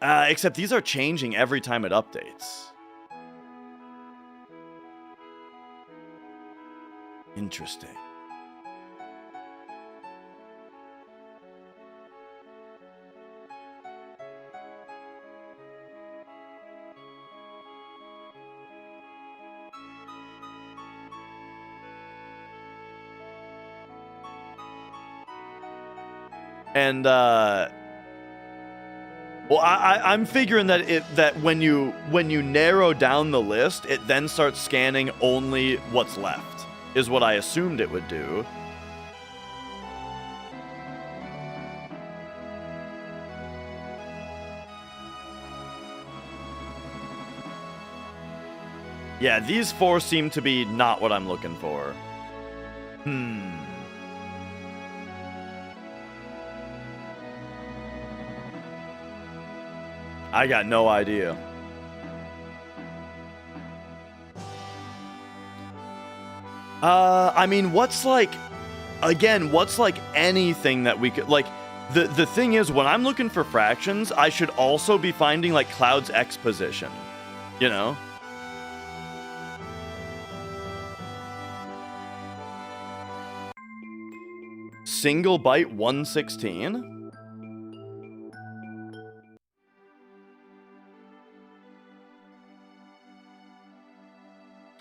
Except these are changing every time it updates. Interesting. And well, I'm figuring that when you narrow down the list, it then starts scanning only what's left, is what I assumed it would do. Yeah, these 4 seem to be not what I'm looking for. I got no idea. I mean, what's like anything that we could, like, the thing is, when I'm looking for fractions, I should also be finding, like, Cloud's X position, you know? Single byte 116?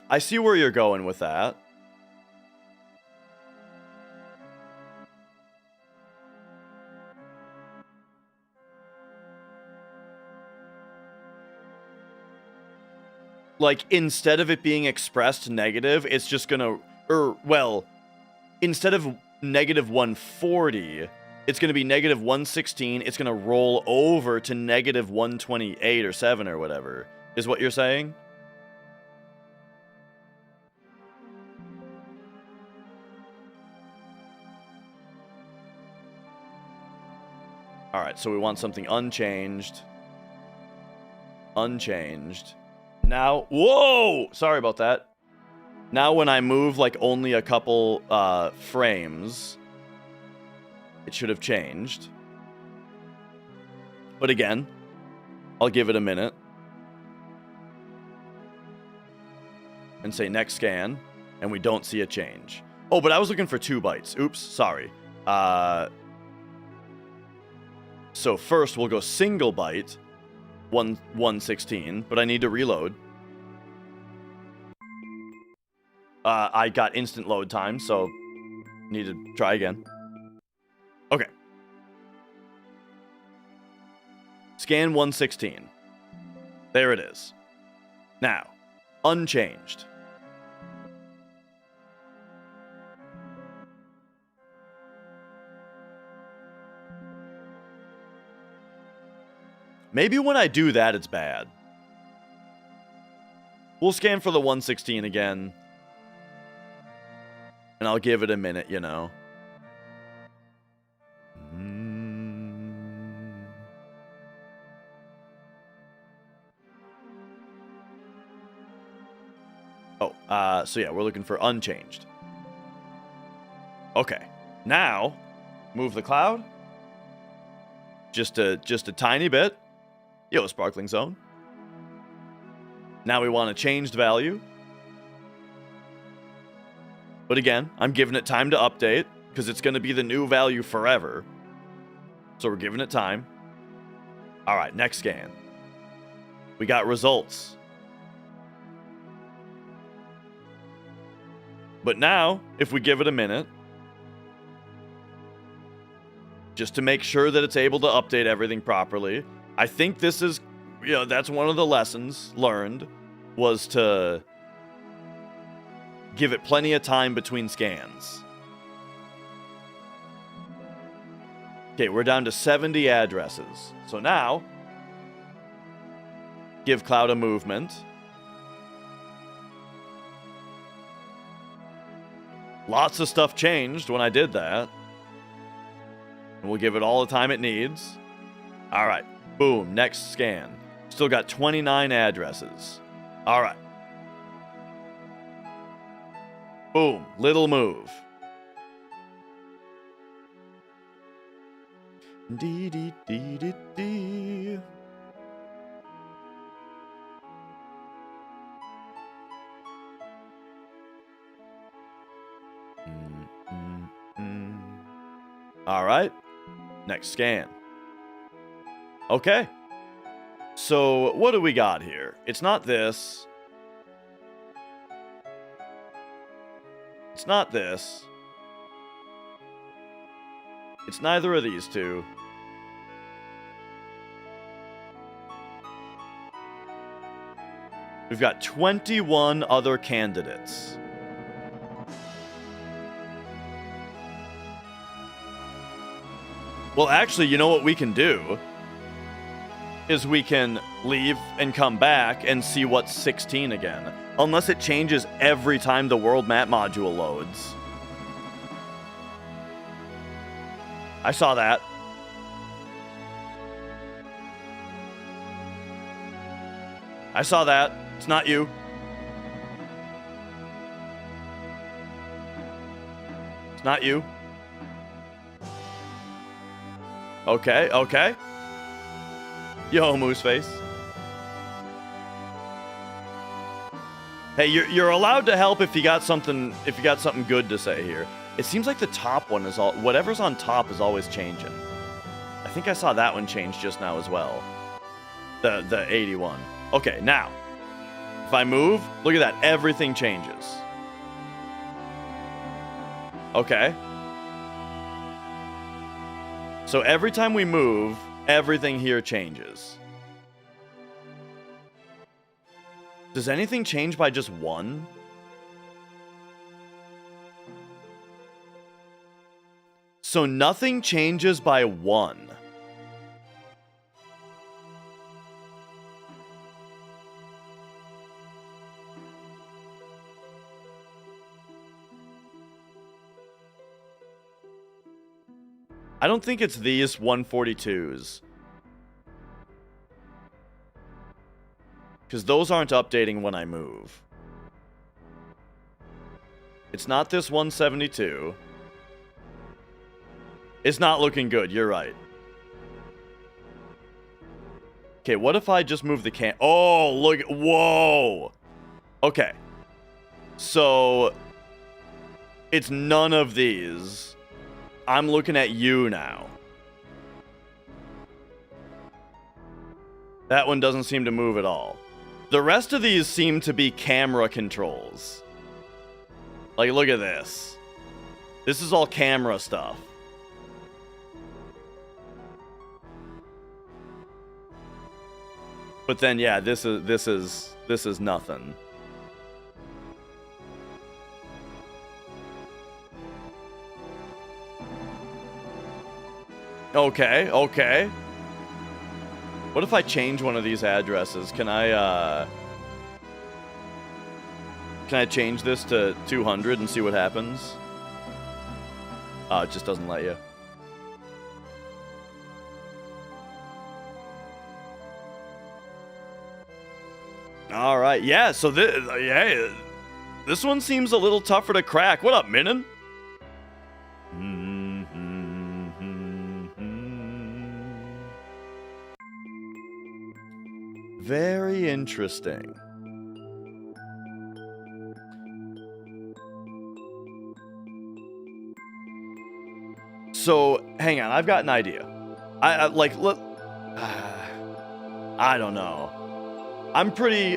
I see where you're going with that. Like, instead of it being expressed negative, it's just gonna, well, instead of negative 140, it's gonna be negative 116. It's gonna roll over to negative 128 or 7 or whatever, is what you're saying? Alright, so we want something unchanged. Unchanged. Now, whoa! Sorry about that. Now when I move, like, only a couple frames, it should have changed. But again, I'll give it a minute. And say next scan, and we don't see a change. Oh, but I was looking for 2 bytes. Oops, sorry. So first we'll go single byte, 116, but I need to reload. I got instant load time, so need to try again. Okay. Scan 116. There it is. Now, unchanged. Maybe when I do that, it's bad. We'll scan for the 116 again. And I'll give it a minute, you know. Oh, so yeah, we're looking for unchanged. Okay. Now, move the cloud. Just a tiny bit. Yo, sparkling zone. Now we want a changed value. But again, I'm giving it time to update, because it's going to be the new value forever. So we're giving it time. Alright, next scan. We got results. But now, if we give it a minute, just to make sure that it's able to update everything properly, I think this is, you know, that's one of the lessons learned, was to give it plenty of time between scans. Okay, we're down to 70 addresses. So now, give Cloud a movement. Lots of stuff changed when I did that. And we'll give it all the time it needs. Alright, boom, next scan. Still got 29 addresses. Alright. Boom, little move. Dee dee dee dee dee. All right. Next scan. Okay. So what do we got here? It's not this. It's not this. It's neither of these two. We've got 21 other candidates. Well, actually, you know what we can do? Is we can leave and come back and see what's 16 again. Unless it changes every time the world map module loads. I saw that. I saw that. It's not you. It's not you. Okay, okay. Yo, Mooseface. Hey, you're allowed to help if you got something good to say here. It seems like the top one is all whatever's on top is always changing. I think I saw that one change just now as well. The 81. Okay, now if I move, look at that, everything changes. Okay. So every time we move, everything here changes. Does anything change by just one? So nothing changes by one. I don't think it's these 142s. Because those aren't updating when I move. It's not this 172. It's not looking good, you're right. Okay, what if I just move the can... Oh, look... Whoa! Okay. So... It's none of these. I'm looking at you now. That one doesn't seem to move at all. The rest of these seem to be camera controls. Like, look at this. This is all camera stuff. But then, yeah, this is nothing. Okay, okay. What if I change one of these addresses? Can I change this to 200 and see what happens? Oh, it just doesn't let you. All right, yeah. So this one seems a little tougher to crack. What up, Minin? Very interesting. So, hang on, I've got an idea. I look. I don't know. I'm pretty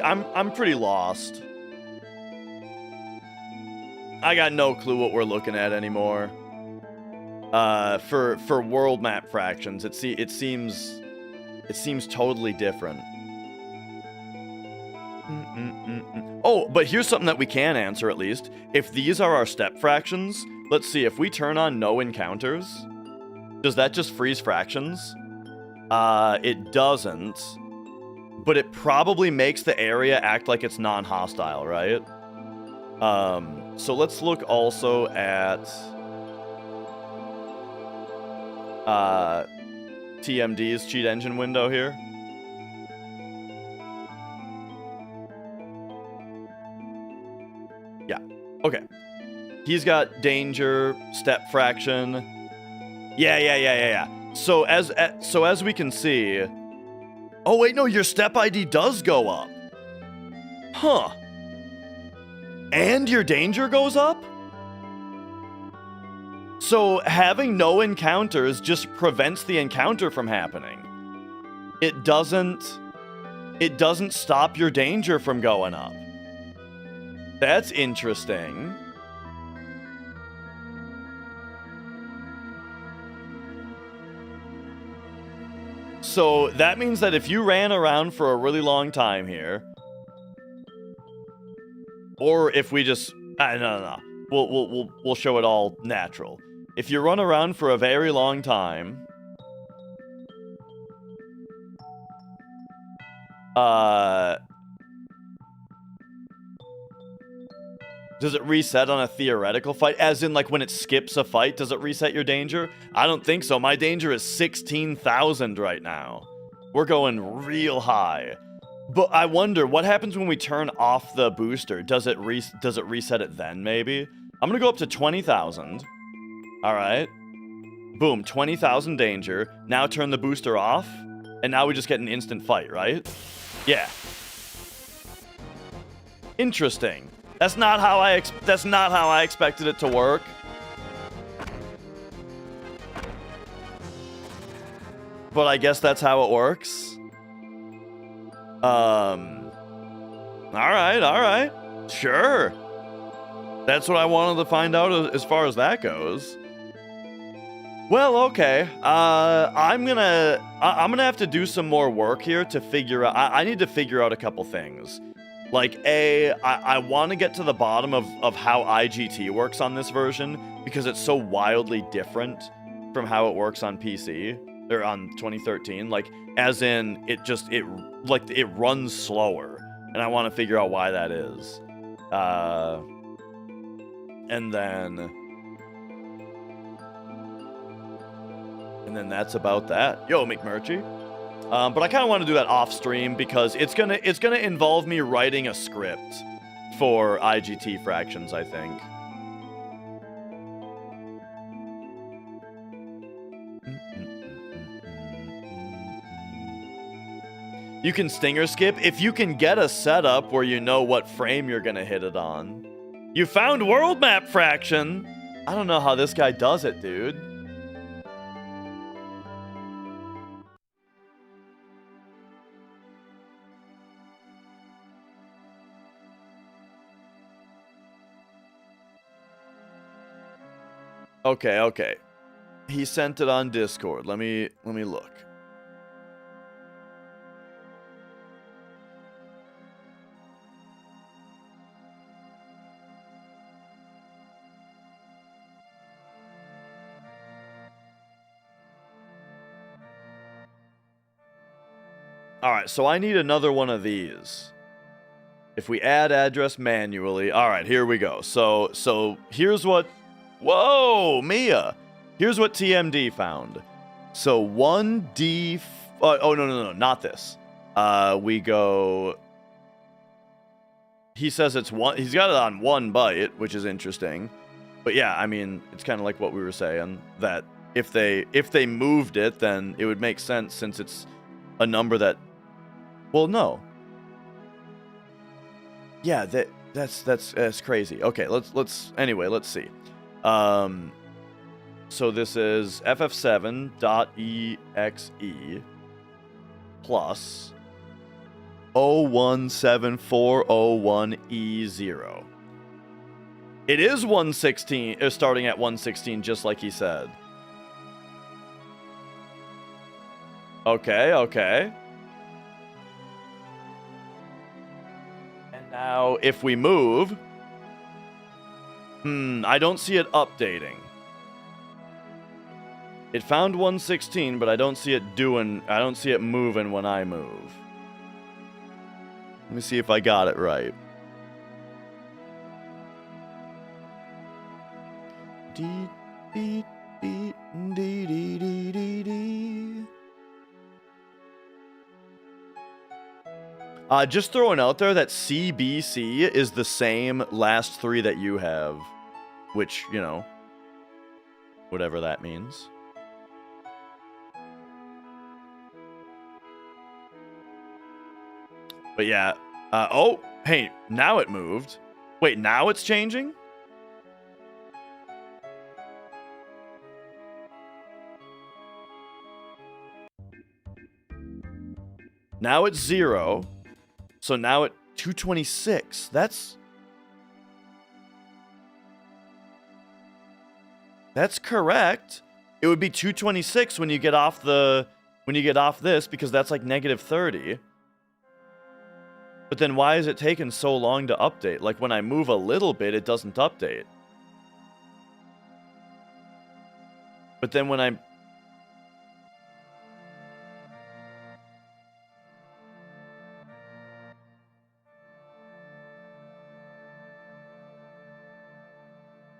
lost. I got no clue what we're looking at anymore. For world map fractions, it seems totally different. Oh, but here's something that we can answer at least. If these are our step fractions, let's see, if we turn on no encounters, does that just freeze fractions? It doesn't, but it probably makes the area act like it's non-hostile, right? So let's look also at TMD's cheat engine window here. Yeah, okay. He's got danger, step fraction. Yeah. So as we can see... Oh, wait, no, your step ID does go up. Huh. And your danger goes up? So having no encounters just prevents the encounter from happening. It doesn't stop your danger from going up. That's interesting. So that means that if you ran around for a really long time here, or if we just no, we'll show it all natural. If you run around for a very long time, does it reset on a theoretical fight? As in, like, when it skips a fight, does it reset your danger? I don't think so. My danger is 16,000 right now. We're going real high. But I wonder, what happens when we turn off the booster? Does it reset it then, maybe? I'm gonna go up to 20,000. Alright. Boom, 20,000 danger. Now turn the booster off. And now we just get an instant fight, right? Yeah. Interesting. That's not how I expected it to work. But I guess that's how it works. All right. Sure. That's what I wanted to find out as far as that goes. Well, okay. I'm gonna have to do some more work here to figure out. I need to figure out a couple things. Like, I want to get to the bottom of how IGT works on this version, because it's so wildly different from how it works on PC, or on 2013. Like, as in, it runs slower, and I want to figure out why that is. And then that's about that. Yo, McMurchie. But I kind of want to do that off stream because it's gonna involve me writing a script for IGT fractions, I think. You can stinger skip if you can get a setup where you know what frame you're gonna hit it on. You found world map fraction. I don't know how this guy does it, dude. Okay. He sent it on Discord. Let me look. All right, so I need another one of these. If we add address manually. All right, here we go. So here's what... Whoa, Mia. Here's what TMD found. So 1D... Oh, no, not this. We go... He says it's one... He's got it on 1 byte, which is interesting. But yeah, I mean, it's kind of like what we were saying, that if they moved it, then it would make sense since it's a number that... Well, no. Yeah, that's crazy. Okay, let's anyway, let's see. So this is ff7.exe plus 017401E0. It is 116, starting at 116, just like he said. Okay. And now, if we move... I don't see it updating. It found 116, but I don't see it moving when I move. Let me see if I got it right. Just throwing out there that CBC is the same last 3 that you have. Which, you know, whatever that means. But yeah. Oh, hey, now it moved. Wait, now it's changing? Now it's 0. So now at 226. That's correct. It would be 226 when you get off this, because that's like negative 30. But then why is it taking so long to update? Like when I move a little bit, it doesn't update. But then when I'm...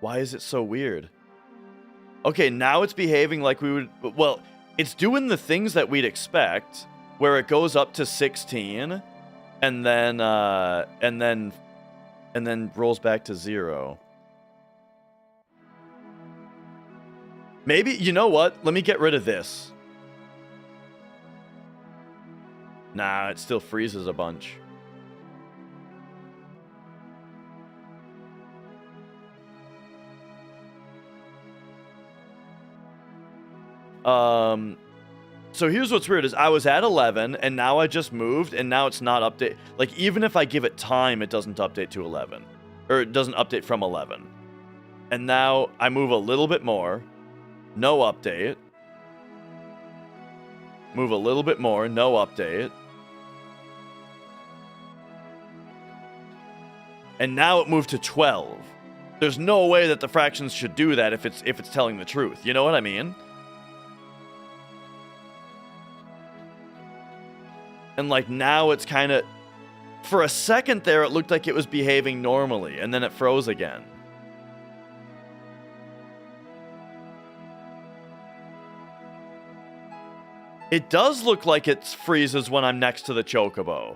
Why is it so weird? Okay, now it's behaving like we would... Well, it's doing the things that we'd expect, where it goes up to 16, and then rolls back to 0. Maybe, you know what? Let me get rid of this. Nah, it still freezes a bunch. So here's what's weird is I was at 11 and now I just moved and now it's not update. Like even if I give it time, it doesn't update to 11 or it doesn't update from 11. And now I move a little bit more, no update. Move a little bit more, no update. And now it moved to 12. There's no way that the fractions should do that if it's telling the truth. You know what I mean? And like now it's kind of, for a second there, it looked like it was behaving normally, and then it froze again. It does look like it freezes when I'm next to the chocobo.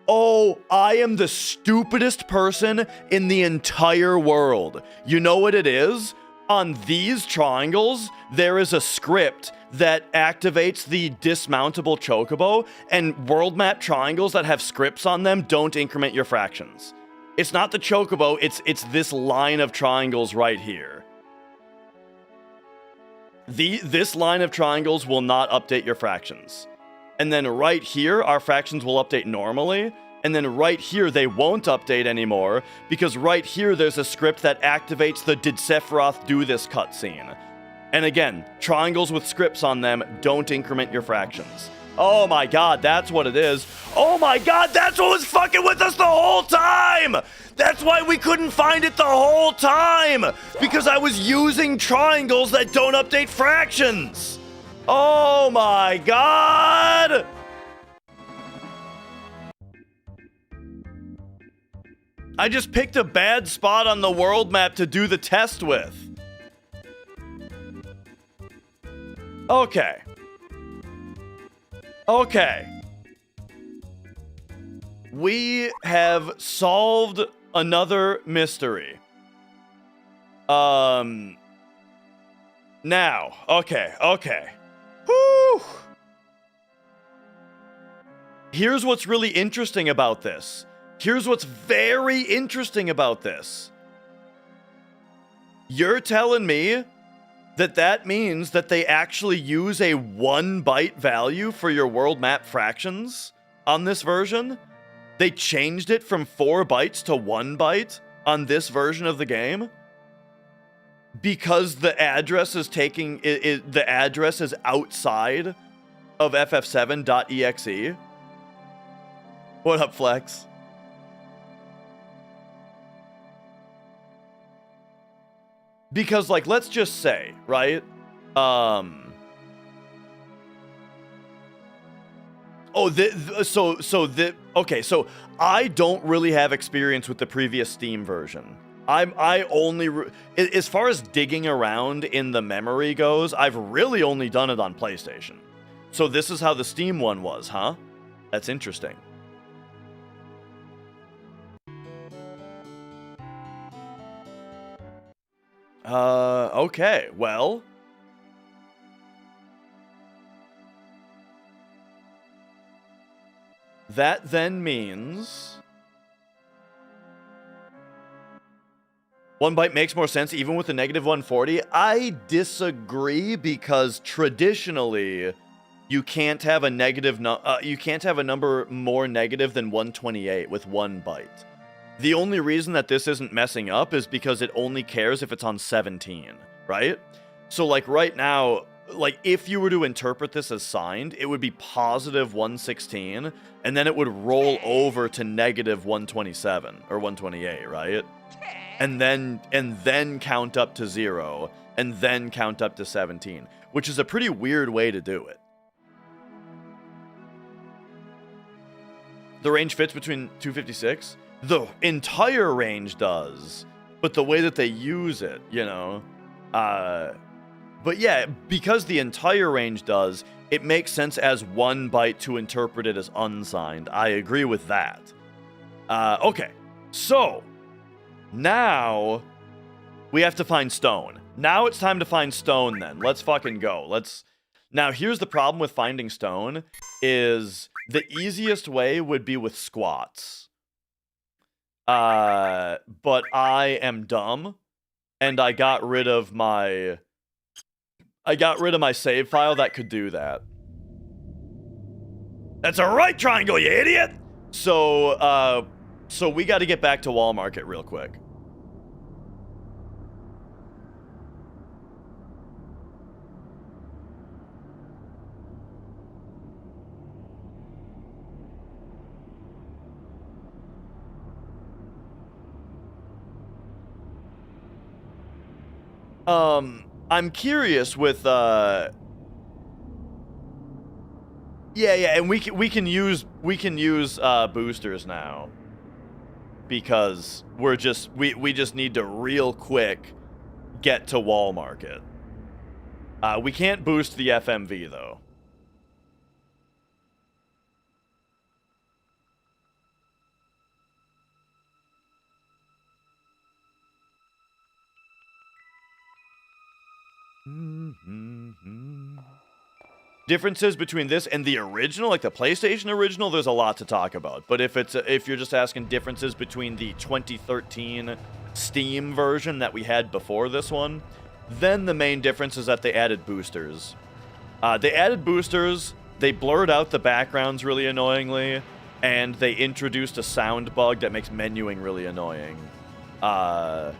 Oh, I am the stupidest person in the entire world. You know what it is? On these triangles, there is a script that activates the dismountable chocobo, and world map triangles that have scripts on them don't increment your fractions. It's not the chocobo, it's this line of triangles right here. This line of triangles will not update your fractions. And then right here, our fractions will update normally. And then right here, they won't update anymore, because right here, there's a script that activates the Did Sephiroth Do This cutscene. And again, triangles with scripts on them don't increment your fractions. Oh my god, that's what it is. Oh my god, that's what was fucking with us the whole time! That's why we couldn't find it the whole time! Because I was using triangles that don't update fractions! Oh my god! I just picked a bad spot on the world map to do the test with. Okay. Okay. We have solved another mystery. Now, okay. Whew. Here's what's really interesting about this. Here's what's very interesting about this. You're telling me that means that they actually use a 1 byte value for your world map fractions on this version? They changed it from 4 bytes to 1 byte on this version of the game? Because the address is the address is outside of ff7.exe? What up, Flex? Because, like, let's just say, right? Okay, so I don't really have experience with the previous Steam version. As far as digging around in the memory goes, I've really only done it on PlayStation. So this is how the Steam one was, huh? That's interesting. Okay, well. That then means 1 byte makes more sense even with the negative 140. I disagree because traditionally you can't have a you can't have a number more negative than 128 with 1 byte. The only reason that this isn't messing up is because it only cares if it's on 17, right? So like right now, like if you were to interpret this as signed, it would be positive 116, and then it would roll over to negative 127 or 128, right? And then count up to 0, and then count up to 17, which is a pretty weird way to do it. The range fits between 256? The entire range does, but the way that they use it, you know. But yeah, because the entire range does, it makes sense as 1 byte to interpret it as unsigned. I agree with that. Okay, so now we have to find stone. Now it's time to find stone then. Let's fucking go. Now here's the problem with finding stone is the easiest way would be with squats. But I am dumb and I got rid of my save file that could do that. That's a right triangle, you idiot! So we got to get back to Wall Market real quick. I'm curious with yeah, and we can use boosters now because we just need to real quick get to Wall Market. We can't boost the FMV though. Differences between this and the original, like the PlayStation original, there's a lot to talk about. But if you're just asking differences between the 2013 Steam version that we had before this one, then the main difference is that they added boosters. They blurred out the backgrounds really annoyingly, and they introduced a sound bug that makes menuing really annoying. Yeah.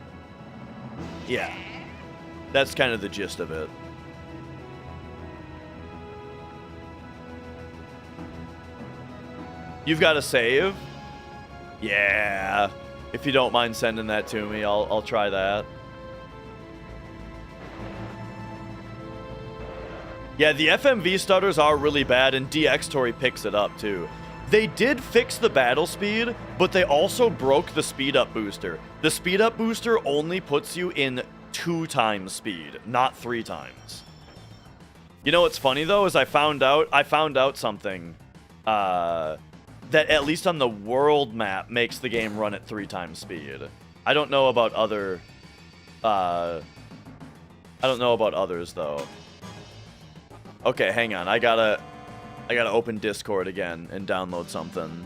That's kind of the gist of it. You've got a save? Yeah. If you don't mind sending that to me, I'll try that. Yeah, the FMV stutters are really bad, and DxTory picks it up, too. They did fix the battle speed, but they also broke the speed up booster. The speed up booster only puts you in 2 times speed, not 3 times. You know what's funny though is I found out something that at least on the world map makes the game run at 3 times speed. I don't know about other I don't know about others though. Okay, hang on. I gotta open Discord again and download something.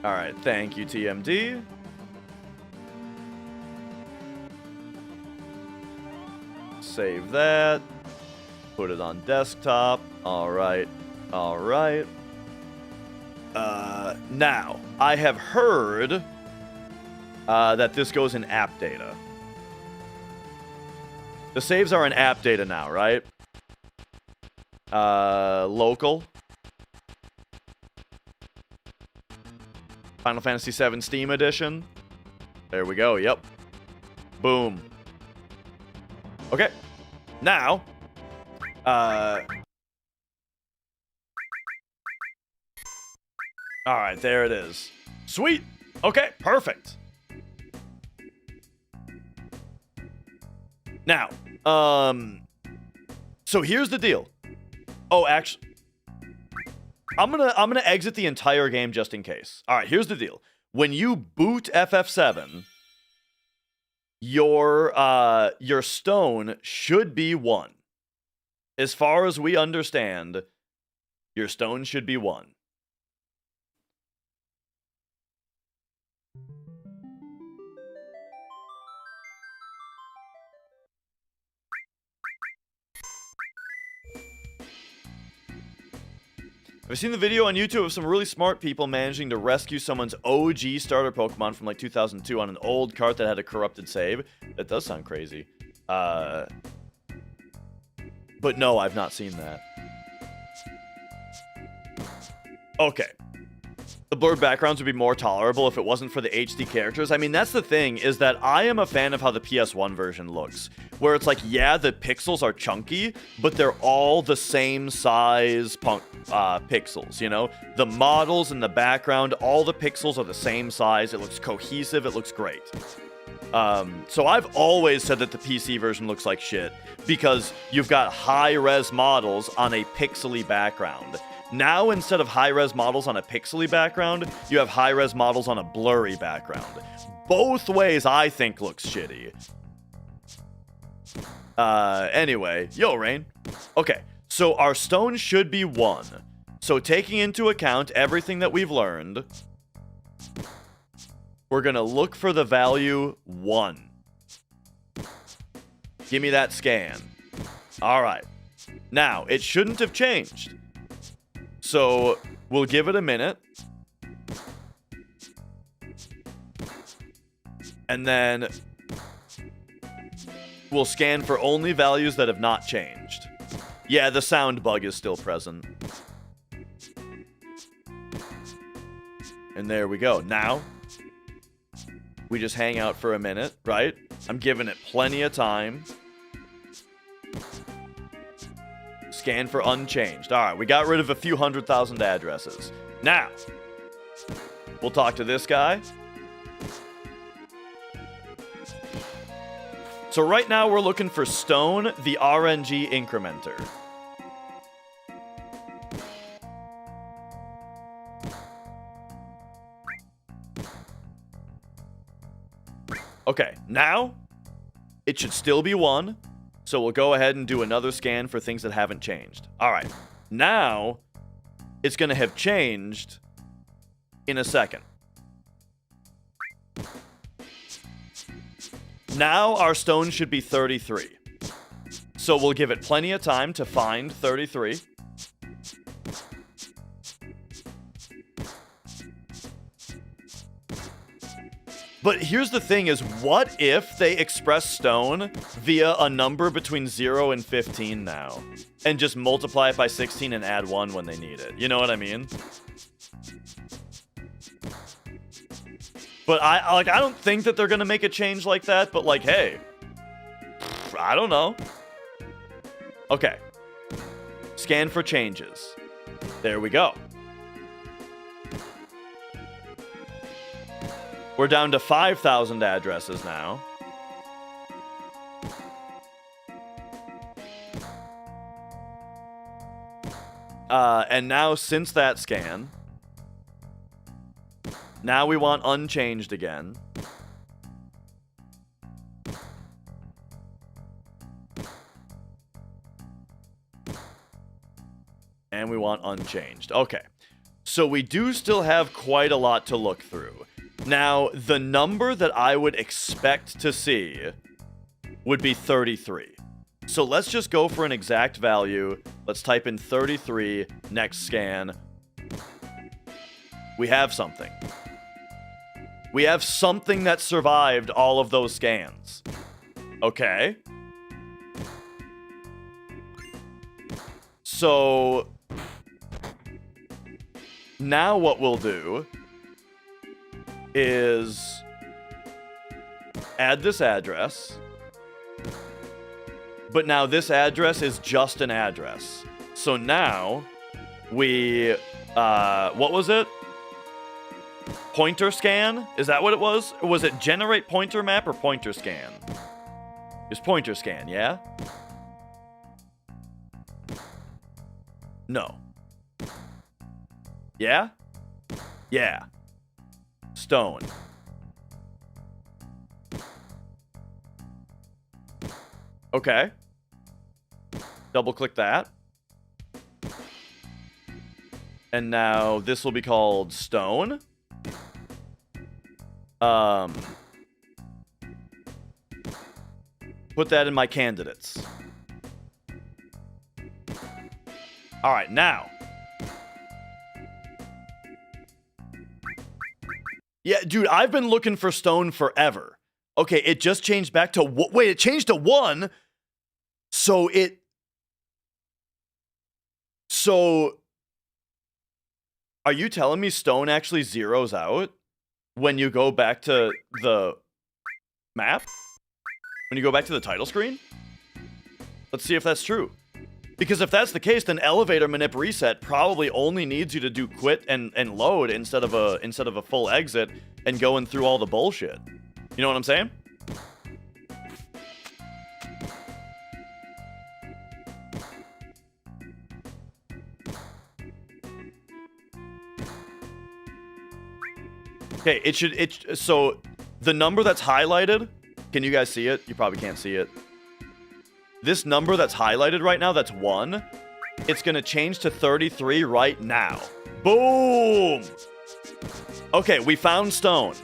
Alright, thank you, TMD. Save that. Put it on desktop. Alright, alright. Now, I have heard that this goes in app data. The saves are in app data now, right? Local. Final Fantasy VII Steam Edition. There we go, yep. Boom. Okay. Now, alright, there it is. Sweet! Okay, perfect. Now, so here's the deal. Oh, actually, I'm gonna exit the entire game just in case. All right, here's the deal. When you boot FF7, your stone should be 1. As far as we understand, your stone should be 1. I've seen the video on YouTube of some really smart people managing to rescue someone's OG starter Pokemon from like 2002 on an old cart that had a corrupted save. That does sound crazy. But no, I've not seen that. Okay. The blurred backgrounds would be more tolerable if it wasn't for the HD characters. I mean, that's the thing, is that I am a fan of how the PS1 version looks. Where it's like, yeah, the pixels are chunky, but they're all the same size pixels, you know? The models in the background, all the pixels are the same size. It looks cohesive. It looks great. So I've always said that the PC version looks like shit because you've got high-res models on a pixely background. Now, instead of high-res models on a pixely background, you have high-res models on a blurry background. Both ways, I think, looks shitty. Anyway. Yo, Rain. Okay, so our stone should be 1. So taking into account everything that we've learned, we're going to look for the value 1. Give me that scan. All right. Now, it shouldn't have changed. So we'll give it a minute. And then we'll scan for only values that have not changed. Yeah, the sound bug is still present. And there we go. Now, we just hang out for a minute, right? I'm giving it plenty of time. Scan for unchanged. All right, we got rid of a few 100,000 addresses. Now, we'll talk to this guy. So right now we're looking for Stone, the RNG incrementer. Okay, now it should still be 1. So we'll go ahead and do another scan for things that haven't changed. All right. Now, it's going to have changed in a second. Now, our stone should be 33. So we'll give it plenty of time to find 33. But here's the thing is, what if they express stone via a number between 0 and 15 now? And just multiply it by 16 and add 1 when they need it. You know what I mean? But I don't think that they're gonna make a change like that, but like, hey. I don't know. Okay. Scan for changes. There we go. We're down to 5,000 addresses now. And now, since that scan, now we want unchanged again. And we want unchanged. Okay. So we do still have quite a lot to look through. Now, the number that I would expect to see would be 33. So let's just go for an exact value. Let's type in 33, next scan. We have something. We have something that survived all of those scans. Okay. So now what we'll do is add this address. But now this address is just an address. So now we, what was it? Pointer scan? Is that what it was? Or was it generate pointer map or pointer scan? It's pointer scan, yeah? No. Yeah? Yeah. Stone. Okay. Double click that. And now this will be called stone. Put that in my candidates. All right, now Yeah, dude, I've been looking for stone forever. Okay, it just changed back to... Wait, it changed to 1. So it... So... Are you telling me stone actually zeroes out when you go back to the map? When you go back to the title screen? Let's see if that's true. Because if that's the case, then elevator manip reset probably only needs you to do quit and load instead of a full exit and going through all the bullshit. You know what I'm saying? Okay, so the number that's highlighted, can you guys see it? You probably can't see it. This number that's highlighted right now, that's 1, it's gonna change to 33 right now. Boom! Okay, we found stone.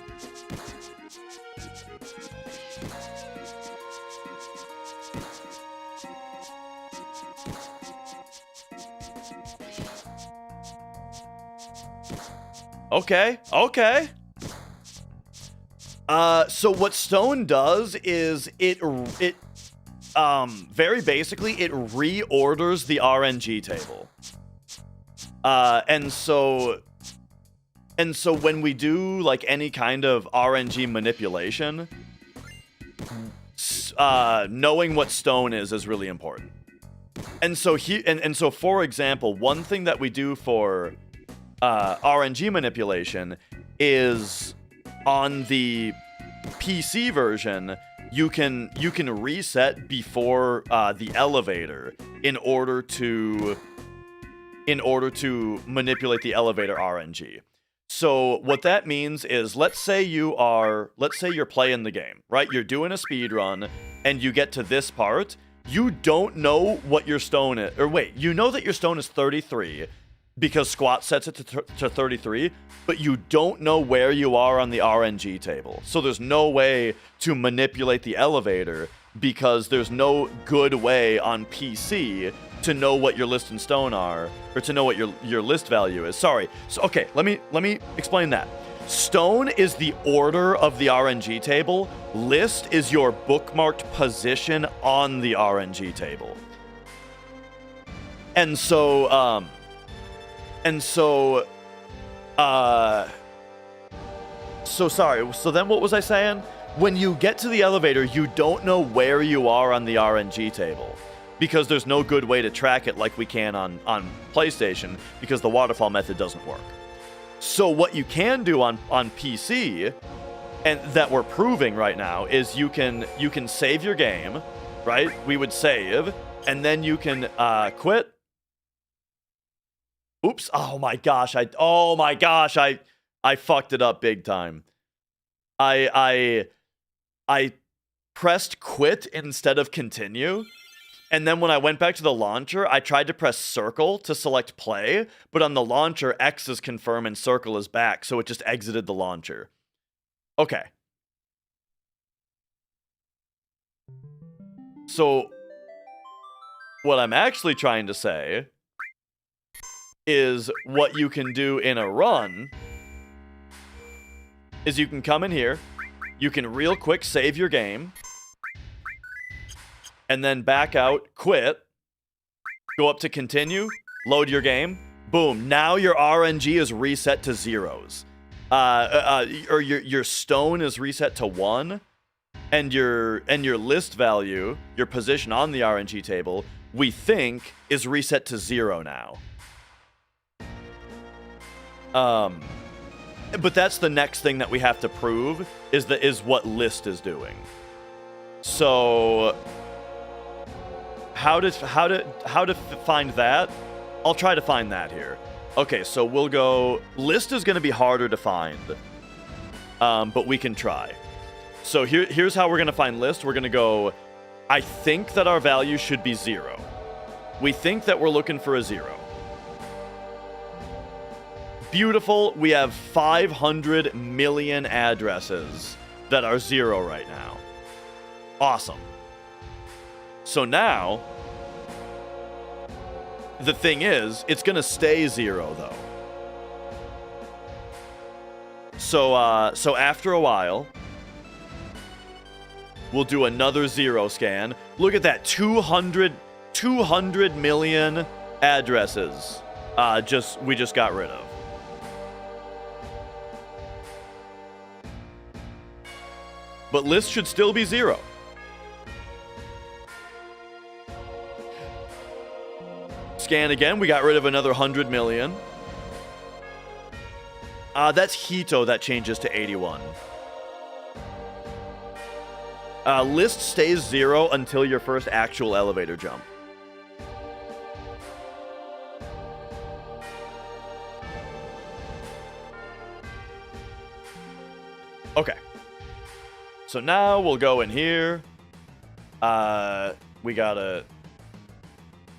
Okay. So what stone does is it very basically it reorders the RNG table. And so when we do like any kind of RNG manipulation, knowing what stone is really important. And so so for example, one thing that we do for RNG manipulation is on the PC version, you can reset before the elevator in order to manipulate the elevator RNG. So what that means is, let's say you're playing the game, right? You're doing a speed run and you get to this part. You don't know what your stone is, or wait, you know that your stone is 33 because squat sets it to 33, but you don't know where you are on the RNG table. So there's no way to manipulate the elevator because there's no good way on PC to know what your list and stone are, or to know what your list value is. Sorry. So okay, let me explain that. Stone is the order of the RNG table. List is your bookmarked position on the RNG table. Sorry. So then what was I saying? When you get to the elevator, you don't know where you are on the RNG table because there's no good way to track it like we can on PlayStation because the waterfall method doesn't work. So what you can do on PC, and that we're proving right now, is you can save your game, right? We would save, and then you can quit. Oops! Oh my gosh! I fucked it up big time. I pressed quit instead of continue. And then when I went back to the launcher, I tried to press circle to select play, but on the launcher, X is confirm and circle is back, so it just exited the launcher. Okay. So, what I'm actually trying to say is what you can do in a run is you can come in here, you can real quick save your game, and then back out, quit, go up to continue, load your game, boom. Now your RNG is reset to zeros. Or your stone is reset to 1, and your list value, your position on the RNG table, we think is reset to 0 now. But that's the next thing that we have to prove is what list is doing. So how to find that? I'll try to find that here. Okay, so we'll go. List is going to be harder to find, but we can try. So here's how we're going to find list. We're going to go. I think that our value should be 0. We think that we're looking for a 0. Beautiful. We have 500 million addresses that are 0 right now. Awesome. So now, the thing is, it's going to stay 0, though. So after a while, we'll do another 0 scan. Look at that, 200 million addresses. We just got rid of. But list should still be 0. Scan again, we got rid of another 100 million. That's Hito that changes to 81. List stays 0 until your first actual elevator jump. Okay. So now we'll go in here. We gotta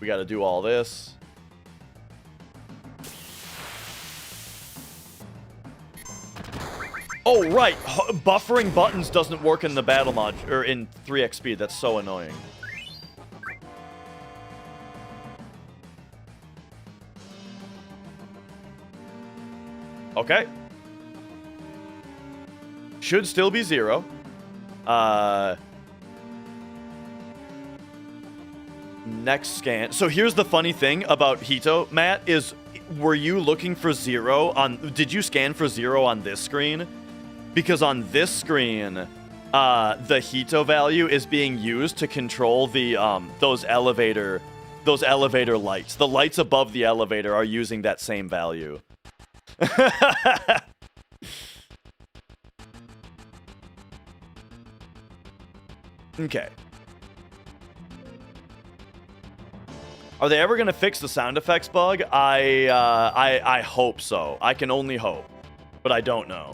do all this. Oh, right. Buffering buttons doesn't work in the battle mod or in 3x speed. That's so annoying. Okay. Should still be 0. Next scan. So here's the funny thing about Hito, Matt, is were you looking for 0 on... Did you scan for 0 on this screen? Because on this screen, the Hito value is being used to control the those elevator lights. The lights above the elevator are using that same value. Okay. Are they ever gonna fix the sound effects bug? I hope so. I can only hope, but I don't know.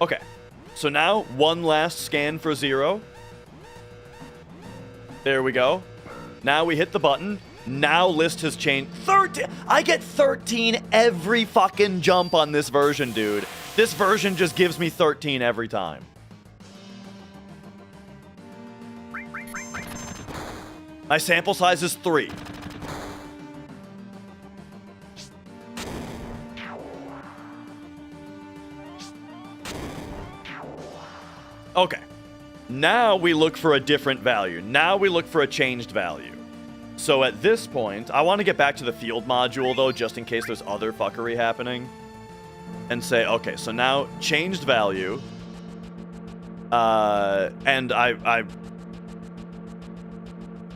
Okay, so now one last scan for 0. There we go. Now we hit the button. Now list has changed. 13! I get 13 every fucking jump on this version, dude. This version just gives me 13 every time. My sample size is 3. Okay. Now we look for a different value. Now we look for a changed value. So at this point, I want to get back to the field module, though, just in case there's other fuckery happening. And say, okay, so now changed value. And I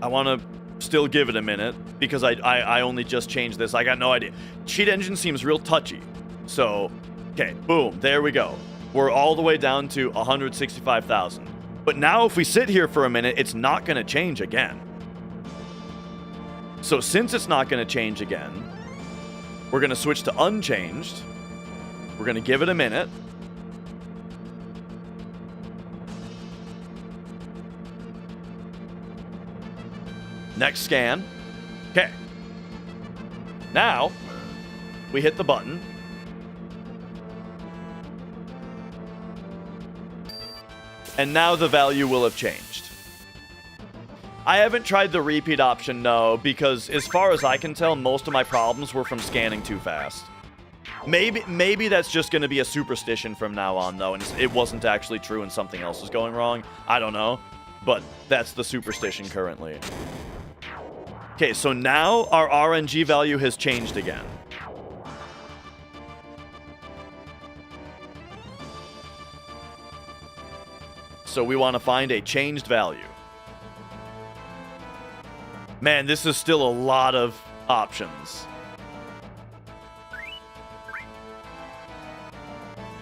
want to still give it a minute, because I only just changed this. I got no idea. Cheat engine seems real touchy. So, okay, boom, there we go. We're all the way down to 165,000. But now if we sit here for a minute, it's not going to change again. So since it's not going to change again, we're going to switch to unchanged. We're going to give it a minute. Next scan. Okay. Now, we hit the button. And now the value will have changed. I haven't tried the repeat option, no, because as far as I can tell, most of my problems were from scanning too fast. Maybe that's just going to be a superstition from now on, though, and it wasn't actually true and something else is going wrong. I don't know, but that's the superstition currently. Okay, so now our RNG value has changed again. So we want to find a changed value. Man, this is still a lot of options.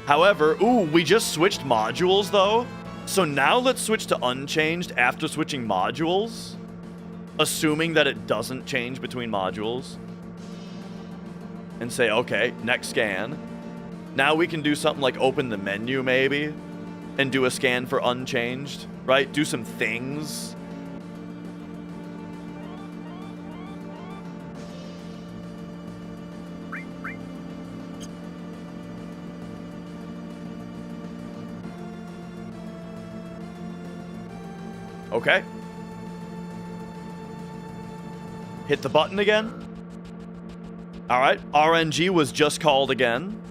However, ooh, we just switched modules though. So now let's switch to unchanged after switching modules. Assuming that it doesn't change between modules. And say, okay, next scan. Now we can do something like open the menu maybe. And do a scan for unchanged, right? Do some things. Okay. Hit the button again. All right. RNG was just called again.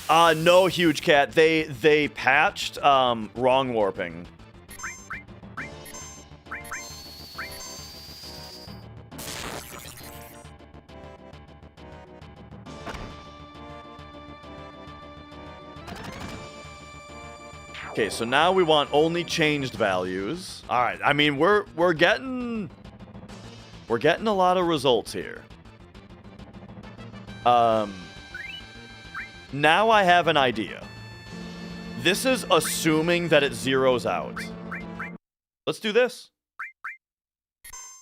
No, Huge Cat. They patched wrong warping. Okay, so now we want only changed values. All right. I mean, we're getting a lot of results here. Now I have an idea. This is assuming that it zeroes out. Let's do this.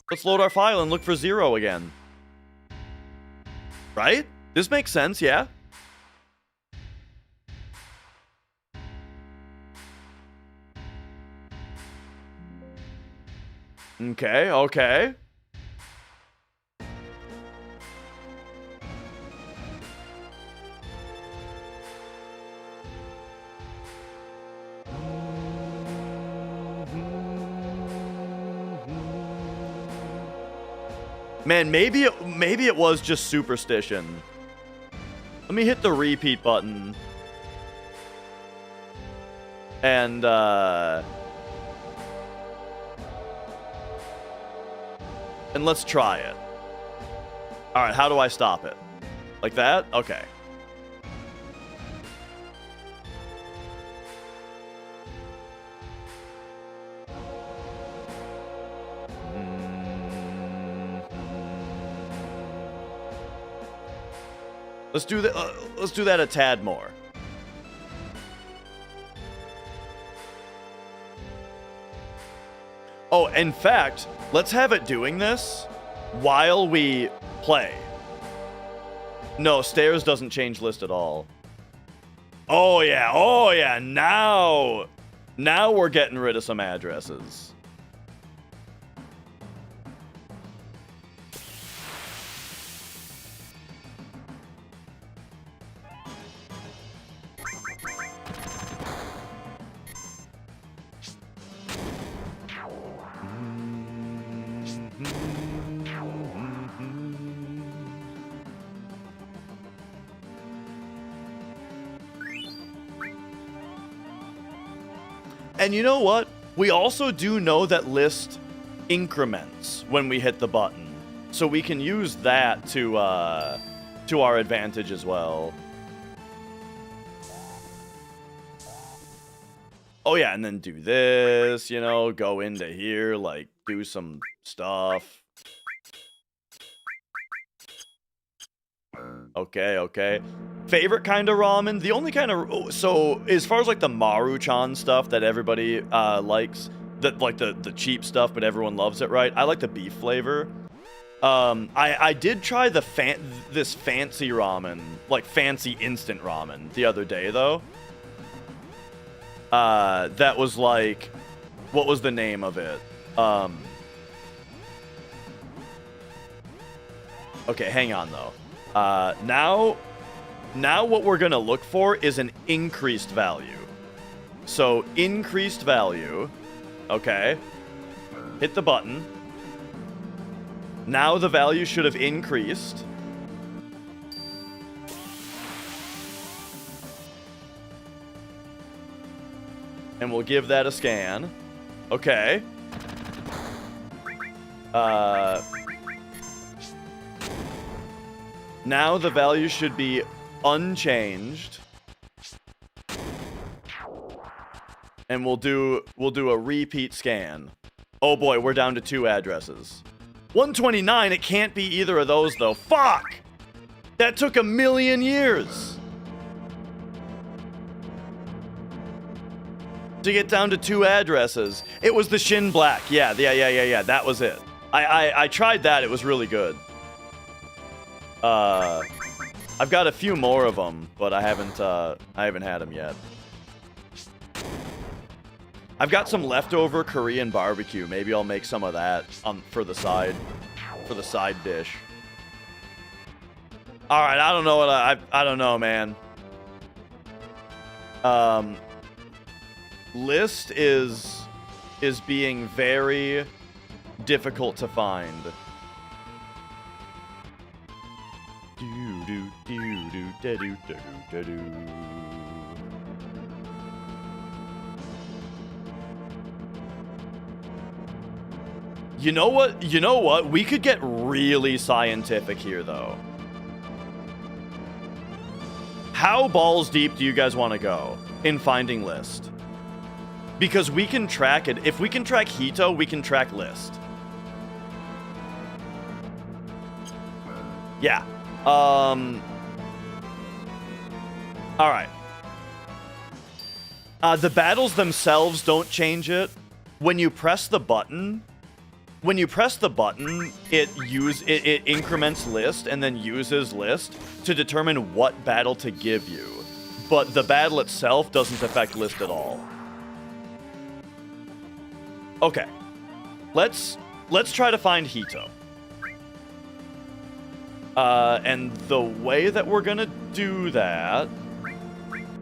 Let's load our file and look for 0 again. Right? This makes sense, yeah? Okay, okay. Man, maybe it was just superstition. Let me hit the repeat button. And let's try it. All right, how do I stop it? Like that? Okay. Let's do that. Let's do that a tad more. Oh, in fact, let's have it doing this while we play. No, stairs doesn't change list at all. Oh yeah, oh yeah. Now we're getting rid of some addresses. And you know what? We also do know that list increments when we hit the button. So we can use that to our advantage as well. Oh yeah, and then do this, you know, go into here, like, do some stuff. Okay, okay. Favorite kind of ramen? The only kind of... So, as far as, like, the Maruchan stuff that everybody likes, like, the cheap stuff, but everyone loves it, right? I like the beef flavor. I did try this fancy ramen, like, fancy instant ramen the other day, though. That was, like... What was the name of it? Okay, hang on, though. Now what we're gonna look for is an increased value. So, increased value. Okay. Hit the button. Now the value should have increased. And we'll give that a scan. Okay. Now the value should be unchanged. And we'll do a repeat scan. Oh boy, we're down to 2 addresses. 129, it can't be either of those though. Fuck! That took 1,000,000 years to get down to 2 addresses. It was the Shin Black. Yeah, that was it. I tried that, it was really good. I've got a few more of them, but I haven't had them yet. I've got some leftover Korean barbecue. Maybe I'll make some of that for the side dish. All right, I don't know what I don't know, man. List is being very difficult to find. You know what? You know what? We could get really scientific here, though. How balls deep do you guys want to go in finding list? Because we can track it. If we can track Hito, we can track list. Yeah. All right. The battles themselves don't change it. When you press the button, it increments list and then uses list to determine what battle to give you. But the battle itself doesn't affect list at all. Okay. Let's try to find Hito. And the way that we're gonna do that...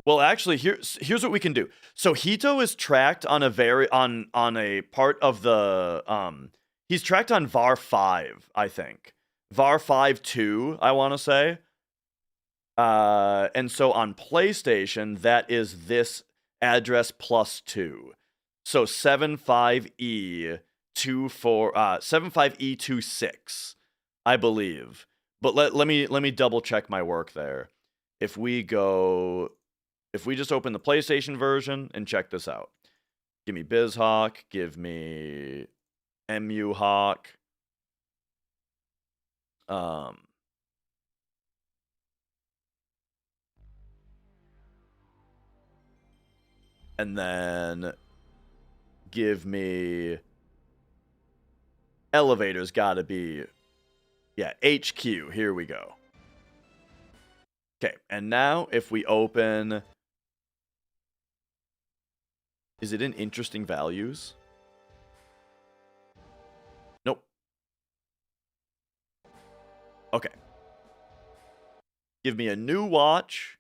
Well, actually, here's what we can do. So Hito is tracked on a part of the... He's tracked on var 5, I think. var 5.2, I want to say. And so on PlayStation, that is this address plus 2. So 75E26, I believe. But let me double check my work there. If we just open the PlayStation version and check this out. Give me BizHawk, give me MuHawk. And then give me Elevator's gotta be, yeah, HQ. Here we go. Okay, and now if we open, is it in interesting values? Nope. Okay. Give me a new watch.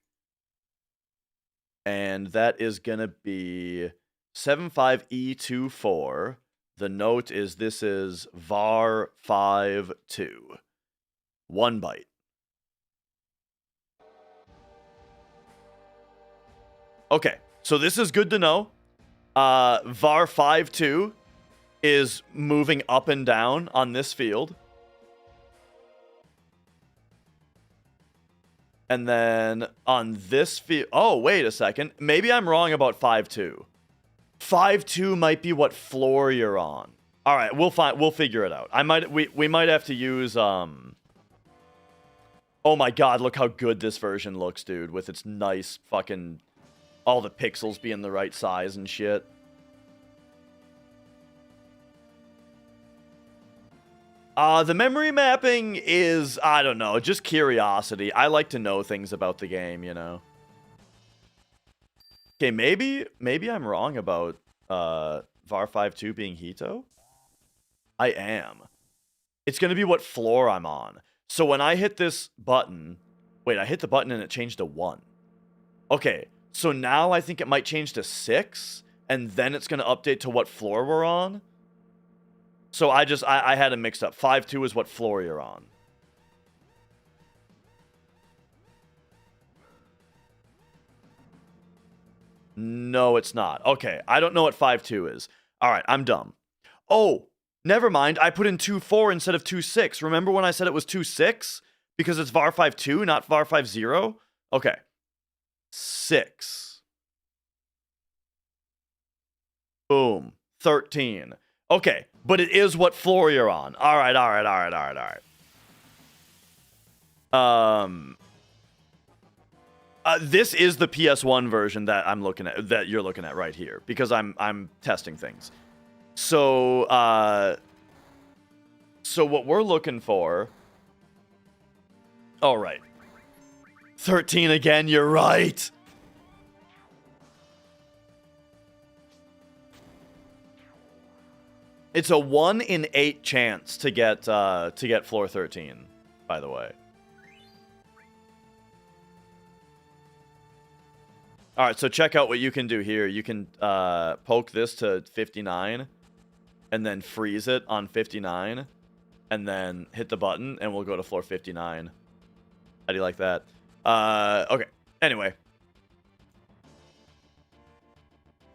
And that is gonna be 75E24. The note is this is var 5.2. 1 byte. Okay, so this is good to know. var 5.2 is moving up and down on this field. And then on this field... Oh, wait a second. Maybe I'm wrong about 5.2. 5.2 might be what floor you're on. All right, we'll figure it out. We might have to use Oh my god, look how good this version looks, dude, with its nice fucking all the pixels being the right size and shit. The memory mapping is, I don't know, just curiosity. I like to know things about the game, you know. Okay, maybe I'm wrong about var 5.2 being Hito. I am. It's going to be what floor I'm on. So when I hit this button... Wait, I hit the button and it changed to 1. Okay, so now I think it might change to 6, and then it's going to update to what floor we're on. So I had it mixed up. 5.2 is what floor you're on. No, it's not. Okay, I don't know what 5.2 is. All right, I'm dumb. Oh, never mind. I put in 2.4 instead of 2.6. Remember when I said it was 2.6? Because it's var 5.2, not var 5.0? Okay. 6. Boom. 13. Okay, but it is what floor you're on. All right. This is the PS1 version that I'm looking at, that you're looking at right here, because I'm testing things. So, so what we're looking for... All right. 13 again, you're right. It's a 1 in 8 chance to get floor 13, by the way. All right, so check out what you can do here. You can poke this to 59 and then freeze it on 59 and then hit the button and we'll go to floor 59. How do you like that? Okay. Anyway.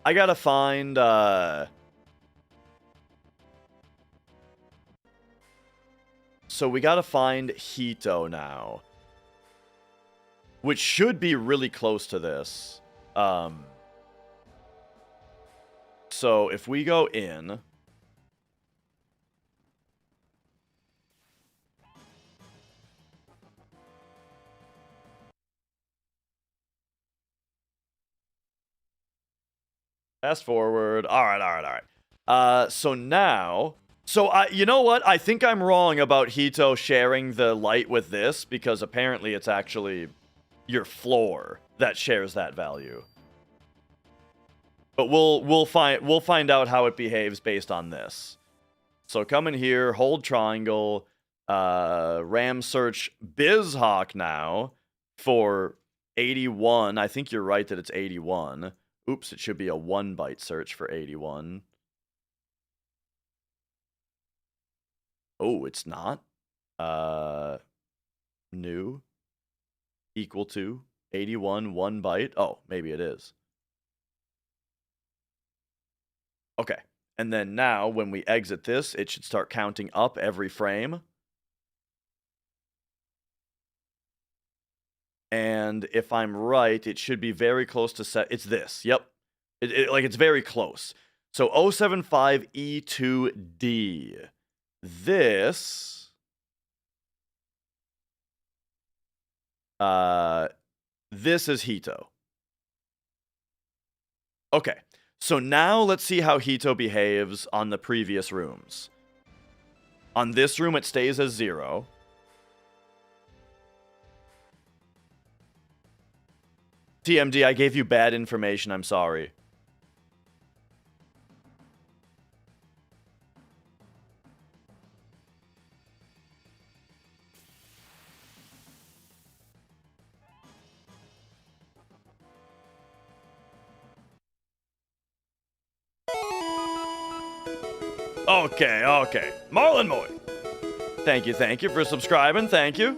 I gotta find so we gotta find Hito now. Which should be really close to this. So if we go in. Fast forward. All right. So now, you know what? I think I'm wrong about Hito sharing the light with this because apparently it's actually your floor that shares that value. But we'll find out how it behaves based on this. So come in here, hold triangle, ram search BizHawk now for 81. I think you're right that it's 81. Oops, it should be a 1-byte search for 81. Oh, it's not. New equal to 81 1 byte. Oh, maybe it is. Okay. And then now when we exit this, it should start counting up every frame. And if I'm right, it should be very close to set. It's this. Yep. It's very close. So 075E2D. This is Hito. Okay. So now let's see how Hito behaves on the previous rooms. On this room, it stays as 0. TMD, I gave you bad information. I'm sorry. Okay. Marlon Moy. Thank you for subscribing. Thank you.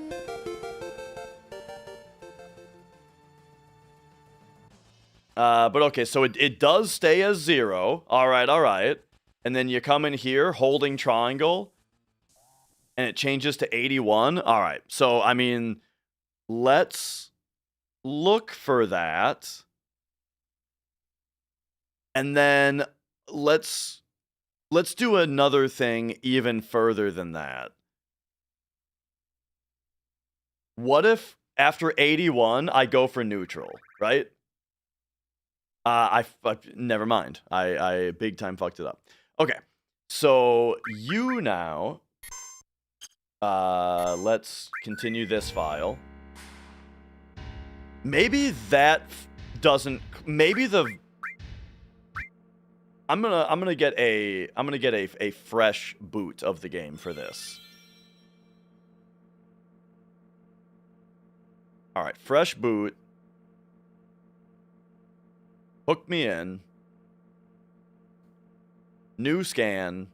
But okay, so it does stay as 0. All right. And then you come in here holding triangle and it changes to 81. All right. So, I mean, let's look for that. And then let's do another thing even further than that. What if after 81 I go for neutral, right? Never mind. I big time fucked it up. Okay. So you now let's continue this file. Maybe that doesn't maybe the I'm gonna get a fresh boot of the game for this. All right, fresh boot. Hook me in. New scan.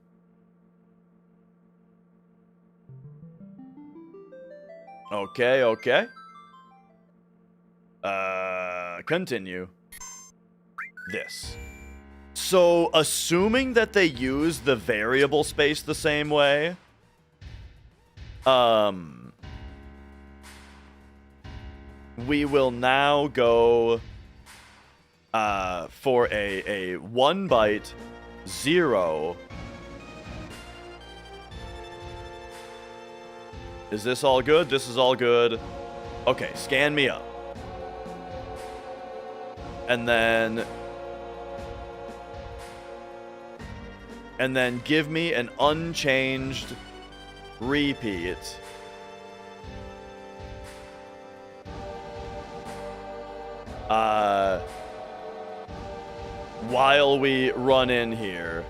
Okay. Continue. This. So, assuming that they use the variable space the same way, we will now go for a 1 byte 0. Is this all good? This is all good. Okay, scan me up. And then give me an unchanged repeat. While we run in here.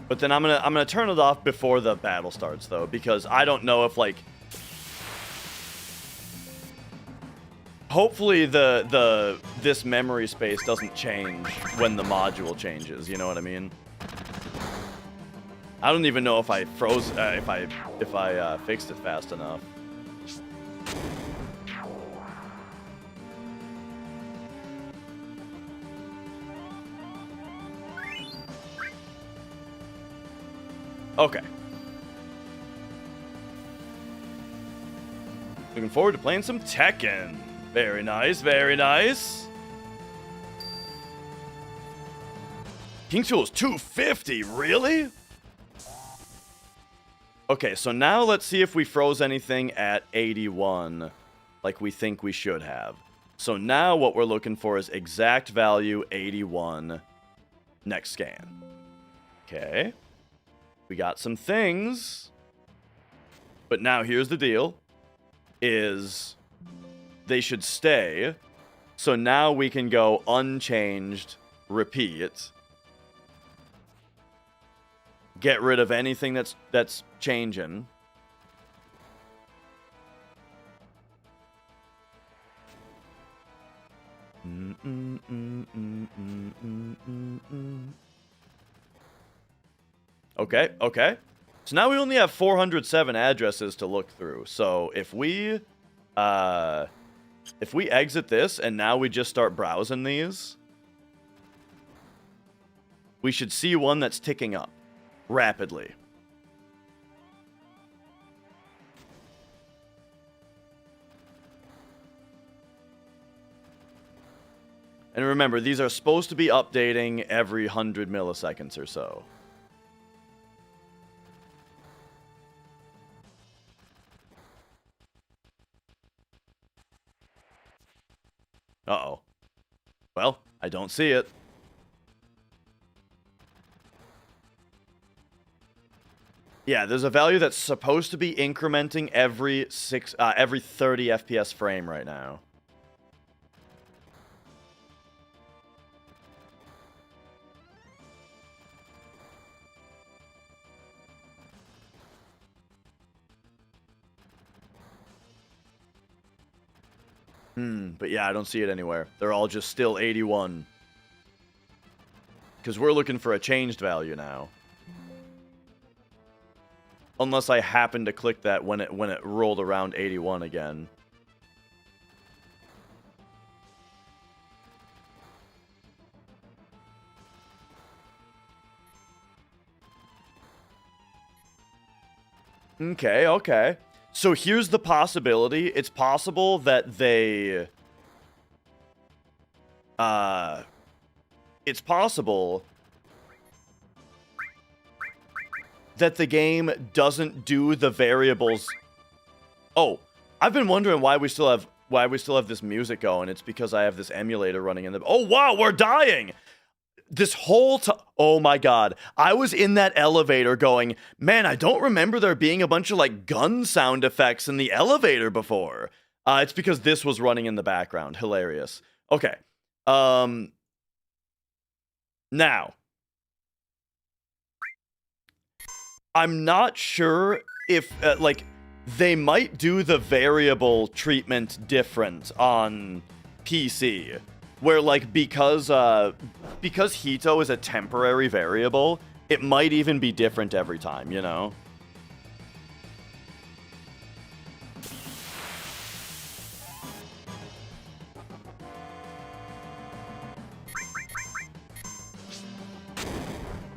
But then I'm gonna turn it off before the battle starts though, because I don't know if like hopefully this memory space doesn't change when the module changes, you know what I mean? I don't even know if I froze if I fixed it fast enough. Okay. Looking forward to playing some Tekken. Very nice, very nice. King's Fuel is 250, really? Okay, so now let's see if we froze anything at 81, like we think we should have. So now what we're looking for is exact value 81. Next scan. Okay. We got some things. But now here's the deal. Is they should stay. So now we can go unchanged, repeat. Get rid of anything that's changing. Okay, okay. So now we only have 407 addresses to look through. So if we exit this and now we just start browsing these, we should see one that's ticking up rapidly. And remember, these are supposed to be updating every 100 milliseconds or so. Uh-oh. Well, I don't see it. Yeah, there's a value that's supposed to be incrementing every 30 FPS frame right now. But yeah, I don't see it anywhere. They're all just still 81. Because we're looking for a changed value now. Unless I happen to click that when it rolled around 81 again. Okay, okay. So here's the possibility. It's possible that they... It's possible that the game doesn't do the variables... Oh, I've been wondering why we still have this music going. It's because I have this emulator running in the... Oh, wow, we're dying! This whole time... Oh my god. I was in that elevator going, man, I don't remember there being a bunch of, like, gun sound effects in the elevator before. It's because this was running in the background. Hilarious. Okay. Now. I'm not sure if, like, they might do the variable treatment different on PC. Where, like, because Hito is a temporary variable, it might even be different every time, you know?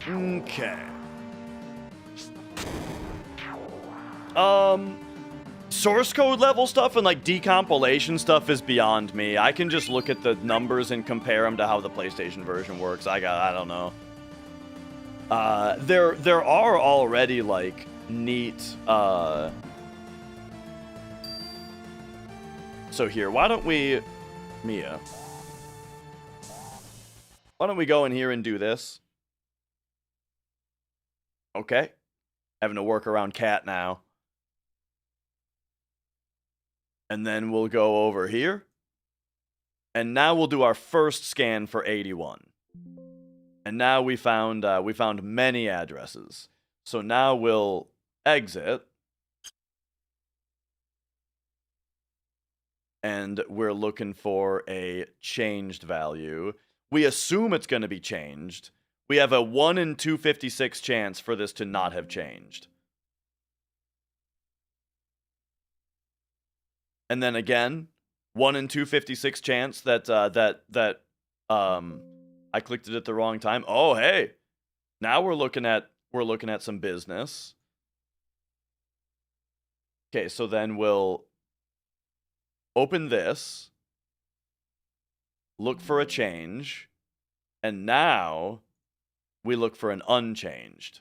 Okay. Source code level stuff and, like, decompilation stuff is beyond me. I can just look at the numbers and compare them to how the PlayStation version works. I don't know. There are already, like, neat, So here, why don't we... Mia. Why don't we go in here and do this? Okay. Having to work around Cat now. And then we'll go over here. And now we'll do our first scan for 81. And now we found many addresses. So now we'll exit. And we're looking for a changed value. We assume it's going to be changed. We have a 1 in 256 chance for this to not have changed. And then again, 1 in 256 chance that I clicked it at the wrong time. Oh, hey. Now we're looking at some business. Okay, so then we'll open this, look for a change, and now we look for an unchanged.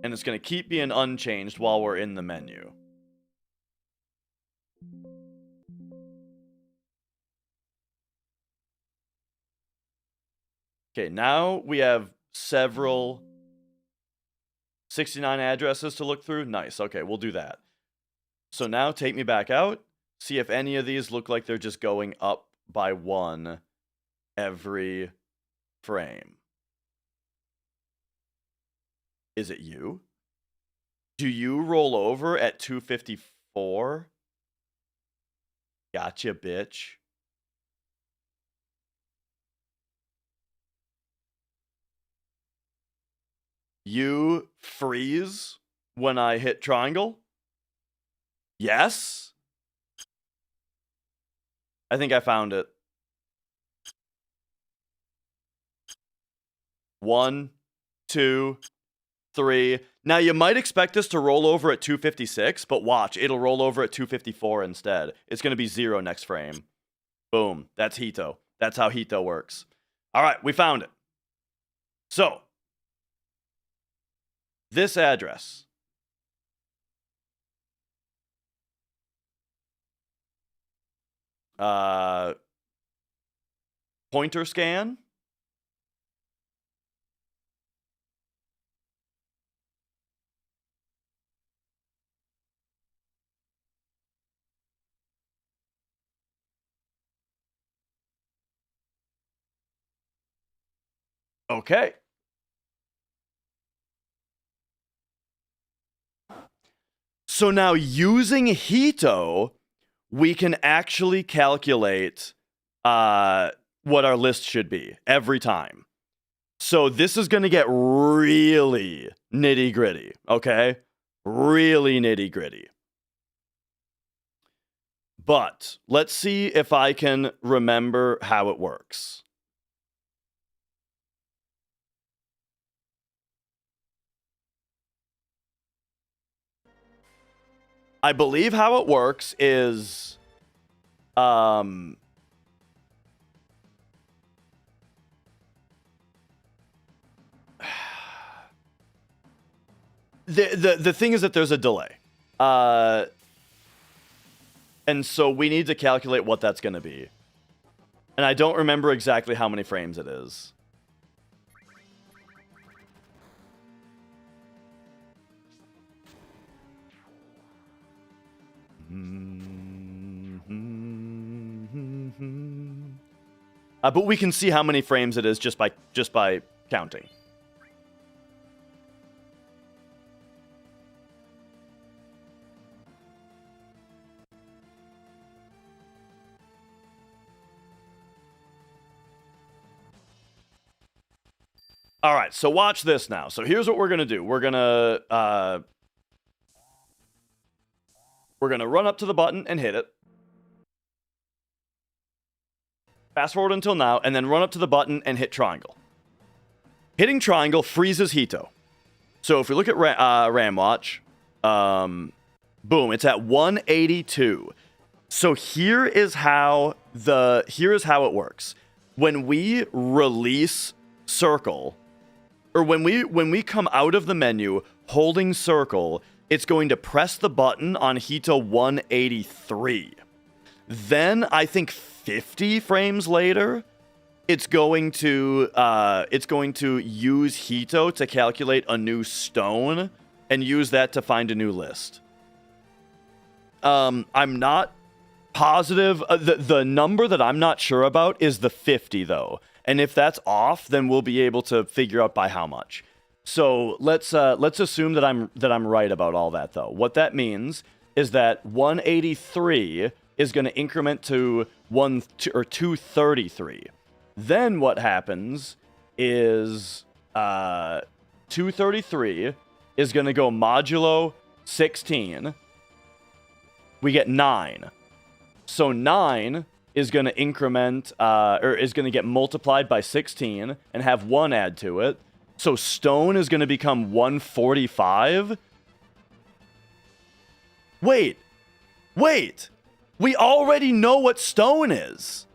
And it's going to keep being unchanged while we're in the menu. Okay, now we have several 69 addresses to look through. Nice. Okay, we'll do that. So now take me back out. See if any of these look like they're just going up by 1 every frame. Is it you? Do you roll over at 254? Gotcha, bitch. You freeze when I hit triangle? Yes? I think I found it. 1, 2, 3. Now, you might expect this to roll over at 256, but watch. It'll roll over at 254 instead. It's going to be 0 next frame. Boom. That's Hito. That's how Hito works. All right, we found it. So, this address. Pointer scan. Okay. So now using Hito, we can actually calculate what our list should be every time. So this is going to get really nitty gritty, okay? Really nitty gritty. But let's see if I can remember how it works. I believe how it works is the thing is that there's a delay. And so we need to calculate what that's going to be. And I don't remember exactly how many frames it is. But we can see how many frames it is just by counting. All right, so watch this now. So here's what we're gonna do. We're gonna run up to the button and hit it. Fast forward until now, and then run up to the button and hit triangle. Hitting triangle freezes Hito. So if we look at RAM watch, boom, it's at 182. So here is how it works. When we release circle, or when we come out of the menu holding circle, it's going to press the button on Hito 183. Then I think 50 frames later, it's going to use Hito to calculate a new stone and use that to find a new list. I'm not positive. The number that I'm not sure about is the 50 though. And if that's off, then we'll be able to figure out by how much. So let's assume that I'm right about all that though. What that means is that 183 is going to increment to 233. Then what happens is 233 is going to go modulo 16. We get 9. So 9 is going to increment, or is going to get multiplied by 16 and have 1 add to it. So stone is going to become 145. Wait. We already know what stone is.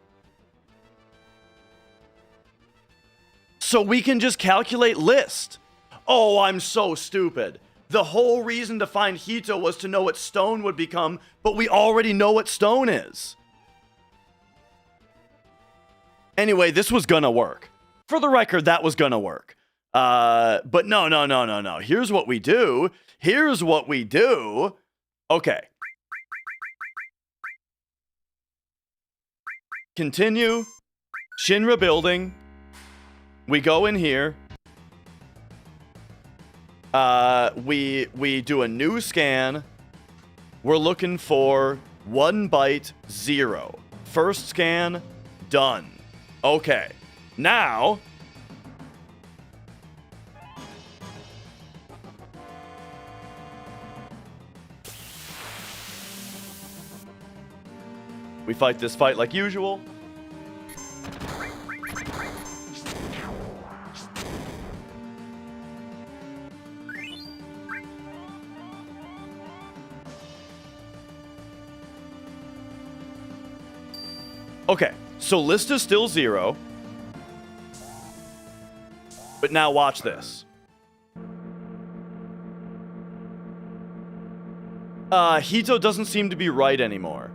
So we can just calculate list. Oh, I'm so stupid. The whole reason to find Hito was to know what stone would become, but we already know what stone is. Anyway, this was gonna work. For the record, that was gonna work. But no. Here's what we do. Okay. Continue. Shinra building. We go in here. We do a new scan. We're looking for 1 byte 0. First scan, done. Okay. Now, we fight this fight like usual. Okay, so list is still 0. But now watch this. Hito doesn't seem to be right anymore.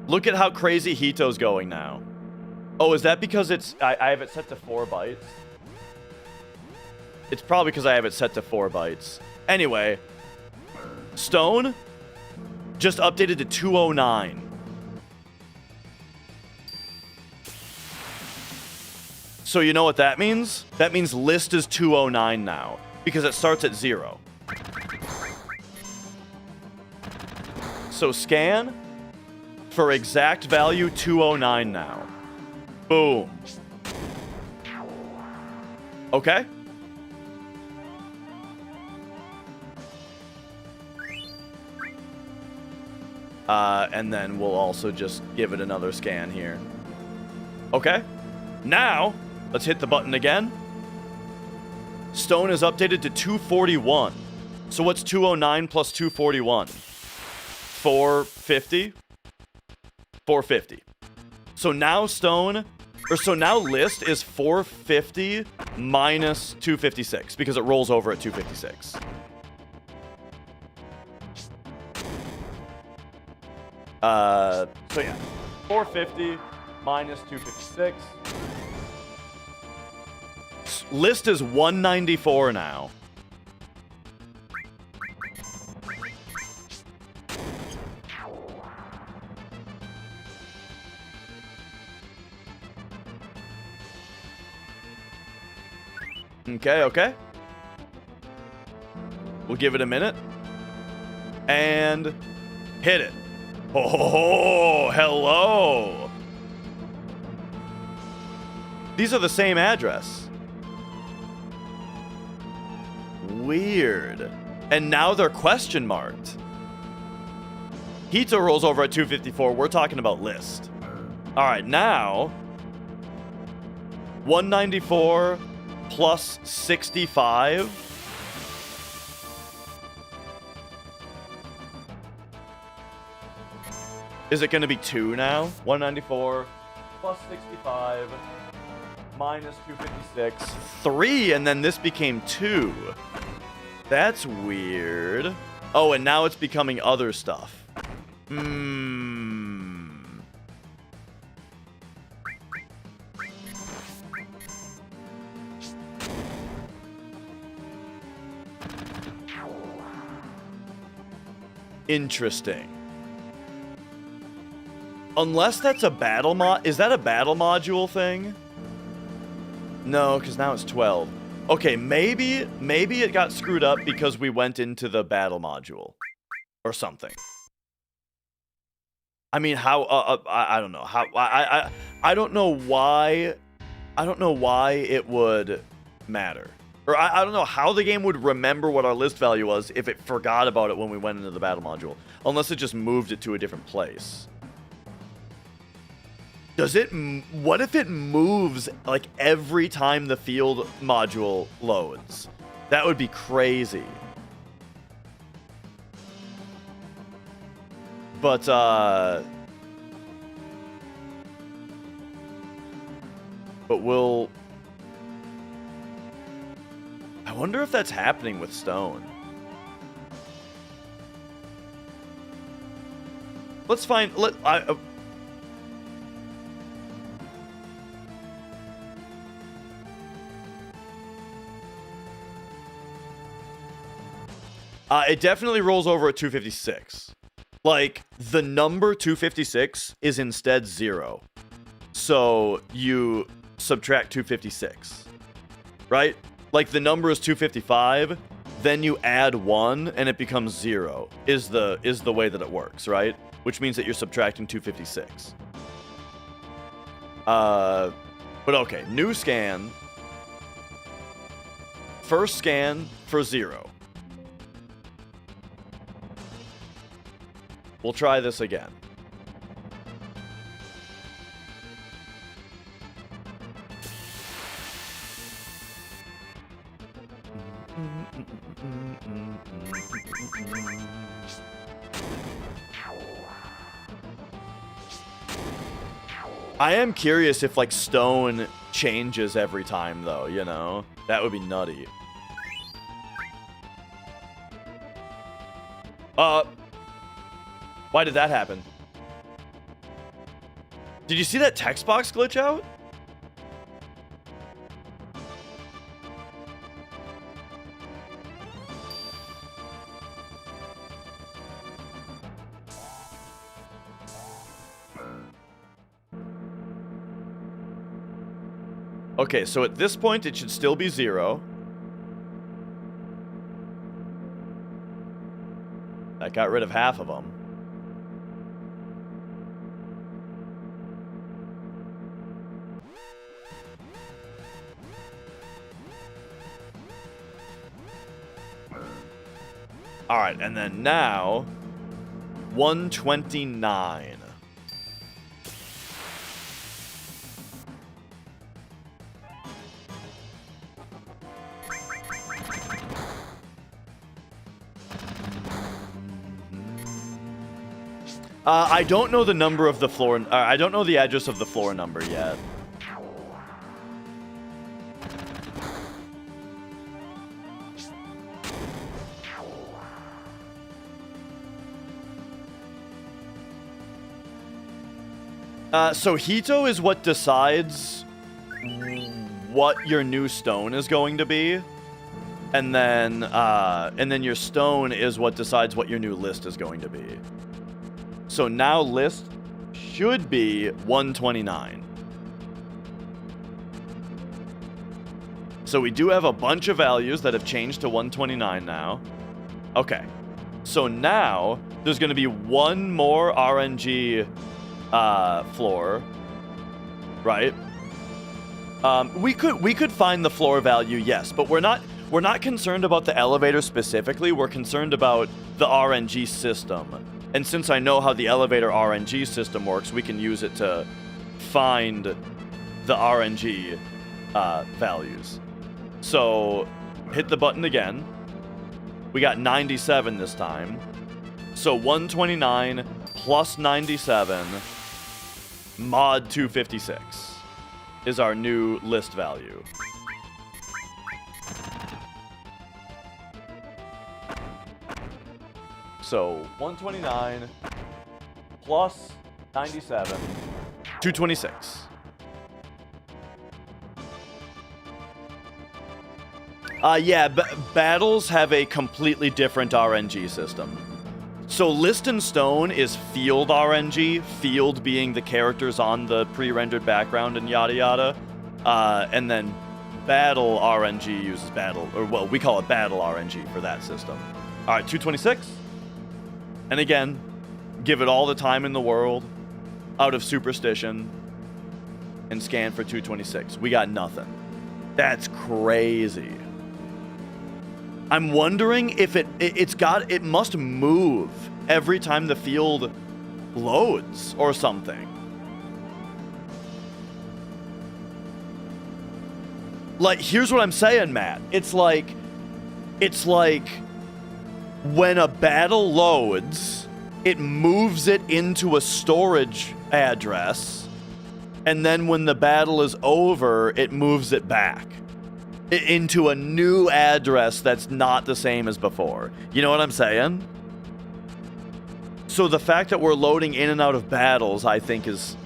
Look at how crazy Hito's going now. Oh, is that because I have it set to 4 bytes? It's probably because I have it set to 4 bytes. Anyway, stone just updated to 209. So you know what that means? That means list is 209 now, because it starts at 0. So scan for exact value 209 now. Boom. Okay. And then we'll also just give it another scan here. Okay. Now, let's hit the button again. Stone is updated to 241. So what's 209 plus 241? 450? 450. So now now list is 450 minus 256 because it rolls over at 256. So yeah, 450 minus 256. List is 194 now. Okay. We'll give it a minute. And hit it. Oh, hello. These are the same address. Weird. And now they're question marked. Hito rolls over at 254. We're talking about list. All right, now 194 plus 65. Is it going to be 2 now? 194 plus 65 minus 256. 3, and then this became 2. That's weird. Oh, and now it's becoming other stuff. Interesting. Unless that's a battle mod. Is that a battle module thing? No, because now it's 12. Okay, maybe it got screwed up because we went into the battle module. Or something. I mean, how, I don't know. How, I don't know why, it would matter. Or I don't know how the game would remember what our list value was if it forgot about it when we went into the battle module. Unless it just moved it to a different place. Does it, what if it moves, like, every time the field module loads? That would be crazy. But, we'll... I wonder if that's happening with Stone. Let's find... it definitely rolls over at 256. Like, the number 256 is instead 0. So, you subtract 256. Right? Like, the number is 255, then you add 1, and it becomes 0, is the way that it works, right? Which means that you're subtracting 256. But okay, new scan. First scan for 0. We'll try this again. I am curious if, like, Stone changes every time, though, you know? That would be nutty. Why did that happen? Did you see that text box glitch out? Okay, so at this point, it should still be 0. That got rid of half of them. Alright, and then now, 129. I don't know the number of the floor. I don't know the address of the floor number yet. So Hito is what decides what your new stone is going to be. And then your stone is what decides what your new list is going to be. So now list should be 129. So we do have a bunch of values that have changed to 129 now. Okay. So now there's going to be one more RNG floor, right? We could find the floor value, yes, but we're not concerned about the elevator specifically. We're concerned about the RNG system. And since I know how the elevator RNG system works, we can use it to find the RNG values. So hit the button again. We got 97 this time. So 129 plus 97 mod 256 is our new list value. So 129 plus 97, 226. Yeah, battles have a completely different RNG system. So list and stone is field RNG, field being the characters on the pre-rendered background and yada yada. And then battle RNG uses battle, or well, we call it battle RNG for that system. All right, 226. And again, give it all the time in the world out of superstition and scan for 226. We got nothing. That's crazy. I'm wondering if it must move every time the field loads or something. Like, here's what I'm saying, Matt. It's like when a battle loads, it moves it into a storage address, and then when the battle is over, it moves it back into a new address that's not the same as before. You know what I'm saying? So the fact that we're loading in and out of battles, I think, is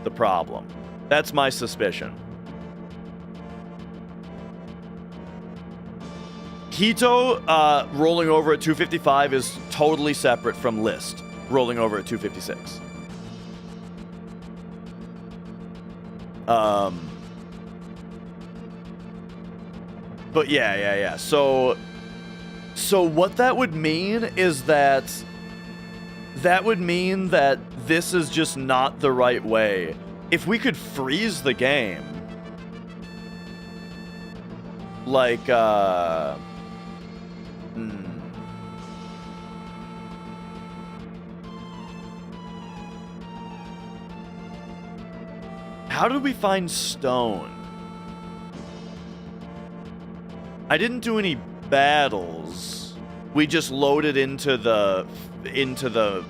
the problem. That's my suspicion. Hito rolling over at 255 is totally separate from list rolling over at 256. But yeah. So what that would mean is that would mean that this is just not the right way. If we could freeze the game, like, how did we find stone? I didn't do any battles. We just loaded into the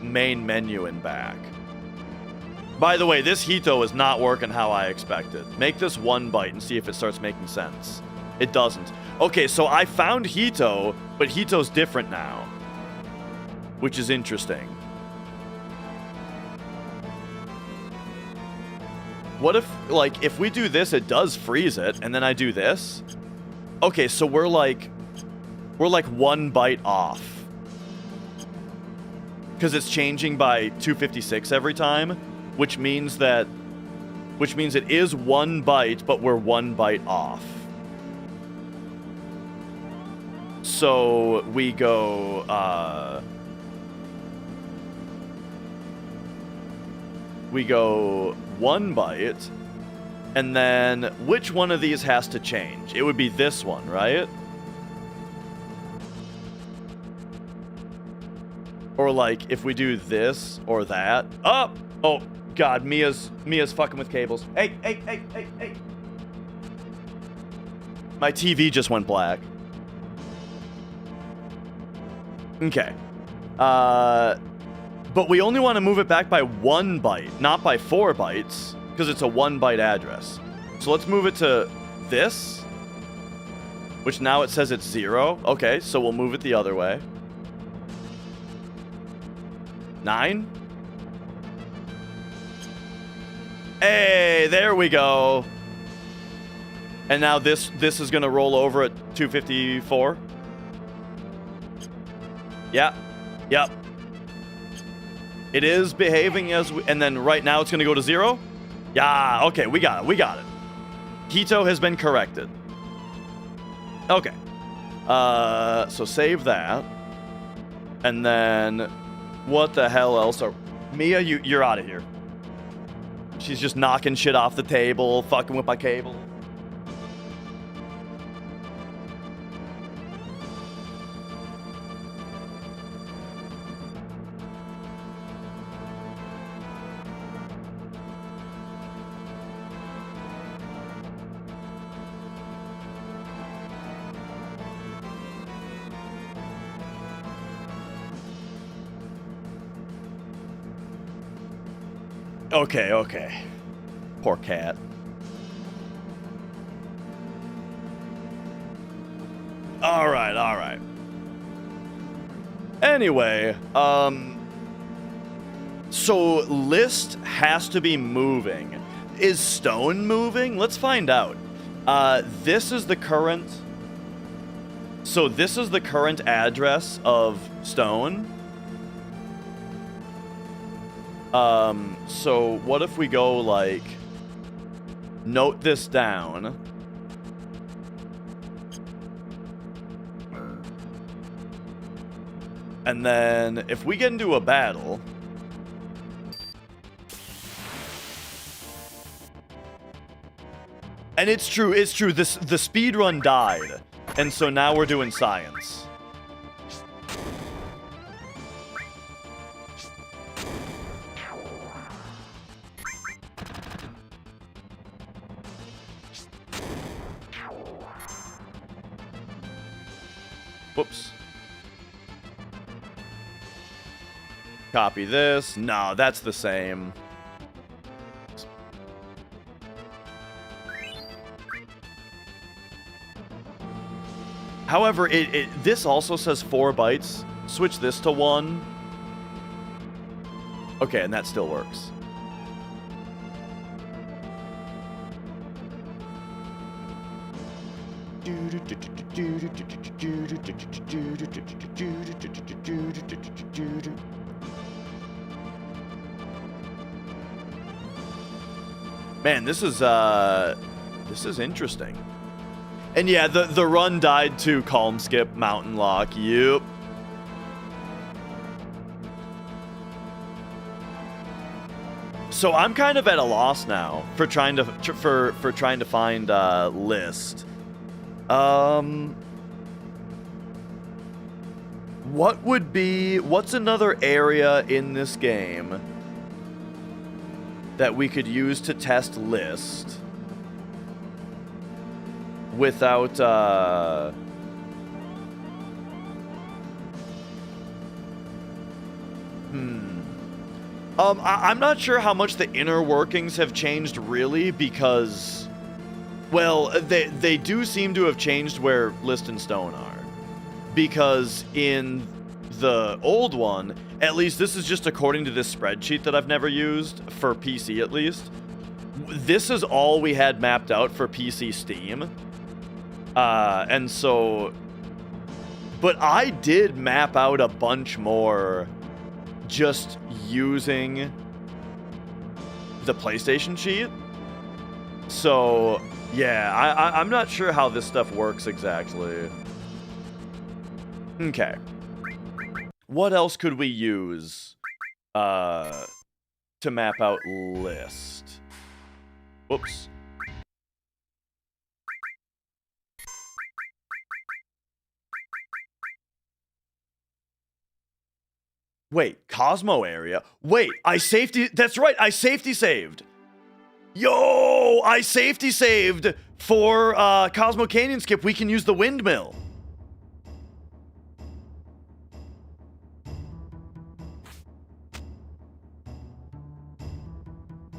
main menu and back. By the way, this Hito is not working how I expected. Make this 1 byte and see if it starts making sense. It doesn't. Okay, so I found Hito, but Hito's different now, which is interesting. What if, like, if we do this, it does freeze it, and then I do this? Okay, so we're like 1 byte off. Because it's changing by 256 every time, which means it is 1 byte, but we're 1 byte off. So we go, we go 1 byte, and then which one of these has to change? It would be this one, right? Or like if we do this or that. Oh God, Mia's fucking with cables. Hey. My TV just went black. Okay. But we only want to move it back by 1 byte, not by 4 bytes, because it's a 1 byte address. So let's move it to this, which now it says it's 0. Okay, so we'll move it the other way. 9. Hey, there we go. And now this is going to roll over at 254. Yeah. Yep. It is behaving as we, and then right now it's going to go to 0. Yeah, okay, we got it. Hito has been corrected. Okay. So save that. And then what the hell else are Mia, you're out of here. She's just knocking shit off the table, fucking with my cable. Okay. Poor cat. All right. Anyway, so list has to be moving. Is stone moving? Let's find out. This is the current. So this is the current address of stone. So what if we go, like, note this down. And then if we get into a battle, and it's true, the speedrun died. And so now we're doing science. Whoops. Copy this. No, that's the same. However, this also says 4 bytes. Switch this to 1. Okay, and that still works. Man, this is interesting. And yeah, the run died to Calm Skip, Mountain Lock. Yep. So I'm kind of at a loss now for trying to trying to find list. What's another area in this game that we could use to test list without I'm not sure how much the inner workings have changed really, because, well, they do seem to have changed where list and stone are. Because in the old one, at least this is just according to this spreadsheet that I've never used, for PC at least, this is all we had mapped out for PC Steam. And so, but I did map out a bunch more just using the PlayStation sheet. So, yeah, I'm not sure how this stuff works exactly. Okay. What else could we use to map out list? Whoops. Wait, Cosmo area? Wait, that's right, I safety saved. Yo, I safety saved for Cosmo Canyon Skip. We can use the windmill.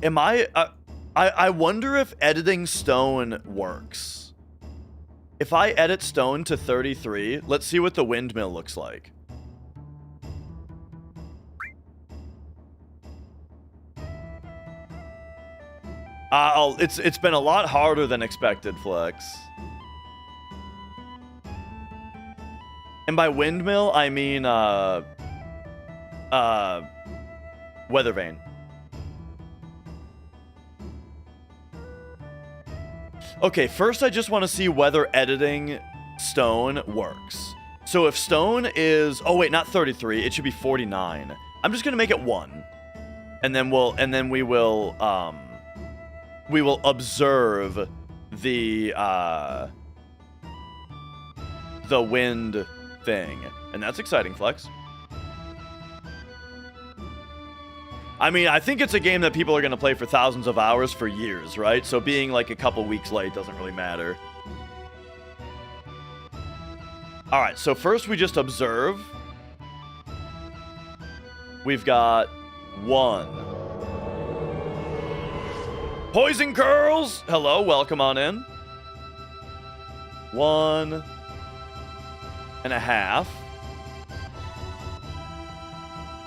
I wonder if editing stone works. If I edit stone to 33, let's see what the windmill looks like. It's been a lot harder than expected, Flex. And by windmill, I mean, weather vane. Okay, first I just want to see whether editing stone works. So if stone is, oh wait, not 33, it should be 49. I'm just gonna make it 1. And then we will observe the wind thing. And that's exciting, Flex. I mean, I think it's a game that people are going to play for thousands of hours for years, right? So being like a couple weeks late doesn't really matter. All right, so first we just observe. We've got 1. Poison Curls! Hello, welcome on in. 1.5.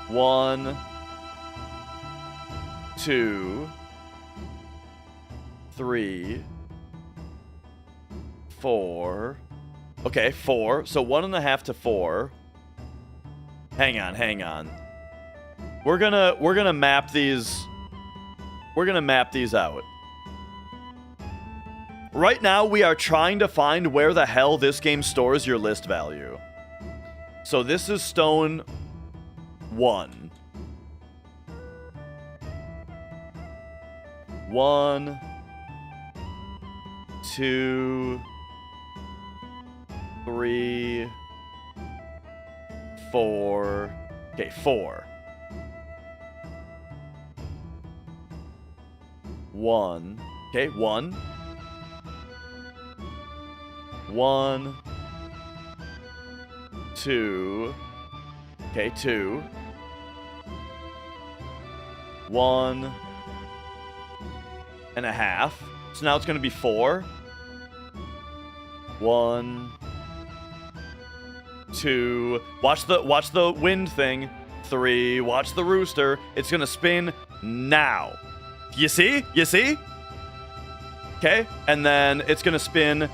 1, 2, 3, 4. Okay, 4. So 1.5 to 4. Hang on. We're gonna map these. We're gonna map these out. Right now, we are trying to find where the hell this game stores your list value. So this is stone 1. 1, 2, 3, 4. Okay, 4. 1. Okay, 1. 1, 2. Okay, 2. 1 and a half. So now it's going to be 4. 1, 2. Watch the wind thing. 3. Watch the rooster. It's going to spin now. You see? You see? Okay, and then it's going to spin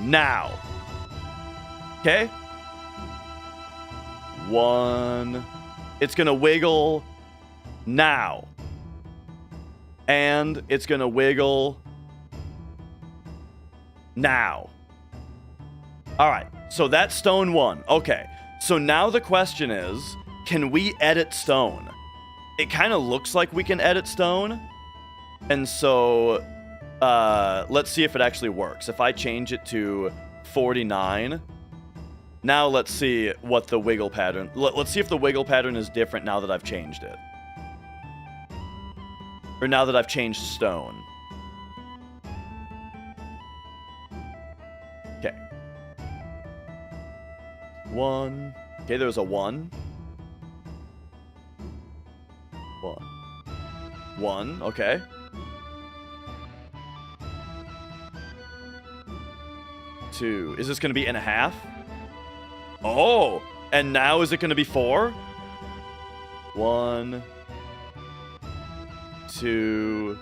now. Okay? 1. It's going to wiggle now. And it's going to wiggle now. All right, so that's stone 1. Okay, so now the question is, can we edit stone? It kind of looks like we can edit stone. And so let's see if it actually works. If I change it to 49, now let's see what the wiggle pattern... Let's see if the wiggle pattern is different now that I've changed it. Or now that I've changed stone. Okay. 1. Okay, there's a 1. 1. 1, okay. 2. Is this going to be and a half? Oh! And now is it going to be 4? 1, 2,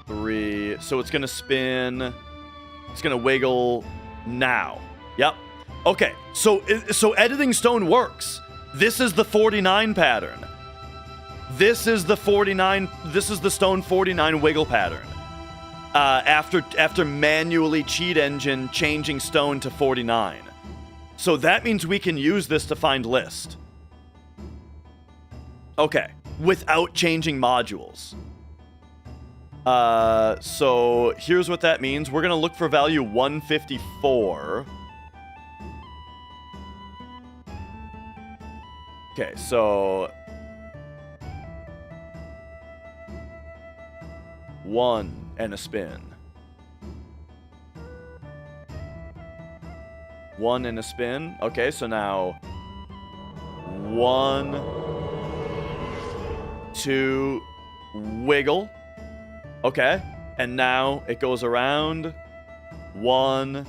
3. So it's going to spin. It's going to wiggle now. Yep. Okay. So editing stone works. This is the 49 pattern. This is the 49. This is the stone 49 wiggle pattern. After manually cheat engine changing stone to 49. So that means we can use this to find list. Okay, without changing modules. So here's what that means. We're gonna look for value 154. Okay, so 1 and a spin. 1 and a spin. Okay, so now 1, 2, wiggle. Okay, and now it goes around 1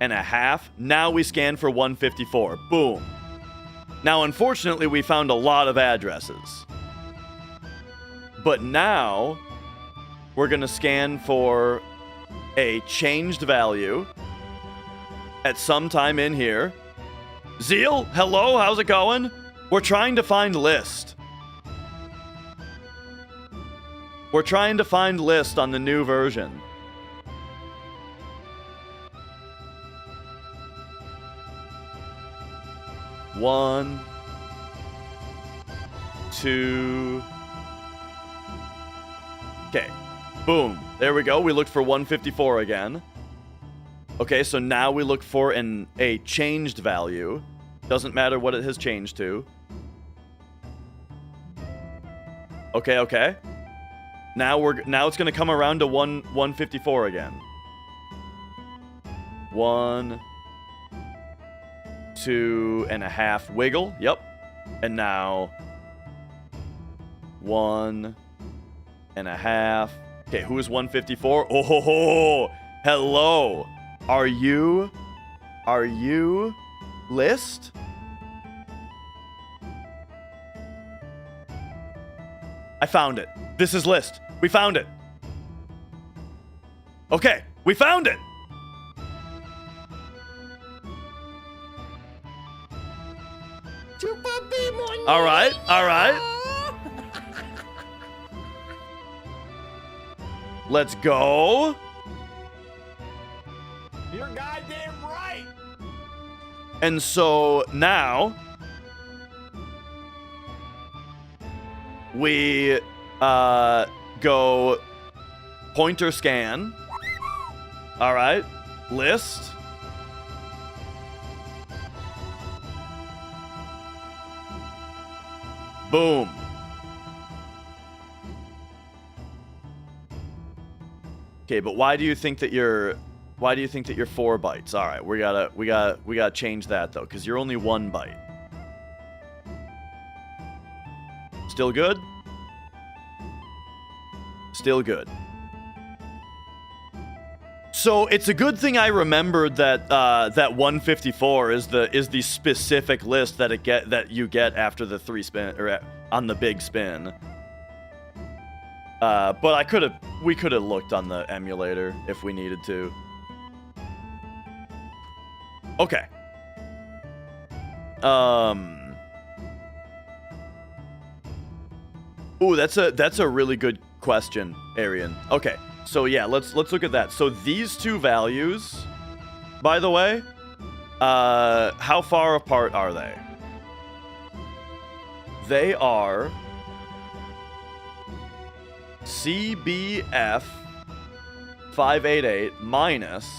and a half. Now we scan for 154. Boom. Now, unfortunately, we found a lot of addresses. But now we're going to scan for a changed value at some time in here. Zeal, hello, how's it going? We're trying to find list. We're trying to find list on the new version. One, 2. Okay. Boom. There we go. We looked for 154 again. Okay, so now we look for a changed value. Doesn't matter what it has changed to. Okay, okay. Now it's gonna come around to 154 again. 1, 2 and a half wiggle. Yep. And now 1 and a half. Okay, who is 154? Oh ho ho! Hello. Are you list? I found it. This is list. We found it. Okay, we found it. All right, all right. Let's go. You're goddamn right. And so now we go pointer scan. All right, list. Boom. Okay, but why do you think that you're 4 bytes? All right, we gotta change that though, because you're only 1 byte. Still good? Still good. So it's a good thing I remembered that that 154 is the specific list that you get after the 3 spin or on the big spin. But we could have looked on the emulator if we needed to. Okay. Ooh, that's a really good question, Arian. Okay. So yeah, let's look at that. So these two values, by the way, how far apart are they? They are CBF 588 minus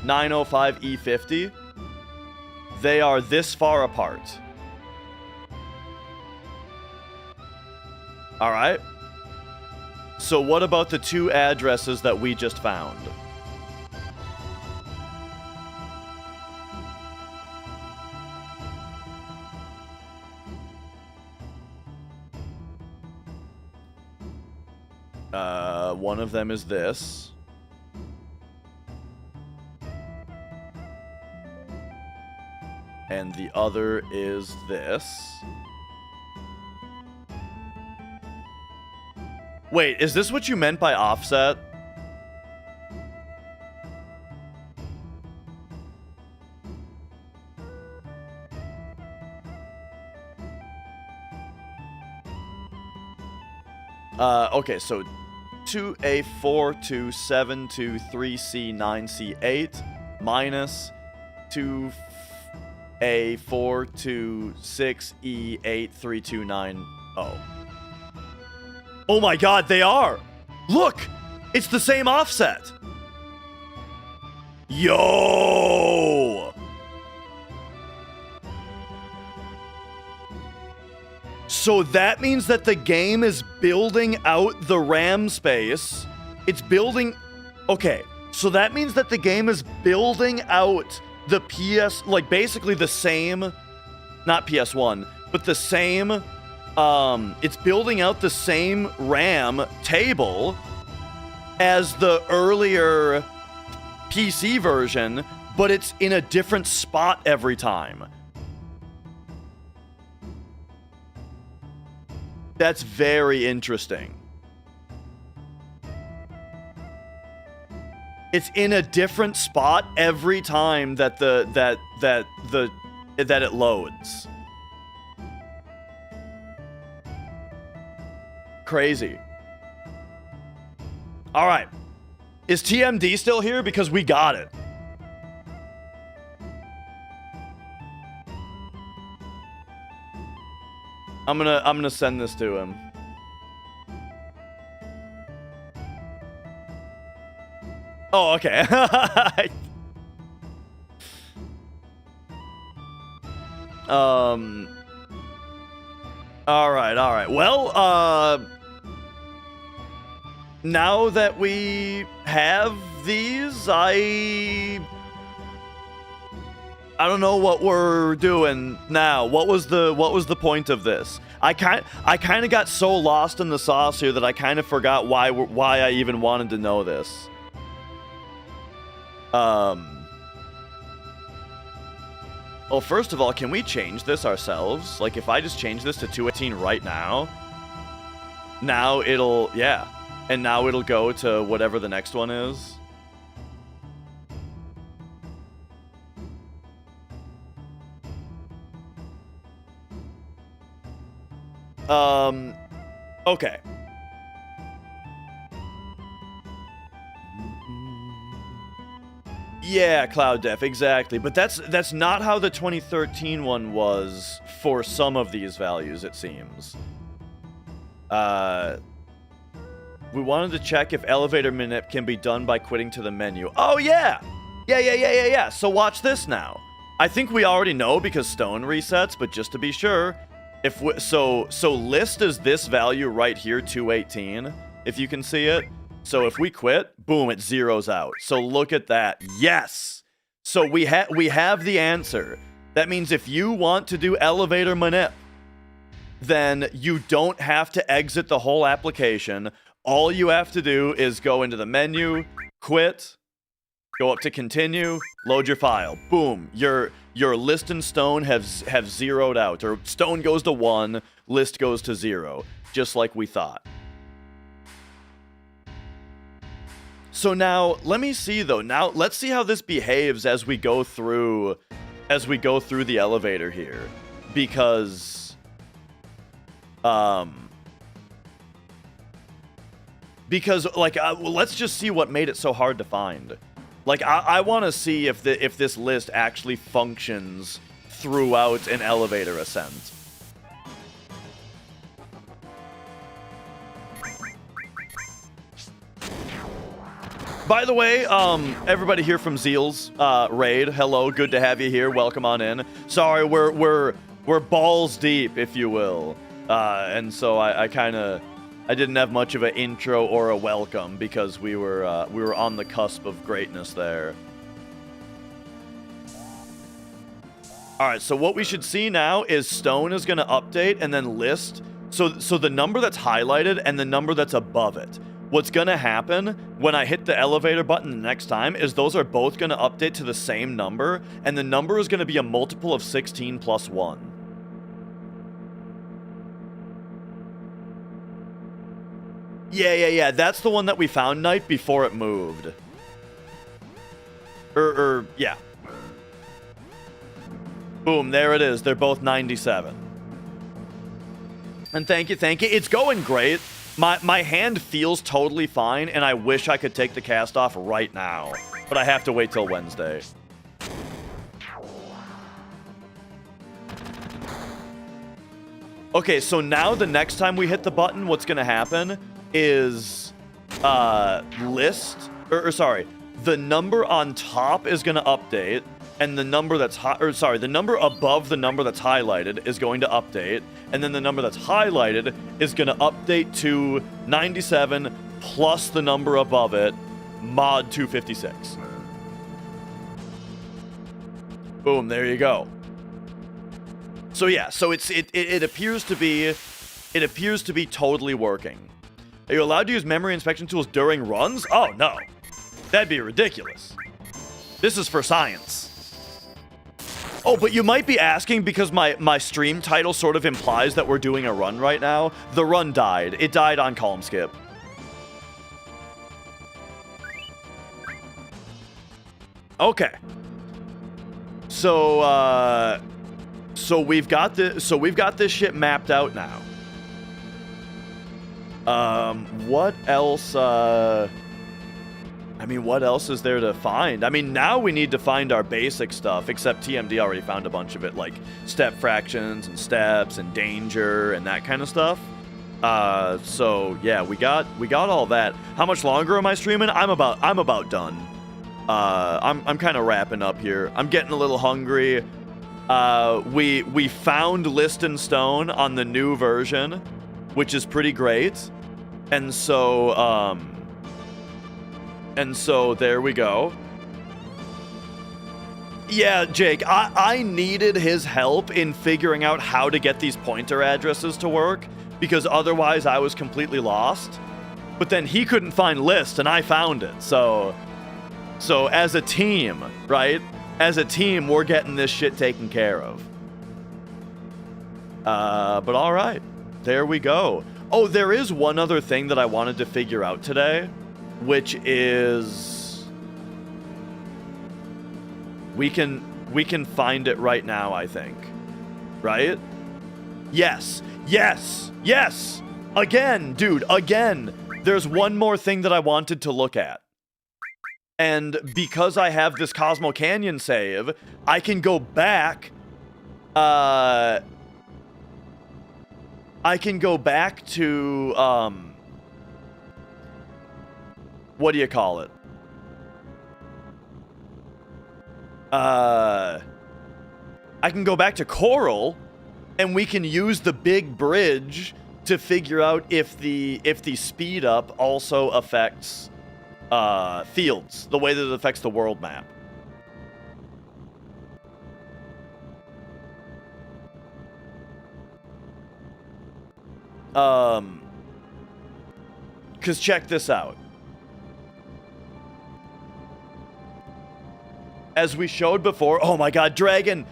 905 E50. They are this far apart. All right. So what about the two addresses that we just found? One of them is this. And the other is this. Wait, is this what you meant by offset? Okay, so 2A4 to 7 to 3C 9C8 minus 2A4 to 6E8 3290. Oh my god, they are! Look! It's the same offset! Yo! So that means that the game is building out the RAM space. It's building... Okay, so that means that the game is building out the PS... Like, basically the same... Not PS1, but the same... It's building out the same RAM table as the earlier PC version, but it's in a different spot every time. That's very interesting. It's in a different spot every time that it loads. Crazy. All right. Is TMD still here? Because we got it. I'm gonna send this to him. Oh, okay. All right. Well, now that we have these, I don't know what we're doing now. What was the point of this? I kind of got so lost in the sauce here that I kind of forgot why I even wanted to know this. Well, first of all, can we change this ourselves? Like, if I just change this to 218 right now, yeah. And now it'll go to whatever the next one is. Okay. Yeah, Cloud Def, exactly. But that's not how the 2013 one was for some of these values, it seems. We wanted to check if elevator manip can be done by quitting to the menu. Oh, yeah! Yeah. So watch this now. I think we already know because Stone resets, but just to be sure, if we, so list is this value right here, 218, if you can see it. So if we quit, boom, it zeroes out. So look at that. Yes! So we have the answer. That means if you want to do elevator manip, then you don't have to exit the whole application. All you have to do is go into the menu, quit, go up to continue, load your file. Boom, your list and stone have zeroed out. Or stone goes to 1, list goes to 0, just like we thought. So now, let me see though. Now, let's see how this behaves as we go through the elevator here. Because like, well, let's just see what made it so hard to find. Like, I want to see if this list actually functions throughout an elevator ascent. By the way, everybody here from Zeal's raid, hello, good to have you here. Welcome on in. Sorry, we're balls deep, if you will, and so I didn't have much of an intro or a welcome because we were on the cusp of greatness there. All right, so what we should see now is Stone is going to update and then list. So the number that's highlighted and the number that's above it. What's going to happen when I hit the elevator button the next time is those are both going to update to the same number, and the number is going to be a multiple of 16 plus 1. Yeah. That's the one that we found, Knight, before it moved. Yeah. Boom, there it is. They're both 97. And thank you. It's going great. My hand feels totally fine, and I wish I could take the cast off right now. But I have to wait till Wednesday. Okay, so now the next time we hit the button, what's going to happen is the number on top is going to update, and the number that's the number above the number that's highlighted is going to update, and then the number that's highlighted is going to update to 97 plus the number above it, mod 256. Boom, there you go. So yeah, so it appears to be totally working. Are you allowed to use memory inspection tools during runs? Oh no. That'd be ridiculous. This is for science. Oh, but you might be asking because my stream title sort of implies that we're doing a run right now. The run died. It died on column skip. Okay. So we've got this shit mapped out now. What else? I mean, what else is there to find? I mean, now we need to find our basic stuff, except TMD already found a bunch of it, like step fractions and steps and danger and that kind of stuff. So yeah, we got all that. How much longer am I streaming? I'm about done. I'm kind of wrapping up here. I'm getting a little hungry. We found List and Stone on the new version, which is pretty great. And so there we go. Yeah, Jake, I needed his help in figuring out how to get these pointer addresses to work, because otherwise I was completely lost. But then he couldn't find List, and I found it. So as a team, right? As a team, we're getting this shit taken care of. But all right, there we go. Oh, there is one other thing that I wanted to figure out today, which is we can find it right now, I think. Right? Yes. Yes, yes. Again, dude, again. There's one more thing that I wanted to look at. And because I have this Cosmo Canyon save, I can go back. I can go back to, what do you call it? I can go back to Coral, and we can use the big bridge to figure out if the speed up also affects fields, the way that it affects the world map. Because check this out. As we showed before, oh my god, Dragon,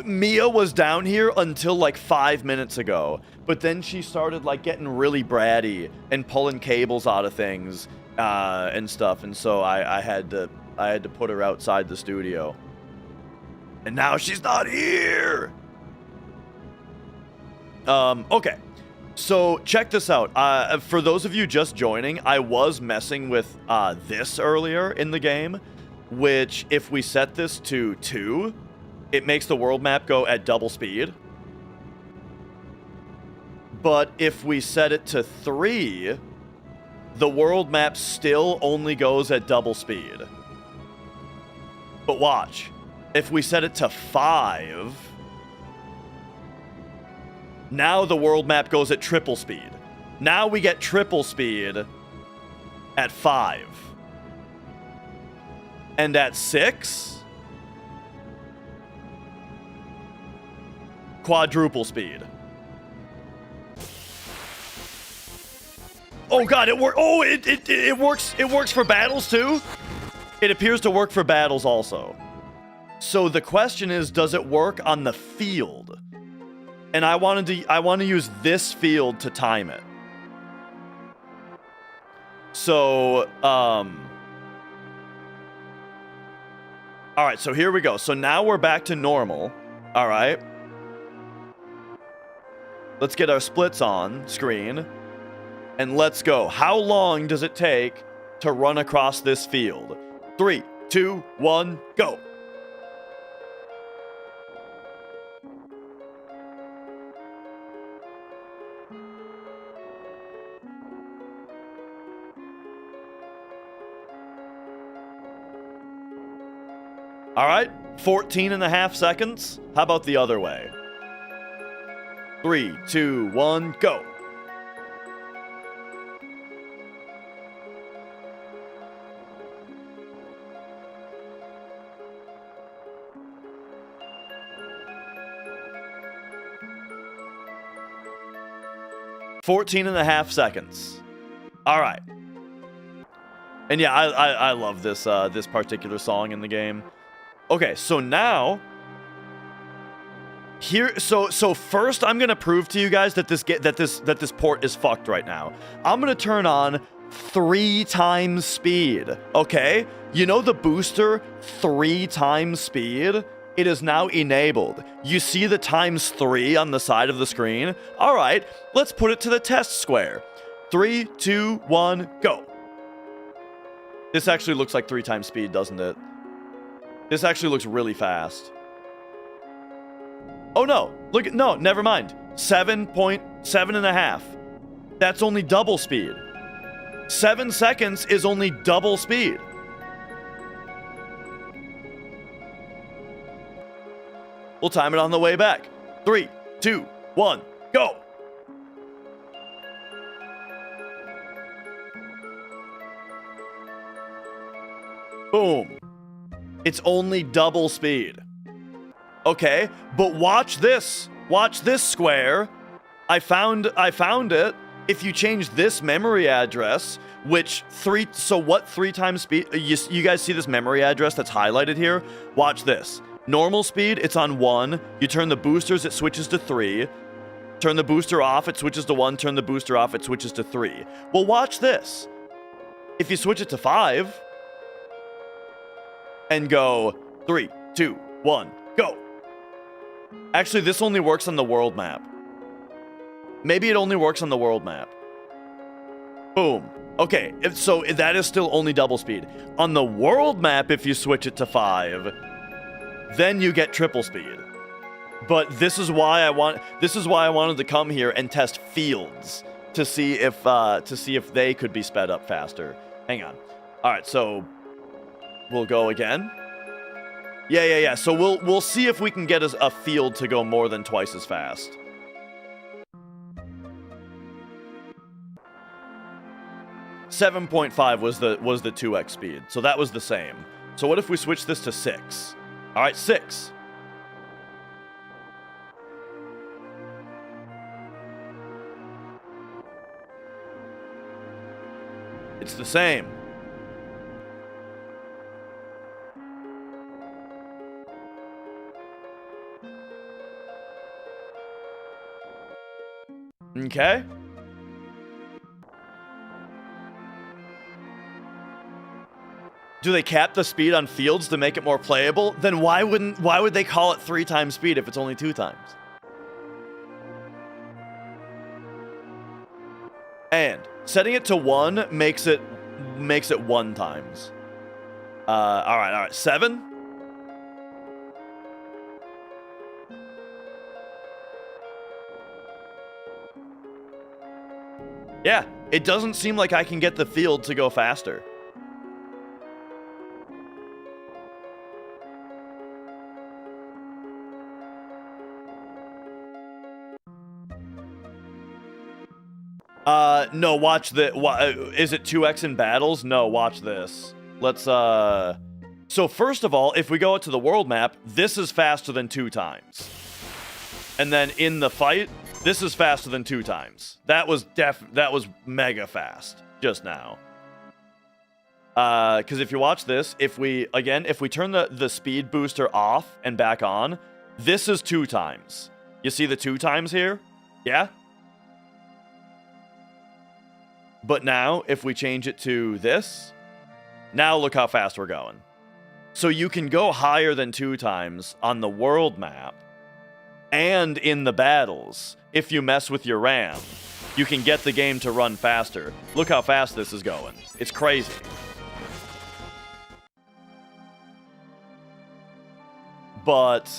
Mia was down here until like 5 minutes ago, but then she started like getting really bratty and pulling cables out of things and stuff, and so I had to put her outside the studio. And now she's not here. Okay. So check this out. For those of you just joining, I was messing with this earlier in the game, which if we set this to 2, it makes the world map go at double speed. But if we set it to 3, the world map still only goes at double speed. But watch. If we set it to 5, now the world map goes at triple speed. Now we get triple speed at 5. And at 6, quadruple speed. Oh god, it works. Oh, it works. It works for battles too. It appears to work for battles also. So the question is, does it work on the field? And I want to use this field to time it. So, all right, so here we go. So now we're back to normal. All right. Let's get our splits on screen. And let's go. How long does it take to run across this field? 3, 2, 1, go. All right, 14.5 seconds. How about the other way? 3, 2, 1, go. Fourteen and a half seconds. All right. And yeah, I love this this particular song in the game. Okay, so now here, so first I'm gonna prove to you guys that this port is fucked right now. I'm gonna turn on 3 times speed. Okay, you know the booster 3 times speed. It is now enabled. You see the ×3 on the side of the screen? All right, let's put it to the test square. 3, 2, 1, go. This actually looks like 3 times speed, doesn't it? This actually looks really fast. Oh no, look at, no, never mind. 7.7.5. That's only double speed. 7 seconds is only double speed. We'll time it on the way back. 3, 2, 1, go. Boom. It's only double speed. Okay, but watch this. Watch this square. I found it. If you change this memory address, which 3 times speed, you guys see this memory address that's highlighted here? Watch this. Normal speed, it's on 1. You turn the boosters, it switches to 3. Turn the booster off, it switches to 1. Turn the booster off, it switches to 3. Well, watch this. If you switch it to 5 and go 3, 2, 1, go. Actually, this only works on the world map. Maybe it only works on the world map. Boom. Okay, so that is still only double speed. On the world map, if you switch it to 5, then you get triple speed. But this is why I wanted to come here and test fields to see if they could be sped up faster. Hang on. All right, so we'll go again. Yeah. So we'll see if we can get a field to go more than twice as fast. .5 was the 2x speed, so that was the same. So what if we switch this to 6? All right, 6. It's the same. Okay. Do they cap the speed on fields to make it more playable? Then why would they call it 3 times speed if it's only 2 times? And setting it to 1 makes it 1 times. All right. 7. Yeah, it doesn't seem like I can get the field to go faster. No, watch the, is it 2x in battles? No, watch this. Let's, so first of all, if we go out to the world map, this is faster than 2 times. And then in the fight, this is faster than 2 times. That was mega fast just now. Because if you watch this, if we turn the speed booster off and back on, this is 2 times. You see the 2 times here? Yeah? But now, if we change it to this, now look how fast we're going. So you can go higher than 2 times on the world map and in the battles. If you mess with your RAM, you can get the game to run faster. Look how fast this is going. It's crazy. But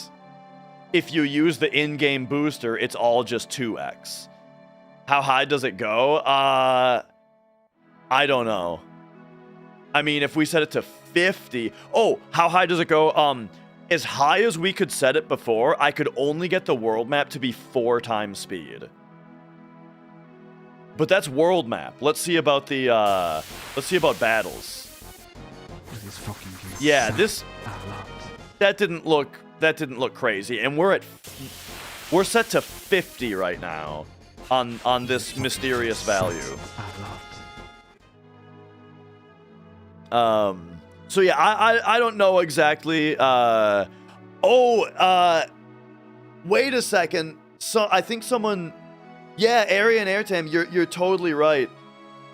if you use the in-game booster, it's all just 2x. How high does it go? I don't know. I mean, if we set it to 50... Oh, how high does it go? As high as we could set it before, I could only get the world map to be 4 times speed. But that's world map. Let's see about the, let's see about battles. This fucking game Yeah, sucks this... a lot. That didn't look crazy. And we're set to 50 right now on this mysterious value. So yeah, I don't know exactly. Wait a second. So I think someone, yeah, Arian Airtime, you're totally right.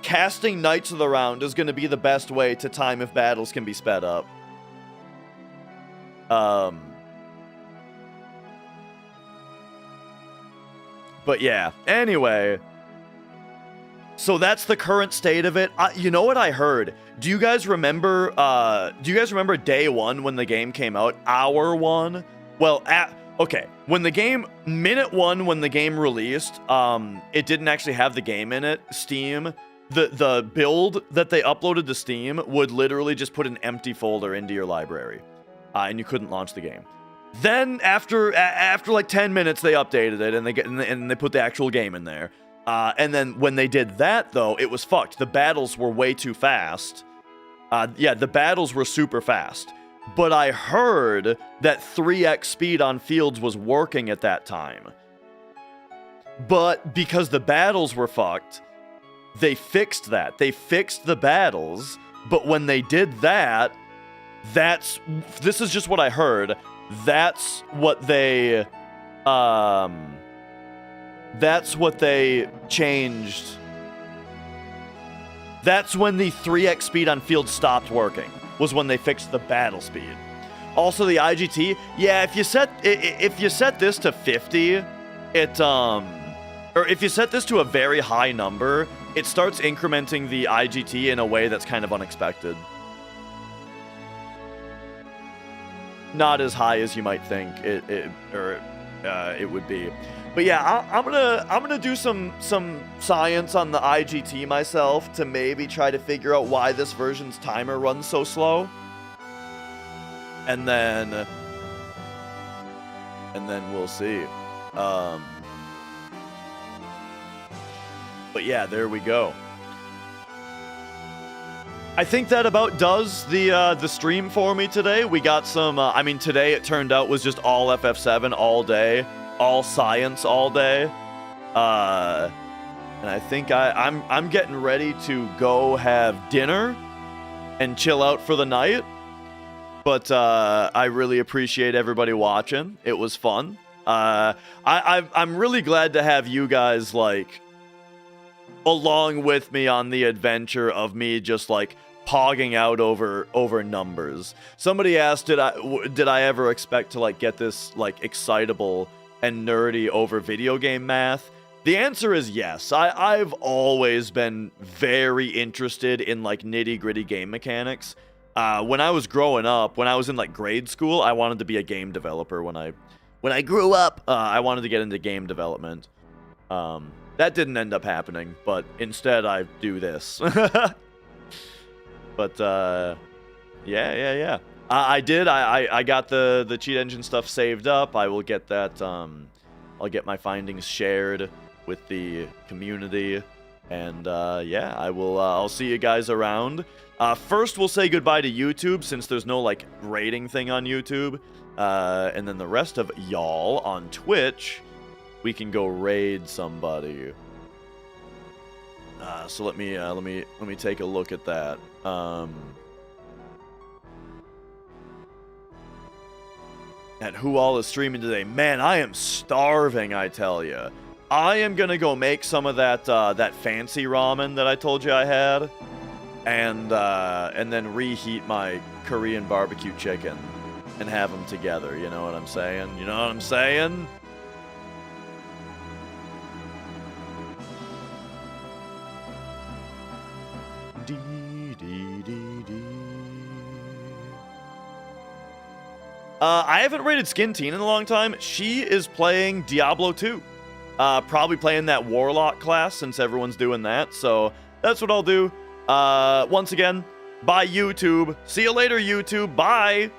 Casting Knights of the Round is going to be the best way to time if battles can be sped up. But yeah, anyway. So that's the current state of it. You know what I heard? Do you guys remember day 1 when the game came out? Hour 1? Well, okay. Minute 1 when the game released, it didn't actually have the game in it. Steam, the build that they uploaded to Steam would literally just put an empty folder into your library. And you couldn't launch the game. Then after like 10 minutes, they updated it and they put the actual game in there. And then when they did that, though, it was fucked. The battles were way too fast. Yeah, the battles were super fast. But I heard that 3x speed on fields was working at that time. But because the battles were fucked, they fixed that. They fixed the battles, but when they did that, this is just what I heard. That's what they changed. That's when the 3x speed on field stopped working, was when they fixed the battle speed. Also the IGT, yeah, if you set this to 50, or if you set this to a very high number, it starts incrementing the IGT in a way that's kind of unexpected. Not as high as you might think it would be. But yeah, I'm gonna do some science on the IGT myself to maybe try to figure out why this version's timer runs so slow. And then we'll see. But yeah, there we go. I think that about does the stream for me today. We got some, I mean, today it turned out was just all FF7 all day, all science all day. And I think I'm getting ready to go have dinner and chill out for the night. But I really appreciate everybody watching. It was fun. I'm really glad to have you guys, like, along with me on the adventure of me just, like, pogging out over numbers. Somebody asked, did I ever expect to, like, get this, like, excitable and nerdy over video game math? The answer is yes. I've always been very interested in, like, nitty-gritty game mechanics. When I was growing up, when I was in, like, grade school, I wanted to be a game developer. When I grew up, I wanted to get into game development. That didn't end up happening, but instead I do this. But, yeah. I did. I got the cheat engine stuff saved up. I will get that, I'll get my findings shared with the community. And, yeah, I'll see you guys around. First, we'll say goodbye to YouTube, since there's no, like, rating thing on YouTube. And then the rest of y'all on Twitch, we can go raid somebody. So let me take a look at that. At who all is streaming today? Man, I am starving, I tell you. I am gonna go make some of that that fancy ramen that I told you I had, and then reheat my Korean barbecue chicken and have them together. You know what I'm saying? You know what I'm saying? I haven't rated Skin Teen in a long time. She is playing Diablo 2. Probably playing that Warlock class since everyone's doing that. So that's what I'll do. Once again, bye YouTube. See you later, YouTube. Bye.